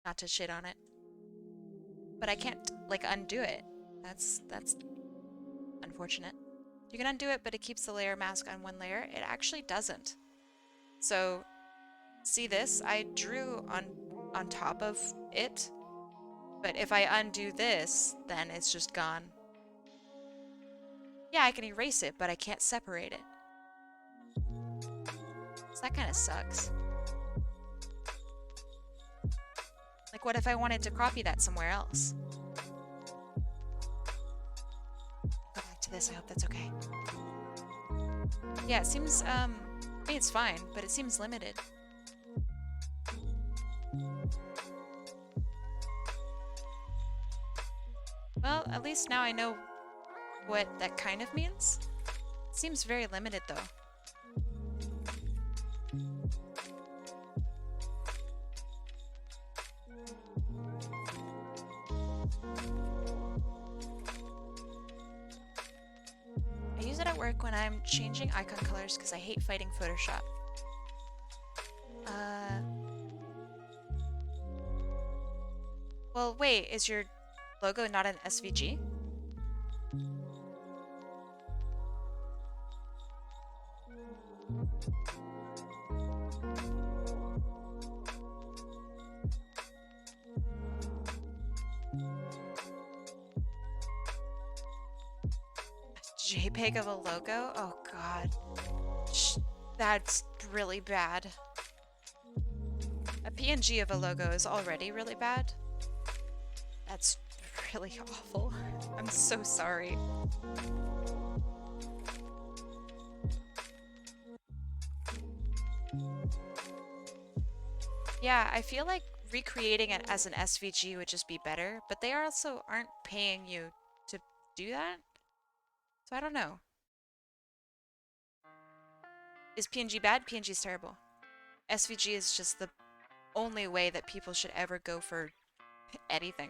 Not to shit on it. But I can't, like, undo it. That's unfortunate. You can undo it, but it keeps the layer mask on one layer. It actually doesn't. So, see this? I drew on top of it. But if I undo this, then it's just gone. Yeah, I can erase it, but I can't separate it. So that kind of sucks. Like, what if I wanted to copy that somewhere else? Go back to this, I hope that's okay. Yeah, it seems, I mean, it's fine, but it seems limited. Well, at least now I know what that kind of means. It seems very limited, though. I use it at work when I'm changing icon colors because I hate fighting Photoshop. Well, wait, is your logo not an SVG? JPEG of a logo? Oh god. That's really bad. A PNG of a logo is already really bad. That's really awful. I'm so sorry. Yeah, I feel like recreating it as an SVG would just be better, but they also aren't paying you to do that. So I don't know. Is PNG bad? PNG is terrible. SVG is just the only way that people should ever go for anything.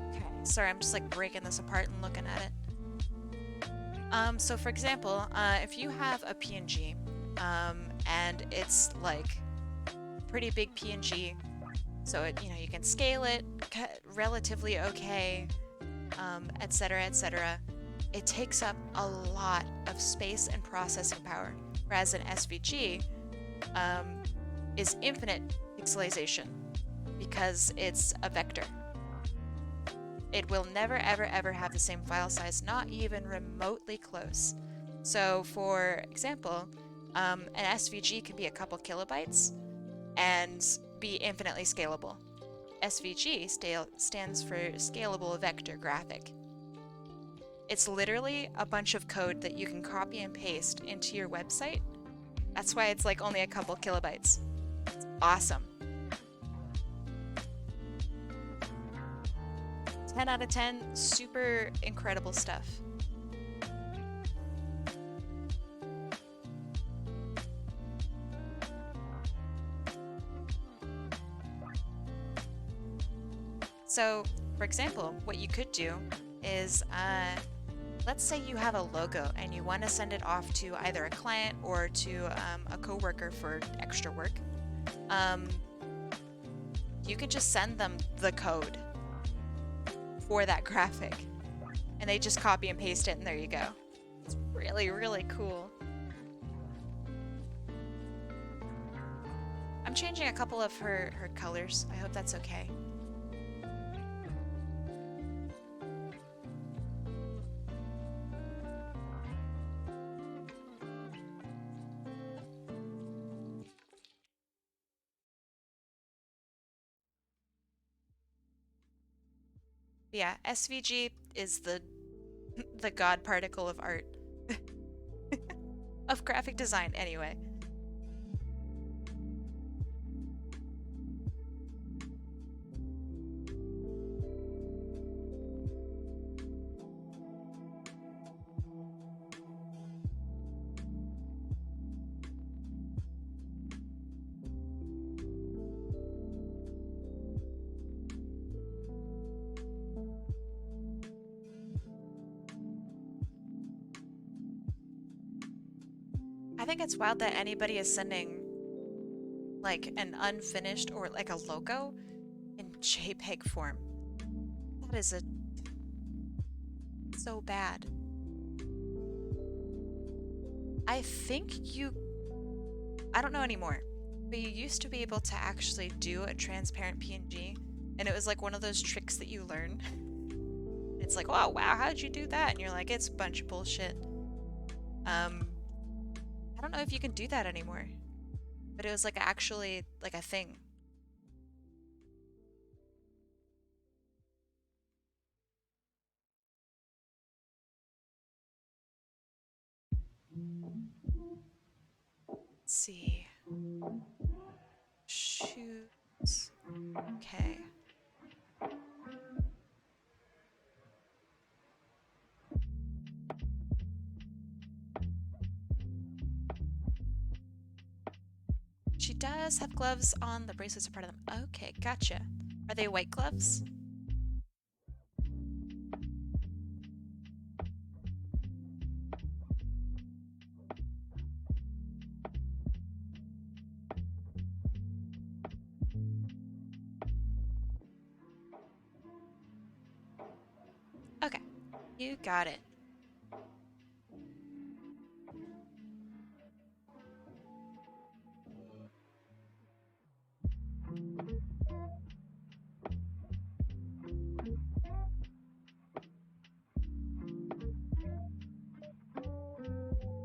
Okay, sorry, I'm just like breaking this apart and looking at it. So for example, if you have a PNG, and it's like pretty big PNG, so it, you know, you can scale it relatively okay, etc., etc. It takes up a lot of space and processing power, whereas an SVG is infinite pixelization because it's a vector. It will never, ever, ever have the same file size, not even remotely close. So for example, an SVG can be a couple kilobytes and be infinitely scalable. SVG stands for Scalable Vector Graphic. It's literally a bunch of code that you can copy and paste into your website. That's why it's like only a couple kilobytes. It's awesome. 10 out of 10, super incredible stuff. So, for example, what you could do is, let's say you have a logo and you want to send it off to either a client or to a coworker for extra work. You could just send them the code for that graphic, and they just copy and paste it, and there you go. It's really, really cool. I'm changing a couple of her colors. I hope that's okay. Yeah, SVG is the god particle of art. Of graphic design, anyway. I think it's wild that anybody is sending like an unfinished or like a logo in JPEG form. That is so bad. I think I don't know anymore, but you used to be able to actually do a transparent PNG, and it was like one of those tricks that you learn. It's like, oh wow, how did you do that? And you're like, it's a bunch of bullshit. I don't know if you can do that anymore, but it was like actually like a thing. Let's see. Shoes. Okay. She does have gloves on. The bracelets are part of them. Okay, gotcha. Are they white gloves? Okay. You got it.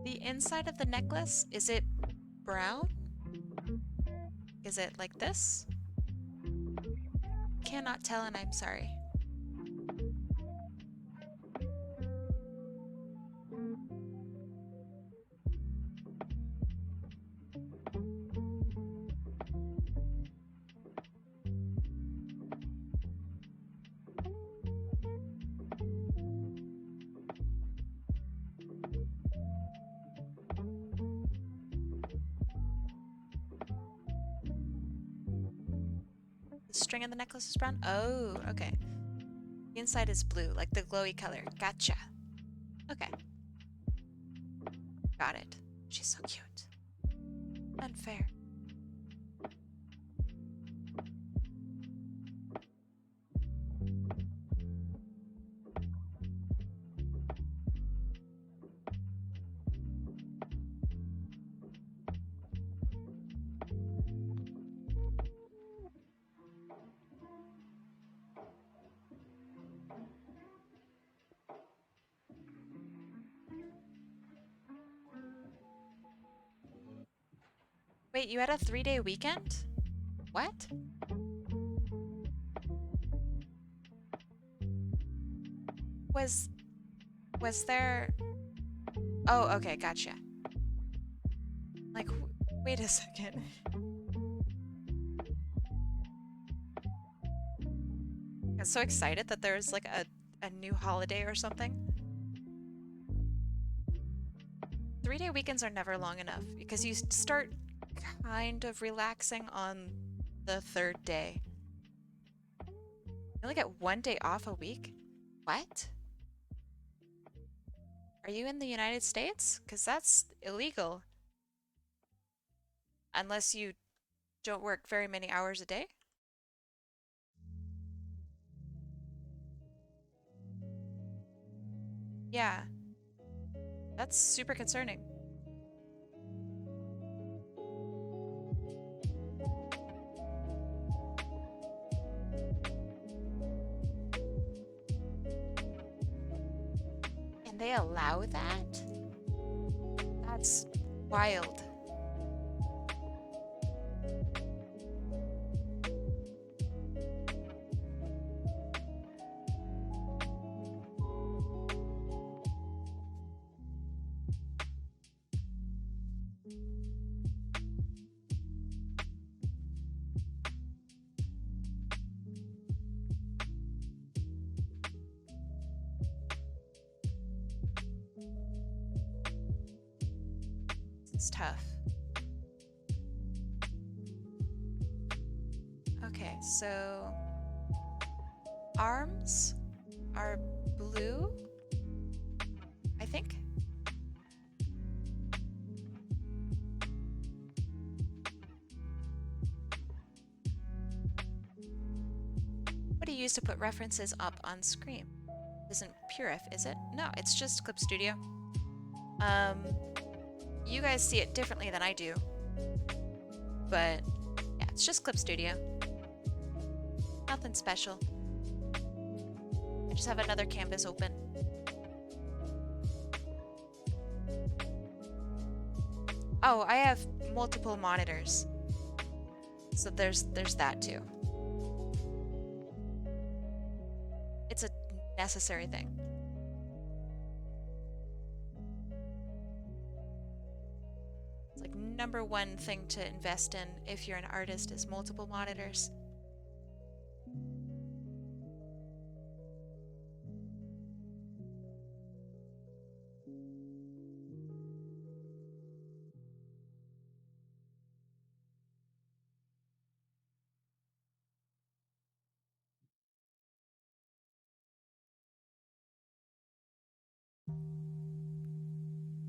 The inside of the necklace, is it brown? Is it like this? Cannot tell and I'm sorry. The string of the necklace is brown? Oh, okay. The inside is blue, like the glowy color. Gotcha. Okay. Got it. She's so cute. Unfair. Wait, you had a 3-day weekend? What? Was there... Oh, okay, gotcha. Like, wait a second. I got so excited that there was like a new holiday or something. 3-day weekends are never long enough because you start kind of relaxing on the 3rd day. You only get 1 day off a week? What? Are you in the United States? Because that's illegal. Unless you don't work very many hours a day? Yeah. That's super concerning. And they allow that? That's wild. It's tough. Okay, so arms are blue, I think. What do you use to put references up on screen? Isn't Purif, is it? No, it's just Clip Studio. You guys see it differently than I do. But yeah, it's just Clip Studio. Nothing special. I just have another canvas open. Oh, I have multiple monitors. So there's that too. It's a necessary thing. It's like #1 thing to invest in if you're an artist is multiple monitors.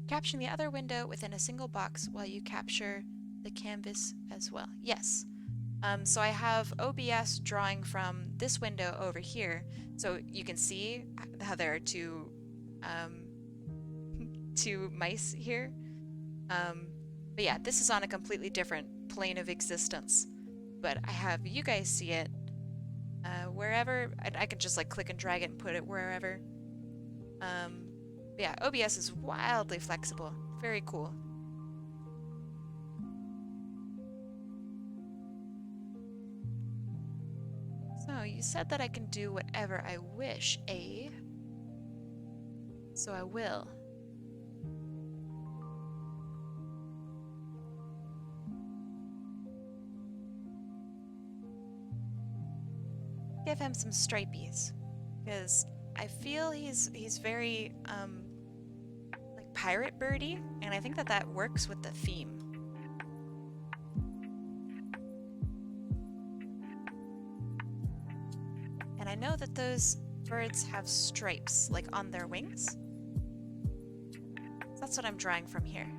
Caption the other window within a single box while you capture the canvas as well. Yes. So I have OBS drawing from this window over here, so you can see how there are two two mice here. But yeah, this is on a completely different plane of existence. But I have you guys see it wherever. I can just like click and drag it and put it wherever. But yeah, OBS is wildly flexible. Very cool. So you said that I can do whatever I wish, eh? So I will. Give him some stripies, because I feel he's very like pirate birdie, and I think that that works with the theme. And I know that those birds have stripes like on their wings. So that's what I'm drawing from here.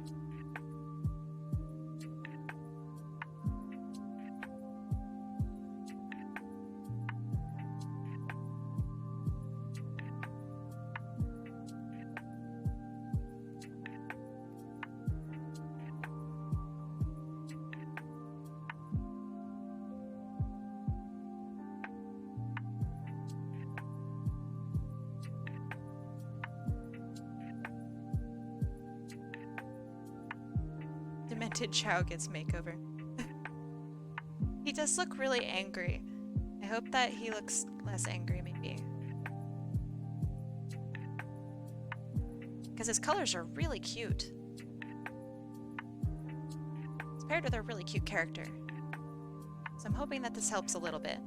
Demented Chow gets makeover. He does look really angry. I hope that he looks less angry, maybe. Because his colors are really cute. It's paired with a really cute character. So I'm hoping that this helps a little bit.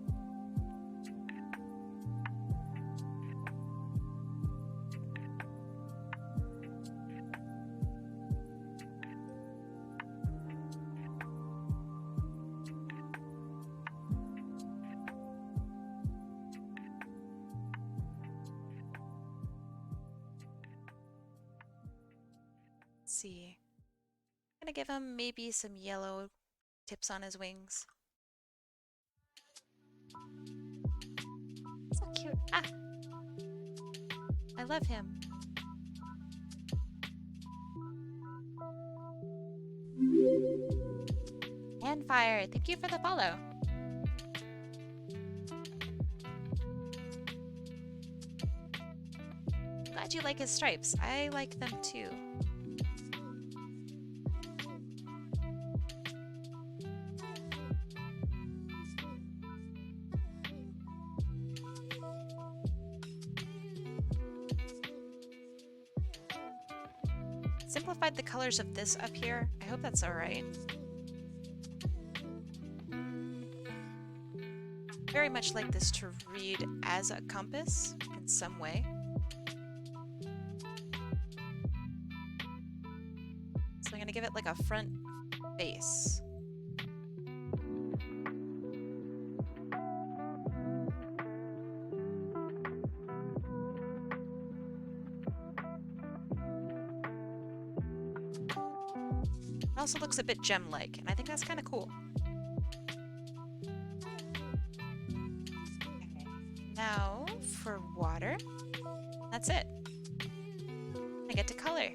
See. I'm gonna give him maybe some yellow tips on his wings. So cute. Ah! I love him. And Fire, thank you for the follow. Glad you like his stripes. I like them too. Simplified the colors of this up here. I hope that's alright. Very much like this to read as a compass in some way. So I'm gonna give it like a front face. It also looks a bit gem-like, and I think that's kind of cool. Okay. Now for water. That's it. I get to color.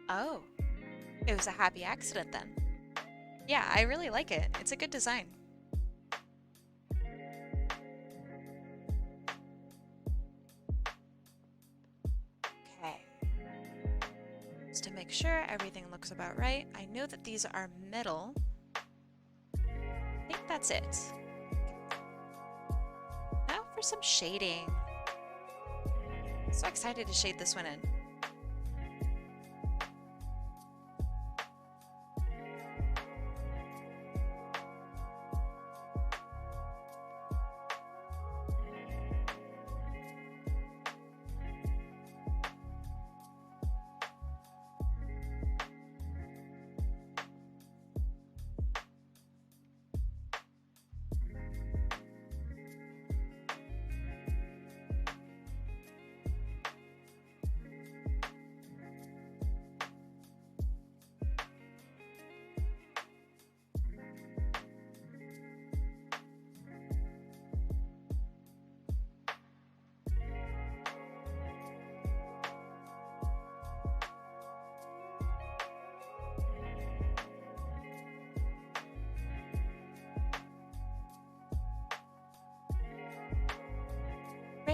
Oh, it was a happy accident then. Yeah, I really like it. It's a good design. Okay. Just to make sure everything looks about right. I know that these are metal. I think that's it. Now for some shading. So excited to shade this one in.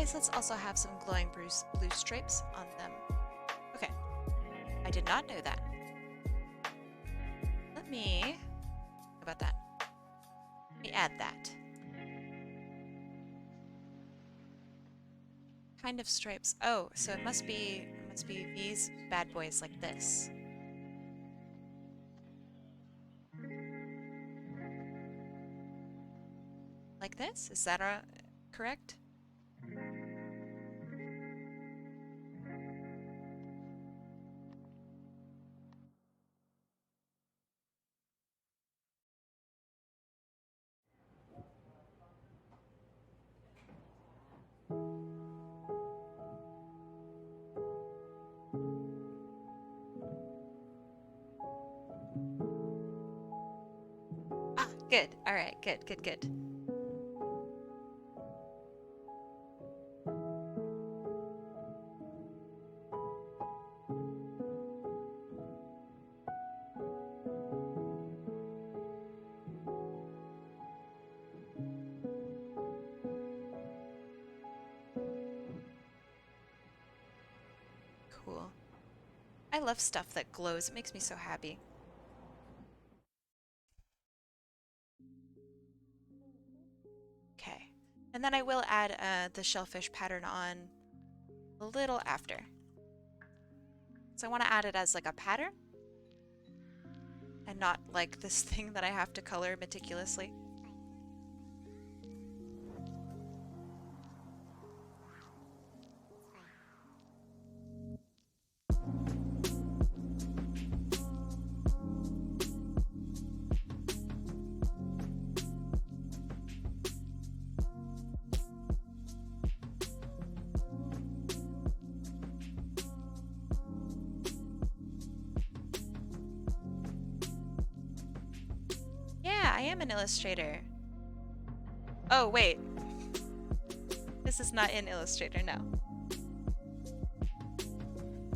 bracelets also have some glowing blue stripes on them. Okay. I did not know that. Let me... How about that? Let me add that. Kind of stripes. Oh, so it must be these bad boys like this. Like this? Is that correct? Ah, good. All right, good, good, good. Cool. I love stuff that glows. It makes me so happy. Okay. And then I will add the shellfish pattern on a little after. So I want to add it as like a pattern and not like this thing that I have to color meticulously. Yeah, I am an illustrator. Oh, wait. This is not in Illustrator, no.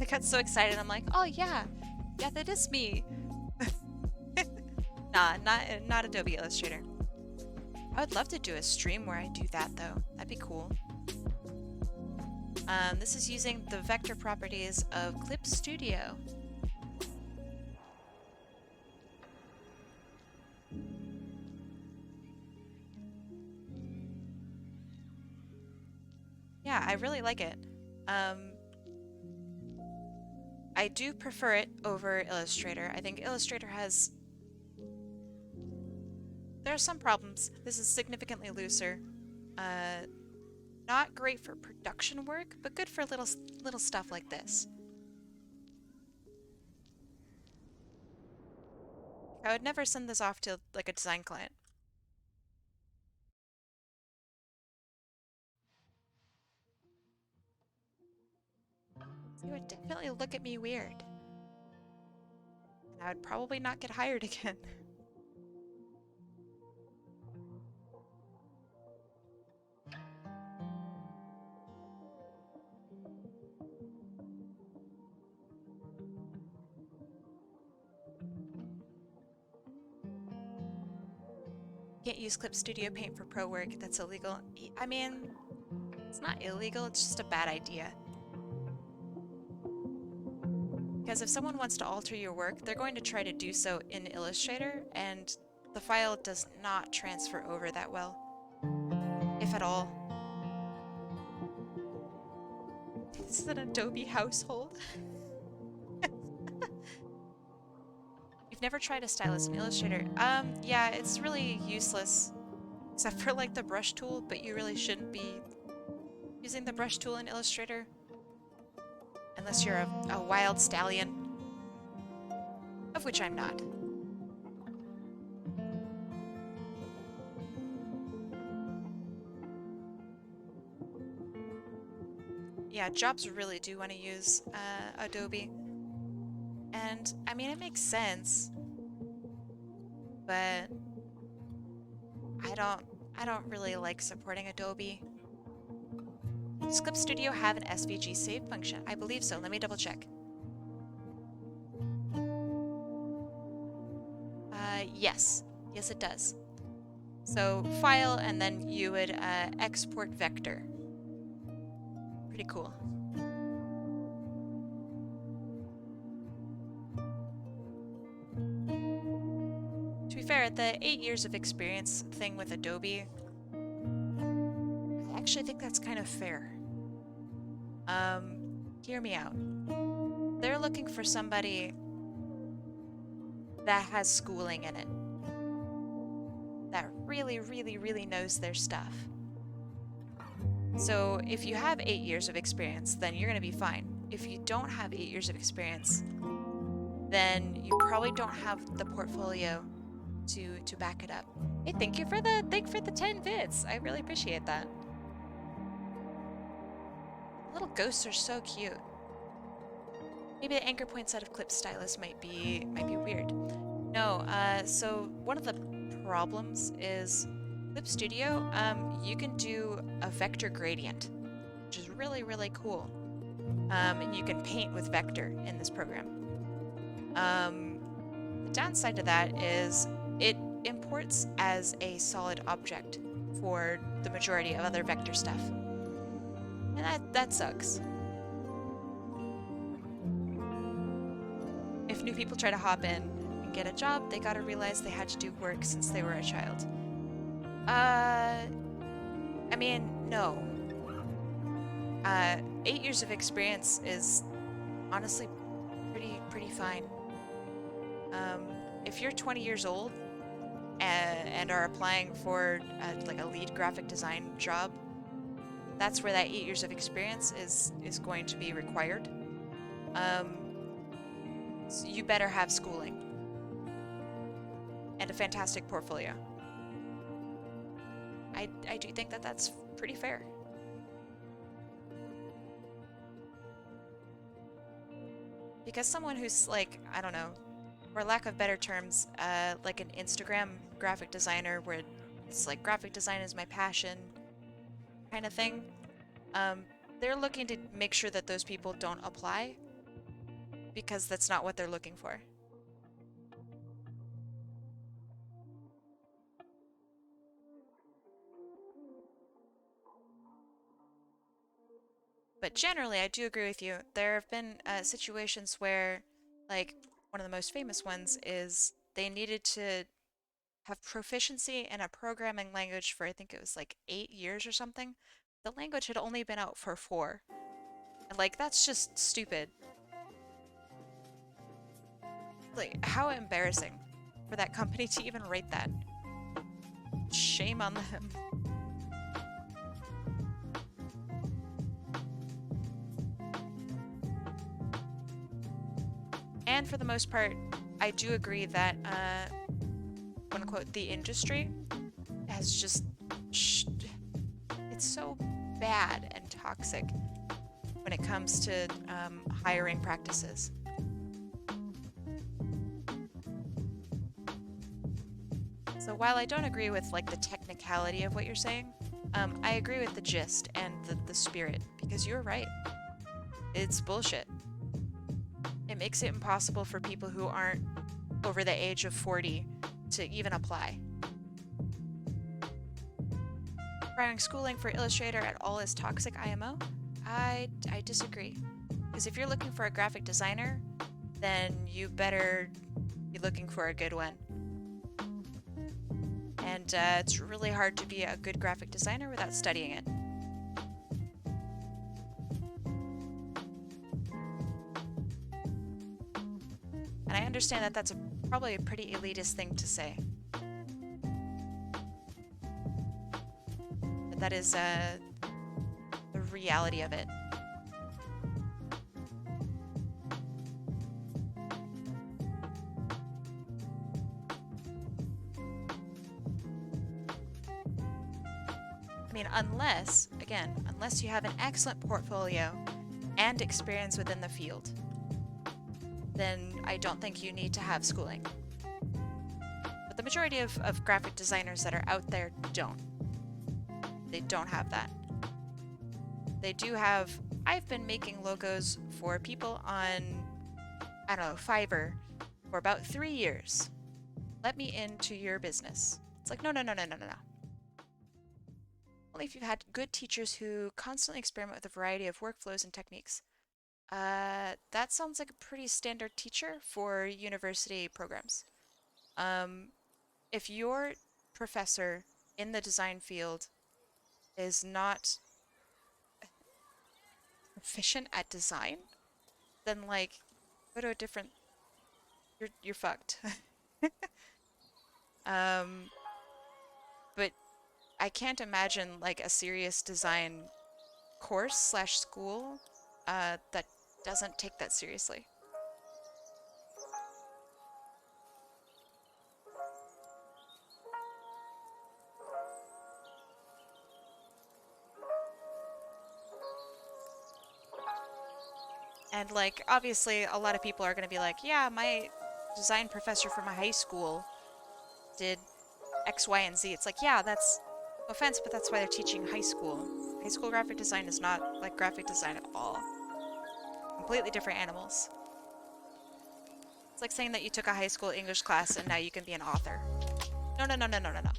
I got so excited, I'm like, oh yeah, yeah, that is me. Nah, not Adobe Illustrator. I would love to do a stream where I do that though. That'd be cool. This is using the vector properties of Clip Studio. Yeah, I really like it. I do prefer it over Illustrator. I think Illustrator has... There are some problems. This is significantly looser. Not great for production work, but good for little stuff like this. I would never send this off to like a design client. They would definitely look at me weird. And I would probably not get hired again. Can't use Clip Studio Paint for pro work. That's illegal. I mean, it's not illegal, it's just a bad idea. Because if someone wants to alter your work, they're going to try to do so in Illustrator, and the file does not transfer over that well, if at all. This is an Adobe household. You've never tried a stylus in Illustrator? Yeah, it's really useless. Except for like the brush tool, but you really shouldn't be using the brush tool in Illustrator. Unless you're a wild stallion. Of which I'm not. Yeah, jobs really do want to use Adobe. And, I mean, it makes sense. But I don't really like supporting Adobe. Does Clip Studio have an SVG save function? I believe so. Let me double check. Yes. Yes, it does. So, file, and then you would export vector. Pretty cool. To be fair, the 8 years of experience thing with Adobe, I actually think that's kind of fair. Hear me out. They're looking for somebody that has schooling in it. That really, really, really knows their stuff. So if you have 8 years of experience, then you're going to be fine. If you don't have 8 years of experience, then you probably don't have the portfolio to back it up. Hey, thank you for the 10 bits. I really appreciate that. Little ghosts are so cute. Maybe the anchor points out of clip stylus might be weird. No, so one of the problems is Clip Studio, you can do a vector gradient, which is really, really cool. And you can paint with vector in this program. The downside to that is it imports as a solid object for the majority of other vector stuff. And that sucks. If new people try to hop in and get a job, they gotta realize they had to do work since they were a child. I mean, no. 8 years of experience is honestly pretty fine. If you're 20 years old and are applying for like a lead graphic design job, that's where that 8 years of experience is going to be required. So you better have schooling and a fantastic portfolio. I do think that that's pretty fair. Because someone who's like, I don't know, for lack of better terms, like an Instagram graphic designer where it's like graphic design is my passion kind of thing, they're looking to make sure that those people don't apply because that's not what they're looking for. But generally, I do agree with you. There have been situations where, like, one of the most famous ones is they needed to have proficiency in a programming language for, I think it was like 8 years or something. The language had only been out for 4. And, like, that's just stupid. Like, how embarrassing for that company to even write that. Shame on them. And for the most part, I do agree that, quote unquote, the industry has just, it's so bad and toxic when it comes to hiring practices. So while I don't agree with like the technicality of what you're saying, I agree with the gist and the spirit, because you're right. It's bullshit. It makes it impossible for people who aren't over the age of 40 to even apply. Requiring schooling for Illustrator at all is toxic IMO? I disagree. Because if you're looking for a graphic designer, then you better be looking for a good one. And it's really hard to be a good graphic designer without studying it. And I understand that that's probably a pretty elitist thing to say. But that is the reality of it. I mean, unless you have an excellent portfolio and experience within the field, then I don't think you need to have schooling. But the majority of graphic designers that are out there don't. They don't have that. They do have... I've been making logos for people on, I don't know, Fiverr for about 3 years. Let me into your business. It's like, no. Only if you've had good teachers who constantly experiment with a variety of workflows and techniques. That sounds like a pretty standard teacher for university programs. Um, if your professor in the design field is not proficient at design, then like go to a different. You're fucked. um, but I can't imagine like a serious design course slash school that doesn't take that seriously. And like obviously a lot of people are going to be like, yeah, my design professor from my high school did X, Y, and Z. It's like, yeah, that's no offense, but that's why they're teaching high school. High school graphic design is not like graphic design at all. Completely different animals. It's like saying that you took a high school English class and now you can be an author. No, no, no, no, no, no, no.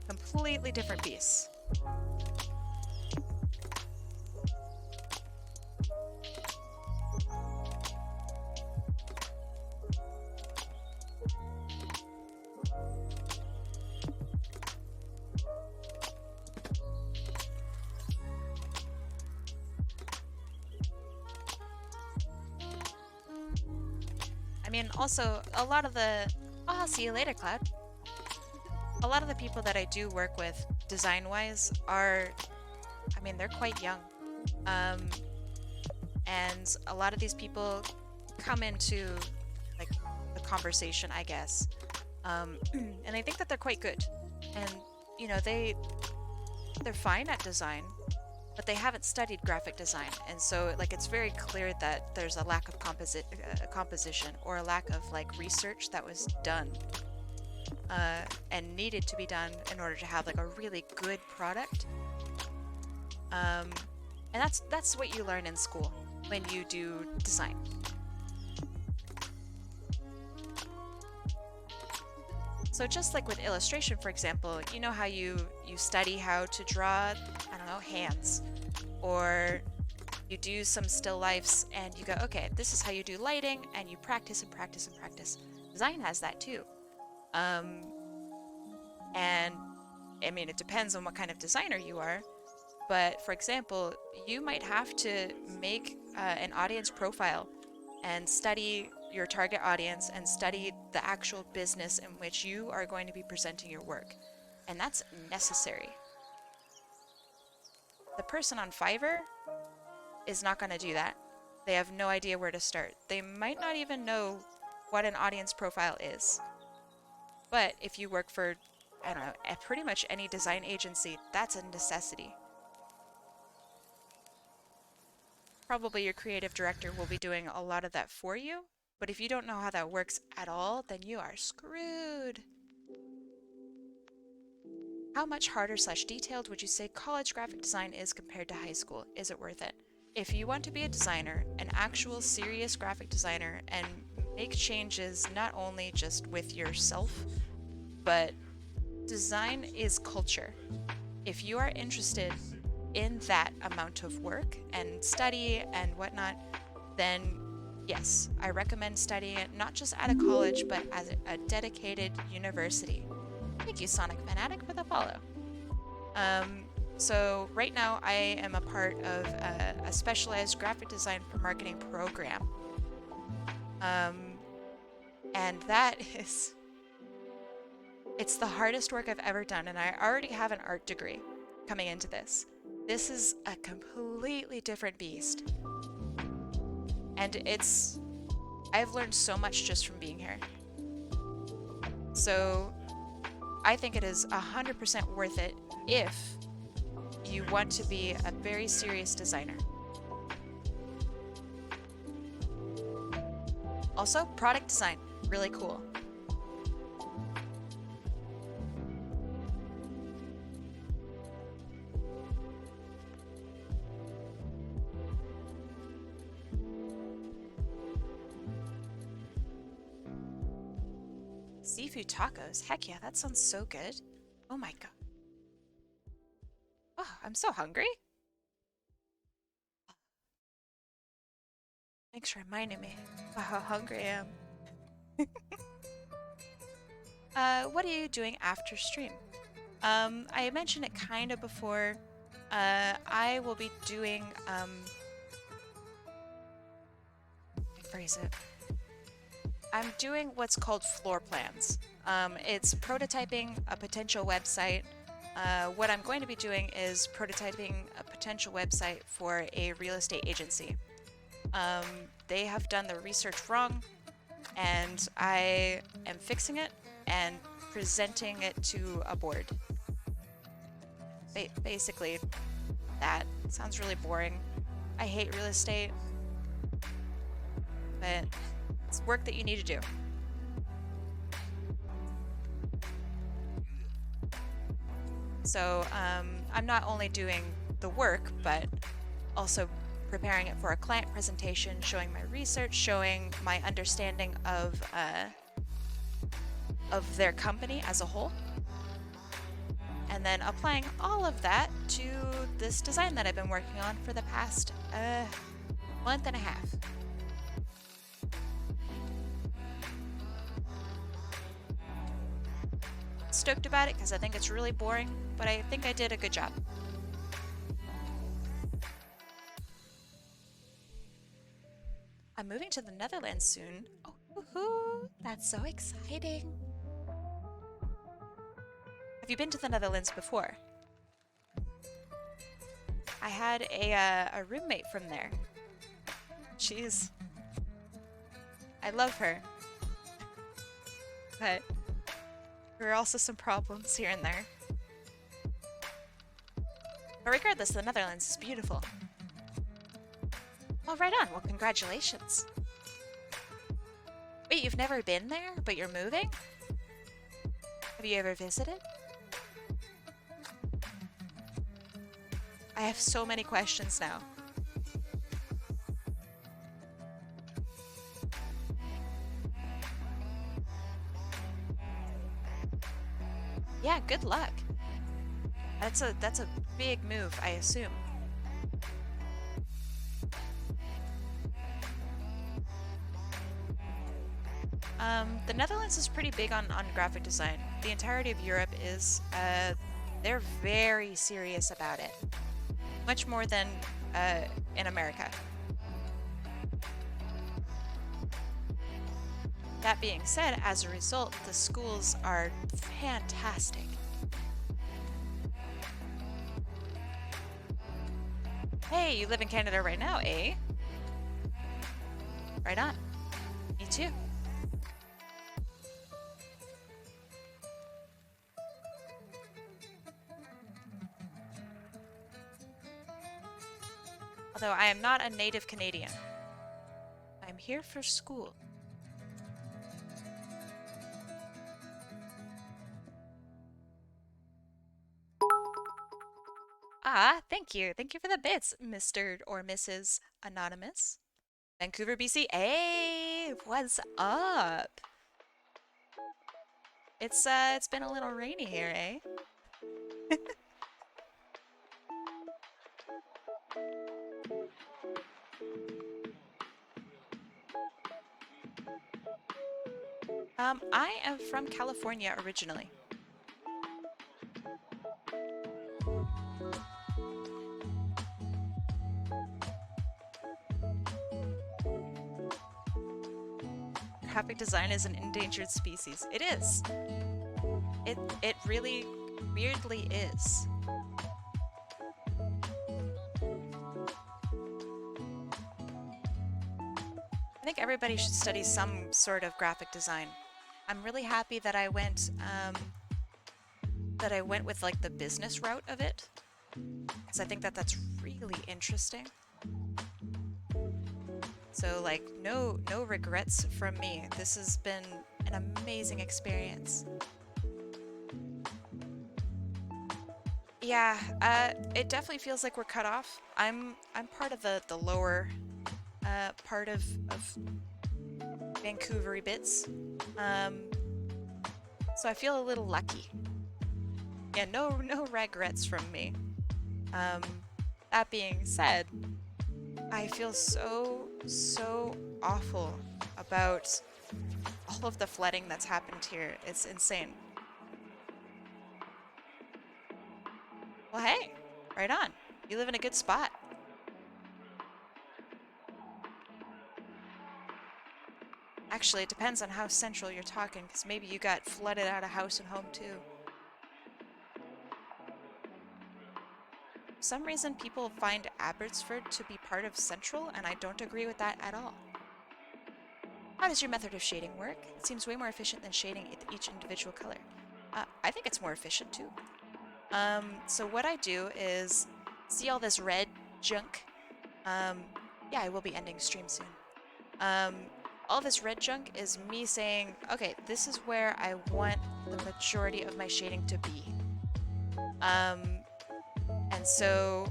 Completely different beasts. I mean, also, a lot of the... Oh, I'll see you later, Cloud. A lot of the people that I do work with, design-wise, are... I mean, they're quite young. And a lot of these people come into, like, the conversation, I guess. And I think that they're quite good. And, you know, they're fine at design, but they haven't studied graphic design, and so like it's very clear that there's a lack of composition or a lack of like research that was done and needed to be done in order to have like a really good product. And that's what you learn in school when you do design. So just like with illustration, for example, you know how you study how to draw, I don't know, hands, or you do some still lifes and you go, okay, this is how you do lighting, and you practice and practice and practice. Design has that too. And I mean, it depends on what kind of designer you are, but for example, you might have to make an audience profile and study your target audience and study the actual business in which you are going to be presenting your work. And that's necessary. The person on Fiverr is not going to do that. They have no idea where to start. They might not even know what an audience profile is. But if you work for, I don't know, at pretty much any design agency, that's a necessity. Probably your creative director will be doing a lot of that for you, but if you don't know how that works at all, then you are screwed. How much harder / detailed would you say college graphic design is compared to high school? Is it worth it? If you want to be a designer, an actual serious graphic designer, and make changes not only just with yourself, but design is culture. If you are interested in that amount of work and study and whatnot, then yes, I recommend studying it not just at a college, but as a dedicated university. Thank you, Sonic Fanatic, for the follow. So right now I am a part of a specialized graphic design for marketing program. And that is... It's the hardest work I've ever done, and I already have an art degree coming into this. This is a completely different beast. And I've learned so much just from being here. So I think it is 100% worth it if you want to be a very serious designer. Also, product design, really cool. Seafood tacos? Heck yeah, that sounds so good. Oh my god. I'm so hungry. Thanks for reminding me about how hungry I am. What are you doing after stream? I mentioned it kind of before. I will be doing, phrase it. I'm doing what's called floor plans. It's prototyping a potential website. What I'm going to be doing is prototyping a potential website for a real estate agency. They have done the research wrong, and I am fixing it and presenting it to a board. Basically, that sounds really boring. I hate real estate, but it's work that you need to do. So I'm not only doing the work, but also preparing it for a client presentation, showing my research, showing my understanding of their company as a whole, and then applying all of that to this design that I've been working on for the past month and a half. Stoked about it because I think it's really boring, but I think I did a good job. I'm moving to the Netherlands soon. Oh, woohoo! That's so exciting. Have you been to the Netherlands before? I had a roommate from there. I love her. But there are also some problems here and there. But regardless, the Netherlands is beautiful. Oh, right on. Well, congratulations. Wait, you've never been there, but you're moving? Have you ever visited? I have so many questions now. Yeah, good luck. That's a big move, I assume. The Netherlands is pretty big on graphic design. The entirety of Europe is. They're very serious about it. Much more than in America. That being said, as a result, the schools are fantastic. Hey, you live in Canada right now, eh? Right on. Me too. Although I am not a native Canadian. I'm here for school. Ah, thank you. Thank you for the bits, Mr. or Mrs. Anonymous. Vancouver, BC. Hey, what's up? It's been a little rainy here, eh? I am from California originally. Graphic design is an endangered species. It is. It really weirdly is. I think everybody should study some sort of graphic design. I'm really happy that I went with like the business route of it, because I think that that's really interesting. So like no regrets from me. This has been an amazing experience. Yeah, it definitely feels like we're cut off. I'm part of the lower part of Vancouvery bits. So I feel a little lucky. Yeah, no regrets from me. Um, that being said, I feel so awful about all of the flooding that's happened here. It's insane. Well, hey, right on. You live in a good spot. Actually, it depends on how central you're talking, because maybe you got flooded out of house and home too. For some reason, people find Abbotsford to be part of Central, and I don't agree with that at all. How does your method of shading work? It seems way more efficient than shading each individual color. I think it's more efficient too. So what I do is, see all this red junk? Yeah, I will be ending stream soon. All this red junk is me saying, okay, this is where I want the majority of my shading to be. And so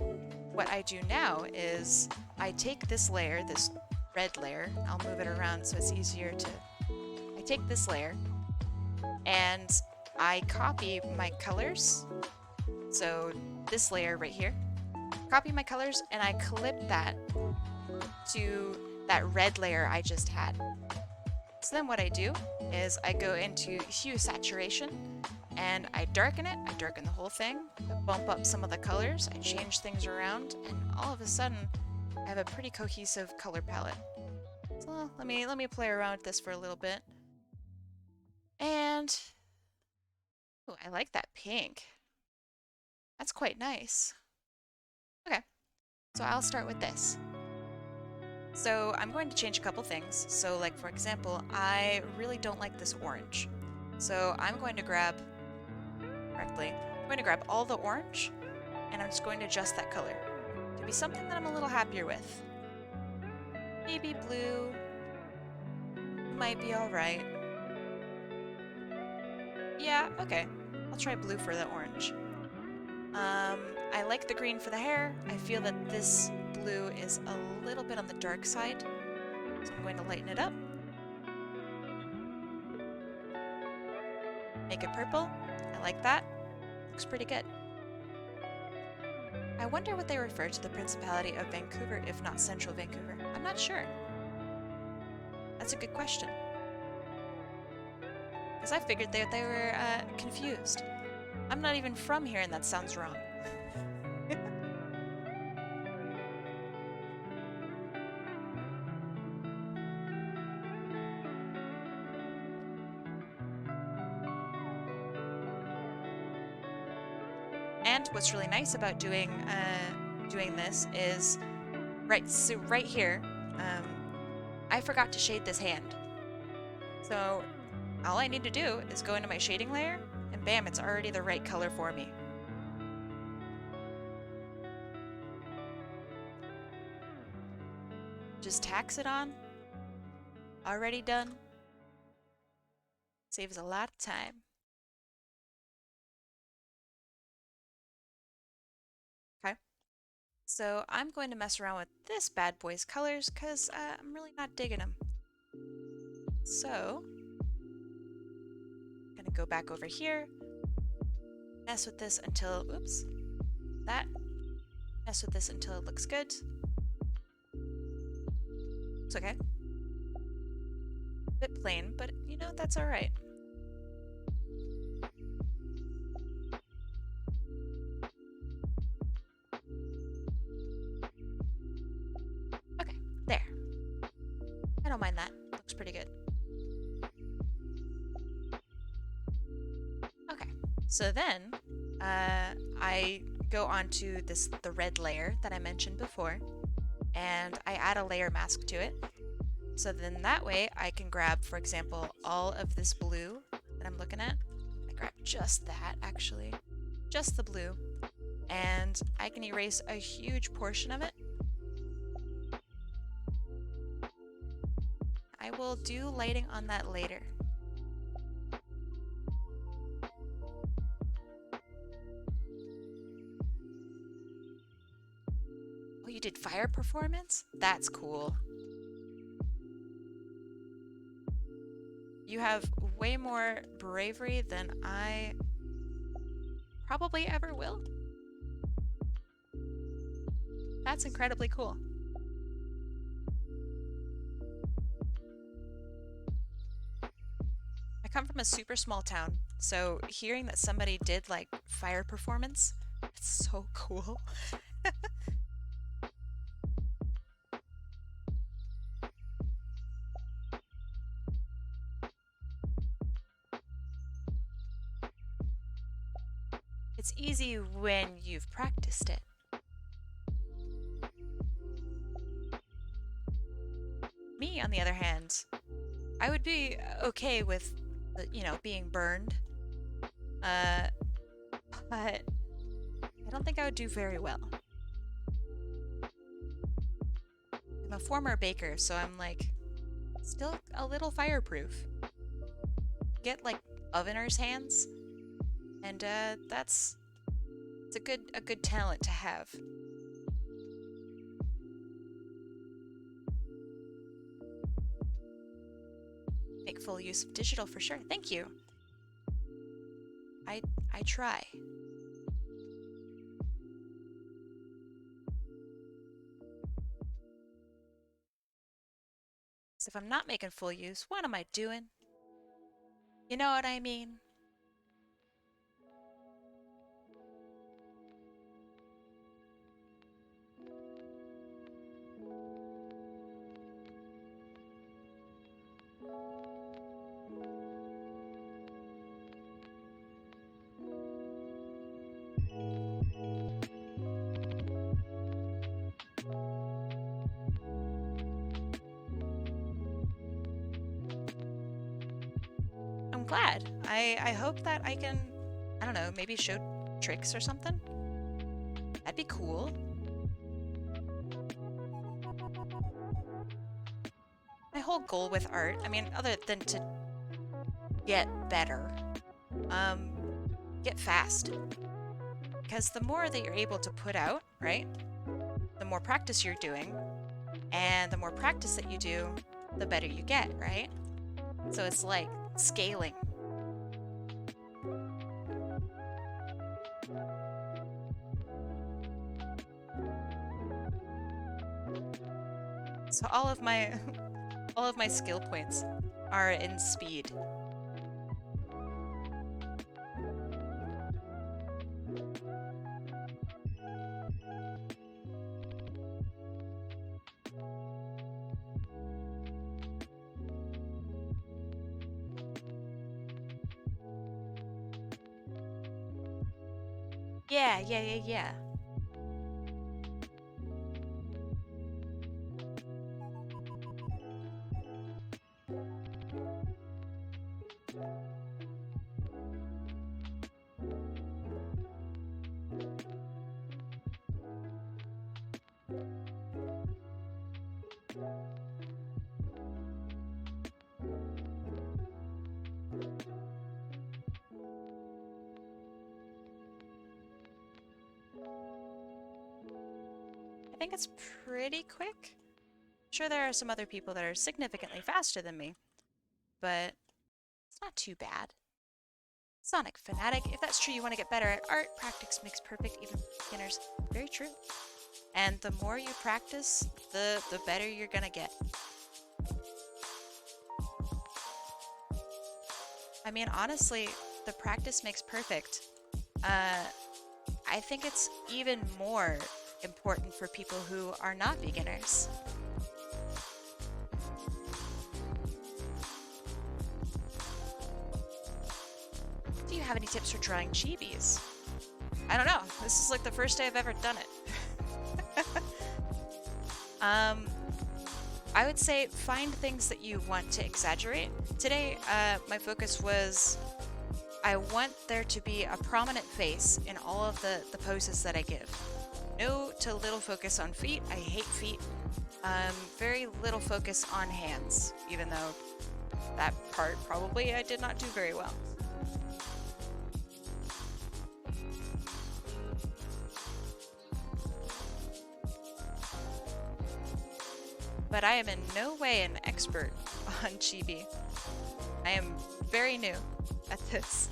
what I do now is I take this layer, this red layer, I'll move it around so it's easier to... I take this layer and I copy my colors. So this layer right here, copy my colors and I clip that to that red layer I just had. So then what I do is I go into hue saturation and I darken it. I darken the whole thing, I bump up some of the colors, I change things around, and all of a sudden I have a pretty cohesive color palette. So let me play around with this for a little bit. And ooh, I like that pink. That's quite nice. Okay, so I'll start with this. So I'm going to change a couple things. So like for example, I really don't like this orange. So I'm going to grab all the orange and I'm just going to adjust that color to be something that I'm a little happier with. Maybe blue might be alright. Yeah, okay. I'll try blue for the orange. I like the green for the hair. I feel that this blue is a little bit on the dark side, so I'm going to lighten it up. Make it purple. I like that. Looks pretty good. I wonder what they refer to the Principality of Vancouver, if not Central Vancouver. I'm not sure. That's a good question. Because I figured they were confused. I'm not even from here and that sounds wrong. And what's really nice about doing this is, right here, I forgot to shade this hand. So all I need to do is go into my shading layer, and bam, it's already the right color for me. Just tax it on. Already done. Saves a lot of time. Okay. So I'm going to mess around with this bad boy's colors because I'm really not digging them. So I'm gonna go back over here, mess with this until, oops, that. Mess with this until it looks good. It's okay. A bit plain, but you know, that's alright. Okay, there. I don't mind that. Looks pretty good. Okay, so then I go onto the red layer that I mentioned before, and I add a layer mask to it. So then that way I can grab, for example, all of this blue that I'm looking at. I grab just that, actually. Just the blue. And I can erase a huge portion of it. I will do lighting on that later. Oh, you did fire performance? That's cool. You have way more bravery than I probably ever will. That's incredibly cool. I come from a super small town, so hearing that somebody did like fire performance, it's so cool. It's easy when you've practiced it. Me, on the other hand, I would be okay with, you know, being burned. But I don't think I would do very well. I'm a former baker, so I'm like still a little fireproof. Get like ovener's hands, and it's a good talent to have. Make full use of digital for sure. Thank you. I try. So if I'm not making full use, what am I doing? You know what I mean? I'm glad. I hope that I can, I don't know, maybe show tricks or something. That'd be cool. My whole goal with art, I mean, other than to get better, get fast. Because the more that you're able to put out, right, the more practice you're doing, and the more practice that you do, the better you get, right? So it's like scaling. So all of my skill points are in speed. Yeah. I think it's pretty quick. Sure, there are some other people that are significantly faster than me, but it's not too bad. Sonic Fanatic, if that's true, you want to get better at art, practice makes perfect, even beginners. Very true. And the more you practice, the better you're gonna get. I mean, honestly, the practice makes perfect. I think it's even more important for people who are not beginners. Do you have any tips for drawing chibis? I don't know. This is like the first day I've ever done it. I would say find things that you want to exaggerate. Today, my focus was I want there to be a prominent face in all of the poses that I give. No to little focus on feet. I hate feet. Very little focus on hands, even though that part probably I did not do very well. But I am in no way an expert on chibi. I am very new at this.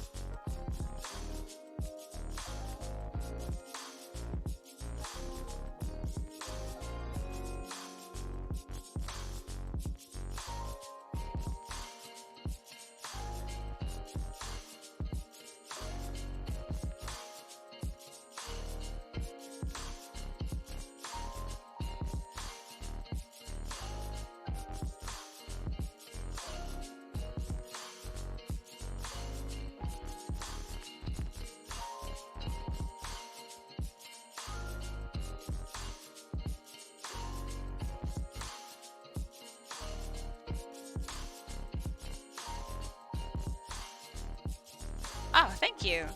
Oh, thank you.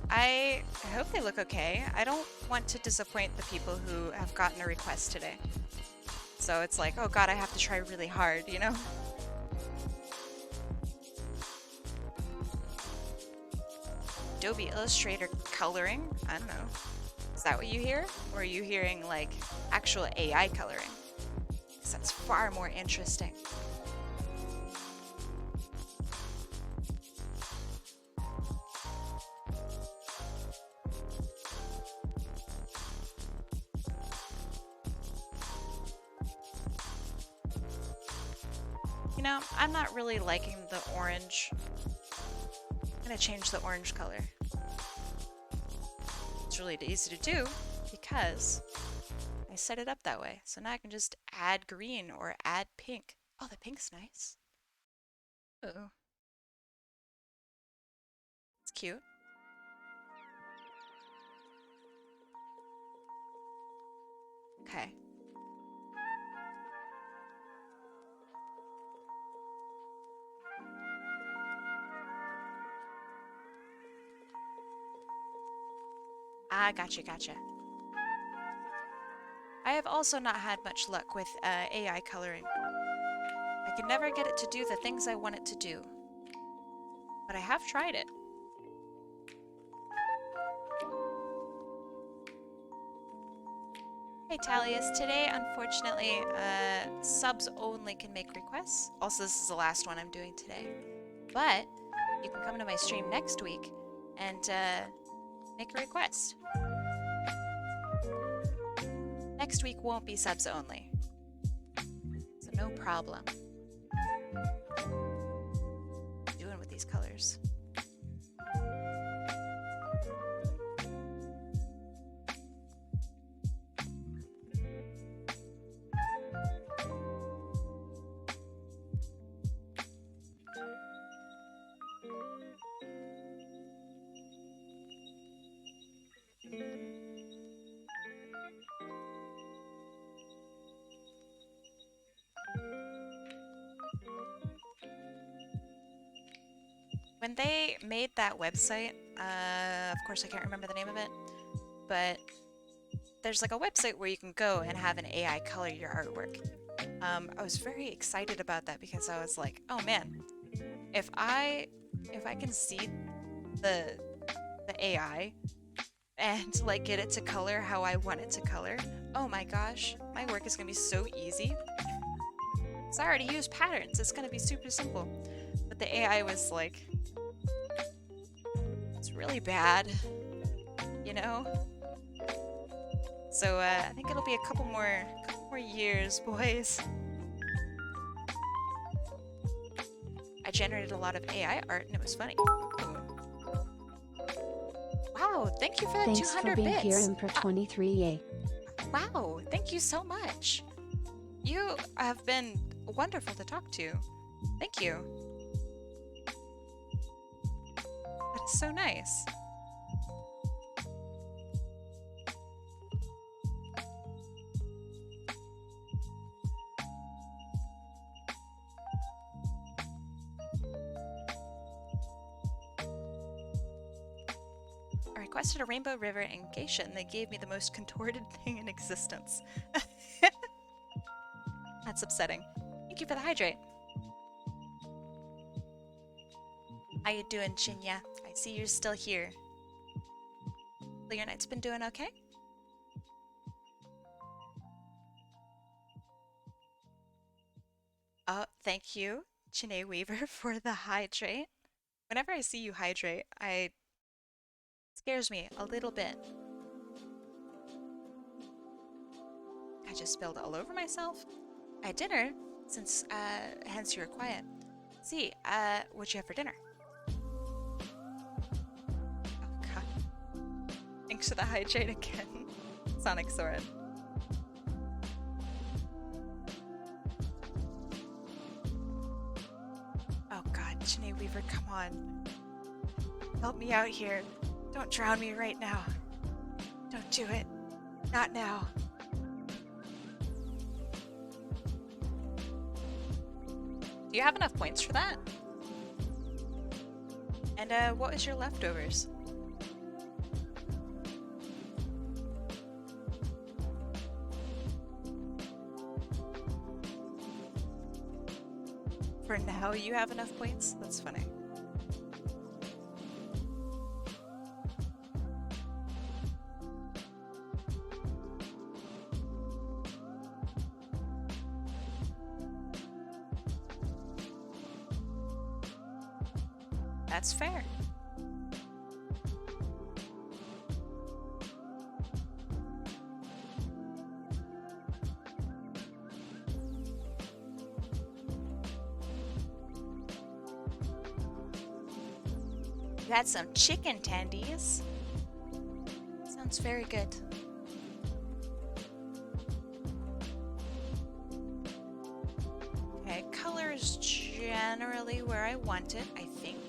I hope they look okay. I don't want to disappoint the people who have gotten a request today. So it's like, oh god, I have to try really hard, you know? Adobe Illustrator coloring? I don't know. Is that what you hear? Or are you hearing, like, actual AI coloring? Because that's far more interesting. You know, I'm not really liking the orange. I'm gonna change the orange color. It's really easy to do because I set it up that way. So now I can just add green or add pink. Oh, the pink's nice. Oh, it's cute. Okay. Ah, gotcha, gotcha. I have also not had much luck with AI coloring. I can never get it to do the things I want it to do. But I have tried it. Hey Talius, today unfortunately subs only can make requests. Also, this is the last one I'm doing today. But you can come to my stream next week and make a request. Next week won't be subs only. So no problem. What are you doing with these colors? When they made that website, of course I can't remember the name of it, but there's like a website where you can go and have an AI color your artwork. I was very excited about that because I was like, oh man, if I can see the AI and like get it to color how I want it to color, oh my gosh, my work is gonna be so easy. So I already use patterns, it's gonna be super simple. But the AI was like, it's really bad, you know? So I think it'll be a couple more years, boys. I generated a lot of AI art and it was funny. Wow, thank you for that Thanks 200 for being bits. here, Emperor23A. Wow, thank you so much. You have been wonderful to talk to. Thank you. That is so nice. I requested a Rainbow River in Geisha and they gave me the most contorted thing in existence. That's upsetting. Thank you for the hydrate. How you doing, Chinya? I see you're still here. So your night's been doing okay? Oh, thank you, Chine Weaver, for the hydrate. Whenever I see you hydrate, it scares me a little bit. I just spilled all over myself. I had dinner, since, hence you were quiet. See, what'd you have for dinner? Oh god. Thanks for the hydrate again, Sonic Sword. Oh god, Chine Weaver, come on. Help me out here. Don't drown me right now. Don't do it. Not now. Do you have enough points for that? And what was your leftovers? For now, you have enough points? That's funny. That's fair. You had some chicken tendies. Sounds very good. Okay, color is generally where I want it, I think.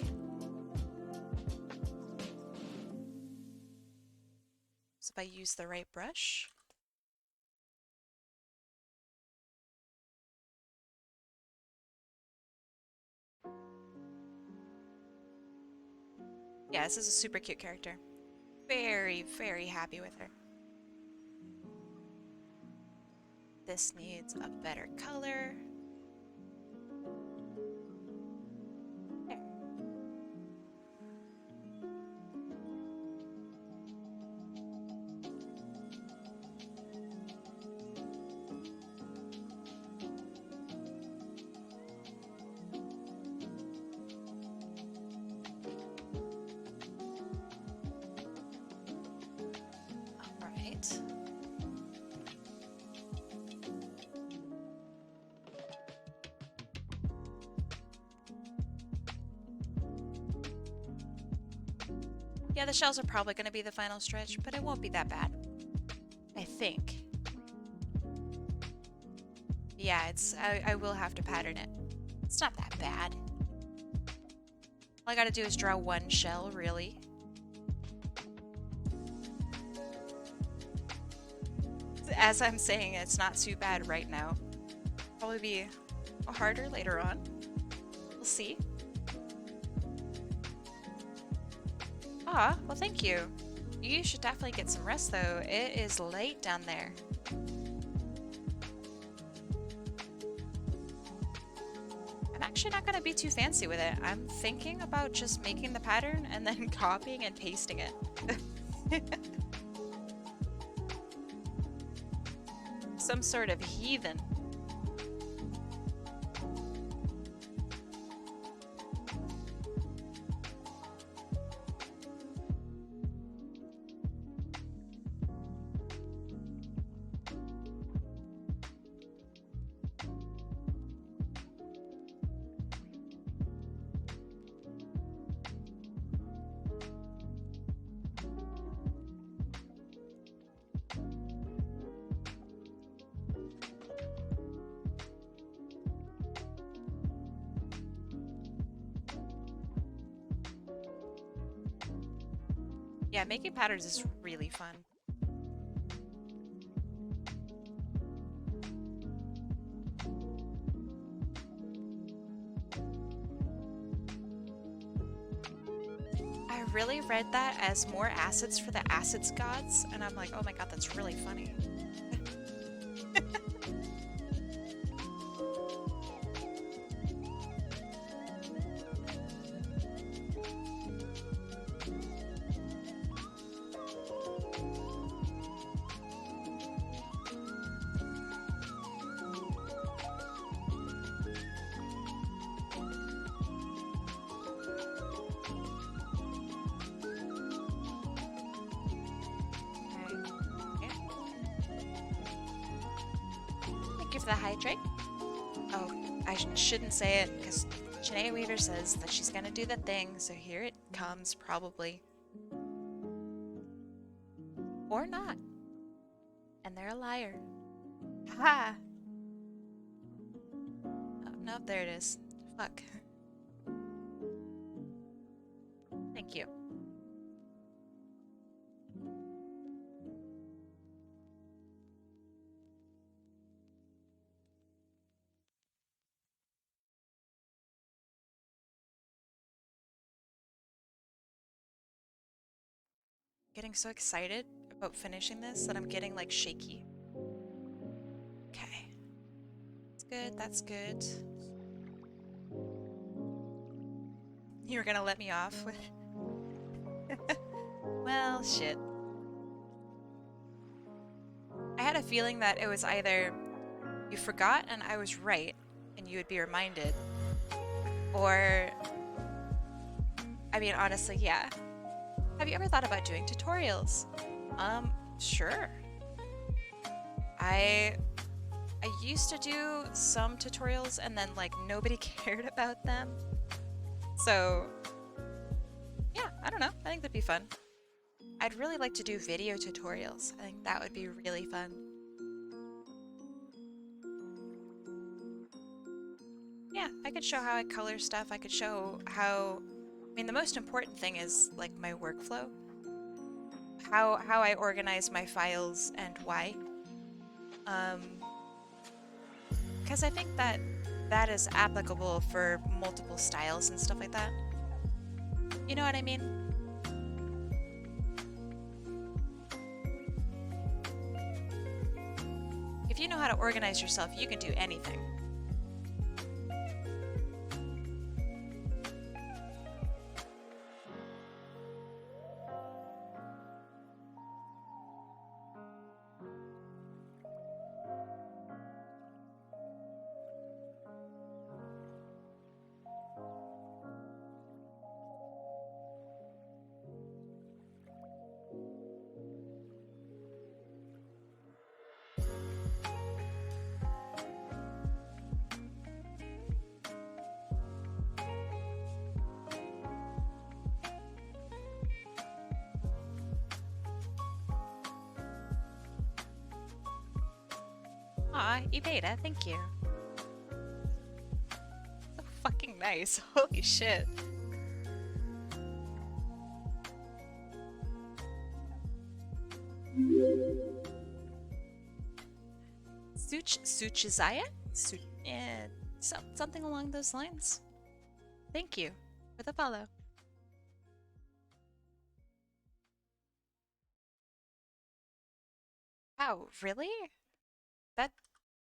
So if I use the right brush. Yeah, this is a super cute character. Very, very happy with her. This needs a better color. There. All right. Yeah, the shells are probably going to be the final stretch, but it won't be that bad. I think. Yeah, I will have to pattern it. It's not that bad. All I gotta do is draw one shell, really. As I'm saying, it's not too bad right now. Probably be harder later on. We'll see. Ah, well thank you. You should definitely get some rest though. It is late down there. I'm actually not gonna be too fancy with it. I'm thinking about just making the pattern and then copying and pasting it. Some sort of heathen. Yeah, making patterns is really fun. I really read that as more assets for the assets gods, and I'm like, oh my god, that's really funny. Thank you for the hydrate. Oh, I shouldn't say it because Janae Weaver says that she's gonna do the thing, so here it comes, probably. Or not. And they're a liar. Haha! Oh, no, there it is. Fuck. Thank you. getting so excited about finishing this that I'm getting like shaky. Okay. That's good, that's good. You're gonna let me off with... Well, shit. I had a feeling that it was either you forgot and I was right and you would be reminded, or... I mean, honestly, yeah. Have you ever thought about doing tutorials? Sure. I used to do some tutorials and then like nobody cared about them. So yeah, I don't know. I think that'd be fun. I'd really like to do video tutorials. I think that would be really fun. Yeah, I could show how I color stuff. I could show how, I mean, the most important thing is like my workflow. How I organize my files and why. Because I think that that is applicable for multiple styles and stuff like that. You know what I mean? If you know how to organize yourself, you can do anything. Aw, Ebeta, thank you. So fucking nice. Holy shit. Suchizaya? Something along those lines. Thank you for the follow. Wow, really?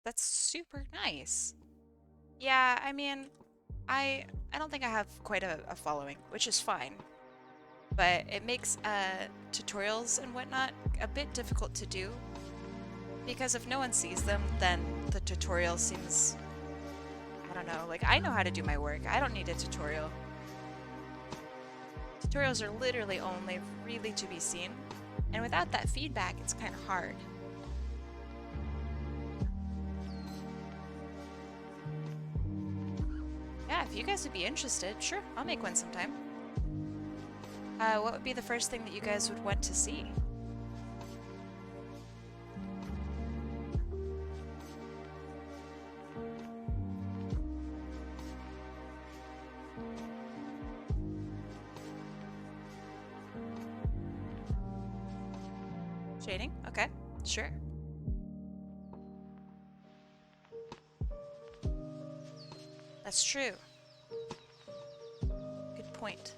That's super nice. Yeah, I mean, I don't think I have quite a following, which is fine. But it makes tutorials and whatnot a bit difficult to do. Because if no one sees them, then the tutorial seems... I don't know, like I know how to do my work. I don't need a tutorial. Tutorials are literally only really to be seen. And without that feedback, it's kind of hard. Yeah, if you guys would be interested, sure, I'll make one sometime. What would be the first thing that you guys would want to see? Shading? Okay, sure. That's true. Good point.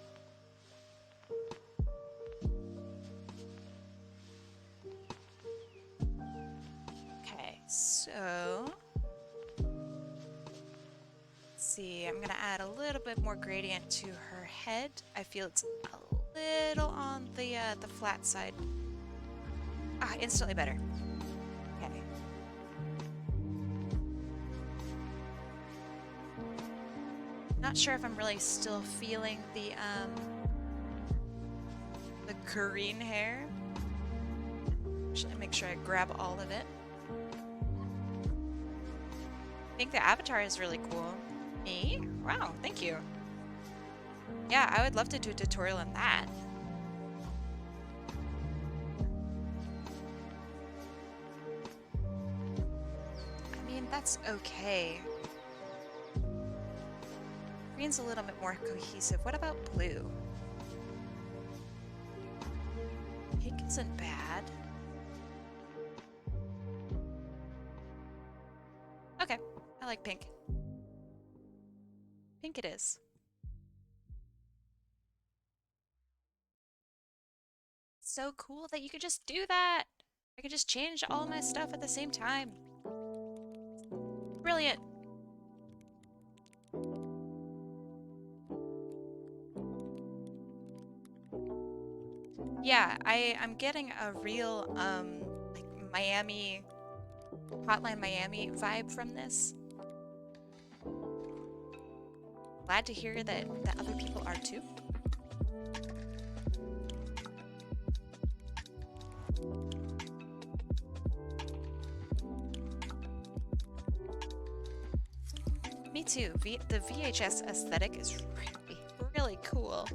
Okay, so... Let's see, I'm gonna add a little bit more gradient to her head. I feel it's a little on the flat side. Ah, instantly better. Okay. Not sure if I'm really still feeling the green hair. Actually, make sure I grab all of it. I think the avatar is really cool. Me? Wow, thank you. Yeah, I would love to do a tutorial on that. I mean, that's okay. Green's a little bit more cohesive. What about blue? Pink isn't bad. Okay, I like pink. Pink it is. so cool that you could just do that. I could just change all my stuff at the same time. Brilliant. Yeah, I'm getting a real like Miami Hotline Miami vibe from this. Glad to hear that other people are too. Me too. The VHS aesthetic is really cool.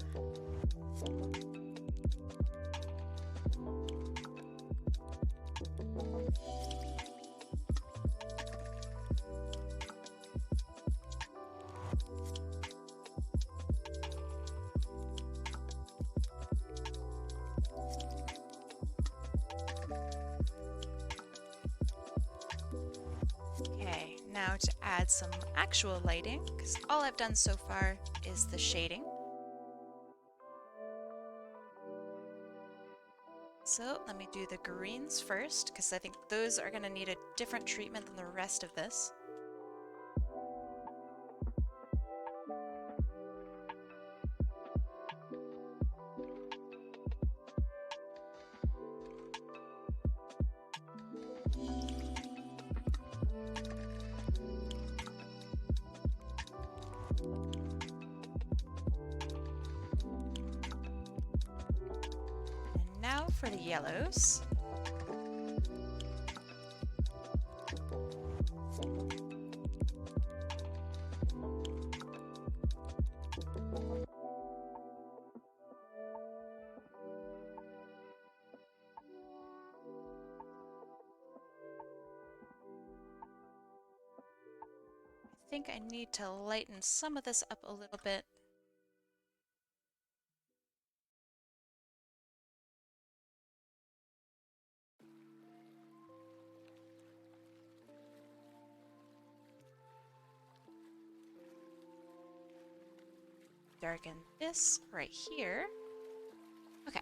Okay, now to add some actual lighting, because all I've done so far is the shading. So let me do the greens first, because I think those are going to need a different treatment than the rest of this. And now for the yellows. I think I need to lighten some of this up a little bit. Darken this right here. Okay.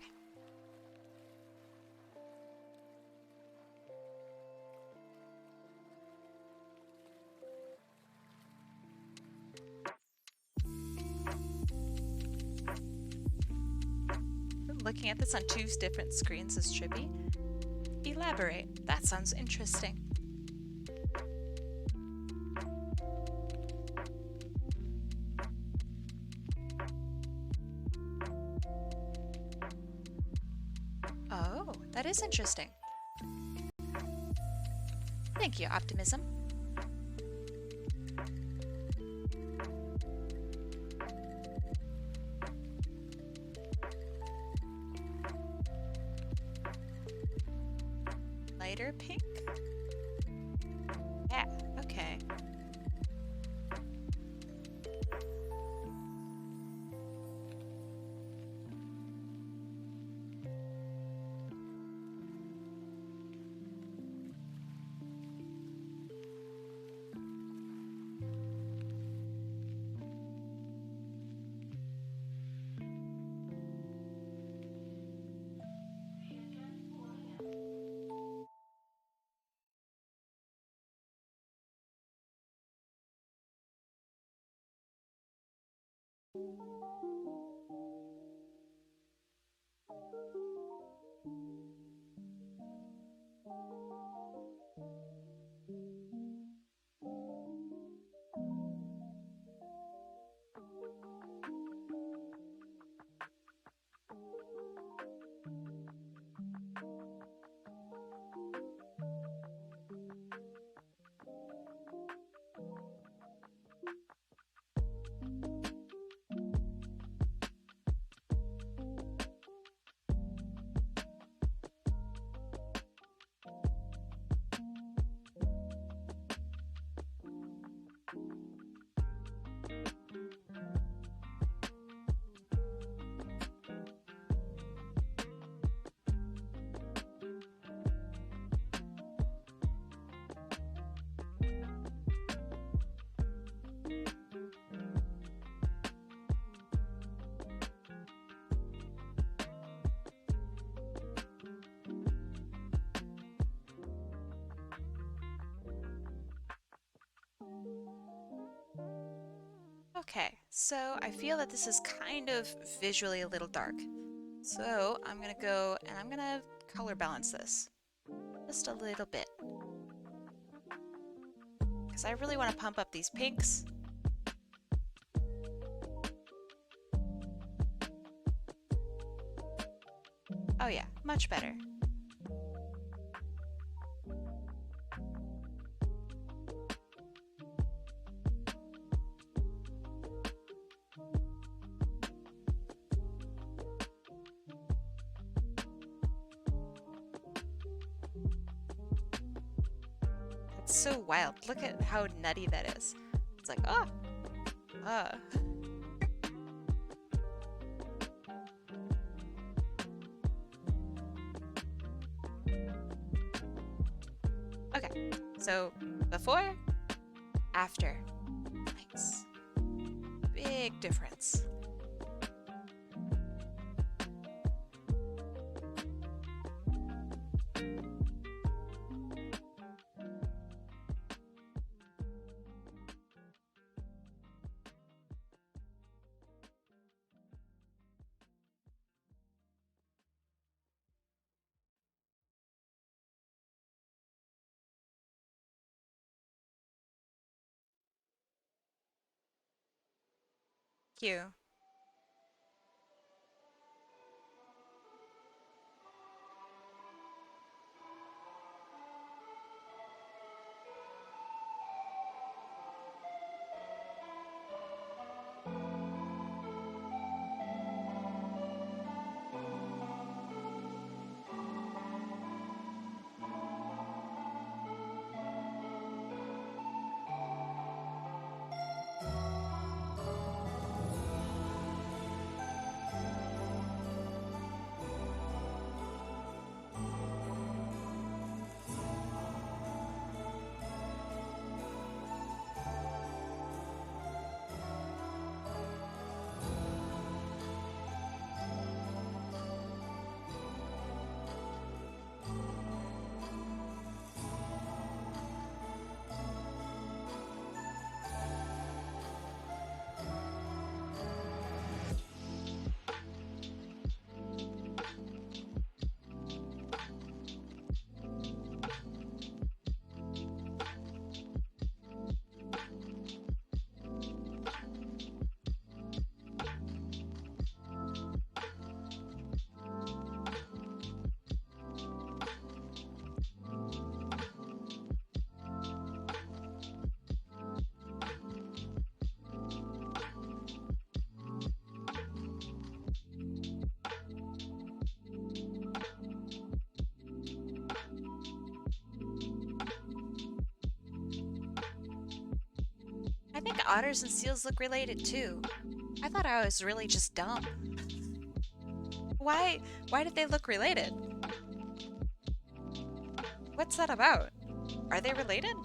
Looking at this on two different screens is CHIBI. Elaborate. That sounds interesting. Oh, that is interesting. Thank you, Optimism. Lighter pink? Yeah, okay. Okay, so I feel that this is kind of visually a little dark. So I'm gonna go and I'm gonna color balance this just a little bit. Because I really want to pump up these pinks. Oh yeah, much better. It's so wild. Look at how nutty that is. It's like, oh, uh. Okay, so before, after. Nice. Big difference. Cute. I think otters and seals look related too. I thought I was really just dumb. Why did they look related? What's that about? Are they related?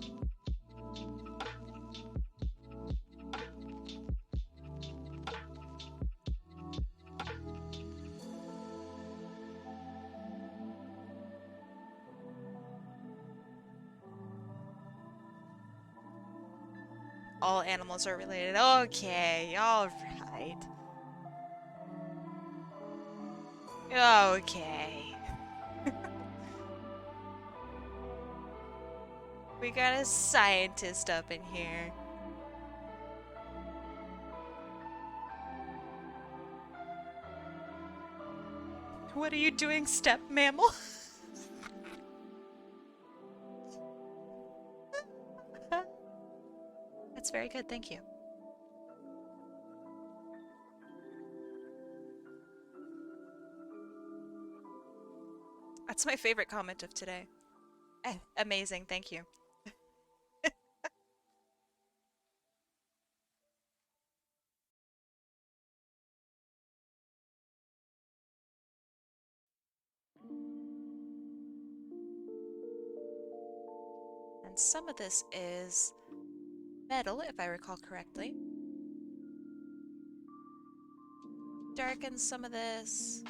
All animals are related. Okay, alright. Okay. We got a scientist up in here. What are you doing, step mammal? That's very good, thank you. That's my favorite comment of today. Amazing, thank you. And some of this is metal, if I recall correctly. Darken some of this.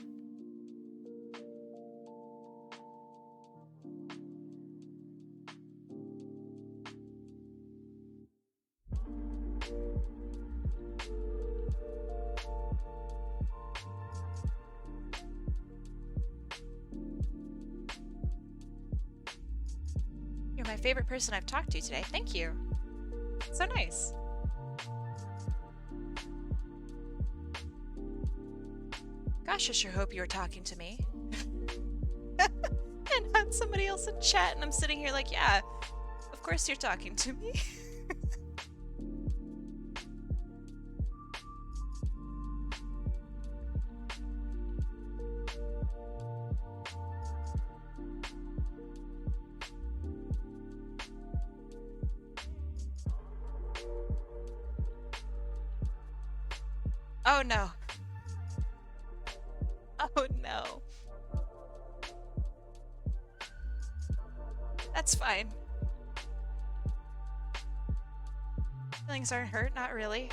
favorite person I've talked to today. Thank you. So nice. Gosh, I sure hope you were talking to me. And not somebody else in chat, and I'm sitting here like, yeah, of course you're talking to me. Oh no. Oh no. That's fine. Feelings aren't hurt, not really.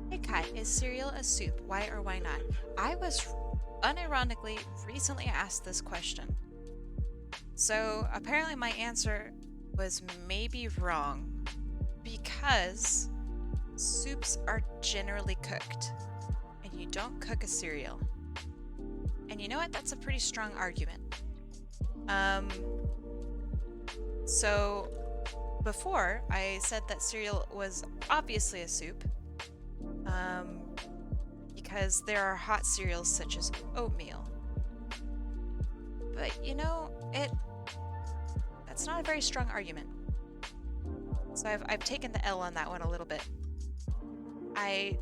Hey Kai, is cereal a soup? Why or why not? I was unironically recently asked this question. So apparently my answer was maybe wrong because soups are generally cooked and you don't cook a cereal. And you know what? That's a pretty strong argument. So before I said that cereal was obviously a soup, because there are hot cereals such as oatmeal. But you know, that's not a very strong argument. So I've taken the L on that one a little bit. My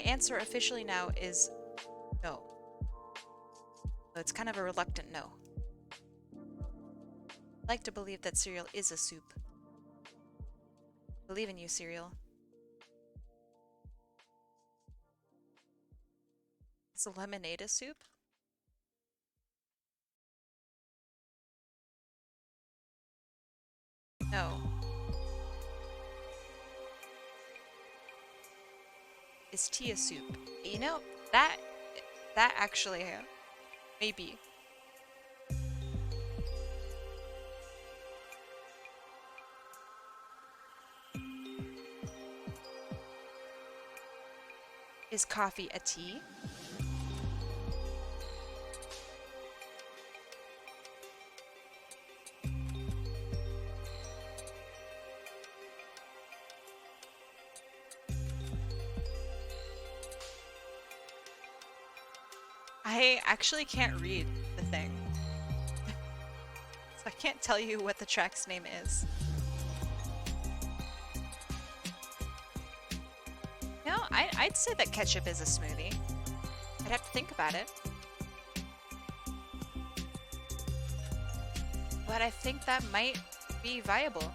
answer officially now is no. So it's kind of a reluctant no. I like to believe that cereal is a soup. Believe in you, cereal. Is a lemonade a soup? No. Is tea a soup? You know, that actually, maybe. Is coffee a tea? I actually can't read the thing. So I can't tell you what the track's name is. No, I'd say that ketchup is a smoothie. I'd have to think about it. But I think that might be viable.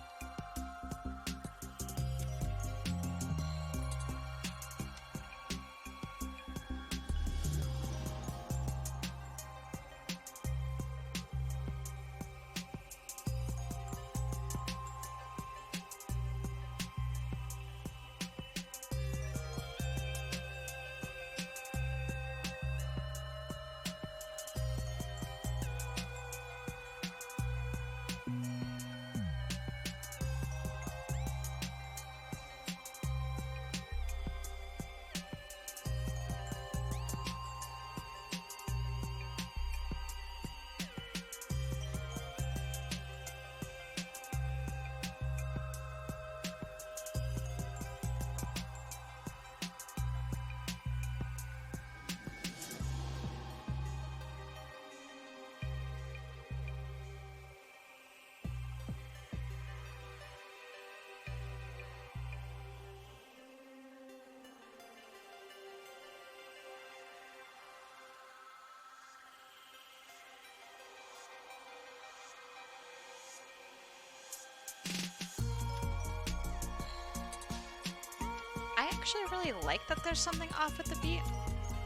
I actually really like that there's something off with the beat.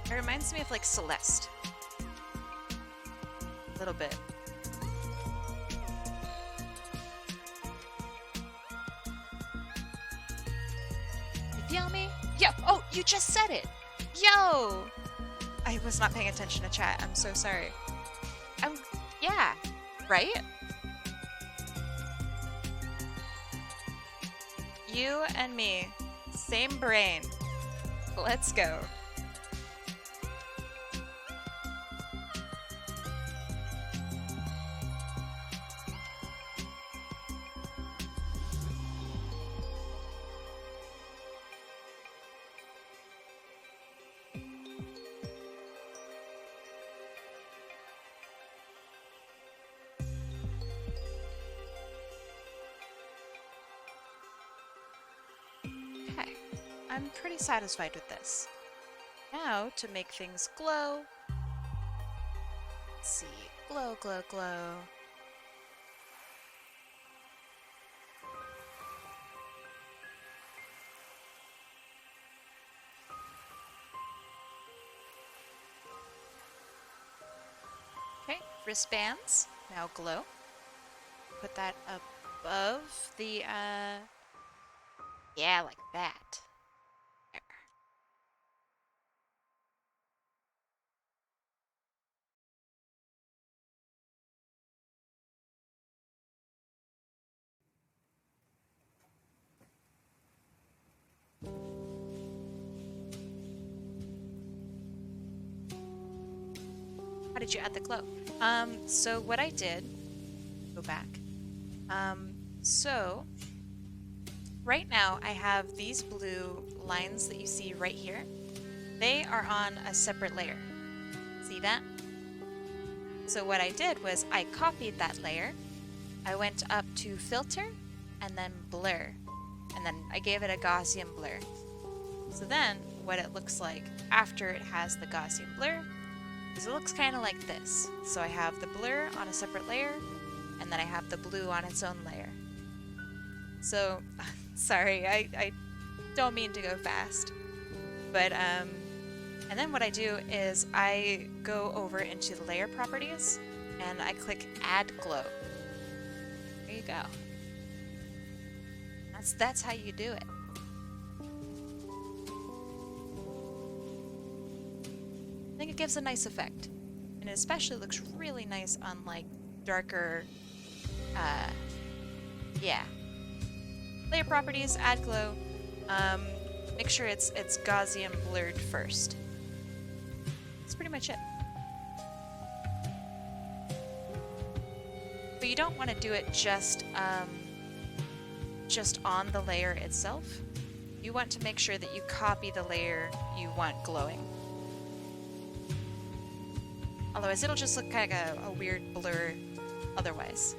It reminds me of like Celeste. A little bit. Feel me? Yo! Oh, you just said it! Yo! I was not paying attention to chat. I'm so sorry. Yeah. Right? You and me. Same brain. Let's go. Okay. I'm pretty satisfied with this. Now, to make things glow, let's see. Glow, glow, glow. Okay, wristbands now glow. Put that above the, yeah, like that. There. How did you add the glow? So what I did, go back. So right now I have these blue lines that you see right here. They are on a separate layer. See that? So what I did was I copied that layer. I went up to filter and then blur. And then I gave it a Gaussian blur. So then what it looks like after it has the Gaussian blur is it looks kind of like this. So I have the blur on a separate layer and then I have the blue on its own layer. So, sorry, I don't mean to go fast. But, and then what I do is I go over into the layer properties and I click add glow. There you go. That's how you do it. I think it gives a nice effect. And it especially looks really nice on like darker, yeah. Layer properties, add glow. Make sure it's Gaussian blurred first. That's pretty much it. But you don't want to do it just on the layer itself. You want to make sure that you copy the layer you want glowing. Otherwise, it'll just look kind of a weird blur otherwise.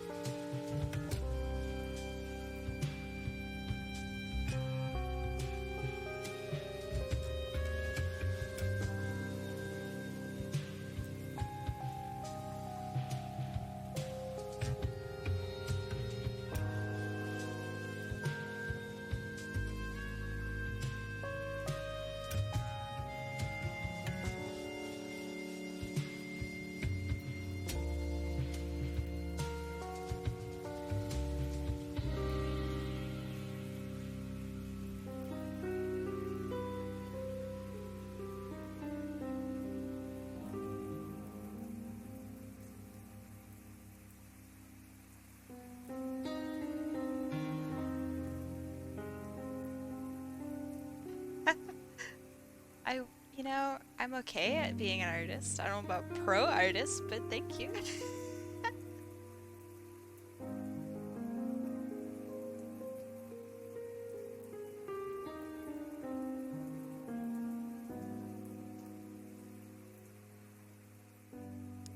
I'm okay at being an artist. I don't know about pro artist, but thank you.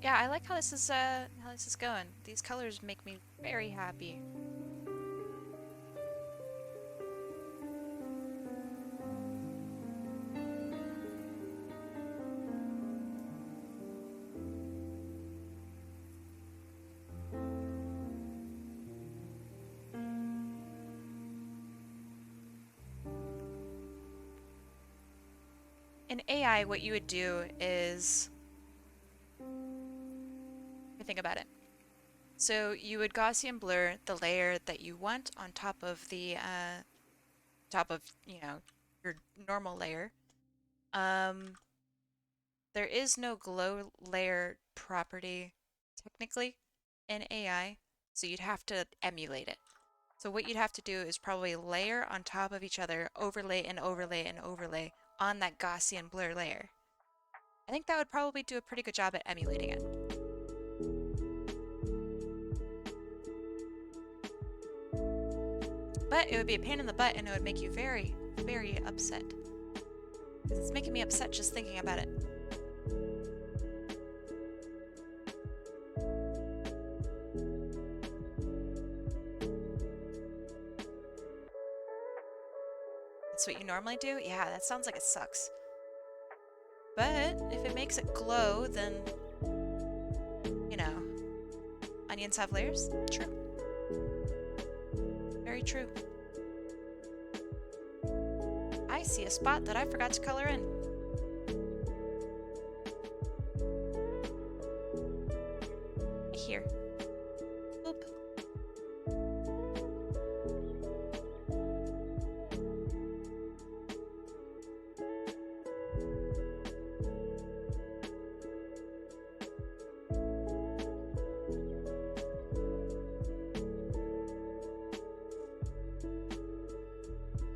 Yeah, I like how this is going. These colors make me very happy. In AI, what you would do is, think about it. So you would Gaussian blur the layer that you want on top of the, your normal layer. There is no glow layer property technically in AI, so you'd have to emulate it. So what you'd have to do is probably layer on top of each other, overlay and overlay and overlay on that Gaussian blur layer. I think that would probably do a pretty good job at emulating it. But it would be a pain in the butt and it would make you very, very upset. It's making me upset just thinking about it. That's what you normally do? Yeah, that sounds like it sucks. But if it makes it glow, then, you know, onions have layers? True. Very true. I see a spot that I forgot to color in. Here. Oop.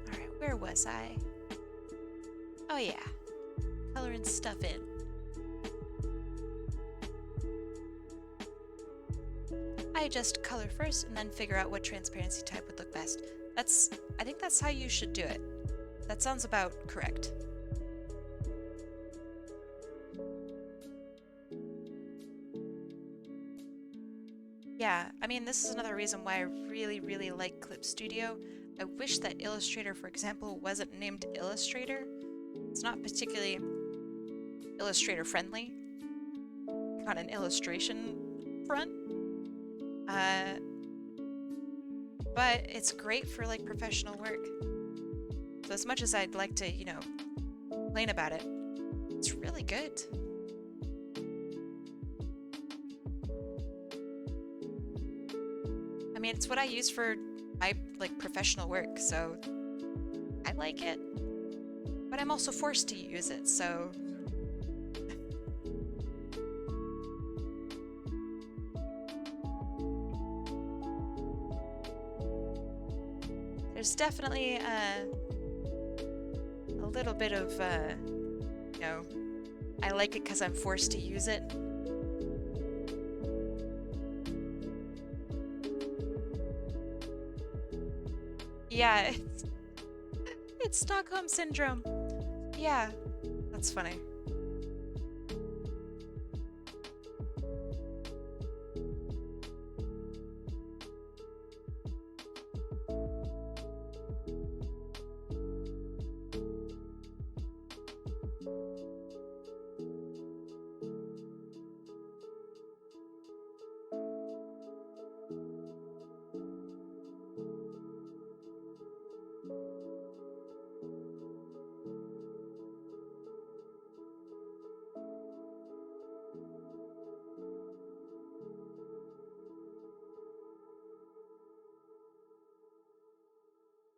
Alright, where was I? Oh yeah, coloring stuff in. I just color first and then figure out what transparency type would look best. I think that's how you should do it. That sounds about correct. Yeah, I mean, this is another reason why I really, really like Clip Studio. I wish that Illustrator, for example, wasn't named Illustrator. It's not particularly Illustrator friendly on an illustration front. But it's great for like professional work. So as much as I'd like to, you know, complain about it, it's really good. I mean, it's what I use for my like professional work, so I like it. But I'm also forced to use it, so there's definitely a little bit of, you know, I like it because I'm forced to use it. Yeah, it's Stockholm Syndrome. Yeah, that's funny.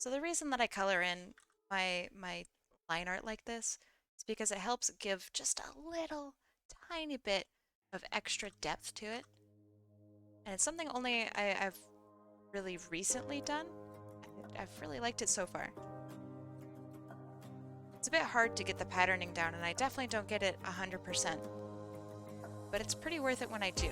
So the reason that I color in my line art like this is because it helps give just a little tiny bit of extra depth to it. And it's something only I've really recently done. I've really liked it so far. It's a bit hard to get the patterning down, and I definitely don't get it 100%. But it's pretty worth it when I do.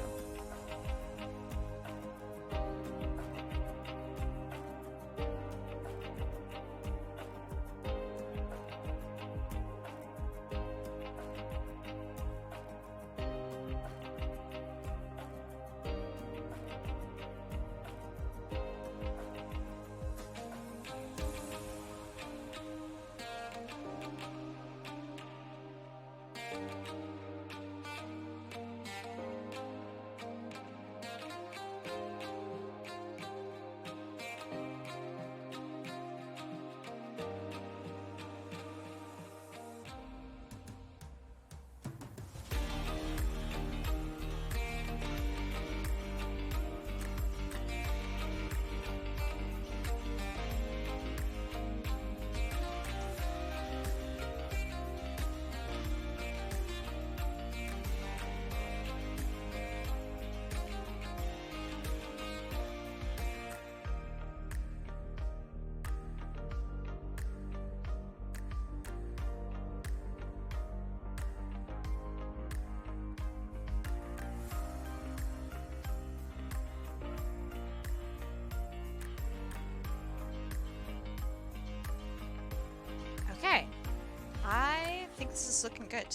is looking good.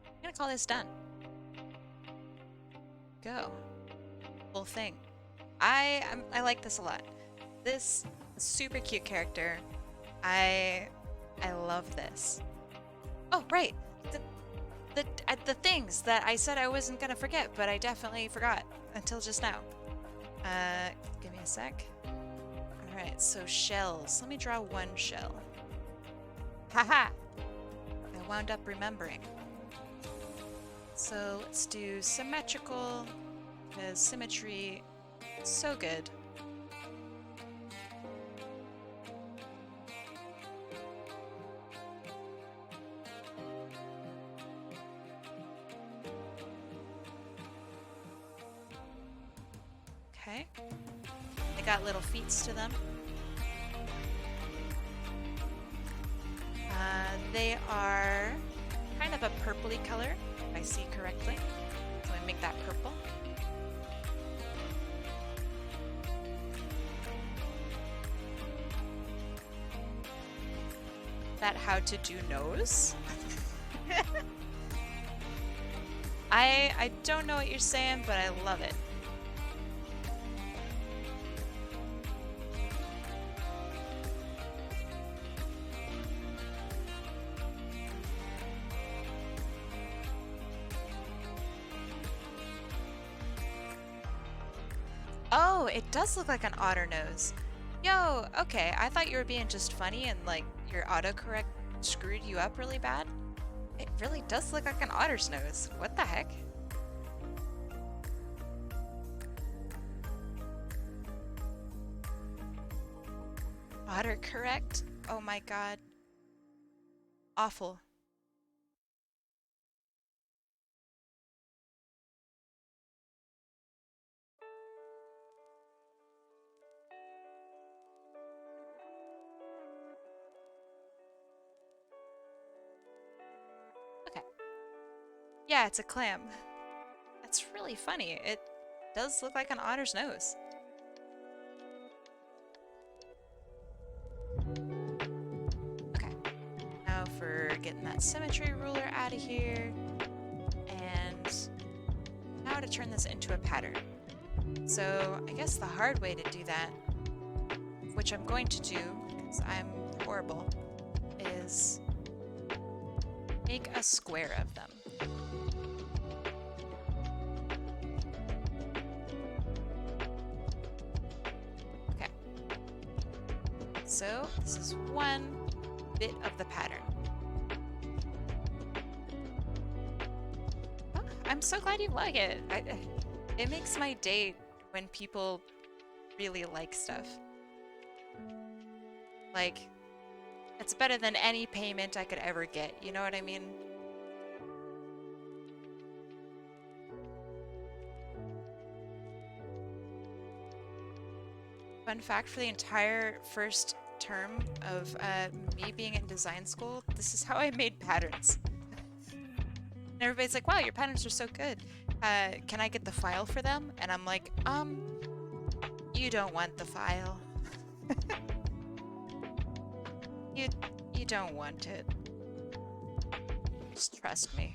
I'm gonna call this done. Go. Whole thing. I like this a lot. This super cute character. I love this. Oh, right. The things that I said I wasn't gonna forget, but I definitely forgot until just now. Give me a sec. Alright, so shells. Let me draw one shell. Haha! I wound up remembering. So let's do symmetrical, because symmetry is so good. Okay. They got little feet to them. They are kind of a purpley color, if I see correctly. So I make that purple. That how to do nose? I don't know what you're saying, but I love it. Oh, it does look like an otter nose. Yo, okay, I thought you were being just funny and like your autocorrect screwed you up really bad. It really does look like an otter's nose. What the heck? Autocorrect? Oh my god. Awful. Okay. Yeah, it's a clam. That's really funny. It does look like an otter's nose. Okay. Now for getting that symmetry ruler out of here. And now to turn this into a pattern. So I guess the hard way to do that, which I'm going to do because I'm horrible, is make a square of them. Okay. So this is one bit of the pattern. Oh, I'm so glad you like it. It makes my day when people really like stuff. Like, it's better than any payment I could ever get, you know what I mean? Fun fact, for the entire first term of me being in design school, this is how I made patterns. And everybody's like, wow, your patterns are so good. Can I get the file for them? And I'm like, you don't want the file. You don't want it. Just trust me.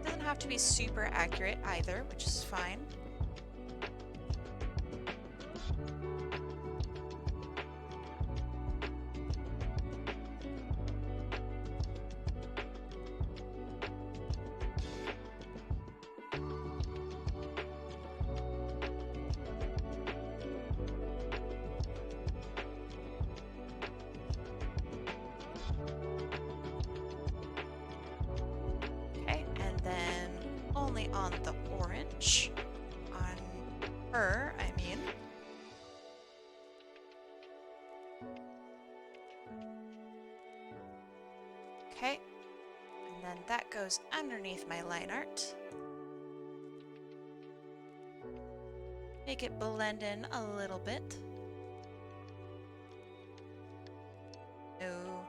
Doesn't have to be super accurate either, which is fine. Okay, and then only on the orange. On her, I mean. Okay, and then that goes underneath my line art. make it blend in a little bit. No,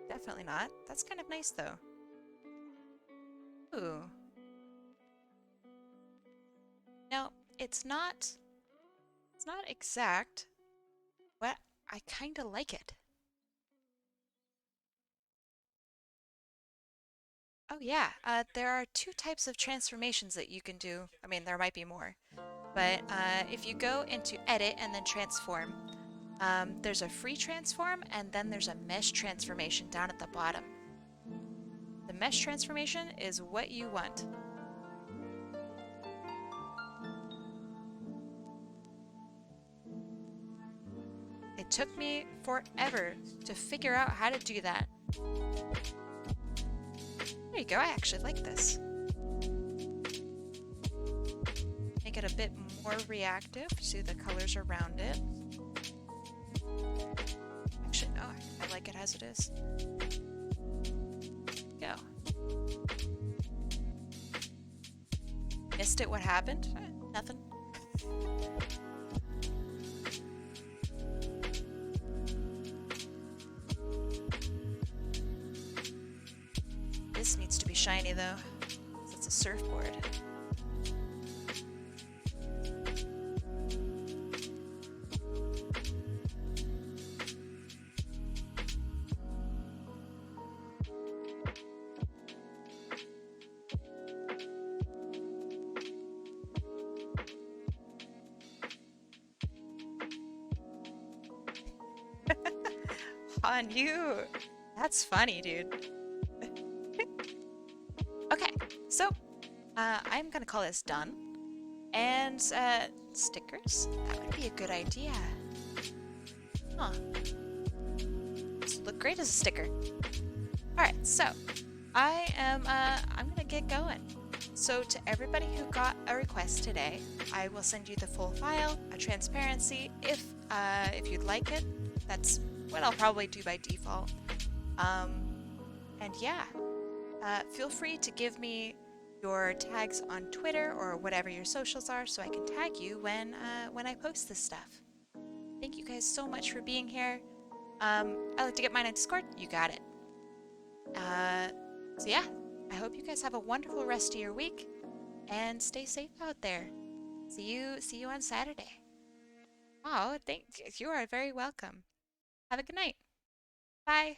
definitely not. That's kind of nice though. Ooh. Now, it's not exact, but I kind of like it. Oh yeah, there are two types of transformations that you can do. I mean, there might be more. But if you go into Edit and then Transform, there's a free transform and then there's a mesh transformation down at the bottom. The mesh transformation is what you want. It took me forever to figure out how to do that. There you go, I actually like this. Make it a bit more reactive to the colors around it. Actually, no, I like it as it is. Go. Missed it, what happened? Nothing. This needs to be shiny though, because it's a surfboard. On you! That's funny, dude. Okay, so I'm gonna call this done. And stickers? That would be a good idea. Huh. This would look great as a sticker. Alright, so I'm gonna get going. So to everybody who got a request today, I will send you the full file, a transparency, if you'd like it. That's what I'll probably do by default. And yeah, feel free to give me your tags on Twitter or whatever your socials are so I can tag you when I post this stuff. Thank you guys so much for being here. I like to get mine on Discord. You got it. So yeah, I hope you guys have a wonderful rest of your week and stay safe out there. See you on Saturday. Oh, thank you. You are very welcome. Have a good night. Bye.